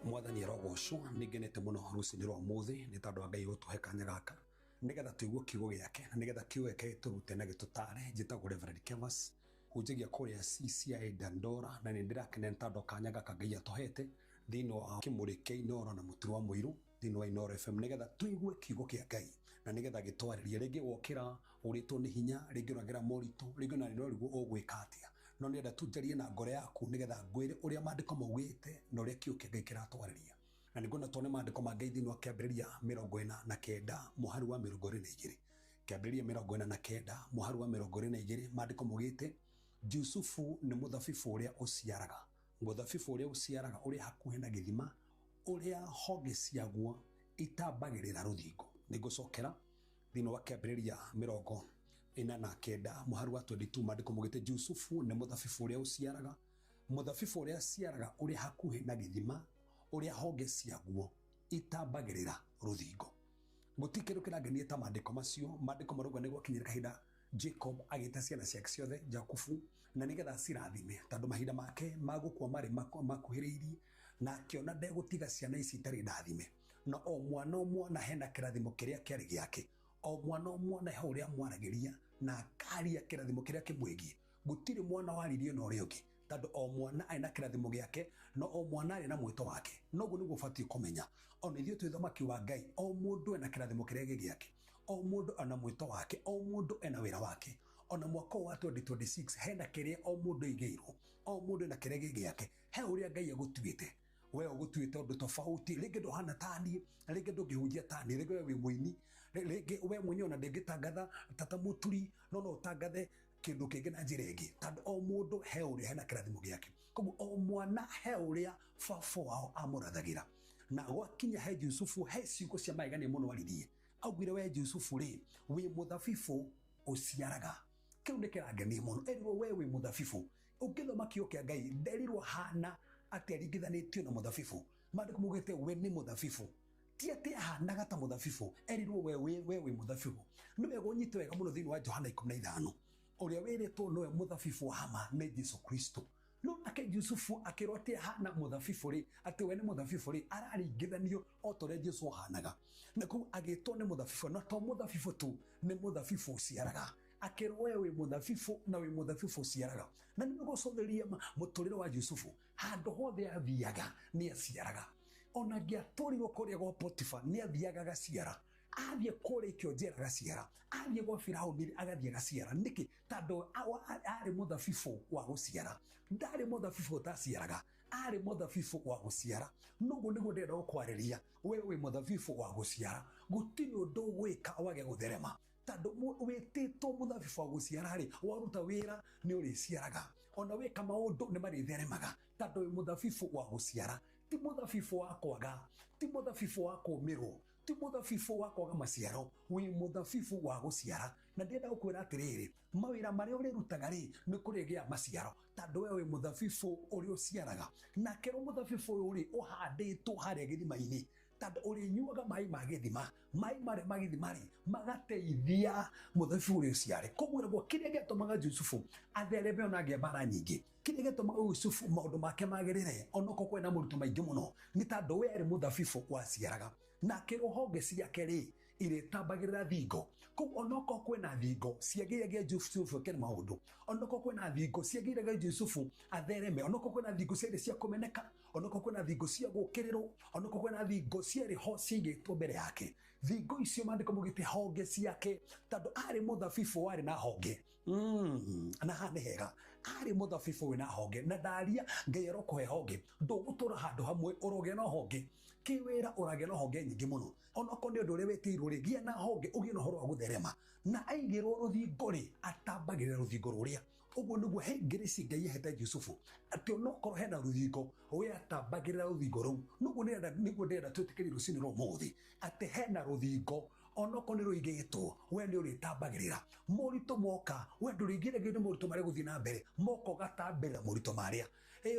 Mwathani arogocwo nĩngenete mũno rũcinĩ rwa ũmũthĩ nĩ tondũ Ngai gũtũhe kanya gaka nĩgetha tũigue kiugo gĩake na nĩgetha kiugo gĩake tũrute na gĩtũtare njĩtagwo Reverend Kefas hunjagia kũrĩa CCI Dandora na nĩndĩrakena nĩ tondũ kanya gaka Ngai atũhete thĩinĩ wa kĩmũrĩ kĩa Inoro na mũturu wa mũirũ thĩinĩ wa Inoro FM nĩgetha tũigue kiugo kĩa Ngai na nĩgetha gĩtwarĩrie rĩngĩ wokĩra ũrĩtwo nĩ hinya rĩngĩ ũragera moritũ rĩngĩ na nĩrĩrwo ũgwĩka atĩa no nĩenda tujarie na ngoro yaku nĩgetha ngwĩre ũrĩa maandĩko maugĩte na ũrĩa kiugo kĩa Ngai kĩratwarĩria na nĩngwenda tuone maandĩko ma Ngai thĩinĩ wa Kĩambĩrĩria 49 mũhari wa 22 Kĩambĩrĩria 49 mũhari wa 22 maandĩko maugĩte Jusufu nĩ mũthabibũ ũrĩa ũciaraga mũthabibũ ũrĩa ũciaraga ũrĩa hakuhĩ na gĩthima ũrĩa honge ciaguo itambagĩrĩra rũthingo nĩngũcokera thĩinĩ wa Kĩambĩrĩria 49 mũhari wa 22 maandĩko maugĩte Jusufu nĩ mũthabibũ ũrĩa ũciaraga mũthabibũ ũrĩa aciaraga ũrĩa hakuhĩ na gĩthima ũrĩa honge ciaguo itambagĩrĩra rũthingo mũtikĩrũ kĩrangenia ta maandĩko macio maandĩko marauga nĩ gwakinyĩra kahinda Jacob agĩta ciana ciake ciothe Jakubu na nĩgetha cirathime tondũ mahinda make magũkua marĩ makuhĩrĩirie na akĩona ndegũtiga ciana ici itarĩ ndathime na o mwana hena kĩrathimo kĩrĩa kĩarĩ gĩake o mwana he uria mwaragiria na akaria kirathimo kiria kimwigie gutiri mwana waririe no ri ungi tondu o mwana aina kirathimo giake no o mwana ari na mwito wake noguo niguo batie kumenya ona ithio twi thamaki wa Ngai o mundu ena kirathimo kiria giake o mundu ana mwito wake o mundu ena wira wake ona mwaka wa 2026 hena kiria o mundu igeirwo o mundu ena kiria giake he uria Ngai agutuite we ugutuite undu tofauti ringi nduhana tani ringi ndungihunjia tani ringi we muini ringi we mwenyewe na ndingitangatha tata muturi no utangathe kindu kingi na njira ingi tondu o mundu he uria hena kirathimo giake koguo o mwana he uria baba wao amurathagira na gwakinya he Yusufu he ciugo cia maigani muno aririe augire we Yusufu ri wi muthabibu uciaraga kiu ni kirangeni muno erirwo we wi muthabibu ukithoma kio kia Ngai nderirwo hana ati aringithanitio na muthabibu mandiko mugite we ni muthabibu ti ati ahanaga ta muthabibu erirwo we wi muthabibu ni wega unyite wega muno thiini wa Johana 15 uria wiritwo nowe muthabibu wa hama ni Jesu Kristo no ake Yusufu akiroti hana muthabibu ri ati we ni muthabibu ri araringithanio o tore Jesu hanaga na ku agitwo ni muthabibu no to muthabibu tu ni muthabibu uciaraga akirwo we muthabibu na we muthabibu uciaraga na ni gucotheria muturire wa Yusufu handu hothe athiaga ni aciaraga ona giaturirwo kuria gwa Potifa ni athiaga gaciara athie kuri kio njera gaciara athie gwa Firauni agathie gaciara niki tondu ari muthabibu wa guciara ndari muthabibu taciaraga ari muthabibu wa guciara nugu niguo ndenda gukwariria we wi muthabibu wa guciara gutiri undu gwika wage gutherema tondu wititwo muthabibu wa guciara ri waruta wira ni uriciaraga ona wika maundu ni maritheremaga tondu wi muthabibu wa guciara ti muthabibu wa kwaga ti muthabibu wa kumirwo ti muthabibu wa kwaga maciaro wi muthabibu wa guciara na ndenda gukwira atiriri mawira maria urirutaga ri ni kurigia maciaro tondu we wi muthabibu uri uciaraga na kero muthabibu uyu ri uhanditwo haria githima-ini tondu urinyuaga mai ma githima mai maria magithima ri magateithia muthabibu uri uciare koguo naguo kiria gitumaga Yusufu athereme ona agia mbara nyingi kiria gitumaga Yusufu maundu make magirire onoko kwena muruto maingi muno ni tondu we ari muthabibu waciaraga na kirohonge ciake ri iritambagirira thingo koguo onoko kwena thingo ciagiragia Yusufu kene maundu onoko kwena thingo ciagiragia Yusufu athereme onoko kwena thingo ciari cia kumeneka onoko kwena thingo cia gukirirwo onoko kwena thingo ciari ho cigitwo mbere yake thingo icio mandiko mugite honge ciake tondu ari muthabibu wari na honge na hane hega ari muthabibu wina honge na ndaria Ngai arokuhe honge ndugutura handu hamwe uroge na honge kiwira urage na honge nyingi muno onoko ni undu uri witirwo ri gia na honge ugie na horo wa gutherema na aigirwo ruthingo ri atambagirira ruthingo ruria uguo niguo he ngirici Ngai ahete Yusufu ati onokorwo hena ruthingo we atambagirira ruthingo ruu niguo ndenda twitikirie rucini rwa umuthi ati hena ruthingo onoko ni ruigitwo we ni uritambagirira murito moka we nduringiragia ni murito maria guthii na mbere moko gatambirira murito maria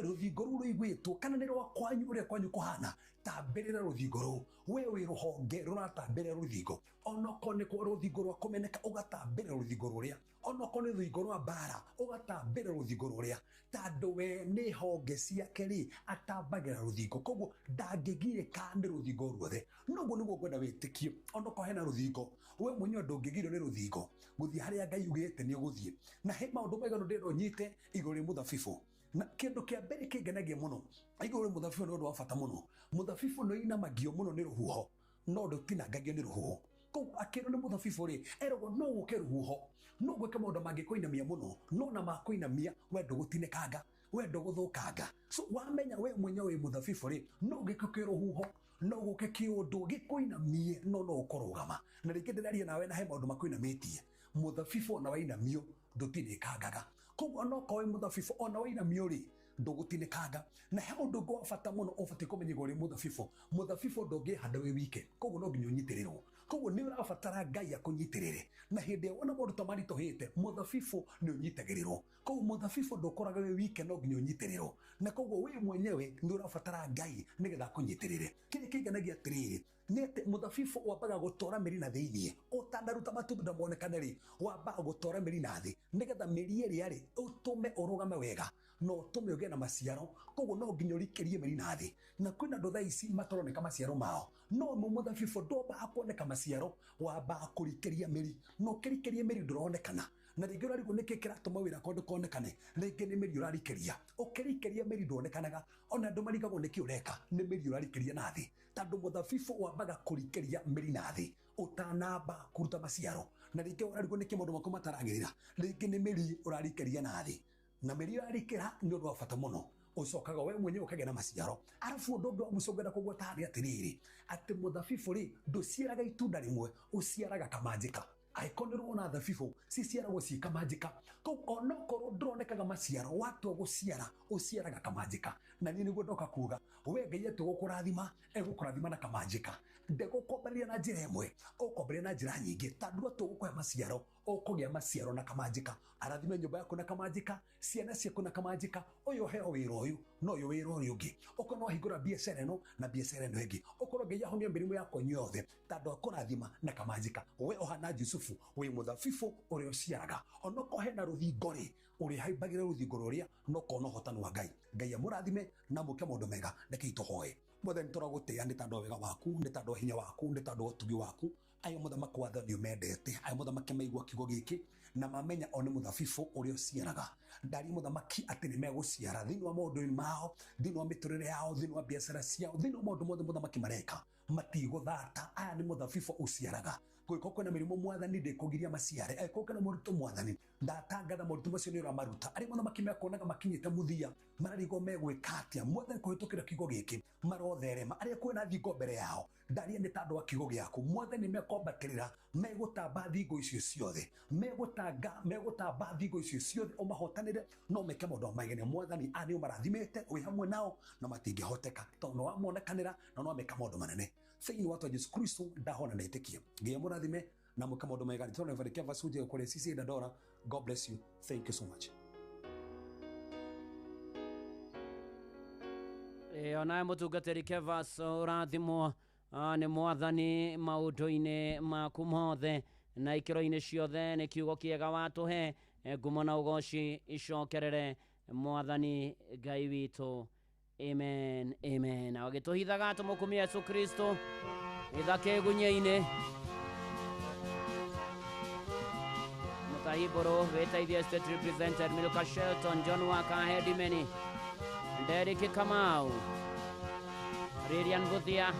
ruthingo ruu ruigwitwo kana ni rwa kwanyu uria kwanyu kuhana tambirira ruthingo ruu we wi ruhonge ruratambirira ruthingo onoko ni kwa ruthingo rwa kumeneka ugatambirira ruthingo ruria onoko ni ruthingo rwa mbara ugatambirira ruthingo ruria tondu we ni honge ciake ri atambagirira ruthingo koguo ndangigirika ni ruthingo ruothe noguo niguo ngwenda witikio onoko hena ruthingo we mwenyewe ndungigirio ni ruthingo guthii haria Ngai ugite ni uguthii na he maundu maiganu ndenda unyite iguru ri muthabibu na kindu kia mbere kingenagia muno iguru ri muthabibu ni undu wa bata muno muthabibu no inamagio muno ni ruhuho no ndutinangagio ni ruhuho koguo akirwo ni muthabibu ri eragwo no guke ruhuho no gwika maundu mangikuinamia muno no na makuinamia we ndugutinekanga we nduguthukanga so wamenya we mwenyewe wi muthabibu ri no gikuke ruhuho no guke kiundu gikuinamie no ukorugama na ringi ndiraria nawe na he maundu makuinamitie muthabibu ona wainamio ndutinikangaga koguo onoko wi muthabibu ona wainamio ri ndugutinekanga na he undu ngwa bata muno ubati kumenya iguri muthabibu ndungihanda wi wike koguo no nginya unyitirirwo koguo ni urabatara Ngai akunyitirire na hindi wona mundu tamaritohite muthabibu ni unyitagirirwo koguo muthabibu ndukoraga wi wike no nginya unyitirirwo na koguo we mwenyewe ni urabatara Ngai nigetha akunyitirire kiri kingenagia atiriri nä atä må thabibå wambaga gå twara mä ri na thä iniä å tanaruta matumbä ndamonekane rä wambaga gå twara mä ri na thä nä getha mä ri ä rä a rä å tå me å rå game wega na å tå me å gä na maciaro koguo no nginya å rikä rie mä ri na thä na kwä na andå thaa ici mataroneka maciaro mao no må thabibå ndwambaga kuoneka maciaro wambaga kå rikä ria mä ri na å kä rikä rie mä ri ndå ronekana na rĩngĩ ũrarigwo nĩkĩ kĩratũma wĩra kwa ndũkonekane rĩngĩ nĩ mĩri ũrarikĩria ũkĩrikĩria mĩri ndũonekanaga ona andũ marigagwo nĩkĩ ũreka nĩ mĩri ũrarikĩria na thĩ tondũ mũthabibũ wambaga kũrikĩria mĩri na thĩ ũtanamba kũruta maciaro na rĩngĩ ũrarigwo nĩkĩ maũndũ makũ mataragĩrĩra rĩngĩ nĩ mĩri ũrarikĩria na thĩ na mĩri ũrarikĩra nĩ ũndũ wa bata mũno ucokaga we mwenyewe ukagĩa na maciaro arabu ũndũ ũngĩ wa mũico ngwenda kũgweta harĩ atĩrĩrĩ atĩ mũthabibũ rĩ ndũciaraga itunda rĩmwe ũciaraga kamanjĩka angĩkorwo nĩ ũrona thabibũ ciciaragwo ciĩ kamanjĩka koguo onokorwo ndũronekaga maciaro watua gũciara ũciaraga kamanjĩka na niĩ nĩguo ndoka kuga we Ngai etũgũkũrathima egũkũrathima na kamanjĩka ndegũkombanĩria na njĩra ĩmwe ũkombanĩria na njĩra nyingĩ tondũ atũgũkũhe maciaro ũkũgĩa maciaro na kamanjĩka arathime nyũmba yaku na kamanjĩka ciana ciaku na kamanjĩka ũyũ ũheo wĩra ũyũ no ũyũ wĩra ũrĩa ũngĩ ũkorwo no wahingũra biacara ĩno na biacara ĩno ĩngĩ ũkorwo Ngai ahonia mĩrimũ yakwa yothe tondũ akũrathima na kamanjĩka we ohana Jusufu wĩ mũthabibũ ũrĩa ũciaraga onokorwo hena rũthingo rĩ ũrĩa haimbagĩra rũthingo rũrĩa no kona ũhotani wa Ngai Ngai amũrathime na mũke maũndũ mega reke itũhoe Mwathani tũragũtĩĩa nĩ tondũ wa wega waku nĩ tondũ wa hinya waku nĩ tondũ wa ũtugi waku aya mũthamaki wa thĩ nĩũmendete aya mũthamaki maigua kiugo gĩkĩ na mamenya o nĩ mũthabibũ ũrĩa ũciaraga ndari mũthamaki atĩ nĩ megũciara thĩinĩ wa maũndũ-inĩ mao thĩinĩ wa mĩtũrĩre yao thĩinĩ wa biacara ciao thĩinĩ wa maũndũ mothe mũthamaki mareka matigũthata aya nĩ mũthabibũ ũciaraga kũngĩkorwo kwĩna mĩrimũ Mwathani ndĩkũgiria maciare angĩkorwo kwĩna moritũ Mwathani ndatangatha moritũ macio nĩ ũramaruta arĩa mũthamaki mekonaga makinyĩte mũthia mararigwo megwĩka atĩa Mwathani kũhĩtũkĩra kiugo gĩkĩ marotherema arĩa kwĩna thingo mbere yao ndaria nĩ tondũ wa kiugo gĩaku Mwathani mekombatĩrĩra megũtamba thingo icio ciothe megũtamba thingo icio ciothe ũmahotanĩre no meke maũndũ magene Mwathani a nĩ ũmarathimĩte wĩ hamwe nao na matingĩhoteka tondũ nĩ wamonekanĩra na no wameka maũndũ manene thĩinĩ wa Yesu Kristo ndahona na ĩtĩkia Ngai mũrathime na mwĩka maũndũ mega nĩtũrona barĩkia vasuje kũrĩa sisi Dandora. God bless you. Thank you so much. Onaye mũtungatĩri Kevas ũrathimwo nĩ Mwathani maũndũ-inĩ maku mothe na ikĩro-inĩ ciothe nĩ kiugo kĩega watũhe ngumo na ũgoci icokerere Mwathani Ngai witũ. Amen, amen. Agĩtũhithaga tũmũkumia Yesu Kristo ithake gunya-inĩ mũtahibũrũ wĩteithie state represented Miluka Shelton John Wakahe Dimeni Derek Kamau Ririan Buthia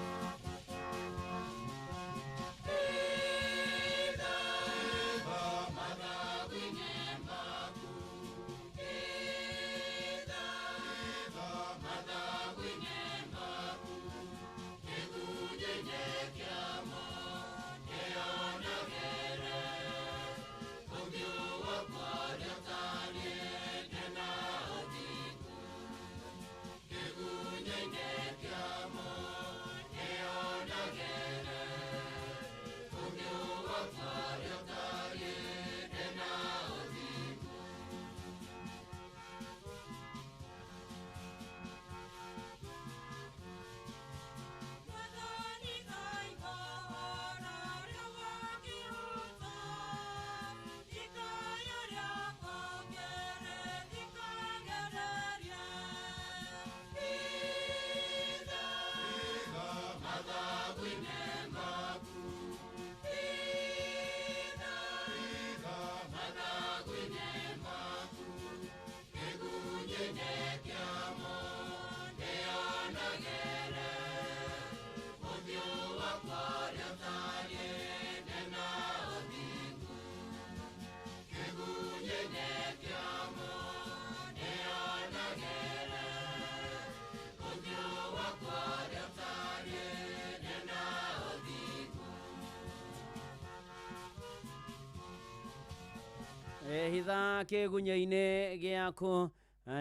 hitha kĩgunya-inĩ gĩaku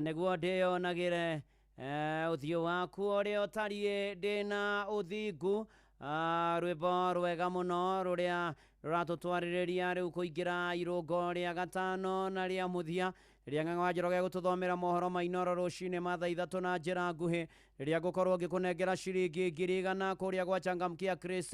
nĩguo ndĩonagĩre ũthiũ waku ũrĩa ũtariĩ ndĩna ũthingu rwĩmbo rwega mũno rũrĩa rũratũtwarĩrĩria rĩu kũingĩra irũngo rĩa gatano na rĩa mũthia rĩrĩa Ng'ang'a wa Njoroge gũtũthomera mohoro ma Inooro rũcinĩ mathaa 3 na njĩra nguhĩ, rĩrĩa ngũkorwo ngĩkũnengera ciringi 100 kũrĩa gwa Changamkia Chris,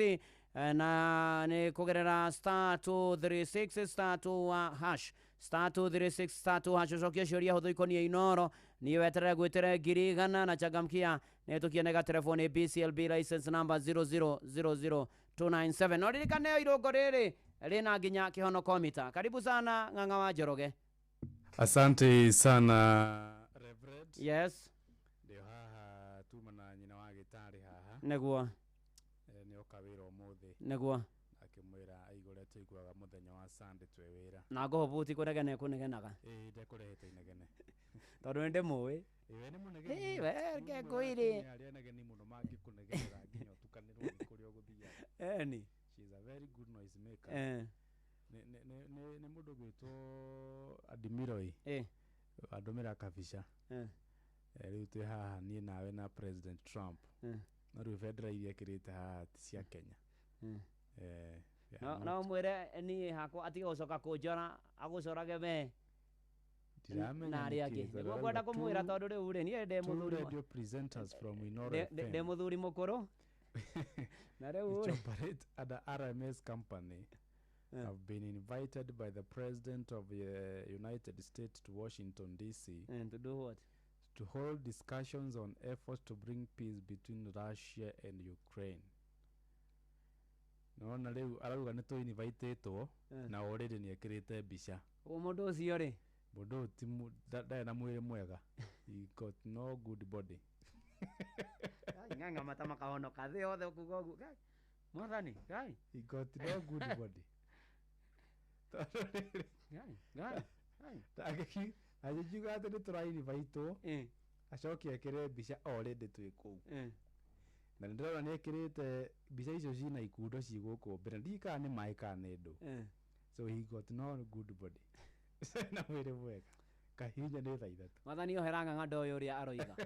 na nĩ kũgerera *236 *2 *236 *2 ũcokia ciũria hũthũ ikoniĩ Inooro, niĩ weterere gwĩtere 100 na Changamkia nĩ tũkienega telefoni BCLB license number 0000297. No ririkane irũngo rĩrĩ rĩna nginya kĩhonoko mita. Karibu sana Ng'ang'a wa Njoroge. Asante sana Reverend. Yes. Ndio haha tuma na nyina wa gĩtarĩ haha. Neguo. Nĩ okawĩra ũmũthĩ. Neguo. Akĩmwĩra aigũre tũiguaga mũthenya wa Sunday twĩ wĩra. Na ngũhũbuti kũnegene kũnegenaga. Ndekũrehete inegene. Tondũ nĩ ndĩmũĩ. Iwe nĩ mũnegene. We ngekũire. Arĩa negeni mũno mangĩkũnegenera nginya ũtukanĩrwo nĩ kũrĩa ũgũthiaga. Eni. She is a very good noise maker. Nĩ mũndũ gwĩtwo Adimiroi. Andũmĩra kabica. Rĩu twĩ haha niĩ nawe na President Trump. Na rĩu bendera iria kĩrĩte haha cia Kenya. Na ũmwĩre niĩ hakwa atige gũcoka kũnjora agũcorage we. Na arĩa angĩ. Nĩguo ngwenda kũmwĩra tondũ rĩu rĩ niĩ ndĩ mũthuri. Radio presenters from Inooro FM. Ndĩ mũthuri mũkũrũ. Na rĩu which operate at the RMS company have been invited by the President of the United States to Washington, D.C. And to do what? To hold discussions on efforts to bring peace between Russia and Ukraine. No, na rĩu arauga nĩ tũinvitĩtwo na already nĩ ekĩrĩte mbica. Mũndũ ũcio rĩ? Mũndũ ti ndarĩ na mwĩrĩ mwega. He got no good body. Ng'ang'a mata makahonoka thĩ yothe kuga ũguo. Mwathani, Ngai. He got no good body. Ngai. Agikiuga atĩ nĩ tũrainvitwo acoke ekĩre mbica already twĩ kũu. Na nĩ ndĩrona nĩ ekĩrĩte mbica icio cina ikundo cigũkũ mbere, ndika nĩ maĩ kana nĩ ndũ. So he got no good body. Na mwĩrĩ mwega. Kahinya nĩ thaa 3. Mwathani ohera Ng'ang'a ndoyo ũrĩa aroiga.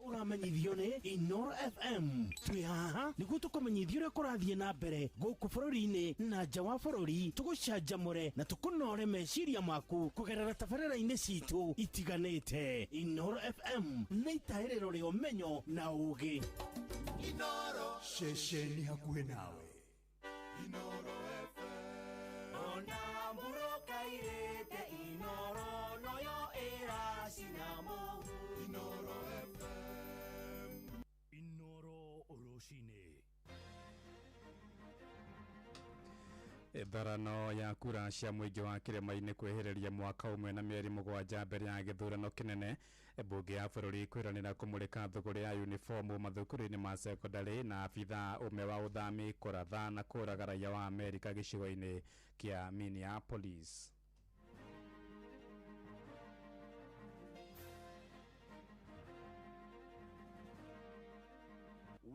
Ũramenyithio nĩ Inooro FM. Twĩ haha nĩguo tũkũmenyithia ũrĩa kũrathiĩ na mbere gũkũ bũrũri-inĩ na nja wa bũrũri, tũgũcanjamũre na tũkũnore meciria maku kũgerera tabarĩra-inĩ citũ itiganĩte. Inooro FM nĩ itaĩrĩro rĩa ũmenyo na ũũgĩ. Inooro ceceni hakuhĩ nawe. Inooro FM. Ona mburoka irĩte Inooro noyo ĩracinamo. Inooro FM. Inooro rũcinĩ. Ĩtharano ya kura cia mũingĩ wa kĩrĩma-inĩ kwĩhĩrĩria mwaka ũmwe na mĩeri 7 mbere ya gĩthurano kĩnene. Mbunge ya bũrũri kwĩranĩra kũmũrĩka thũgũrĩ ya uniformu mathukuru-inĩ ma sekondarĩ na abitha ũmwe wa ũthami kũratha na kũraga raia wa Amerika gĩcigo-inĩ kĩa Minneapolis.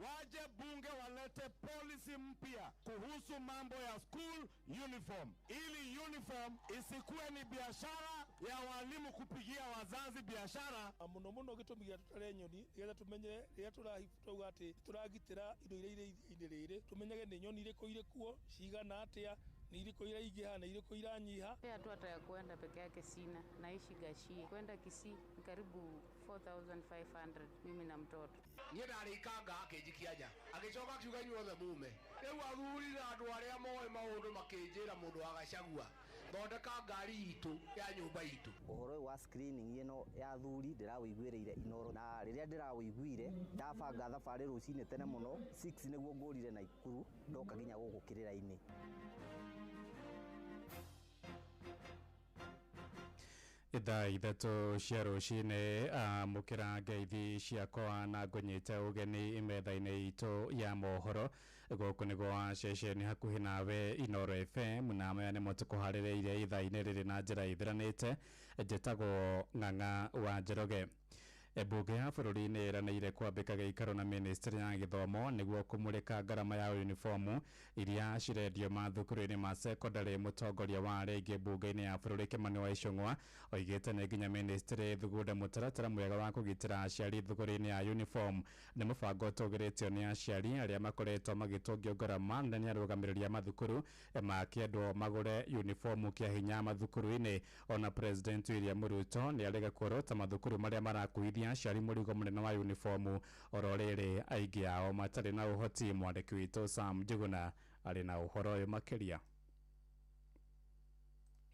Waje bunge walete policy mpya kuhusu mambo ya school uniform, ili uniform isikuwe ni biashara ya walimu kupigia wazazi biashara. Muno muno gitumi gya tutare nyoni getha tumenye ria turahitwa ati turagitira indo iria irĩ tumenyage ni nyoni irĩkũ irĩ kuo cigana atia ni irĩkũ iraingĩha na irĩkũ iranyiha. Hatua hata ya kwenda peke yake sina, naishi Gashie. Kwenda Kisii ni karibu 4500 mimi na mtoto. Niĩ ndarĩkanga akĩnjikia agĩcoka akiuga inyuothe mume. Rĩu athuri na andũ arĩa moĩ maũndũ makĩnjĩra mũndũ wa Gachagua thondeka ngari itũ ya nyũmba itũ. Ũhoro wa screening ĩno ya athuri ndĩrawĩiguĩrĩire Inooro, na rĩrĩa ndĩrawĩiguire ndabanga thabarĩ rũcinĩ tene mũno 6 nĩguo ngũrire Naikuru ndoka nginya gũkũ kĩrĩra-inĩ. Ithaa 3 cia rũcinĩ mũkĩra ngeithi ciakwa na ngũnyĩte ũgeni metha-inĩ itũ ya mohoro gũkũ nĩgwo ceceni hakuhĩ nawe Inooro FM, na maya nĩmo tũkũharĩrĩirie ithaa-inĩ rĩrĩ na njĩra ithiranĩte. Njĩtagwo Ng'ang'a wa Njoroge. Bunge ya bũrũri nĩ ĩranĩire kwambĩka gĩikaro na ministry ya gĩthomo nĩguo kũmũrĩka ngarama ya uniform iria cirendio mathukuru-inĩ ma secondary. Mũtongoria wa rĩngĩ bunge-inĩ ya bũrũri Kimani wa Ichung'wa oigĩte nĩ nginya ministry thugunde mũtaratara mwega wa kũgitĩra aciari thukuru-inĩ ya uniform. Nĩ mũbango ũtũgĩrĩtio nĩ aciari arĩa makoretwo magĩtũngio ngarama na nĩ arũgamĩrĩria mathukuru makĩendwo magũre uniform kĩa hinya mathukuru-inĩ. Ona President William Ruto nĩ arega kuorota mathukuru marĩa marakuithia aciari mũrigo mũnene wa uniform. Oro rĩrĩ aingĩ ao matarĩ na ũhoti. Mwandĩki witũ Sam Njuguna arĩ na ũhoro ũyũ makĩria.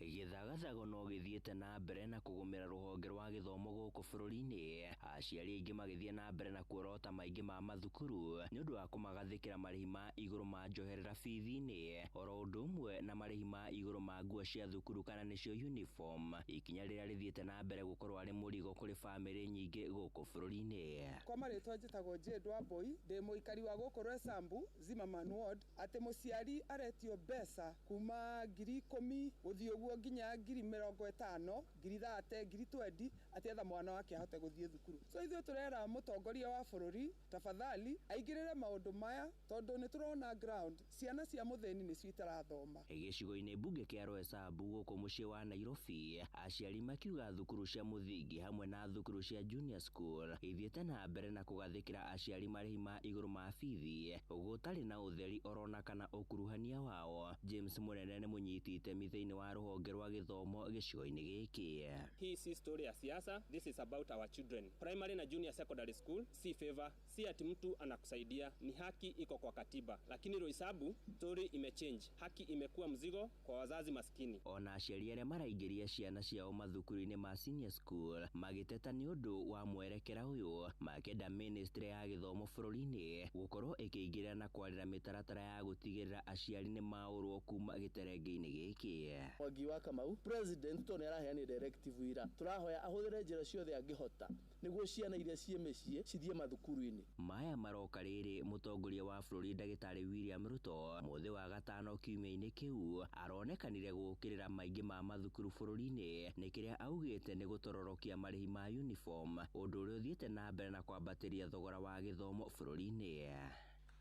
Gĩthagathago no gĩthiĩte na mbere na kũgũmĩra rũhonge rwa gĩthomo gũkũ bũrũri-inĩ. Aciari aingĩ magĩthiĩ na mbere na kuorota maingĩ ma mathukuru nĩ ũndũ wa kũmagathĩkĩra marĩhi ma igũrũ ma njoherera bithi-inĩ, oro ũndũ ũmwe na marĩhi ma igũrũ ma nguo cia thukuru kana nĩcio uniform, ikinya rĩrĩa rĩthiĩte na mbere gũkorwo arĩ mũrigo kũrĩ bamĩrĩ nyingĩ gũkũ bũrũri-inĩ. Kwa marĩtwa njĩtagwo Jade Wambui, ndĩ mũikari wa gũkũ Roysambu, Zimmerman Ward, atĩ mũciari aretio mbeca kuma 10,000 gũthiĩ ũguo nginya 50,000, 30,000, 20,000 atietha mwana wake ahote gũthiĩ thukuru. So ithuĩ tũrera mũtongoria wa bũrũri tafadhali aingĩrĩre maũndũ maya tondũ nĩ tũrona ground ciana cia mũthĩni nĩcio itarathoma. Gĩcigo-inĩ mbunge kĩa Roysambu gũkũ mũciĩ wa Nairobi, aciari makiuga thukuru cia mũthingi hamwe na thukuru cia junior school ithiĩte na mbere na kũgathĩkĩra aciari marĩhi ma igũrũ ma bithi gũtarĩ na ũtheri orona kana ũkuruhania wao. James Mũnene nĩ mũnyiti itemi thĩinĩ wa rũhonge rwa gĩthomo gĩcigo-inĩ gĩkĩ. Hii si story ya siasa, this is about our children. Primary na junior secondary school si favor, si ati mtu anakusaidia, ni haki iko kwa katiba. Lakini Roysambu story imechange, haki imekuwa mzigo kwa wazazi maskini. Ona aciari arĩa maraingĩria ciana ciao mathukuru-inĩ ma senior school magĩteta nĩ ũndũ wa mwerekera ũyũ, makĩenda ministry ya gĩthomo bũrũri-inĩ gũkorwo ĩkĩingĩrĩra na kwarĩra mĩtaratara ya gũtigĩrĩra aciari nĩ maũrwo kuma gĩterenge-inĩ gĩkĩ. Wagi wa Kamau, president to nĩ araheana directive ira tũrahoya ahũthĩre njĩra ciothe angĩhota nĩguo ciana iria ciĩ mĩciĩ cithiĩ mathukuru-inĩ. Maya maroka rĩrĩ mũtongoria wa bũrũri ndagĩtarĩ William Ruto mũthĩ wa gatano kiumia-inĩ kĩu aronekanire gũkĩrĩra maingĩ ma mathukuru bũrũri-inĩ, nĩ kĩrĩa augĩte nĩ gũtororokia marĩhi ma uniform, ũndũ ũrĩa ũthiĩte na mbere na kwambatĩria thogora wa gĩthomo bũrũri-inĩ.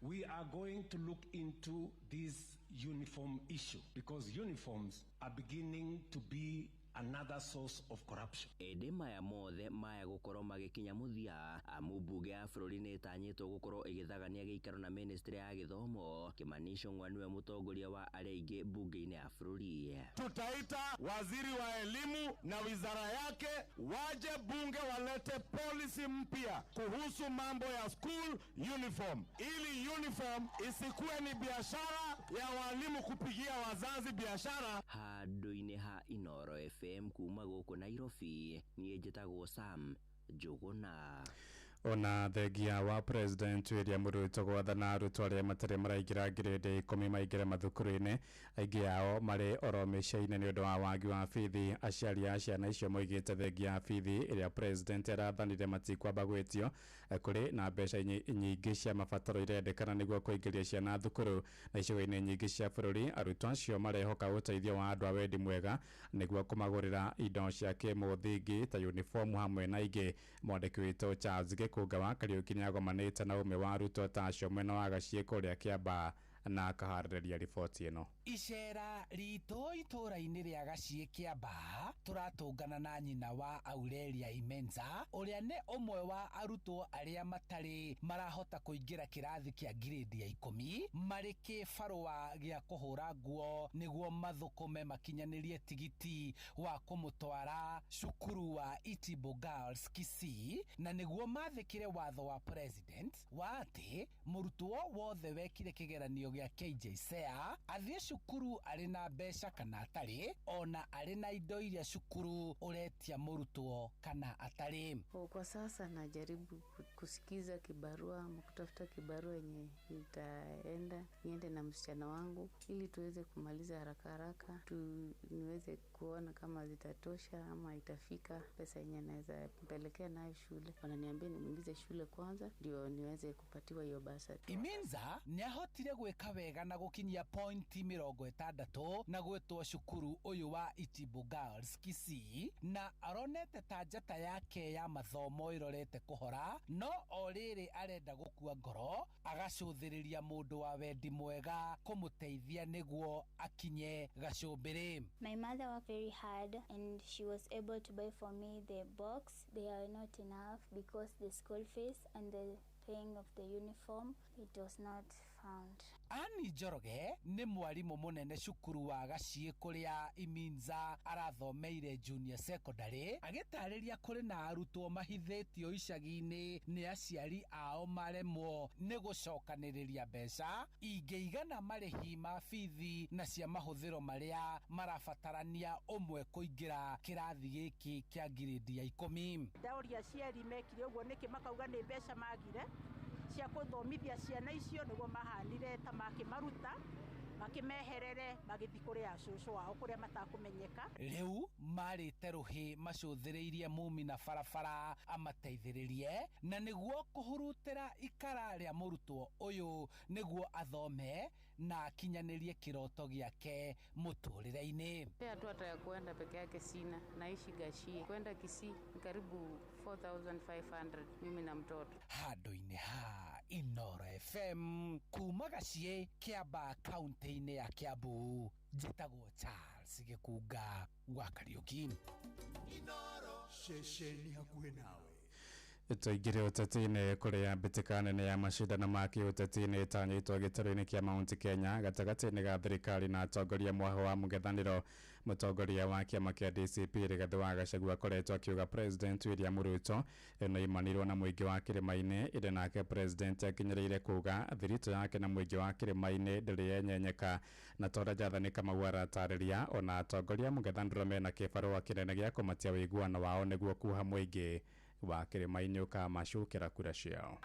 We are going to look into this uniform issue because uniforms are beginning to be another source of corruption. Ĩndĩ maya mothe maya gũkorwo magĩkinya mũthia, amu mbunge ya bũrũri nĩ ĩtanyĩtwo gũkorwo ĩgĩthagania gĩikaro na ministry ya gĩthomo. Kimani Ichung'wa nĩwe mũtongoria wa arĩa aingĩ mbunge-inĩ ya bũrũri. Tutaita waziri wa elimu na wizara yake waje bunge walete policy mpya kuhusu mambo ya school uniform, ili uniform isikuwe ni biashara ya walimu kupigia wazazi biashara. Handũ-inĩ ha Inooro FM kuma gũkũ Nairobi, niĩ njĩtagwo Sam Njuguna. Ona thengia wa President William Ruto gwathana arutwo arĩa matarĩ maraingĩra ngirĩndi 10 maingĩre mathukuru-inĩ, aingĩ ao marĩ oro mĩciĩ-inĩ nĩ ũndũ wa wagi wa bithi. Aciari a ciana icio moigĩte thengia ya bithi ĩrĩa president arathanire matikwamba gwĩtio kũrĩ na mbeca nyingĩ cia mabataro irendekana nĩguo kũingĩria ciana thukuru. Na icigo-inĩ nyingĩ cia bũrũri arutwo acio marehoka ũteithio wa andũ a wendi mwega nĩguo kũmagũrĩra indo cia kĩmũthingi ta uniform hamwe na ingĩ. Mwandĩki witũ Charles Gĩkũnga wa Kariũki nĩ agomanĩte na ũmwe wa arutwo ta acio mwena wa Gaciĩ kũrĩa Kĩambaa na akaharĩrĩria riboti ĩno. Icera ritũ itũra-inĩ rĩa Gaciĩ Kĩambaa tũratũngana na nyina wa Aurelia Imenza ũrĩa nĩ ũmwe wa arutwo arĩa matarĩ marahota kũingĩra kĩrathi kĩa grade ya 10 marĩ kĩbarũa gĩa kũhũra nguo nĩguo mathũkũme makinyanĩrie tigiti wa kũmũtwara cukuru wa Itibo Girls Kisii, na nĩguo mathĩkĩre watho wa president wa atĩ mũrutwo wothe wekire kĩgeranio gĩa KJSEA athiĩ cukuru arĩ na mbeca kana atarĩ, ona arĩ na indo iria cukuru uretia mũrutwo kana atarĩ. Kwa sasa najaribu kusikiza kibarua ama kutafuta kibarua yenye nitaenda niende na msichana wangu ili tuweze kumaliza haraka haraka, niweze kuona kama zitatosha ama itafika pesa yenye naweza kupelekea nayo shule. Wananiambia niingize shule kwanza ndio niweze kupatiwa hiyo basari. Imenza nĩahotire gwĩka gwaka wega na gukinyia pointi 60 na gwetwo cukuru uyu wa Itibu Girls Kisii, na aronete ta njata yake ya mathomo irorete kuhora, no oriri arenda gukua ngoro agacuthiriria mundu wa wendi mwega kumuteithia niguo akinye gacumbiri. My mother worked very hard and she was able to buy for me the box. They are not enough because the school fees and the paying of the uniform, it was not found. Ani Njoroge ni mwarimu munene cukuru wa Gacii kuria Iminza arathomeire junior secondary, agitariria kuri na arutwo mahithitio icagi-ini ni aciari ao maremwo ni gucokaniriria mbeca ingeigana marihi ma bithi na cia mahuthiro maria marabatarania umwe kuingira kirathi giki kia grade ya 10. Dauria aciari mekire uguo niki makauga ni mbeca magire cia kuthomithia ciana icio niguo mahanire ta makimaruta makimeherere magithi kuri acucu wao kuria matakumenyeka. Riu marite ruhi macuthiriirie mumi na barabara amateithiririe na niguo kuhurutira ikara ria murutwo uyu niguo athome na akinyanirie kiroto giake muturire-ini. Hatua ya kwenda peke yake sina, naishi Gacii. Kwenda Kisii karibu 4500 mimi na mtoto. Handu-ini ha Inoro FM kuma Gacii, Kiambaa, kaunti-ini ya Kiambu, njitagwo Charles Gikuga wa Kariuki. Inoro ceceni hakuhe nawe. Tuingire utetini kuria mbitika nene ya mashindano ma kiutetini itanyitwo gitaro-ini kia Mount Kenya gatagati-ini ga thirikari na atongoria mwaho wa mũng'ethanĩro. Mũtongoria wa kĩama kĩa DCP Rigathĩ wa Gachagua akoretwo akiuga President William Ruto nĩ imanirwo na mũingĩ wa kĩrĩma-inĩ, ĩndĩ nake President akinyĩrĩire kuga thirito yake na mũingĩ wa kĩrĩma-inĩ ndĩrĩ yenyenyeka, na tonda Jathani Kamau aratarĩria ona atongoria mũng'ethanĩro mena kĩbarũa kĩnene gĩa kũmatia wĩiguano wao nĩguo kuha mũingĩ wa kĩrĩma-inĩ ũkamacukĩra kura ciao.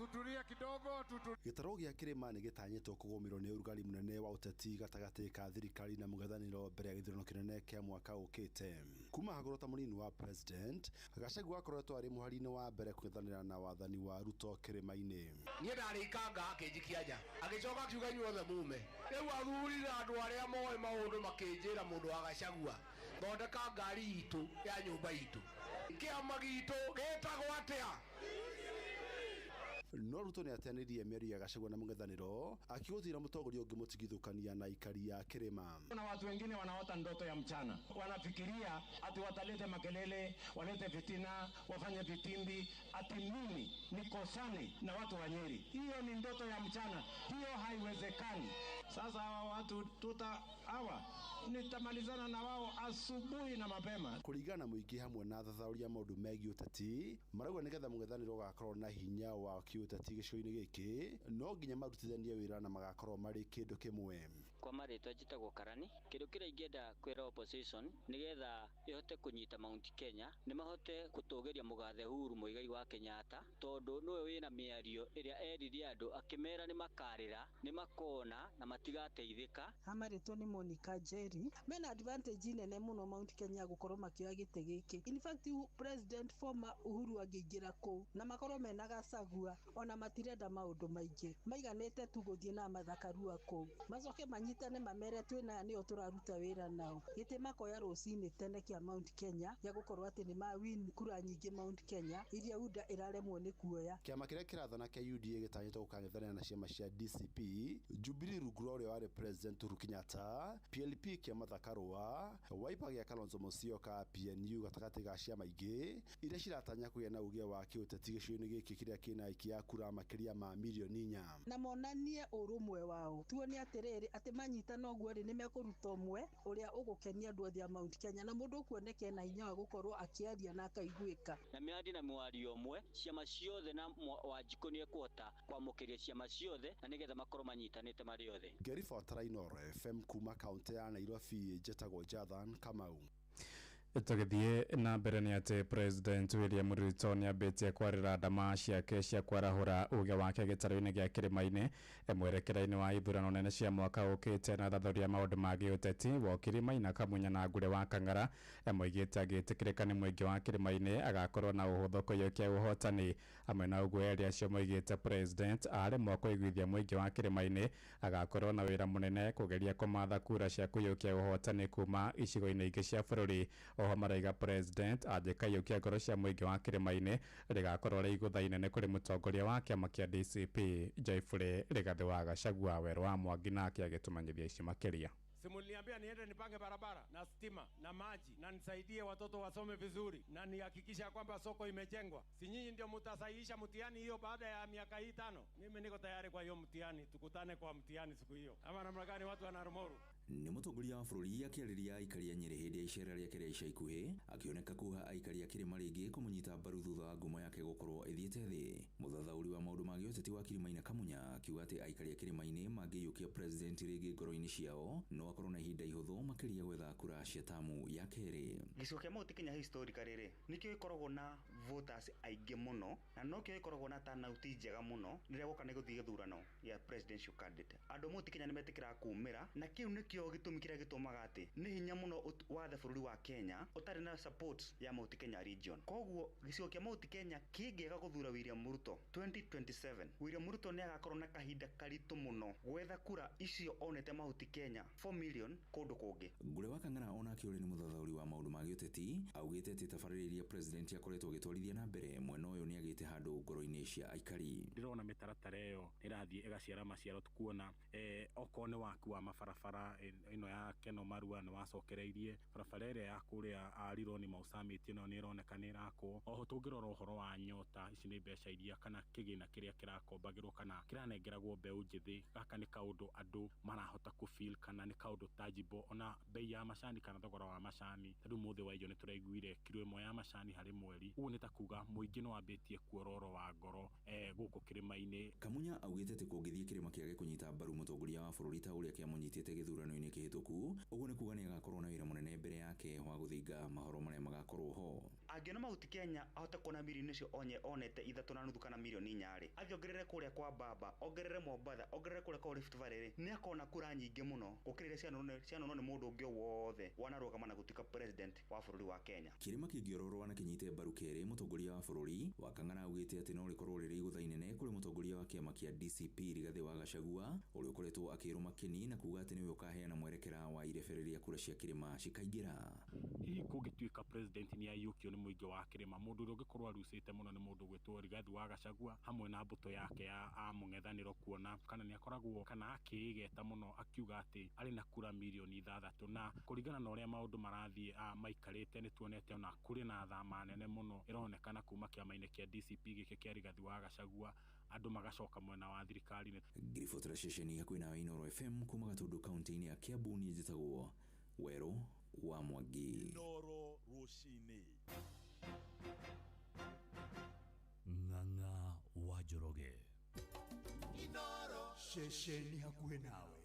Tutulia kidogo Gitaro gia kirima ni gitanyitwo kugumirwo ni urugari munene wa uteti gatagati ka thirikari na mũng'ethanĩro mbere ya githurano kinene kia mwaka ukite. Kuma hagorota munini wa president Gachagua akoretwo ari muhari-ini wa mbere kũng'ethanĩra na wathani wa Ruto kirima-ini. Niĩ ndarĩkanga akĩnjikia nja agĩcoka akiuga inyuothe mume. Rĩu athurire andũ arĩa moĩ maũndũ makĩnjĩra mũndũ wa Gachagua thondeka ngari itũ ya nyũmba itũ. Kĩama gitũ gĩtagwo atĩa? No Ruto ni ateanirie mĩario ya Gachagua na mũng'ethanĩro akigũtira mũtongoria ũngĩ mũtigithũkania na ikari ya kirima. Kuna watu wengine wanaota ndoto ya mchana, wanafikiria ati watalete makelele, walete fitina, wafanye vitimbi, ati mimi nikosane na watu wa Nyeri. Hiyo ni ndoto ya mchana, hiyo haiwezekani. Sasa hawa watu hawa nitamalizana na wao asubuhi na mapema. Kuringana mũingĩ hamwe na thathaũria maũndũ megiĩ ũteti marauga nĩgetha mũng'ethanĩro ũgakorwo na hinya wa kiũteti gĩcigo-inĩ gĩkĩ no nginya marutithanie wĩra na magakorwo marĩ kĩndũ kĩmwe. Kwa marĩtwa njĩtagwo Karani, kĩndũ kĩrĩa ingĩenda kwĩra opposition nĩgetha ĩhote kũnyita Mount Kenya nĩ mahote gũtũgĩria mũgathe Uhuru Muigai wa Kenyatta, tondũ nĩwe wĩna mĩario ĩrĩa eririe andũ akĩmera nĩ makarĩra, nĩ makona na matigateithĩka. Hamarĩtwo nĩ Monica Njeri mena advantage nene mũno Mount Kenya gũkorwo makĩoya gĩtĩ gĩkĩ. In fact President former Uhuru angĩingĩra kũu na makorwo mena Gachagua ona matirenda maũndũ maingĩ, maiganĩte tu gũthiĩ na mathakarua kũu, macoke manyitane mamere twĩna nĩo tũraruta wĩra nao. Gĩtĩ makoya rũcinĩ tene kia Mount Kenya ya gũkorwo atĩ nĩ mawin kura nyingĩ Mount Kenya iria UDA ĩraremwo nĩ kuoya. Kĩama kĩrĩa kĩrathana kia UDA gĩtanyĩtwo gũkang'ethanĩra na ciama cia DCP, Jubilee rungu rwa ũrĩa warĩ President Uhuru Kenyatta, PLP kia Mathakarũa, Wiper gĩa Kalonzo Musyoka, PNU gatagati ga ciama ingĩ iria ciratanya kũgĩa na ũgĩ wa kĩũteti gĩcigo-inĩ gĩkĩ kĩrĩa kĩna aikia a kura makĩria ma milioni 4. Na monanie ũrũmwe wao, tuone atĩrĩrĩ atĩ manyitana ũguo rĩ nĩ mekũruta ũmwe ũrĩa ũgũkenia andũ othe a Mount Kenya na mũndũ ũkuoneka ena hinya wa gũkorwo akĩaria na akaiguĩka. Na mĩario na mĩario ũmwe ciama ciothe na Wanjikũ nĩ ekũhota kwamũkĩria ciama ciothe na nĩgetha makorwo manyitanĩte marĩ othe. Ngeri Fatara, Inoro FM kuma kaunti ya Nairobi, njĩtagwo Jathan Kamau. Tugithie na mbere ni ati President William Ruto ni abetie kwarira ndama ciake cia kwarahura uge wake gitaro-ini gia kirimaini mwerekera-ini wa ithurano nene cia mwaka ukite na thathoria maundu ma giuteti wokiri Maina Kamunya na Ngure wa Kang'ara moigite agitikirika ni mwingi wa kirimaini agakorwo na uhuthu kuiyukia uhotani hamwe na uguo eri acio moigite President ari mwako igwithia mwingi wa kirimaini agakorwo na wira munene kugeria kumatha kura cia kuiyukia uhotani kuma icigo-ini ingi cia bururi. Oho maraiga President ajikaiukia ngoro cia mwingi wa kirimaini rigakorwo ri igutha inene kuri mutongoria wa kiama kia DCP Joyfrey Rigathi wa Gachagua Werũ wa Mwangi nake agitumanyithia ici makiria. Simuliambia niende nipange barabara na stima na maji na nisaidie watoto wasome vizuri na nihakikisha kwamba soko imejengwa. Si nyinyi ndio mtasahihisha mtihani hiyo baada ya miaka hii 5? Mimi niko tayari kwa hiyo mtihani, tukutane kwa mtihani siku hiyo. Ama namna gani watu wa Narumoru? Ni mutongoria wa bururi akiariria aikari a Nyeri hindi ya icera riake ria ica ikuhi akioneka kuha aikari a Kirima ringi kumunyita mbaru thutha wa ngumo yake gukorwo ithiete thi. Muthathauri wa maundu ma giuteti wa Maina Kamunya akiuga ati aikari a Kirimaini mangiyukia President ringi ngoro-ini ciao no akorwo na ihinda ihuthu makiria gwetha kura cia tamu ya keri. Gicigo kia Mount Kenya historically nikio ikoragwo na voters aingi muno na nokio ikoragwo na turnout njega muno riria goka ni guthii githurano ya presidential candidate. Andu Mount Kenya ni metikira kumira na kiu nikio gitumi kiria gitumaga ati ni hinya muno wathe bururi wa Kenya utari na support ya Mount Kenya region. Koguo gicigo kia Mount Kenya kingiega guthura William Ruto 2027 William Ruto ni agakorwo na kahinda karitu muno gwetha kura icio onete Mount Kenya 4 million kundu kungi. Ngure wa Kang'ara ona kiuri ni muthathauri wa maundu ma giuteti augite ati tabaririria president akoretwo gitwarithia na mbere mwena uyu ni agite handu ngoro-ini cia aikari. Ndirona mitaratara iyo irathie igaciara maciaro tukuona okone waku wa mabarabara ino ya Keno Marua ni wacokereirie barabara ire ya kuria Arironi Mau Summit ino ni ironekana irako. Oho tungirora uhoro wa nyota ici ni mbeca iria kana kigina kiria kirakombagirwo kana kiranengeragwo mbeu njithi. Gaka ni kaundu andu marahota ku feel kana ni kaundu tangible. Ona bei ya macani kana thogora wa macani riu muthe wa ijo ni turaiguire kilo imwe ya macani hari mweri. Ugu ni ta kuga muingi no ambitie kuororo wa ngoro guku Kirimaini. Kamunya augite ati kungithie kirima kiage kunyita mbaru mutongoria wa bururi ta uria kiamunyitite githurano-ini kihituku. Ugu ni kuga ni agakorwo na wira munene mbere yake wa guthinga mahoro maria magakorwo ho. Angiona Mount Kenya ahota kuona milioni icio onete 3.5 kana milioni 4 athiongerere kuria kwa Baba ongerere Mombasa ongerere kuria kwa Rift Valley ni akona kura nyingi muno gukirire cianono ni mundu ungi wothe wanarugama na gutika president wa bururi wa Kenya. Kirima kingiororwa na kinyite mbaru keri mutongoria wa bururi wa Kang'ara augite ati no rikorwo riri igutha inene kuri mutongoria wa kiama kia DCP Rigathi wa Gachagua uria ukoretwo akiruma kini na kuga ati niwe ukaheana mwerekera wa irebereria kura cia Kirima cikaingira. Hihi kungituika president ni ayukio ni muingi wa Kirima mundu uria ungikorwo arucite muno ni mundu gwitwo Rigathi wa Gachagua hamwe na mbuto yake ya mung'ethaniro kuona kana ni akoragwo kana akigeta muno akiuga ati ari na kura milioni 6 na kuringana na uria maundu marathie maikarite ni tuonete ona kuri na thama nene muno ironekana kuma kiama-ini kia DCP gike kia Rigathi wa Gachagua andu magacoka mwena wa thirikari. Grifo Trashesheni hakuhi na Inoro FM kuma Gatundu kaunti-ini ya Kiambu ni njitagwo Werũ wa Mwangi. Inoro rucini. Ng'ang'a wa Njoroge. Inoro shesheni hakuhi nawe.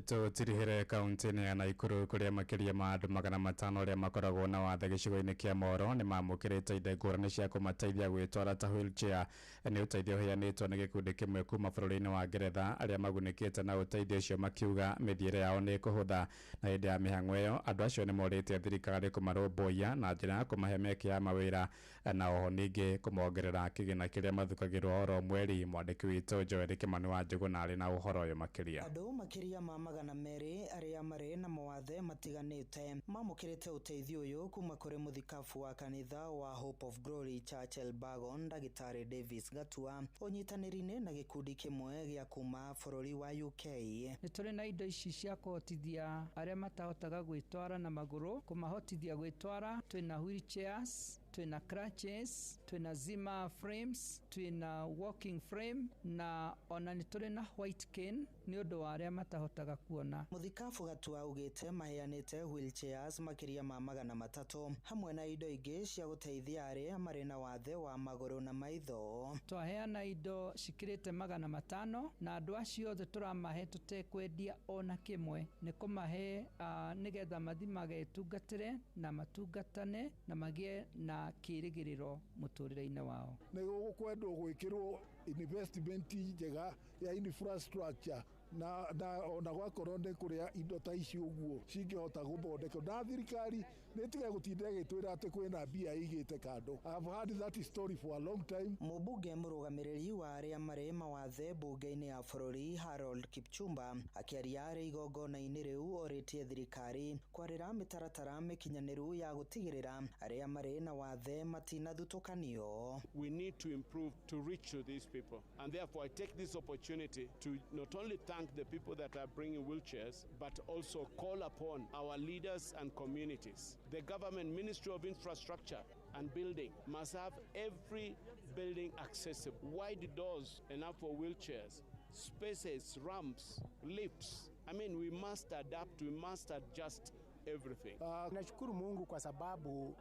Tutirihere kaunti-ini ya Naikuru kuria makiria ma andu 500 aria makoragwo na wathe gicigo-ini kia Moro ni mamukirite inde ngurani cia kumateithia gwitwara ta wheelchair. Ni uteithio uheanitwo ni gikundi kimwe kuma bururi-ini wa Ngeretha aria magunikite na uteithio ucio makiuga mithiire yao ni kuhutha na hindi ya mihang'o iyo andu acio ni morite thirikari kumarumbuia na njira ya kumahe meki ya mawira na oho ningi kumongerera kigina kiria mathukagirwo oro mweri. Mwandiki witu Joel Kimani wa Njuguna ari na uhoro uyu makiria. Andu makiria ma 200 aria mari na mawathe matiganite mamukirite uteithio uyu kuma kuri muthikafu wa kanitha wa Hope of Glory Church Elbagon Ndagitari Davis Gatua unyitaniri-ini na gikundi kimwe gia kuma bururi wa UK. Ni turi na indo ici cia kuhotithia aria matahotaga gwitwara na maguru kumahotithia gwitwara. Twina wheelchairs, twina crutches, twina Zimmer frames, twina walking frame na ona ni turi na white cane ni undu wa aria matahotaga kuona. Muthikabu Gatua ugite maheanite wheelchairs makiria ma 300 hamwe na indo ingi cia guteithia aria mari na wathe wa maguru na maitho. Twaheana indo cikirite 500 na andu acio othe turamahe tutekwendia ona kimwe ni kumahe nigetha mathimage tungatire na matungatane na magie na kirigiriro muturire-ini wao. Ni gukwendwo gwikirwo investment njega ya infrastructure na ona gwakorwo nĩ kũrĩa indo ta ici ũguo cingĩhota gũthondeka na thirikari nĩtige gũtinda ĩgĩtwĩra atĩ kwĩna mbia igĩte kando. I've heard that story for a long time. Mũmbunge mũrũgamĩrĩri wa arĩa marĩ mawathe bunge-inĩ ya bũrũri Harold Kipchumba akĩaria arĩ igongona-inĩ rĩu orĩtie thirikari kwarĩra mĩtaratara mĩkinyanĩru ya gũtigĩrĩra arĩa marĩ na wathe matinathutũkanio. We need to improve to reach to these people, and therefore I take this opportunity to not only thank the people that are bringing wheelchairs, but also call upon our leaders and communities. The government Ministry of Infrastructure and Building must have every building accessible, wide doors enough for wheelchairs, spaces, ramps, lifts. I mean, we must adapt, we must adjust everything. Nashukuru Mungu kwa sababu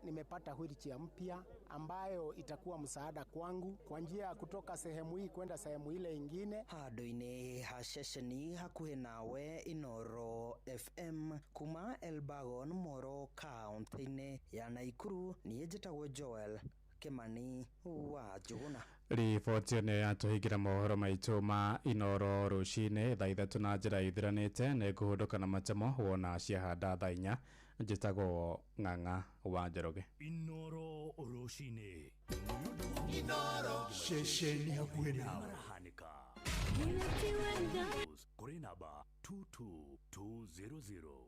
nimepata wheelchair mpya ambayo itakuwa msaada kwangu kwa njia kutoka sehemu hii kwenda sehemu ile ingine. Handu-ini ha ceceni hakuhi nawe Inoro FM kuma Elbagon Moro kaunti-ini ya Naikuru. Niĩ njĩtagwo Joel Kimani wa Njuguna. Riboti nĩ yatũhingĩra mohoro maitũ ma Inoro rũcinĩ thaa 3 na njĩra ithiranĩte nĩ ngũhũndũka na matemo wona ciahanda thaa 4. Njĩtagwo Ng'ang'a wa Njoroge. Inoro rũcinĩ. Inoro ceceni hakuhĩ nawe. Kũrĩ namba 22200.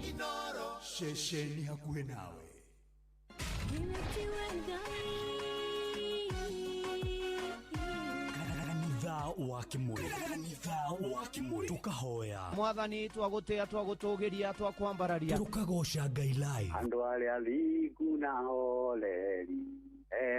Inoro ceceni hakuhĩ nawe. Kanitha wa Kimuri tukahoya mwathani twagutia twagutugiria twakwambararia tukagoca Ngai live andu aria thiku na holeri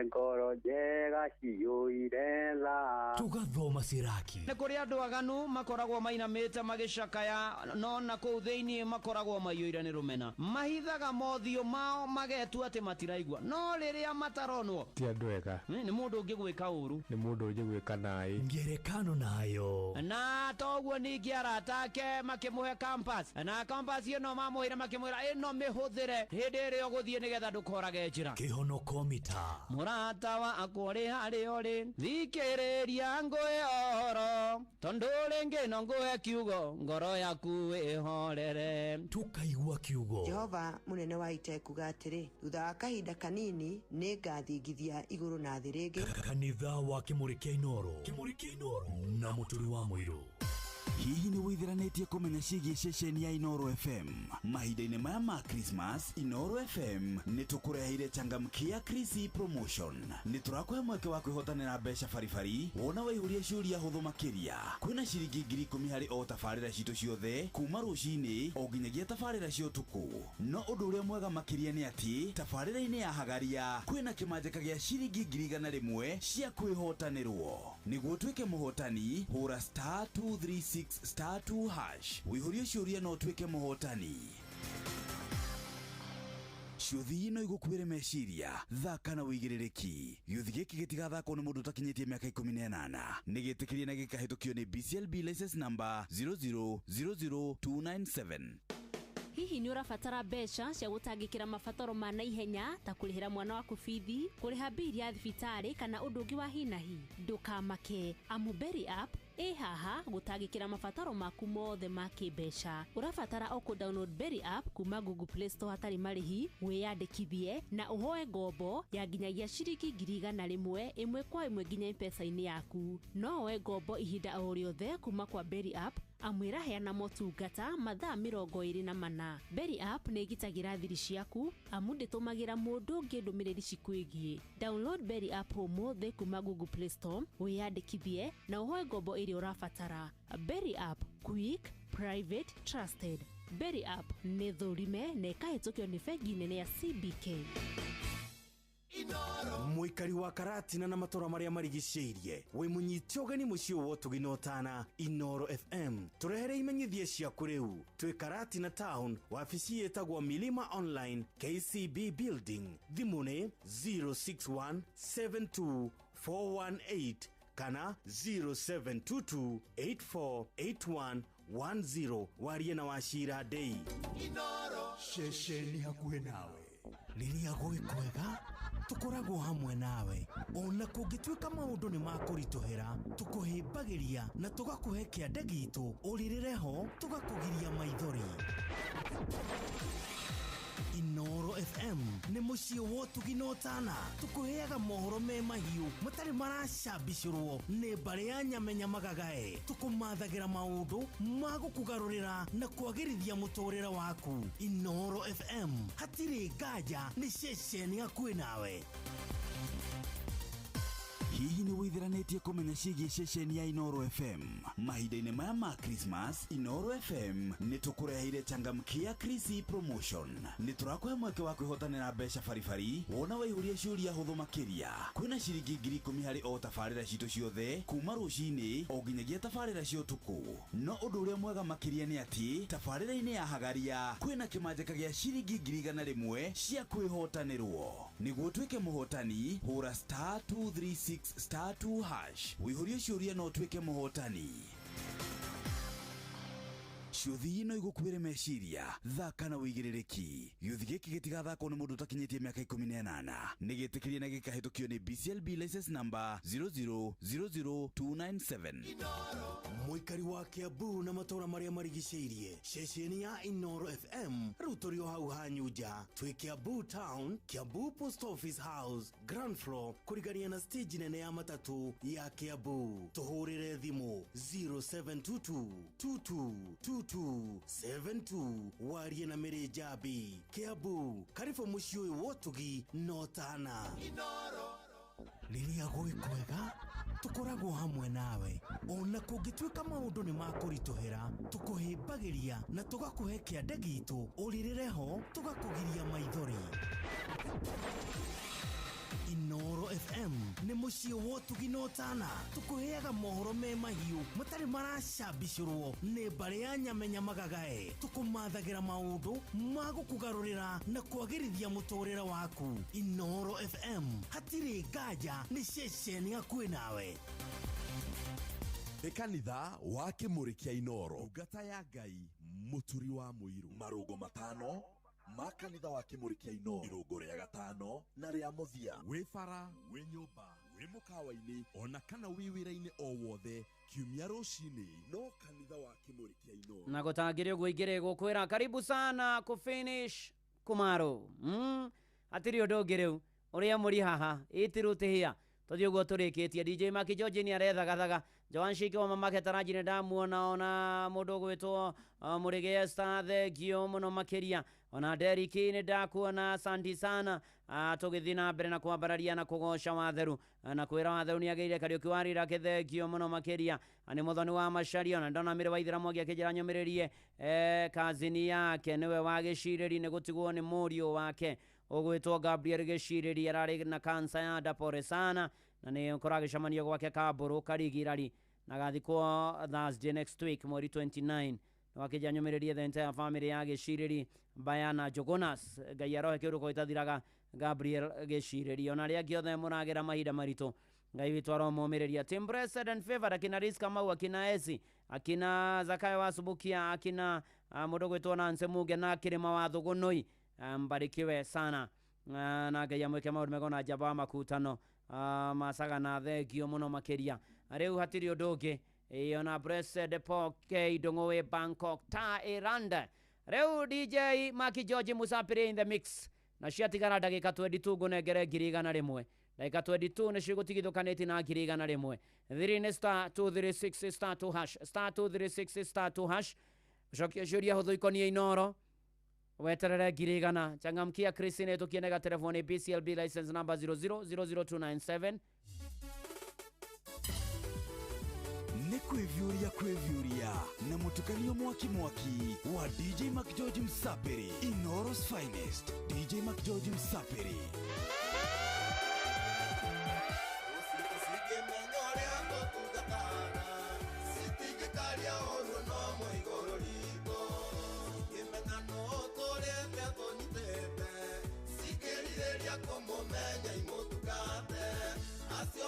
ngoro njega ciyũire tha tugathoma ciraki nĩ kũrĩ andũ aganu makoragwo mainamĩte magĩcakaya no na kũu thĩinĩ makoragwo maiyũire nĩ rũmena mahithaga mothiũ mao magetua atĩ matiraigua no rĩrĩa mataronwo ti andũ ega nĩ mũndũ ũngĩ gwĩka ũru nĩ mũndũ ũngĩ gwĩka naĩ ngerekano nayo na toguo ningĩ arata ake makĩmũhe campus na campus ĩno mamũhĩre makĩmwĩra ĩno mĩhũthĩre hĩndĩ ĩrĩa ũgũthiĩ nĩgetha ndũkorage njĩra kĩhonoko mita mũrata wa akũrĩ harĩ ũrĩ thikĩrĩria ngũĩ oro tondũ rĩngĩ no ngũhe kiugo ngoro yaku ĩhorere tukaigua kiugo Jehova mũnene wa ita kuga atĩrĩ thutha wa kahinda kanini nĩ ngathingithia igũrũ na thĩ rĩngĩ kanitha wa Kimuri kĩa Inoro na mũtũri wa mũirũ hihi nĩ wĩtheranĩtie kũmenya ciĩgiĩ ceceni ya Inoro FM mahinda-inĩ maya ma Christmas Inoro FM nĩ tũkũreheire changamkia Chrissy promotion nĩ tũrakũhe mweke wa kwĩhotanĩra mbeca baribari wona waihũria ciũria hũthũ makĩria kwĩna ciringi 10,000 harĩ o tabarĩra citũ ciothe kuma rũcinĩ o nginyagia tabarĩra cia ũtukũ no ũndũ ũrĩa mwega makĩria nĩ atĩ tabarĩra-inĩ ya Hagaria kwĩna kĩmanjĩka gĩa ciringi 100,000 cia kwĩhotanĩrwo nĩguo tuĩke mũhotani hũra *236 *2 hash wĩihũrie ciũria no tuĩke mũhotani ciũthi ino igũkuĩre meciria thaka na wĩigĩrĩrĩki gĩũthi gĩkĩ gĩtigathakwo nĩ mũndũ ũtakinyĩtie mĩaka 18 nĩgĩtĩkĩrie na gĩkahĩtũkio nĩ BCLB license number 0000297 Hihi nĩ ũrabatara mbeca cia gũtangĩkĩra mabataro ma naihenya ta kũrĩhĩra mwana waku bithi, kũrĩha bili ya thibitarĩ kana ũndũ ũngĩ wa hinahi. Ndũkamake, Amuberi app haha gũtangĩkĩra mabataro maku mothe ma kĩmbeca. Ũrabatara o ku-download Berry app kuma Google Play Store hatarĩ marĩhi, wĩyandĩkithie na ũhoe ngombo ya nginyagia ciringi 100 ĩmwe kwa ĩmwe nginya M-Pesa-inĩ yaku. No woe ngombo ihinda o rĩothe kuma kwa Berry app amwira heana motungata mathaa 24. Berry app nĩ igitagira thiri ciaku amu ndĩtũmagĩra mũndũ ũngĩ ndũmĩrĩri cikwigie. Download Berry app ũmũthĩ kuma Google Play Store, wĩyandĩkithie na ũhoe ngombo ĩrĩa ũrabatara. Berry app, quick, private, trusted. Berry app nĩ thũrime na ĩkahĩtũkio nĩ bengi nene ya CBK. Muikari wa Karatina na matora maria marigicĩirie we munyiti ũgeni mũciĩ wo tuginotana Inoro FM turehere imenyithie cia kũrĩu twĩ Karatina town wabici yetagwo Milima Online KCB building thimũ 06172418 kana 0722848110 warie na washira day. Inoro shesheni hakuhe nawe rĩrĩa gwĩkwega tukoragwo hamwe nawe ona kũngĩtuĩka maũndũ nĩ makũritũhĩra tukũhĩmbagĩria na tũgakũhe kĩande gitũ ũrĩrĩre ho tũgakũgiria maithori. Inoro FM nĩ mũciĩ wo tuginotana tukũheaga mohoro me mahiũ matarĩ maracambicũrwo nĩ mbarĩ ya nyamenya magagae tukũmathagĩra maũndũ ma gũkũgarũrĩra na kwagĩrithia mũtũrĩre waku. Inoro FM hatirĩ nganja nĩ ceceni hakuhĩ nawe. Hihi nĩ wĩtheranĩtie kũmenya ciĩgiĩ ceceni ya Inoro FM? Mahinda-inĩ maya ma Christmas, Inoro FM nĩ tũkũreheire changamkia Chrissy promotion. Nĩ tũrakũhe mweke wa kwĩhotanĩra mbeca baribari wona waihũria ciũria hũthũ makĩria. Kwĩna ciringi 10,000 harĩ o tabarĩra citũ ciothe kuma rũcinĩ o nginyagia tabarĩra cia ũtukũ. No ũndũ ũrĩa mwega makĩria nĩ atĩ tabarĩra-inĩ ya Hagaria kwĩna kĩmanjĩka gĩa ciringi 100,000 cia kwĩhotanĩrwo. Nĩguo tuĩke mũhotani hũra *236 *2 hash wĩihũrie ciũria no tuĩke mũhotani. Ciũthi ino igũkuĩre meciria thaka na wĩigĩrĩrĩki. Gĩũthi gĩkĩ gĩtigathakwo nĩ mũndũ ũtakinyĩtie mĩaka 18. Nĩ gĩtĩkĩrie na gĩkahĩtũkio nĩ BCLB license number 0000297. Muikari wa Kiambu na matora maria marigicĩirie ceceni ya Inoro FM rĩu tũrĩ o hau hanyuja twĩ Kiambu town, Kiambu post office house ground floor kũrigania na stage nene ya matatu ya Kiambu. Tũhũrĩre thimũ 0722222272 warie na Mary Jabi. Kiambu karibu mũciĩ ũyũ wotugi notana. Inoro rĩrĩa gwĩkwega tukoragwo hamwe nawe ona kũngĩtuĩka maũndũ nĩ makũritũhĩra tukũhĩmbagĩria na tũgakũhe kĩande gitũ ũrĩrĩre ho tũgakũgiria maithori. Inoro FM nĩ mũciĩ wo tuginotana tukũheaga mohoro me mahiũ matarĩ maracambicũrwo nĩ mbarĩ ya nyamenya magagae tukũmathagĩra maũndũ ma gũkũgarũrĩra na kwagĩrithia mũtũrĩre waku. Inoro FM hatirĩ nganja nĩ ceceni hakuhĩ nawe. Kanitha wa Kĩmũrĩ kĩa Inoro, ngata ya Ngai mũturi wa mũirũ. Marũngo 5 ma kanitha wa Kĩmũrĩ kĩa Inoro, irũngo rĩa gatano na rĩa mũthia. Wĩ bara, wĩ nyũmba, wĩ mũkawa-inĩ ona kana wĩ wĩra-inĩ o wothe, kiumia rũcinĩ no kanitha wa Kĩmũrĩ kĩa Inoro. Na gũtangĩrĩ ũgũingĩre gũkwĩra karibu sana kũfinish kumaro. Hatirĩ ũndũ ũngĩ rĩu ũrĩa mũri haha ĩtirũtĩhia tũthiĩ ũguo tũrĩkĩtie. DJ Maki George nĩ arethagathaga, Joan Shiki wa mamake Taraji nĩ ndamuona, ona mũndũ gwĩtwo Mũrĩge Esther thengio mũno makĩria, ona Derrick nĩ ndakuona, asanti sana. Tũgĩthiĩ na mbere na kwambararia na kũgoca watheru na kwĩra watheru nĩ agĩire Kariuki warira kĩthengio mũno makĩria. Nĩ mũthoni wa Macharia na ndona Mĩrĩ wa Ithĩramu agĩakĩnjĩra nyũmĩrĩrie kazini yake nĩwe wa Gĩcirĩri nĩ gũtigwo nĩ mũriũ wake ũgwĩtwo Gabriel Gĩcirĩri ararĩ na kansa ya nda, pore sana, na nĩ ũkoragĩcemania gwake Kambũrũ Karigirari na gathikwo Thursday next week mweri 29. Wakĩnjĩra nyũmĩrĩrie the entire family ya Gĩcirĩri Bayana Jogonas Ngai arohe kĩũrũko itathiraga Gabriel Gĩcirĩri. Ona rĩa ngĩothe mũragera mahinda maritũ Ngai witũ aromũmĩrĩria. Team Blessed and Favored akina Rizka Mau, akina Esi, akina Zakayo wa Subukia, akina mũndũ gwĩtwo Nancy Muge na Kĩrĩma wa Thũgũnũi, mbarikiwe sana na Ngai amwĩke maũndũ mega na njamba wa makutano masaga na thengio mũno makĩria. Rĩu hatirĩ ũndũ ũngĩ ona Blessed Poke Ndũng'ũ Bangkok ta Iranda. Rĩu DJ Maki George Musapire in the mix na ciatigara ndagĩka 22 ngũnengere 100 ndagika 22 nä cigåtigithåkanä tie na ngiri igana rä mwe 3 nä star 236 star 2 hash star 236 star 2 hash cokia ciåria hå thå ikonie Inoro weterere ngiri igana changamkia Christine tå kienega telefoni BCLB license number 0000297 nä kwĩvyũria na mũtukanio mwaki wa DJ Mac George Msapiri, Inoro's finest DJ Mac George Msapiri.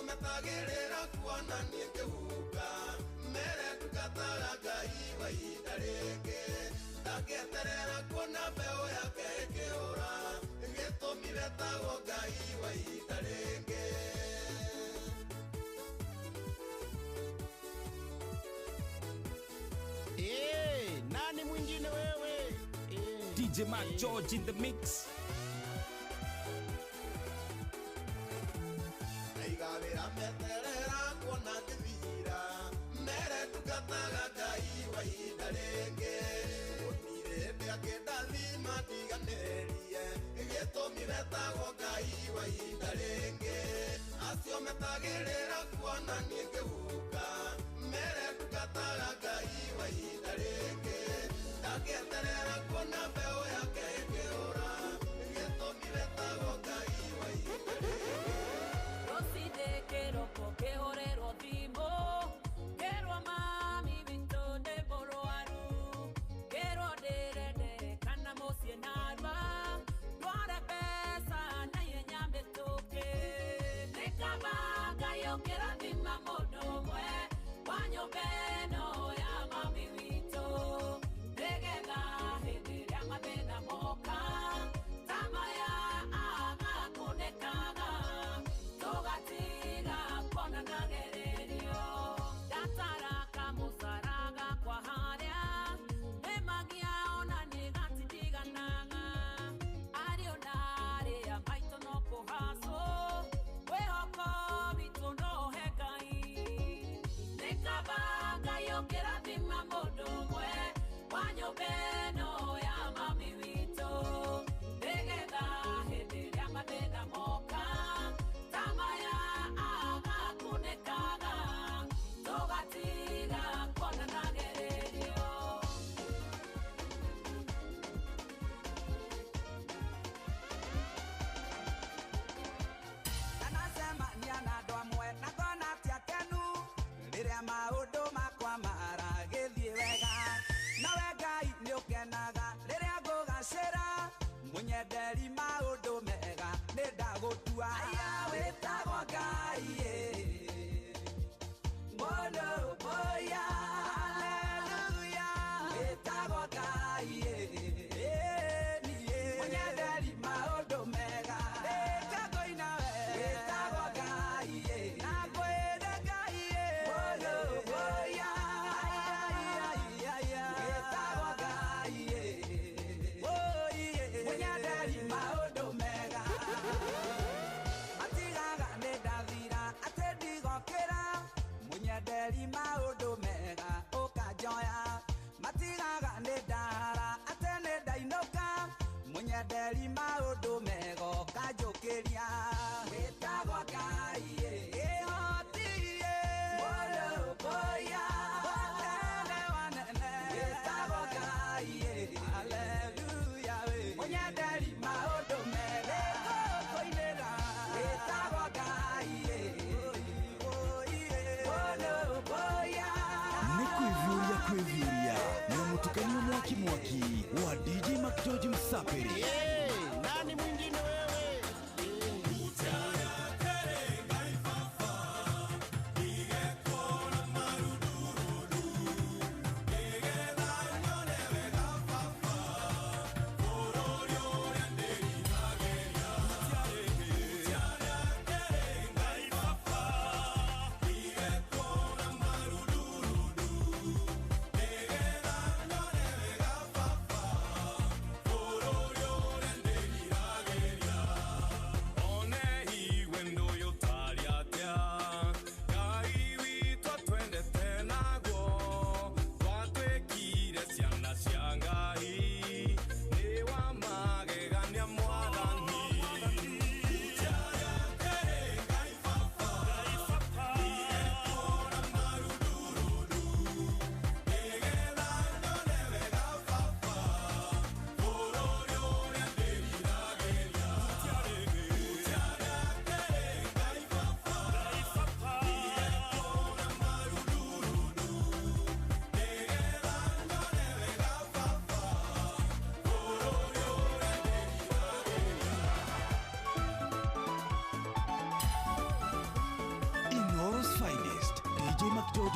Metagirira kuona ningehuka mere tukataga Ngai wa itareke ndageterera kuona mbeo yake ikiura gitumi betagwo Ngai wa itareke nani mwingine wewe DJ Mac George in the mix. Igabira meterera kuona ngithira mere tukataga Ngai wa itareke onire ndiakendathi matiganerie gitumi betagwo Ngai wa itareke acio metagirira kuona ningehuka mere tukataga Ngai wa itareke ndageterera kuona mbeo yake ikiura gitumi betagwo Ngai wa itareke Mwaki wa DJ Mac George Msapiri. Nani mwingine wewe? Yo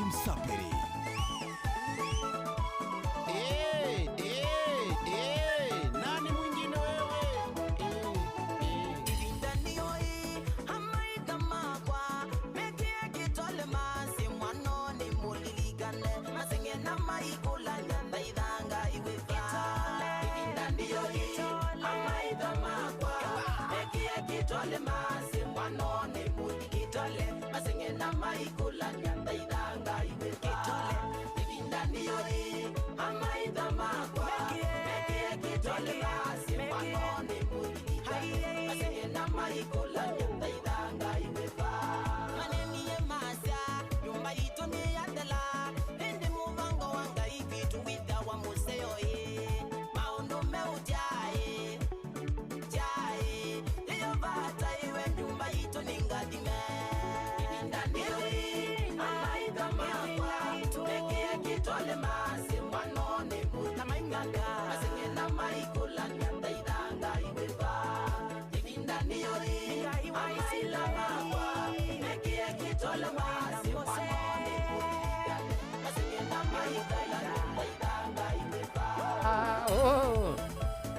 Msapiri. Nani mwingine wewe?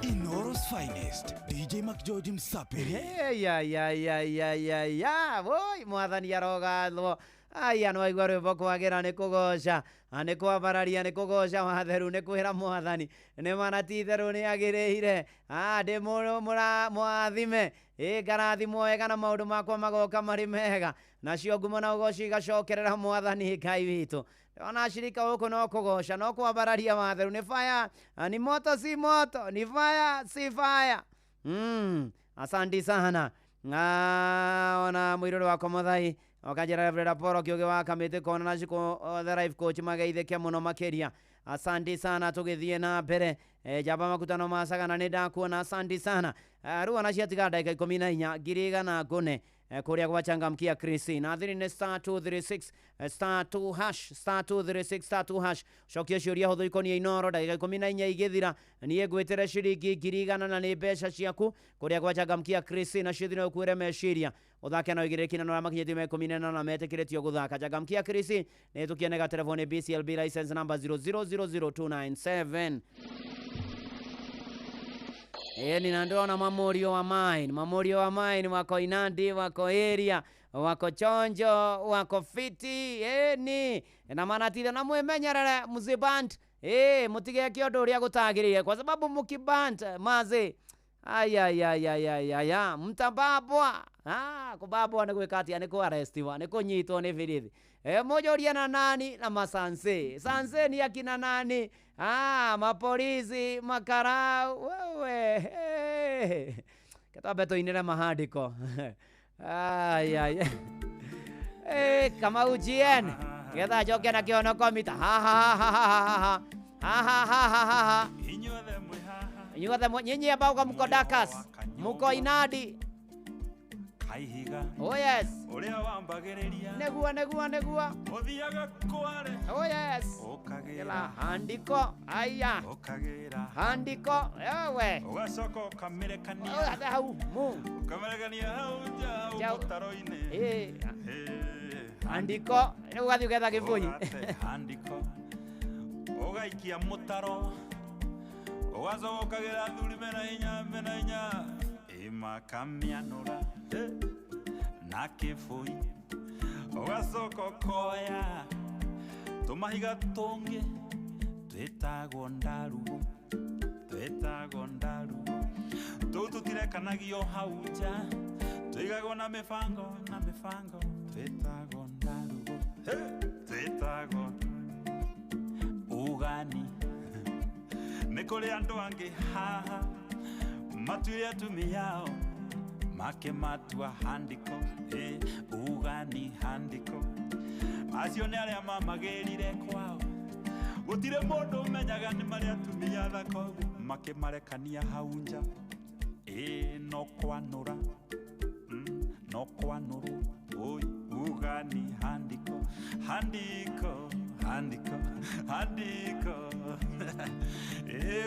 Inoro's finest, DJ McGeorge Msapiri. Ya woi mwathani arogathwo aya no igwa rwimbo kwagira ni kugoca ni kwambararia ni kugoca matheru ni kwira mwathani ni manatitheru ni agirire ndi mwathime ngarathimwo wega na maundu makwa magoka mari mega nacio ngumo na ugoci igacokerera mwathani Ngai witu ona shirika huko no kugoca no kwambararia matheru ni fire ni moto si moto ni fire si fire. Asante sana ona mwiroro wako muthai okajera Reverend Apollo Kiugi wa kamite kona na ciko the life coach mageitheke muno makeria. Asante sana tugithie na mbere jamba makutano masagana ni ndakuona. Asante sana riu ona ciatiga ndagika 14 ngiriga na ngune kuria gwachangamkia Christine na thiri ni *236 *2# *236 *2# cokia ciuria huthu ikonia Inoro ndagika 14 igithira nie ngwitere ciringi ngirigana na ni mbeca ciaku kuria gwachangamkia Christine na cithino ukwire meciria uthake na igire kina no makinyiti me 14 na metekiretio guthaka changamkia Christine ni tukienega telefone BCLB license number 0000297. Ni nandona mamorio wa mine wako Inandi wako area wako chonjo wako fiti ni na manatire na mwemenyerere muziband mutige kiondo ria gutagirire kwa sababu mukiband maze aya mtababwa kubabwa ni gwikati ni ku arrestiwa ni kunyitwo ni virithi mojoria na nani na masanse sanse ni akina nani mapolisi makarau wewe katabeto inira mahadiko kama ujien getha joke na kiono komita inyuothe nyinyi ambao kwa mko Dakas mko Inadi Kaihiga yes uria wambagiriria negua uthiaga kware yes ukagira handiko aya ukagira handiko ewe ugacoka ukamirekania hau ukamirekania hau ja mutaro-ini handiko ugathi ugetha gibunyi handiko ugaikia mutaro ugacoka ukagira thuri mena inya imakamianura na kibui ugacoka ukoya tumahiga tungi twitagwo ndarugu tuu tutirekanagio hau nja twigagwo na mibango twitagwo ndarugu twitagwo ugani nĩ kũrĩ andũ angĩ haha matuire atumia yao makĩmatua handiko ugani handiko acio nĩ arĩa mamagĩrire kwao gũtirĩ mũndũ ũmenyaga nĩ marĩ atumia thaka ũguo makĩmarekania hau nja no kwanũra no kwanũrwo oi ugani handiko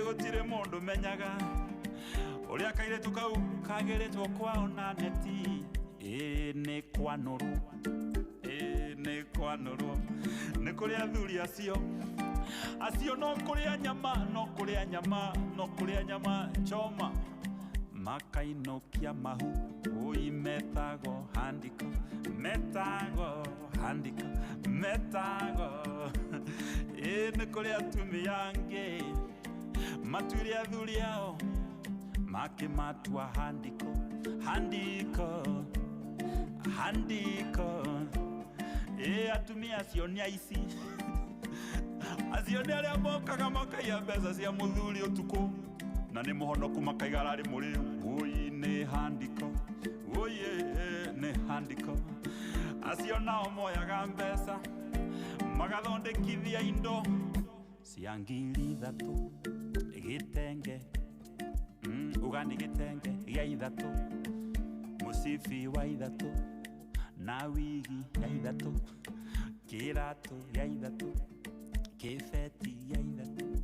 gũtirĩ mũndũ menyaga ũrĩa kairĩtu kau kagĩrĩtwo kwao na neti nĩ kwanũrwo nĩ kwanũrwo nĩ kũrĩa athuri acio no kũrĩa nyama choma makainũkia mahu ui metago handiko nĩ kũrĩa atumia angĩ matuire athuri ao makimatua handiko atumia acio nĩ aici acio nĩ arĩa mokaga makaiya mbeca cia mũthuri ũtukũ na nĩ mũhonoku makaiga rarĩ mũrĩu ui nĩ handiko acio nao moyaga mbeca magathondekithia indo cia ngiri 3 gĩtenge ugani gĩtenge gĩa 3 mũcibi wa 3 na wigi ya 3 kĩratũ ya 3 kĩbeti ya 3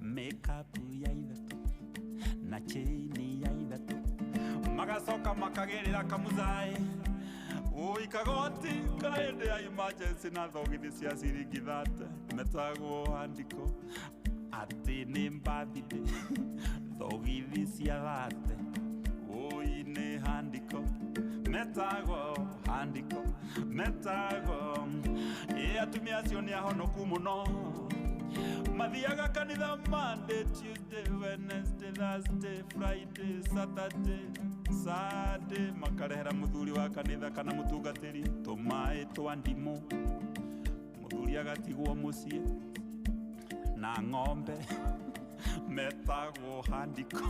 makeup ya 3 na chain ya 3 magacoka makagĩrĩra kamuzai ui kagoti kaende ya emergency na thogithi cia ciringi 30 metagwo handiko ati nĩ mbathide thogithi cia 30 ui nĩ handiko metagwo atumia acio nĩ ahonoku mũno mathiaga kanitha Monday, Tuesday, Wednesday, Thursday, Friday, Saturday, Sunday makarehera muthuri wa kanitha kana mutungatĩri tũmaĩ twa ndimũ muthuri agatigwo mũciĩ na ng'ombe metagwo handiko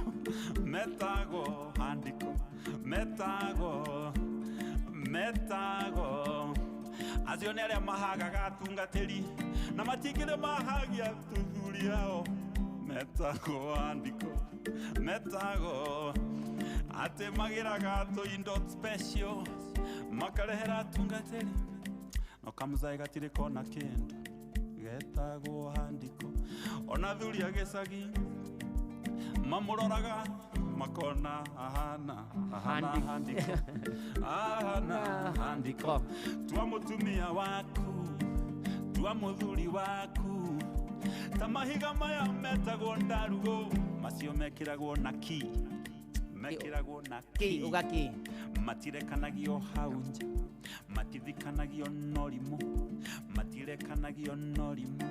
acio nĩ arĩa mahagaga atungatĩri na matingĩrĩ mahagia tuthuri ao metagwo handiko ate magiraga tũindo special makarehera atungatĩri no kamuzai gatirĩ kona kĩndũ getagwo handiko ona thuri agĩcagi mamũroraga makona ahana handiko tua mũtumia waku tua mũthuri waku ta mahiga maya metagwo ndarugo macio mekĩragwo na ugaki matirekanagio hau nja matithikanagio norimũ matirekanagio norimũ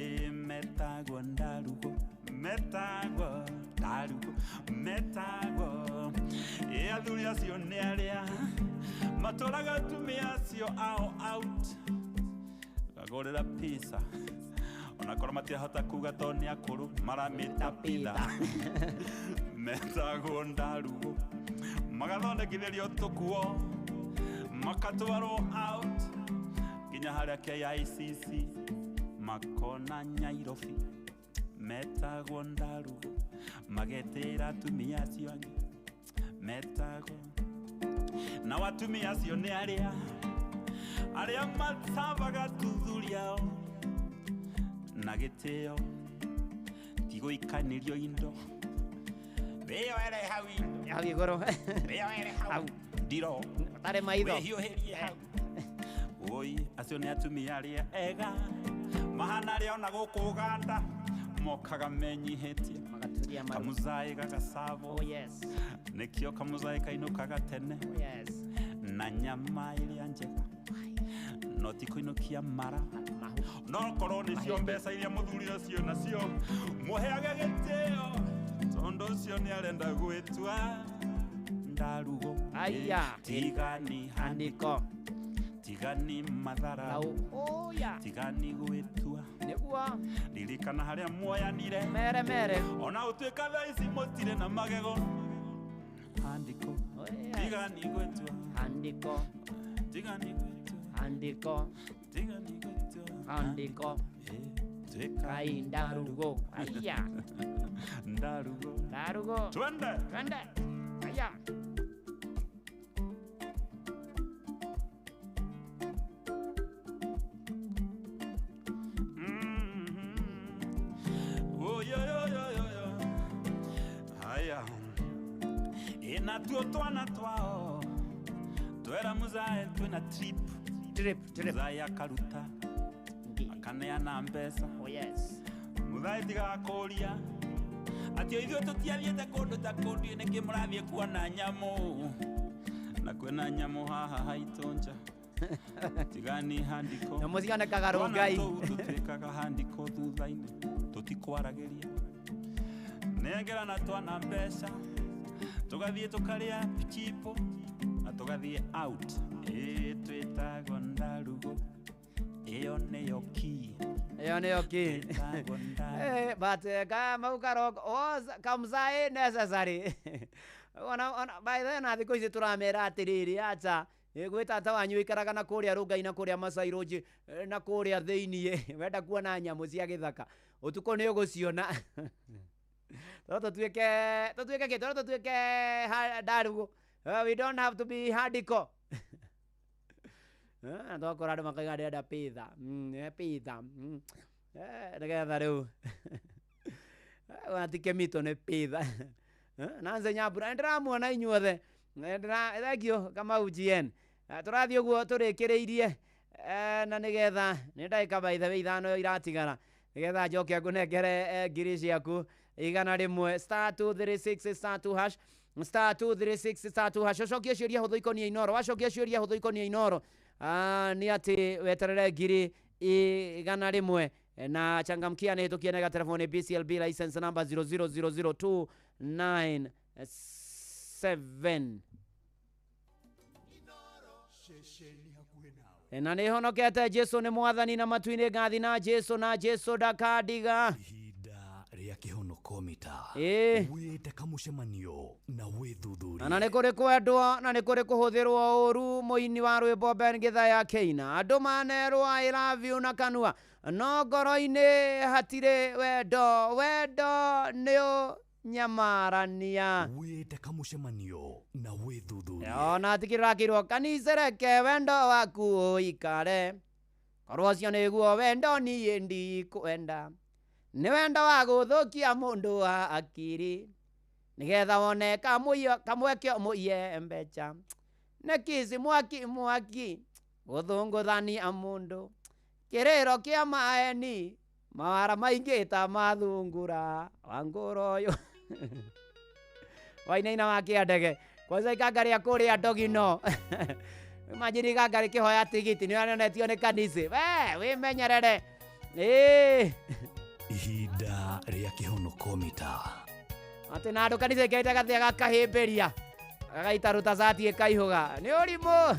metagwo ndarugo athuri acio nĩ arĩa matũraga atumia acio ao out gagũrĩra pizza onakorwo matiahota kuga to nĩ akũrũ maramĩta pizza metagwo ndarugo magathondekithĩrio tũkuo makatwarwo out nginya harĩa KICC makona Nyairobi metagwo ndarugo magetĩra atumia acio angĩ metagwo na atumia acio nĩ arĩa matavaga tuthuri ao na gĩtĩo tigũikanĩrio indo wĩyoere hau igũrũ wĩyoere hau ndiro tarĩ maitho wĩhiũhĩrie hau oi acio nĩ atumia arĩa ega mahana arĩa ona gũkũ Uganda mokaga menyihĩtie kamuzai gagasavo nĩkĩo kamuzai kainũkaga tene na nyama ĩrĩa njega no ti kũinũkia mara no korwo nĩcio mbeca iria mũthuri ũcio nacio mũheage gĩtĩo tondũ ũcio nĩ arenda gwĩtua ndarugo tigani handiko tigani matharau tigani gwĩtua ririkana harĩa muoyanire mere ona ũtuĩka thaa ici mũtirĩ na magego handiko tigani gwĩtua handiko kai ndarugo ndarugo twende aya natuo twana twao twera muzae twina trip Muthai akaruta akaneana mbeca. Oh yes. Muthai tigakuria atĩ ithuĩ tũtiathiĩte kũndũ ta kũndũ nĩkĩ mũrathiĩ kuona nyamũ na kwĩna nyamũ haha haitũ nja tigani handiko nyamũ cionekaga Rongai tũtuĩkaga handiko thutha-inĩ tũtikwaragĩria nengerana twana mbeca tũgathiĩ tũkarĩa chipo na tũgathiĩ out twĩtagwo ndarugo iyo nĩyo key. But mau karoko kamzai necessary. By then thikũ ici tũramera atĩrĩrĩ acha gwĩ tata wanyu ikaraga na kũrĩa Rongai na kũrĩa Masai Lodge na kũrĩa thĩinĩ wenda kuona nyamũ cia gĩthaka ũtukũ nĩ ũgũciona. Tũtuĩke ndarugo. We don't have to be hardcore. Ndokora andũ makaiga ndenda pizza. Pizza. Nĩgetha rĩu watike mito nĩ pizza. Nanze Nyambura ndĩramuona inyuothe. Thengio Kamau GN. Tũrathiĩ ũguo tũrĩkĩrĩirie na nĩgetha nĩ ndagĩka by the way 5 iratigara nĩgetha njoke ngũnengere ngiri ciaku 100 *236 *2# *236 *2# ucokie ciũria hũthũ ikonia Inoro wacokia ciũria hũthũ ikonia Inoro nĩ atĩ weterere ngiri 100 na changamkia nĩ hĩtũkie na telefoni BCLB license number 0000297 na nĩ honokete Jesu nĩ mwathani na matu-inĩ ngathi na Jesu ndakadiga rĩa kĩhonoko mita wĩte kamũcemanio na wĩthuthuria na nĩ kũrĩ kwendwo na nĩ kũrĩ kũhũthĩrwo ũru mũini wa rwĩmbo Ben Githaya Keina andũ manerwo I love you na kanua no ngoro-inĩ hatirĩ wendo nĩ nyamarania wĩte kamũcemanio na wĩthuthuria ona tikĩrakĩrwo kanĩcereke wendo waku ũikare korwo ũcio nĩguo wendo niĩ ndikwenda nĩ wendo wa gũthũkia mũndũ wa akiri nĩgetha wone kamweke mũiye mbeca nĩ kici mwaki gũthũngũthania mũndũ kĩrĩro kĩa maeni mawara maingĩ ta mathungura wangũro ũyũ Wainaina wa kĩandege kwanza ikangaria kũrĩa Ndogino imagine ikangaria kĩhoya tigiti nĩ wanonetio nĩ kanisi wĩmenyerere ihinda rĩa kĩhonoko mita atĩ na andũ kanitha ĩkĩrĩte gathĩa gakahĩmbĩria gagaita ruta cati ĩkaihũga nĩ ũrimũ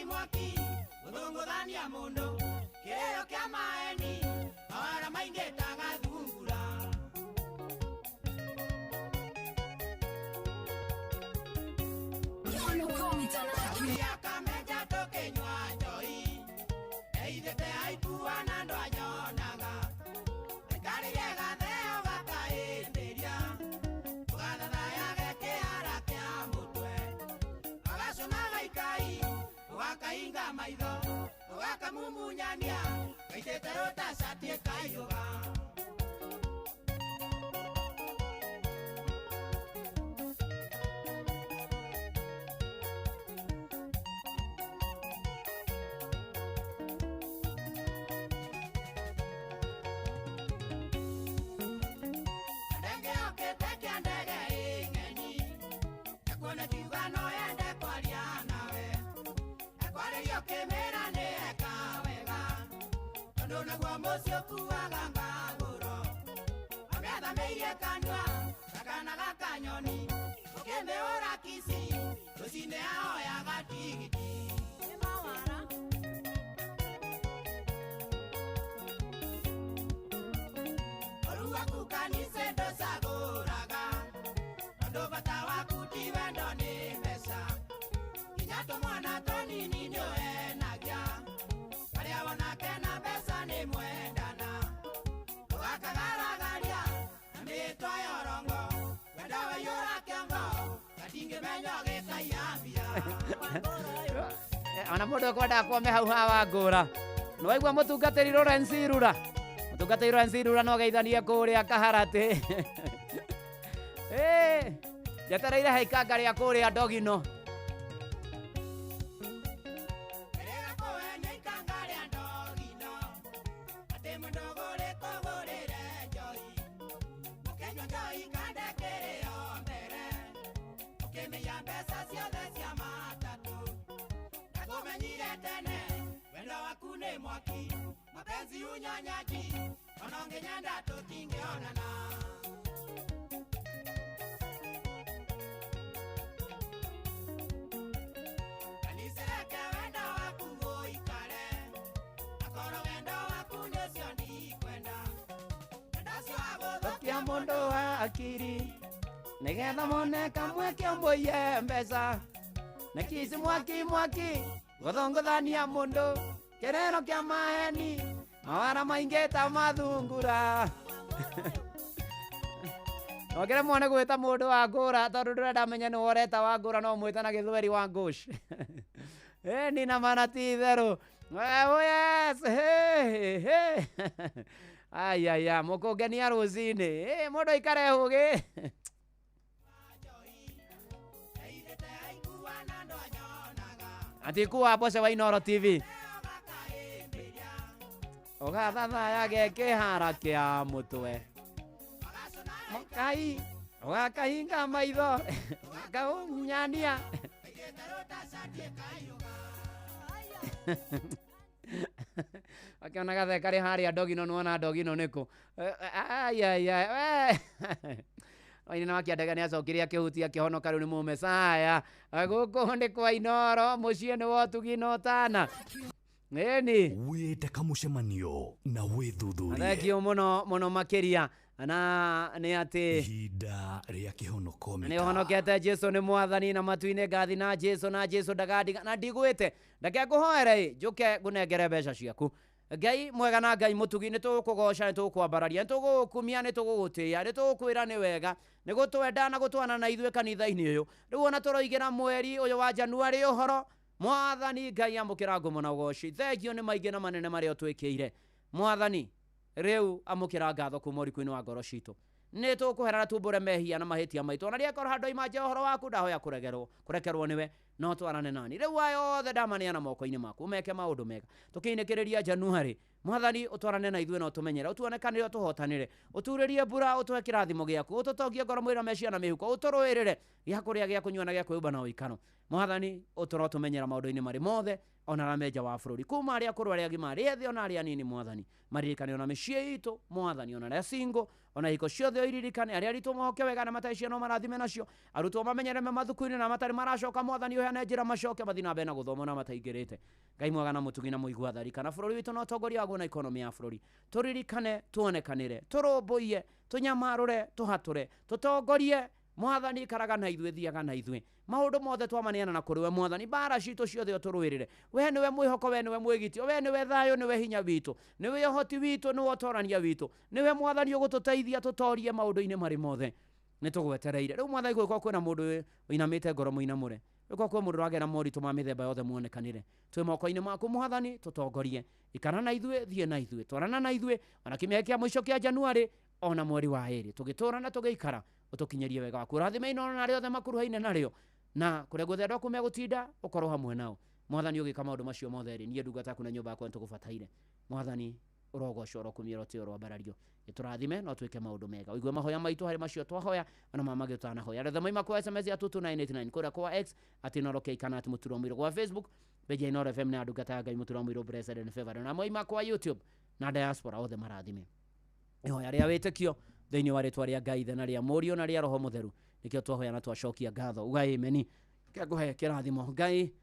mwaki gũthũngũthania mũndũ kĩrĩro kĩa maeni mawara maingĩ ta gathungura kamenja tũkĩnyua njoi eithĩte aikuana andũ anyonaga ĩkarĩrie gatheo gakahĩmbĩria ũgathathayage kĩara kĩa mũtwe agacunaga ikai ũgakainga maitho ũgakamumunyania gaitĩte rũta cati ĩkaihũga Mocio kuaga ngagũro amĩathamĩirie kanua gakana gakanyoni ũkĩmĩũra kici rũcinĩ ahoyaga tigiti nĩ mawara ũru waku kanitha ndũcagũraga tondũ bata waku ti wendo nĩ mbeca nginya tũmwana tũnini nĩũhenagia arĩa wonake na mbeca nĩ mwendana ũgakagaragaria na mĩtwa yorongo wenda waiyũra kĩongo gatingĩmenywo gĩkaiyambia Ona mundu kwenda kwame hau hawa ngura. No waigua mutungatiri Lawrence Irura. Mutungatiri Lawrence Irura no geithanie kuria Kaharati. Jetereire haikanga ria kuria Ndogino. Mapenzi unyanyaji, onongenyanda tutingeonana. Kanisereke wendo waku goikare, akoro wendo waku nesio ndikwenda. Ndasio Tokia mundu wa akiri, nigetha mone kamwe kiomboye mbeca. Nekisi mwaki, guthongothania mundu. Kerero kia maheni, mawara maingi ta mathungura. Nokere mwone gwita mundu wa ngura tondu ndurenda menye ni woreta wa ngura no mwita na githweri wa ngush. Ni na mana ti theru. Oh yes. Hey. Ai mukungenia ruzini. Mundu ikare hugi. Atiku hapo se wa Inoro TV. Ogathatha yage kihara kia mutwe. Mokai. Ogakahinga maitho. Kaunyania. Akiona gathekari haria Ndogino nuona Ndogino niku. Ai. Oine na wakiandega ni acokiria kihutia kihonoka riu ni mumesaya. Guku ndi kwa Inoro mucie ni wotugino tana. Neni wite kamucemanio na withuthurie. Thengio muno makiria na ni ati ihinda ria kihonoko ni honokete Jesu ni mwathani na matuine ngathi na Jesu ndagadiga na ndigwite ndake kuhoere njuke gunengere mbeca ciaku. Ngai mwega na Ngai mutugi ni tukugoca ni tukwambararia ni tugukumia ni tugugutia ni tukwira ni wega ni gutwenda na gutwana na ithwe kanitha-ini uyu riu ona turoigira mweri uyu wa Januari uhoro Mwathani Ngai amukira ngumo na ugoci. Thengio ni maingi na manene maria twikire Mwathani. Riu amukira ngatho kuma riku-ini wa ngoro citu. Ni tukuherana tumbure mehia na mahitia maitu. Ona ria korwo handu imanje uhoro waku ndahoya kurekerwo niwe no twarane nani. Riu ayo othe ndamania na moko-ini maku meke maundu mega. Tukiinekiriria Januari Mwathani utwarane na ithwe no tumenyere utuonekanire utuhotanire uturirie mbura utwe kirathimo giaku ututongie ngoro mwira mecia na mihuko uturuirire gia kuria gia kunyua na gia kwimba na uikano. Mwathani utoro tumenyera maundu-ini mari mothe ona rameja wa bururi kuma aria akuru aria agima aria ethi ona aria nini Mwathani maririkane ona mĩciĩ itu Mwathani ona aria single ona hiko ciothe oiririkane aria aritũ mohoke wega na mataicia no marathime nacio arutwo mamenyere mathukuru-ini na matari maracoka Mwathani uheane njĩra macoke mathi na mbere na gũthoma na mataingĩrĩte. Ngai mwega na mũtugi na mũigua thari kana bũrũri witũ na ũtongoria waguo na ikonomi ya bũrũri turirikane tuonekanire turũmbũiye tunyamarũre tuhatũre tutongorie Mwathani karaga na ithwe thiaga na ithwe maundu mothe twamaneana na kũrĩ we Mwathani bara citũ ciothe ũtũrũĩrĩre we niwe mwĩhoko we niwe mwĩgitio we niwe thayũ niwe hinya witũ niwe ũhoti witũ niwe ũtorania witũ niwe Mwathani ũgũtũteithia tũtorie maũndũ-inĩ marĩ mothe nĩtũgwetereire. Rĩu Mwathani gwĩkwo kwĩna mũndũ ũinamĩte ngoro mũinamũre gwĩkwo kwĩ mũndũ ũragĩa na moritũ ma mĩthemba yothe muonekanire twĩ moko-inĩ maku Mwathani tũtongorie ikara na ithwe thiĩ na ithwe twarana na ithwe ona kĩmera kĩa mũico kĩa Januari ona mweri wa ĩrĩ tũgĩtũũrana tũgĩikara utukinyerie wega waku rathime ino na riothe makuruhaine nario na kuria guothe andu aku megutinda ukorwo hamwe nao Mwathani ugika maundu macio mothe ri nie ndungata ku na nyumba yakwa ntukubataire Mwathani urogocwo urokumia rotio rwambarario iturathime no twike maundu mega uigue mahoya maitu hari macio twahoya ona mamage tutanahoya retha maima kwa SMS ya 2299 kuria kwa X @inoroke kana @muturomiro kwa Facebook page Inoro FM na ndungata ya Ngai Muturomiro Blessed and Favored na maima kwa YouTube na diaspora othe marathime ihoya ria witikio thĩinĩ wa rĩtwa rĩa Ngai ithe na rĩa Mũriũ na rĩa Roho Mũtheru nĩkĩo twahoya na twacokia ngatho uga ameni kĩngũhe kĩrathimo Ngai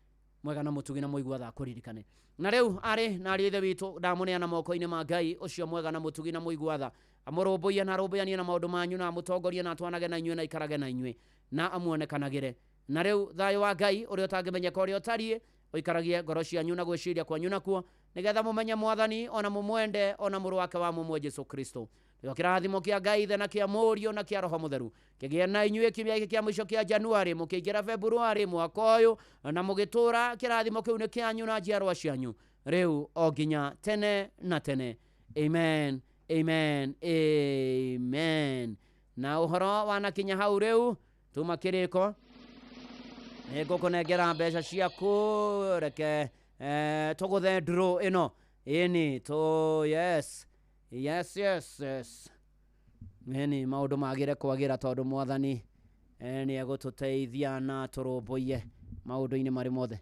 mwega na mũtugi na mũigua tha kũririkane na rĩu arĩ na ariũ ithe witũ ndamũneana moko-inĩ ma Ngai ũcio mwega na mũtugi na mũigua tha amũrũmbũiye na arũmbũyanie na maũndũ manyu na amũtongorie na atwanage na inyuĩ na ikarage na inyuĩ na amuonekanagĩre na rĩu thayũ wa Ngai ũrĩa ũtangĩmenyeka ũrĩa ũtariĩ oikaragie ngoro cianyu na gwiciria kwanyu nakuo nigetha mumenye mwathani ona mumwende ona mũrũ wake wa mumwe Jesu Kristo. Nĩkĩo kĩrathimo kĩa Ngai Ithe na kĩa Mũriũ na kĩa Roho Mũtheru kĩgĩe na inyuĩ kiumia gĩkĩ kĩa mũico kĩa Januari mũkĩingĩra Februari mwaka ũyũ, na mũgĩtũũra kĩrathimo kĩu nĩ kĩanyu na njiarwa cianyu rĩu o nginya tene na tene. Amen, amen, amen. Na ũhoro wanakinya hau rĩu tuma kĩrĩko nĩngũkũnengera mbeca ciaku, reke tũgũthe draw ĩno ĩni yes. Nĩ maũndũ magĩre kwagĩra tondũ mwathani nĩ egũtũteithia na tũrũmbũiye maũndũ-inĩ marĩ mothe.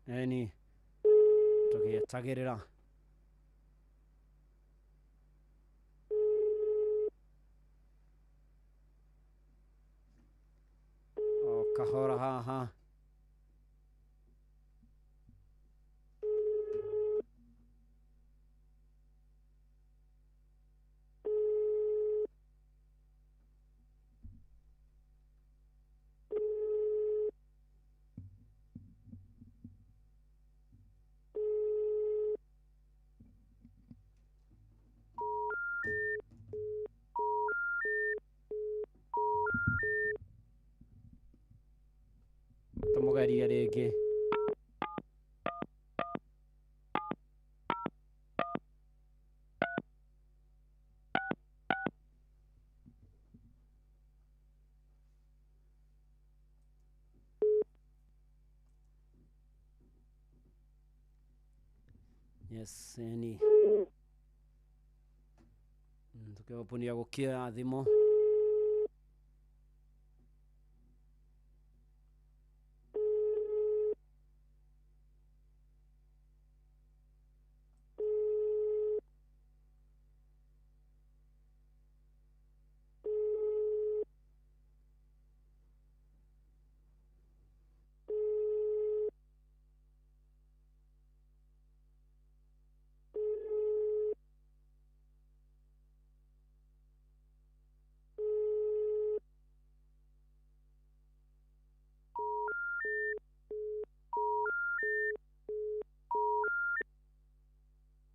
Eni tũgĩetagĩrĩra o kahora haha. Tũmũgerie rĩngĩ. Yes, ni tukiwapunia gũkĩoya thimũ.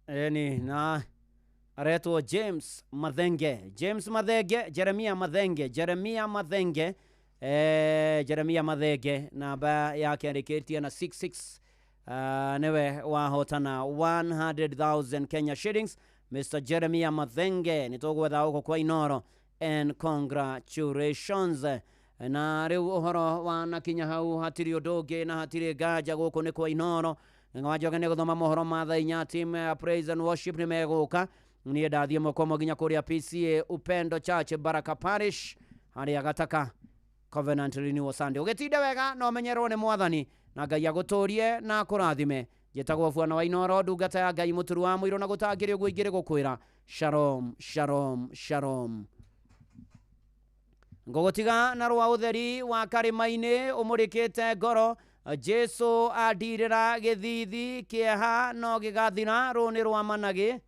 Eni na aretwo James Mathenge, Jeremia Mathenge namba yake andĩkĩtie na 66 newe wahotana 100,000 Kenya shillings. Mr. Jeremia Mathenge nĩtũgwetha ũkũ kwa Inoro and congratulations. Na rĩu ũhoro wanakinya hau hatirĩ ũndũ ũngĩ na hatirĩ nganja gũkũ nĩ kwa Inoro. Ngawajoke nĩ gũthoma mohoro ma thaa inya team Praise and Worship nĩ megũka. Niĩ ndathiĩ mũkomo nginya kũrĩa PCA Upendo Church Baraka Parish harĩa Gataka Covenant Renewal Sunday. Ũgĩtinde wega no menyerwo nĩ mwathani na Ngai agũtũrie na kũrathime. Njĩtagwo Bwana wa Inoro, ndungata ya Ngai mũturu wa mũiro na gũtangĩrĩ ũguo ingĩrĩ gũkwĩra shalom shalom shalom. Ngũgũtiga na rwa ũtheri wa karĩma-inĩ ũmũrĩkĩte ngoro. Jesu adirĩra gĩthithi kĩeha no gĩgathira rũnĩ rwa managĩ.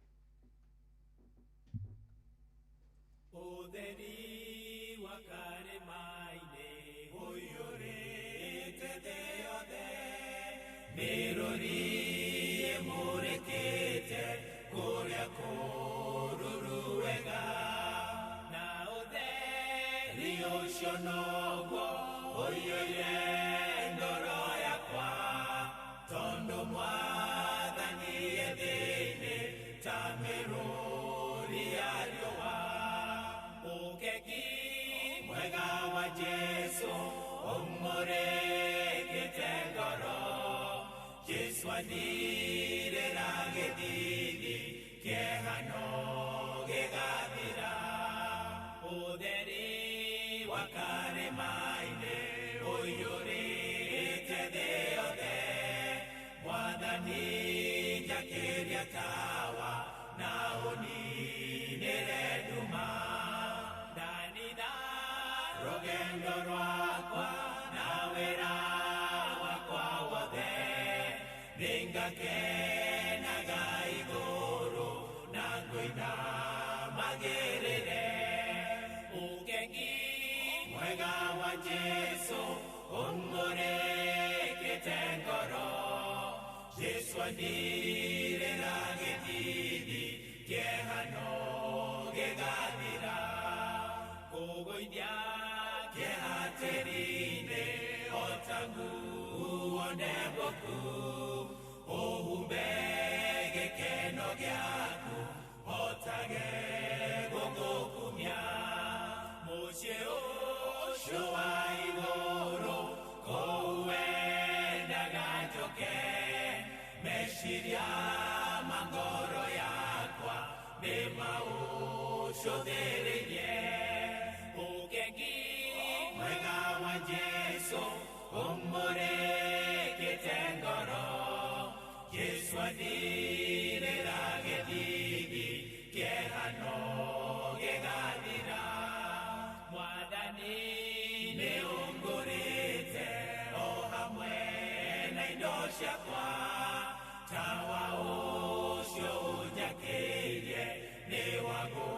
Wakare maine, oyorete de ode. tawa naoni nereduma danina rogendo rwakwa na wera wakwa wothe ningakenaga iguru na ngwina magerere ukengi mwega wa Jesu umureke ngoro Jesu andire na gedidi kehano gegadira kugoidia kehaterine otangu oneboku ohumbege keno gyaku otage gogokumya Moshe oshoa igoro kouenda gajoke meshiria mangoro yakwa nemaushodherenye ukengi mwega wa Jesu umureke ngoro Jesu adire ragedidi kehano gegadira mwadani neungurite ohamwe na indosha kwa tawa usho ujakeire ne wago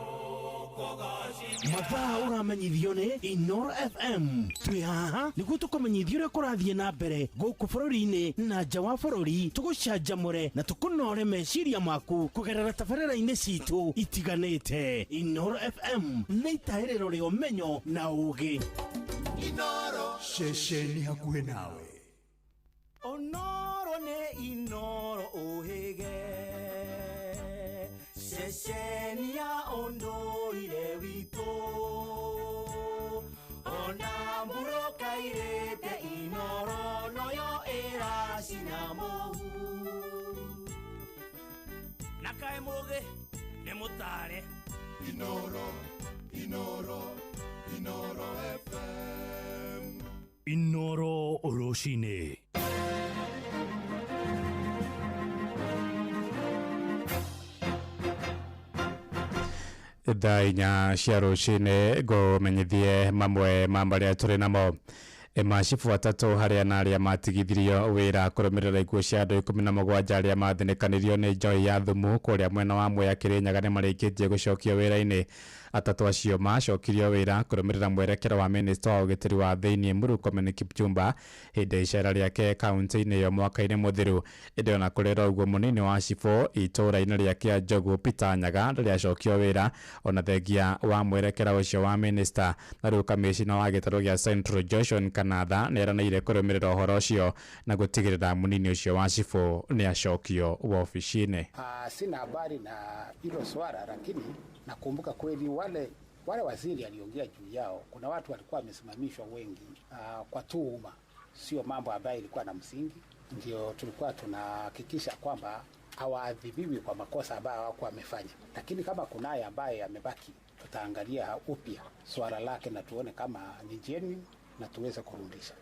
kogoshi mathaa uramenyithio ni Inoro FM twi haha niguo tukumenyithio uria kurathie na mbere guku bururi-ini na nja wa bururi tugucanjamure na tukunore meciria maku kugerera tabarĩra-inĩ citu itiganĩte Inoro FM nĩ itaĩrĩro rĩa ũmenyo na ũũgĩ Inoro Ceceni hakuhĩ nawe. Onoro ne Inoro ohege Ceceni ya ondoire wito Ona mburoka irete Inoro noyo era sinamohu Nakae moge ne mutare Inoro FM Inoro Oroshine. Thaa inya cia rũcinĩ ngũmenyithie mamwe ma marĩa tũrĩ namo. Macibu atatũ harĩa na arĩa matigithirio wĩra kũrũmĩrĩra ikuũ cia andũ 17 arĩa mathinĩkanirio nĩ njoi ya thumu kũrĩa mwena wa Mwea Kĩrĩnyaga nĩ marĩkĩtie gũcokio wĩra-inĩ. Atatũ acio macokirio wĩra kũrũmĩrĩra mwerekero wa minista wa ũgitĩri wa thĩinĩ Murkomen Kipchumba hĩndĩ icera rĩake kaunti-inĩ ĩyo mwaka-inĩ mũthiru. Ĩndĩ ona kũrĩ ũguo mũnini wa cibũ itũũra-inĩ rĩa Kĩanjogu Peter Nyaga rĩacokio wĩra ona thengia wa mwerekero ũcio wa minista. Na rĩu kamĩcina wa gĩtarũ gĩa Central Joshua Kanatha nĩ eranĩire kũrũmĩrĩra ũhoro ũcio na gũtigĩrĩra mũnini ũcio wa cibũ nĩ acokio wabici-inĩ. Sina habari na hilo swala, lakini nakumbuka kweli wale waziri aliongea juu yao. Kuna watu walikuwa wamesimamishwa wengi kwa tuhuma, sio mambo ambayo ilikuwa na msingi. Ndio tulikuwa tunahakikisha kwamba hawaadhibiwi kwa makosa ambayo hawakuwa wamefanya, lakini kama kunaye ambaye amebaki, tutaangalia upya swala lake na tuone kama ni genuine na tuweze kurudisha.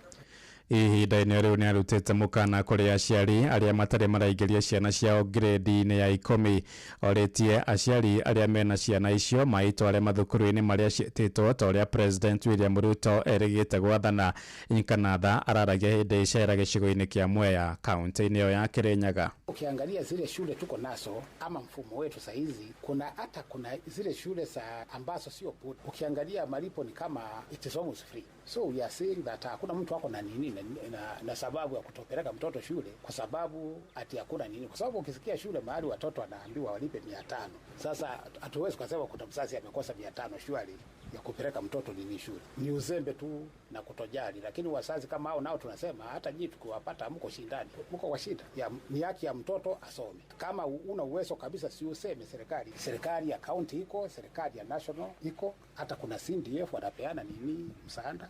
Ihinda-inĩ rĩu nĩ arutĩte mũkana kũrĩ aciari arĩa matarĩ maraingĩria ciana ciao grade-inĩ ya 10. Orĩtie aciari arĩa mena ciana icio maitware mathukuru-inĩ marĩa ciĩtĩtwo ta ũrĩa President William Ruto erĩgĩte gwathana. Kanatha araragia hĩndĩ icera gĩcigo-inĩ kĩa Mwea kaunti-inĩ ĩyo ya Kĩrĩnyaga. Ukiangalia zile shule tuko nazo ama mfumo wetu saa hizi, kuna zile shule za ambazo sio bure. Ukiangalia malipo ni kama it is almost free. So we are saying that hakuna mtu wako na nini na sababu ya kutopeleka mtoto shule kwa sababu ati hakuna nini. Kwa sababu ukisikia shule mahali watoto wanaambiwa walipe 500. Sasa hatuwezi kusema kuna mzazi amekosa 500 shule ya kupeleka mtoto nini shule. Ni uzembe tu na kutojali, lakini wazazi kama hao nao tunasema hata nyinyi tukiwapata mko shindani, mko kwa shida. Ni haki ya mtoto asome. Kama una uwezo kabisa si useme serikali ya county iko, serikali ya national iko, hata kuna CDF wanapeana nini msaada.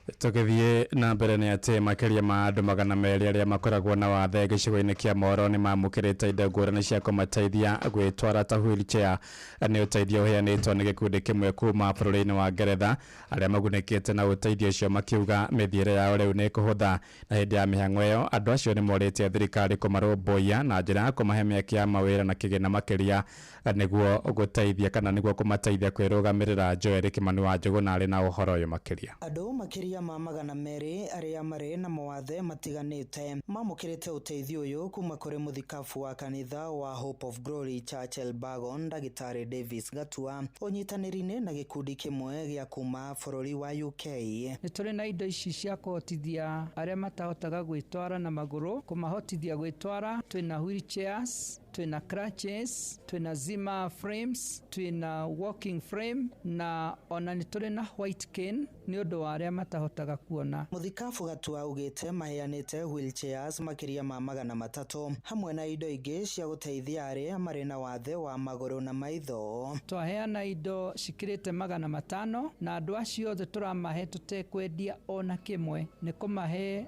Tũgĩthiĩ na mbere nĩ atĩ makĩria ma andũ 200 arĩa makoragwo na wathe gĩcigo-inĩ kĩa Moro nĩ mamũkĩrĩte indo ngũrani cia kũmateithia gwĩtwara ta wheelchair. Nĩ ũteithio ũheanĩtwo nĩ gĩkundi kĩmwe kuma bũrũri-inĩ wa Ngeretha. Arĩa magunĩkĩte na ũteithio ũcio makiuga mĩthiĩre yao rĩu nĩ kũhũtha, na hĩndĩ ya mĩhang'o ĩyo andũ acio nĩ morĩtie thirikari kũmarũmbũiya na njĩra ya kũmahe mĩeke ya mawĩra na kĩgĩna makĩria nĩguo gũteithia kana nĩguo kũmateithia kwĩrũgamĩrĩra. Joel Kimani wa Njũgũna arĩ na ũhoro ũyũ makĩria. Andũ makĩria ma 200 arĩa marĩ na mawathe matiganĩte mamũkĩrĩte ũteithio ũyũ kuma kũrĩ mũthikabu wa kanitha wa Hope of Glory Church Elbagon Ndagĩtarĩ Davis Gatua ũnyitanĩri-inĩ na gĩkundi kĩmwe gĩa kuma bũrũri wa UK. Nĩ tũrĩ na indo ici cia kũhotithia arĩa matahotaga gwĩtwara na magũrũ, kũmahotithia gwĩtwara. Twĩna wheelchairs, twĩna crutches, twĩna Zimmer frames, twĩna walking frame na ona nĩ tũrĩ na white cane nĩ ũndũ wa arĩa matahotaga kuona. Mũthikabu Gatua ugĩte maheanĩte wheelchairs makĩria ma 300 hamwe na indo ingĩ cia gũteithia arĩa marĩ na wathe wa magũrũ na maitho. Twaheana indo cikĩrĩte 500 na andũ acio othe tũramahe tũtekwendia ona kĩmwe, nĩ kũmahe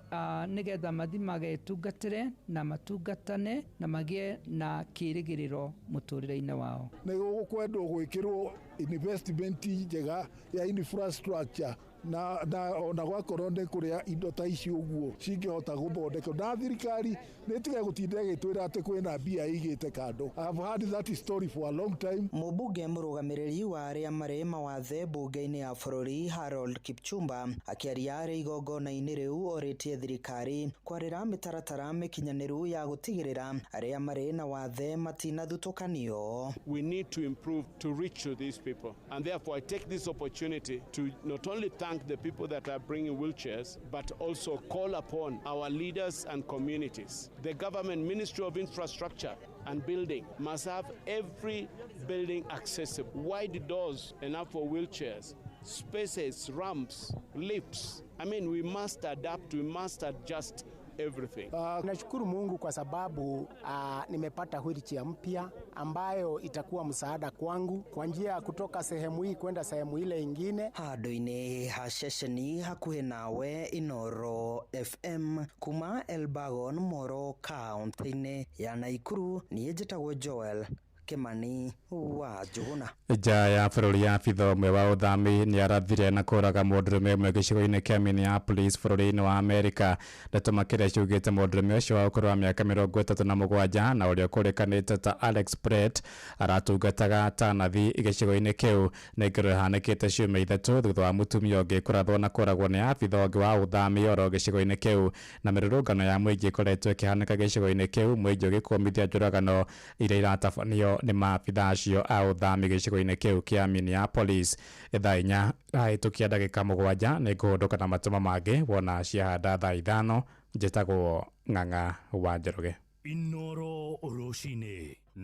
nĩgetha mathi magetungatĩre na matungatane na magĩe na kĩrĩgĩrĩro mũtũrĩre-inĩ wao. Nĩ gũkwendwo gwĩkĩrwo investment njega ya infrastructure na ona gwakorwo nĩ kũrĩa indo ta ici ũguo cingĩhota gũthondeka na thirikari nĩ tiga gũtinda ĩgĩtwĩra atĩ kwĩna mbia igĩte kando. I've heard that story for a long time. Mũmbunge mũrũgamĩrĩri wa arĩa marĩ mawathe bunge-inĩ ya bũrũri Harold Kipchumba akĩaria arĩ igongona-inĩ rĩu orĩtie thirikari kwarĩra mĩtaratara mĩkinyanĩru ya gũtigĩrĩra arĩa marĩ na wathe matinathutũkanio. We need to improve to reach to these people, and therefore I take this opportunity to not only thank the people that are bringing wheelchairs, but also call upon our leaders and communities. The government Ministry of Infrastructure and Building must have every building accessible, wide doors enough for wheelchairs, spaces, ramps, lifts. I mean, we must adapt, we must adjust everything. Nashukuru Mungu kwa sababu nimepata wheelchair mpya ambayo itakuwa msaada kwangu kwa njia kutoka sehemu hii kwenda sehemu ile ingine. Handũ-inĩ ha ceceni hakuhĩ nawe Inoro FM kuma Elbagon Moro kaunti-inĩ ya Naikuru. Niĩ njĩtagwo Joel Kimani wa Njũgũna. Nja ya bũrũri ya abitha ũmwe wa ũthami nĩ arathire na kũraga mũndũrũme ũmwe gĩcigo-inĩ kĩa Minneapolis bũrũri-inĩ wa Amerika. Ndeto makĩria ciugĩte mũndũrũme ũcio wa ũkũrũ wa mĩaka 37 na ũrĩa ũkũrĩkanĩte ta Alex Brett aratungataga ta nathi gĩcigo-inĩ kĩu. Nĩ ngero ĩhanĩkĩte ciumia ithatũ thutha wa mũtumia ũngĩ kũrathwo na kũragwo nĩ abitha ũngĩ wa ũthami oro gĩcigo-inĩ kĩu, na mĩrũrũngano ya mũingĩ ĩkoretwo ĩkĩhanĩka gĩcigo-inĩ kĩu, mũingĩ ũgĩkũmithia njũragano iria iratabanio nĩ maabitha acio a ũthami gĩcigo-inĩ kĩu kĩa Minneapolis. Thaa 4 hahĩtũkia ndagĩka 7 nĩ ngũhũndũka na matũmo mangĩ wona ciahanda thaa 5. Njĩtagwo Ng'ang'a wa Njoroge. Inoro Rũcinĩ.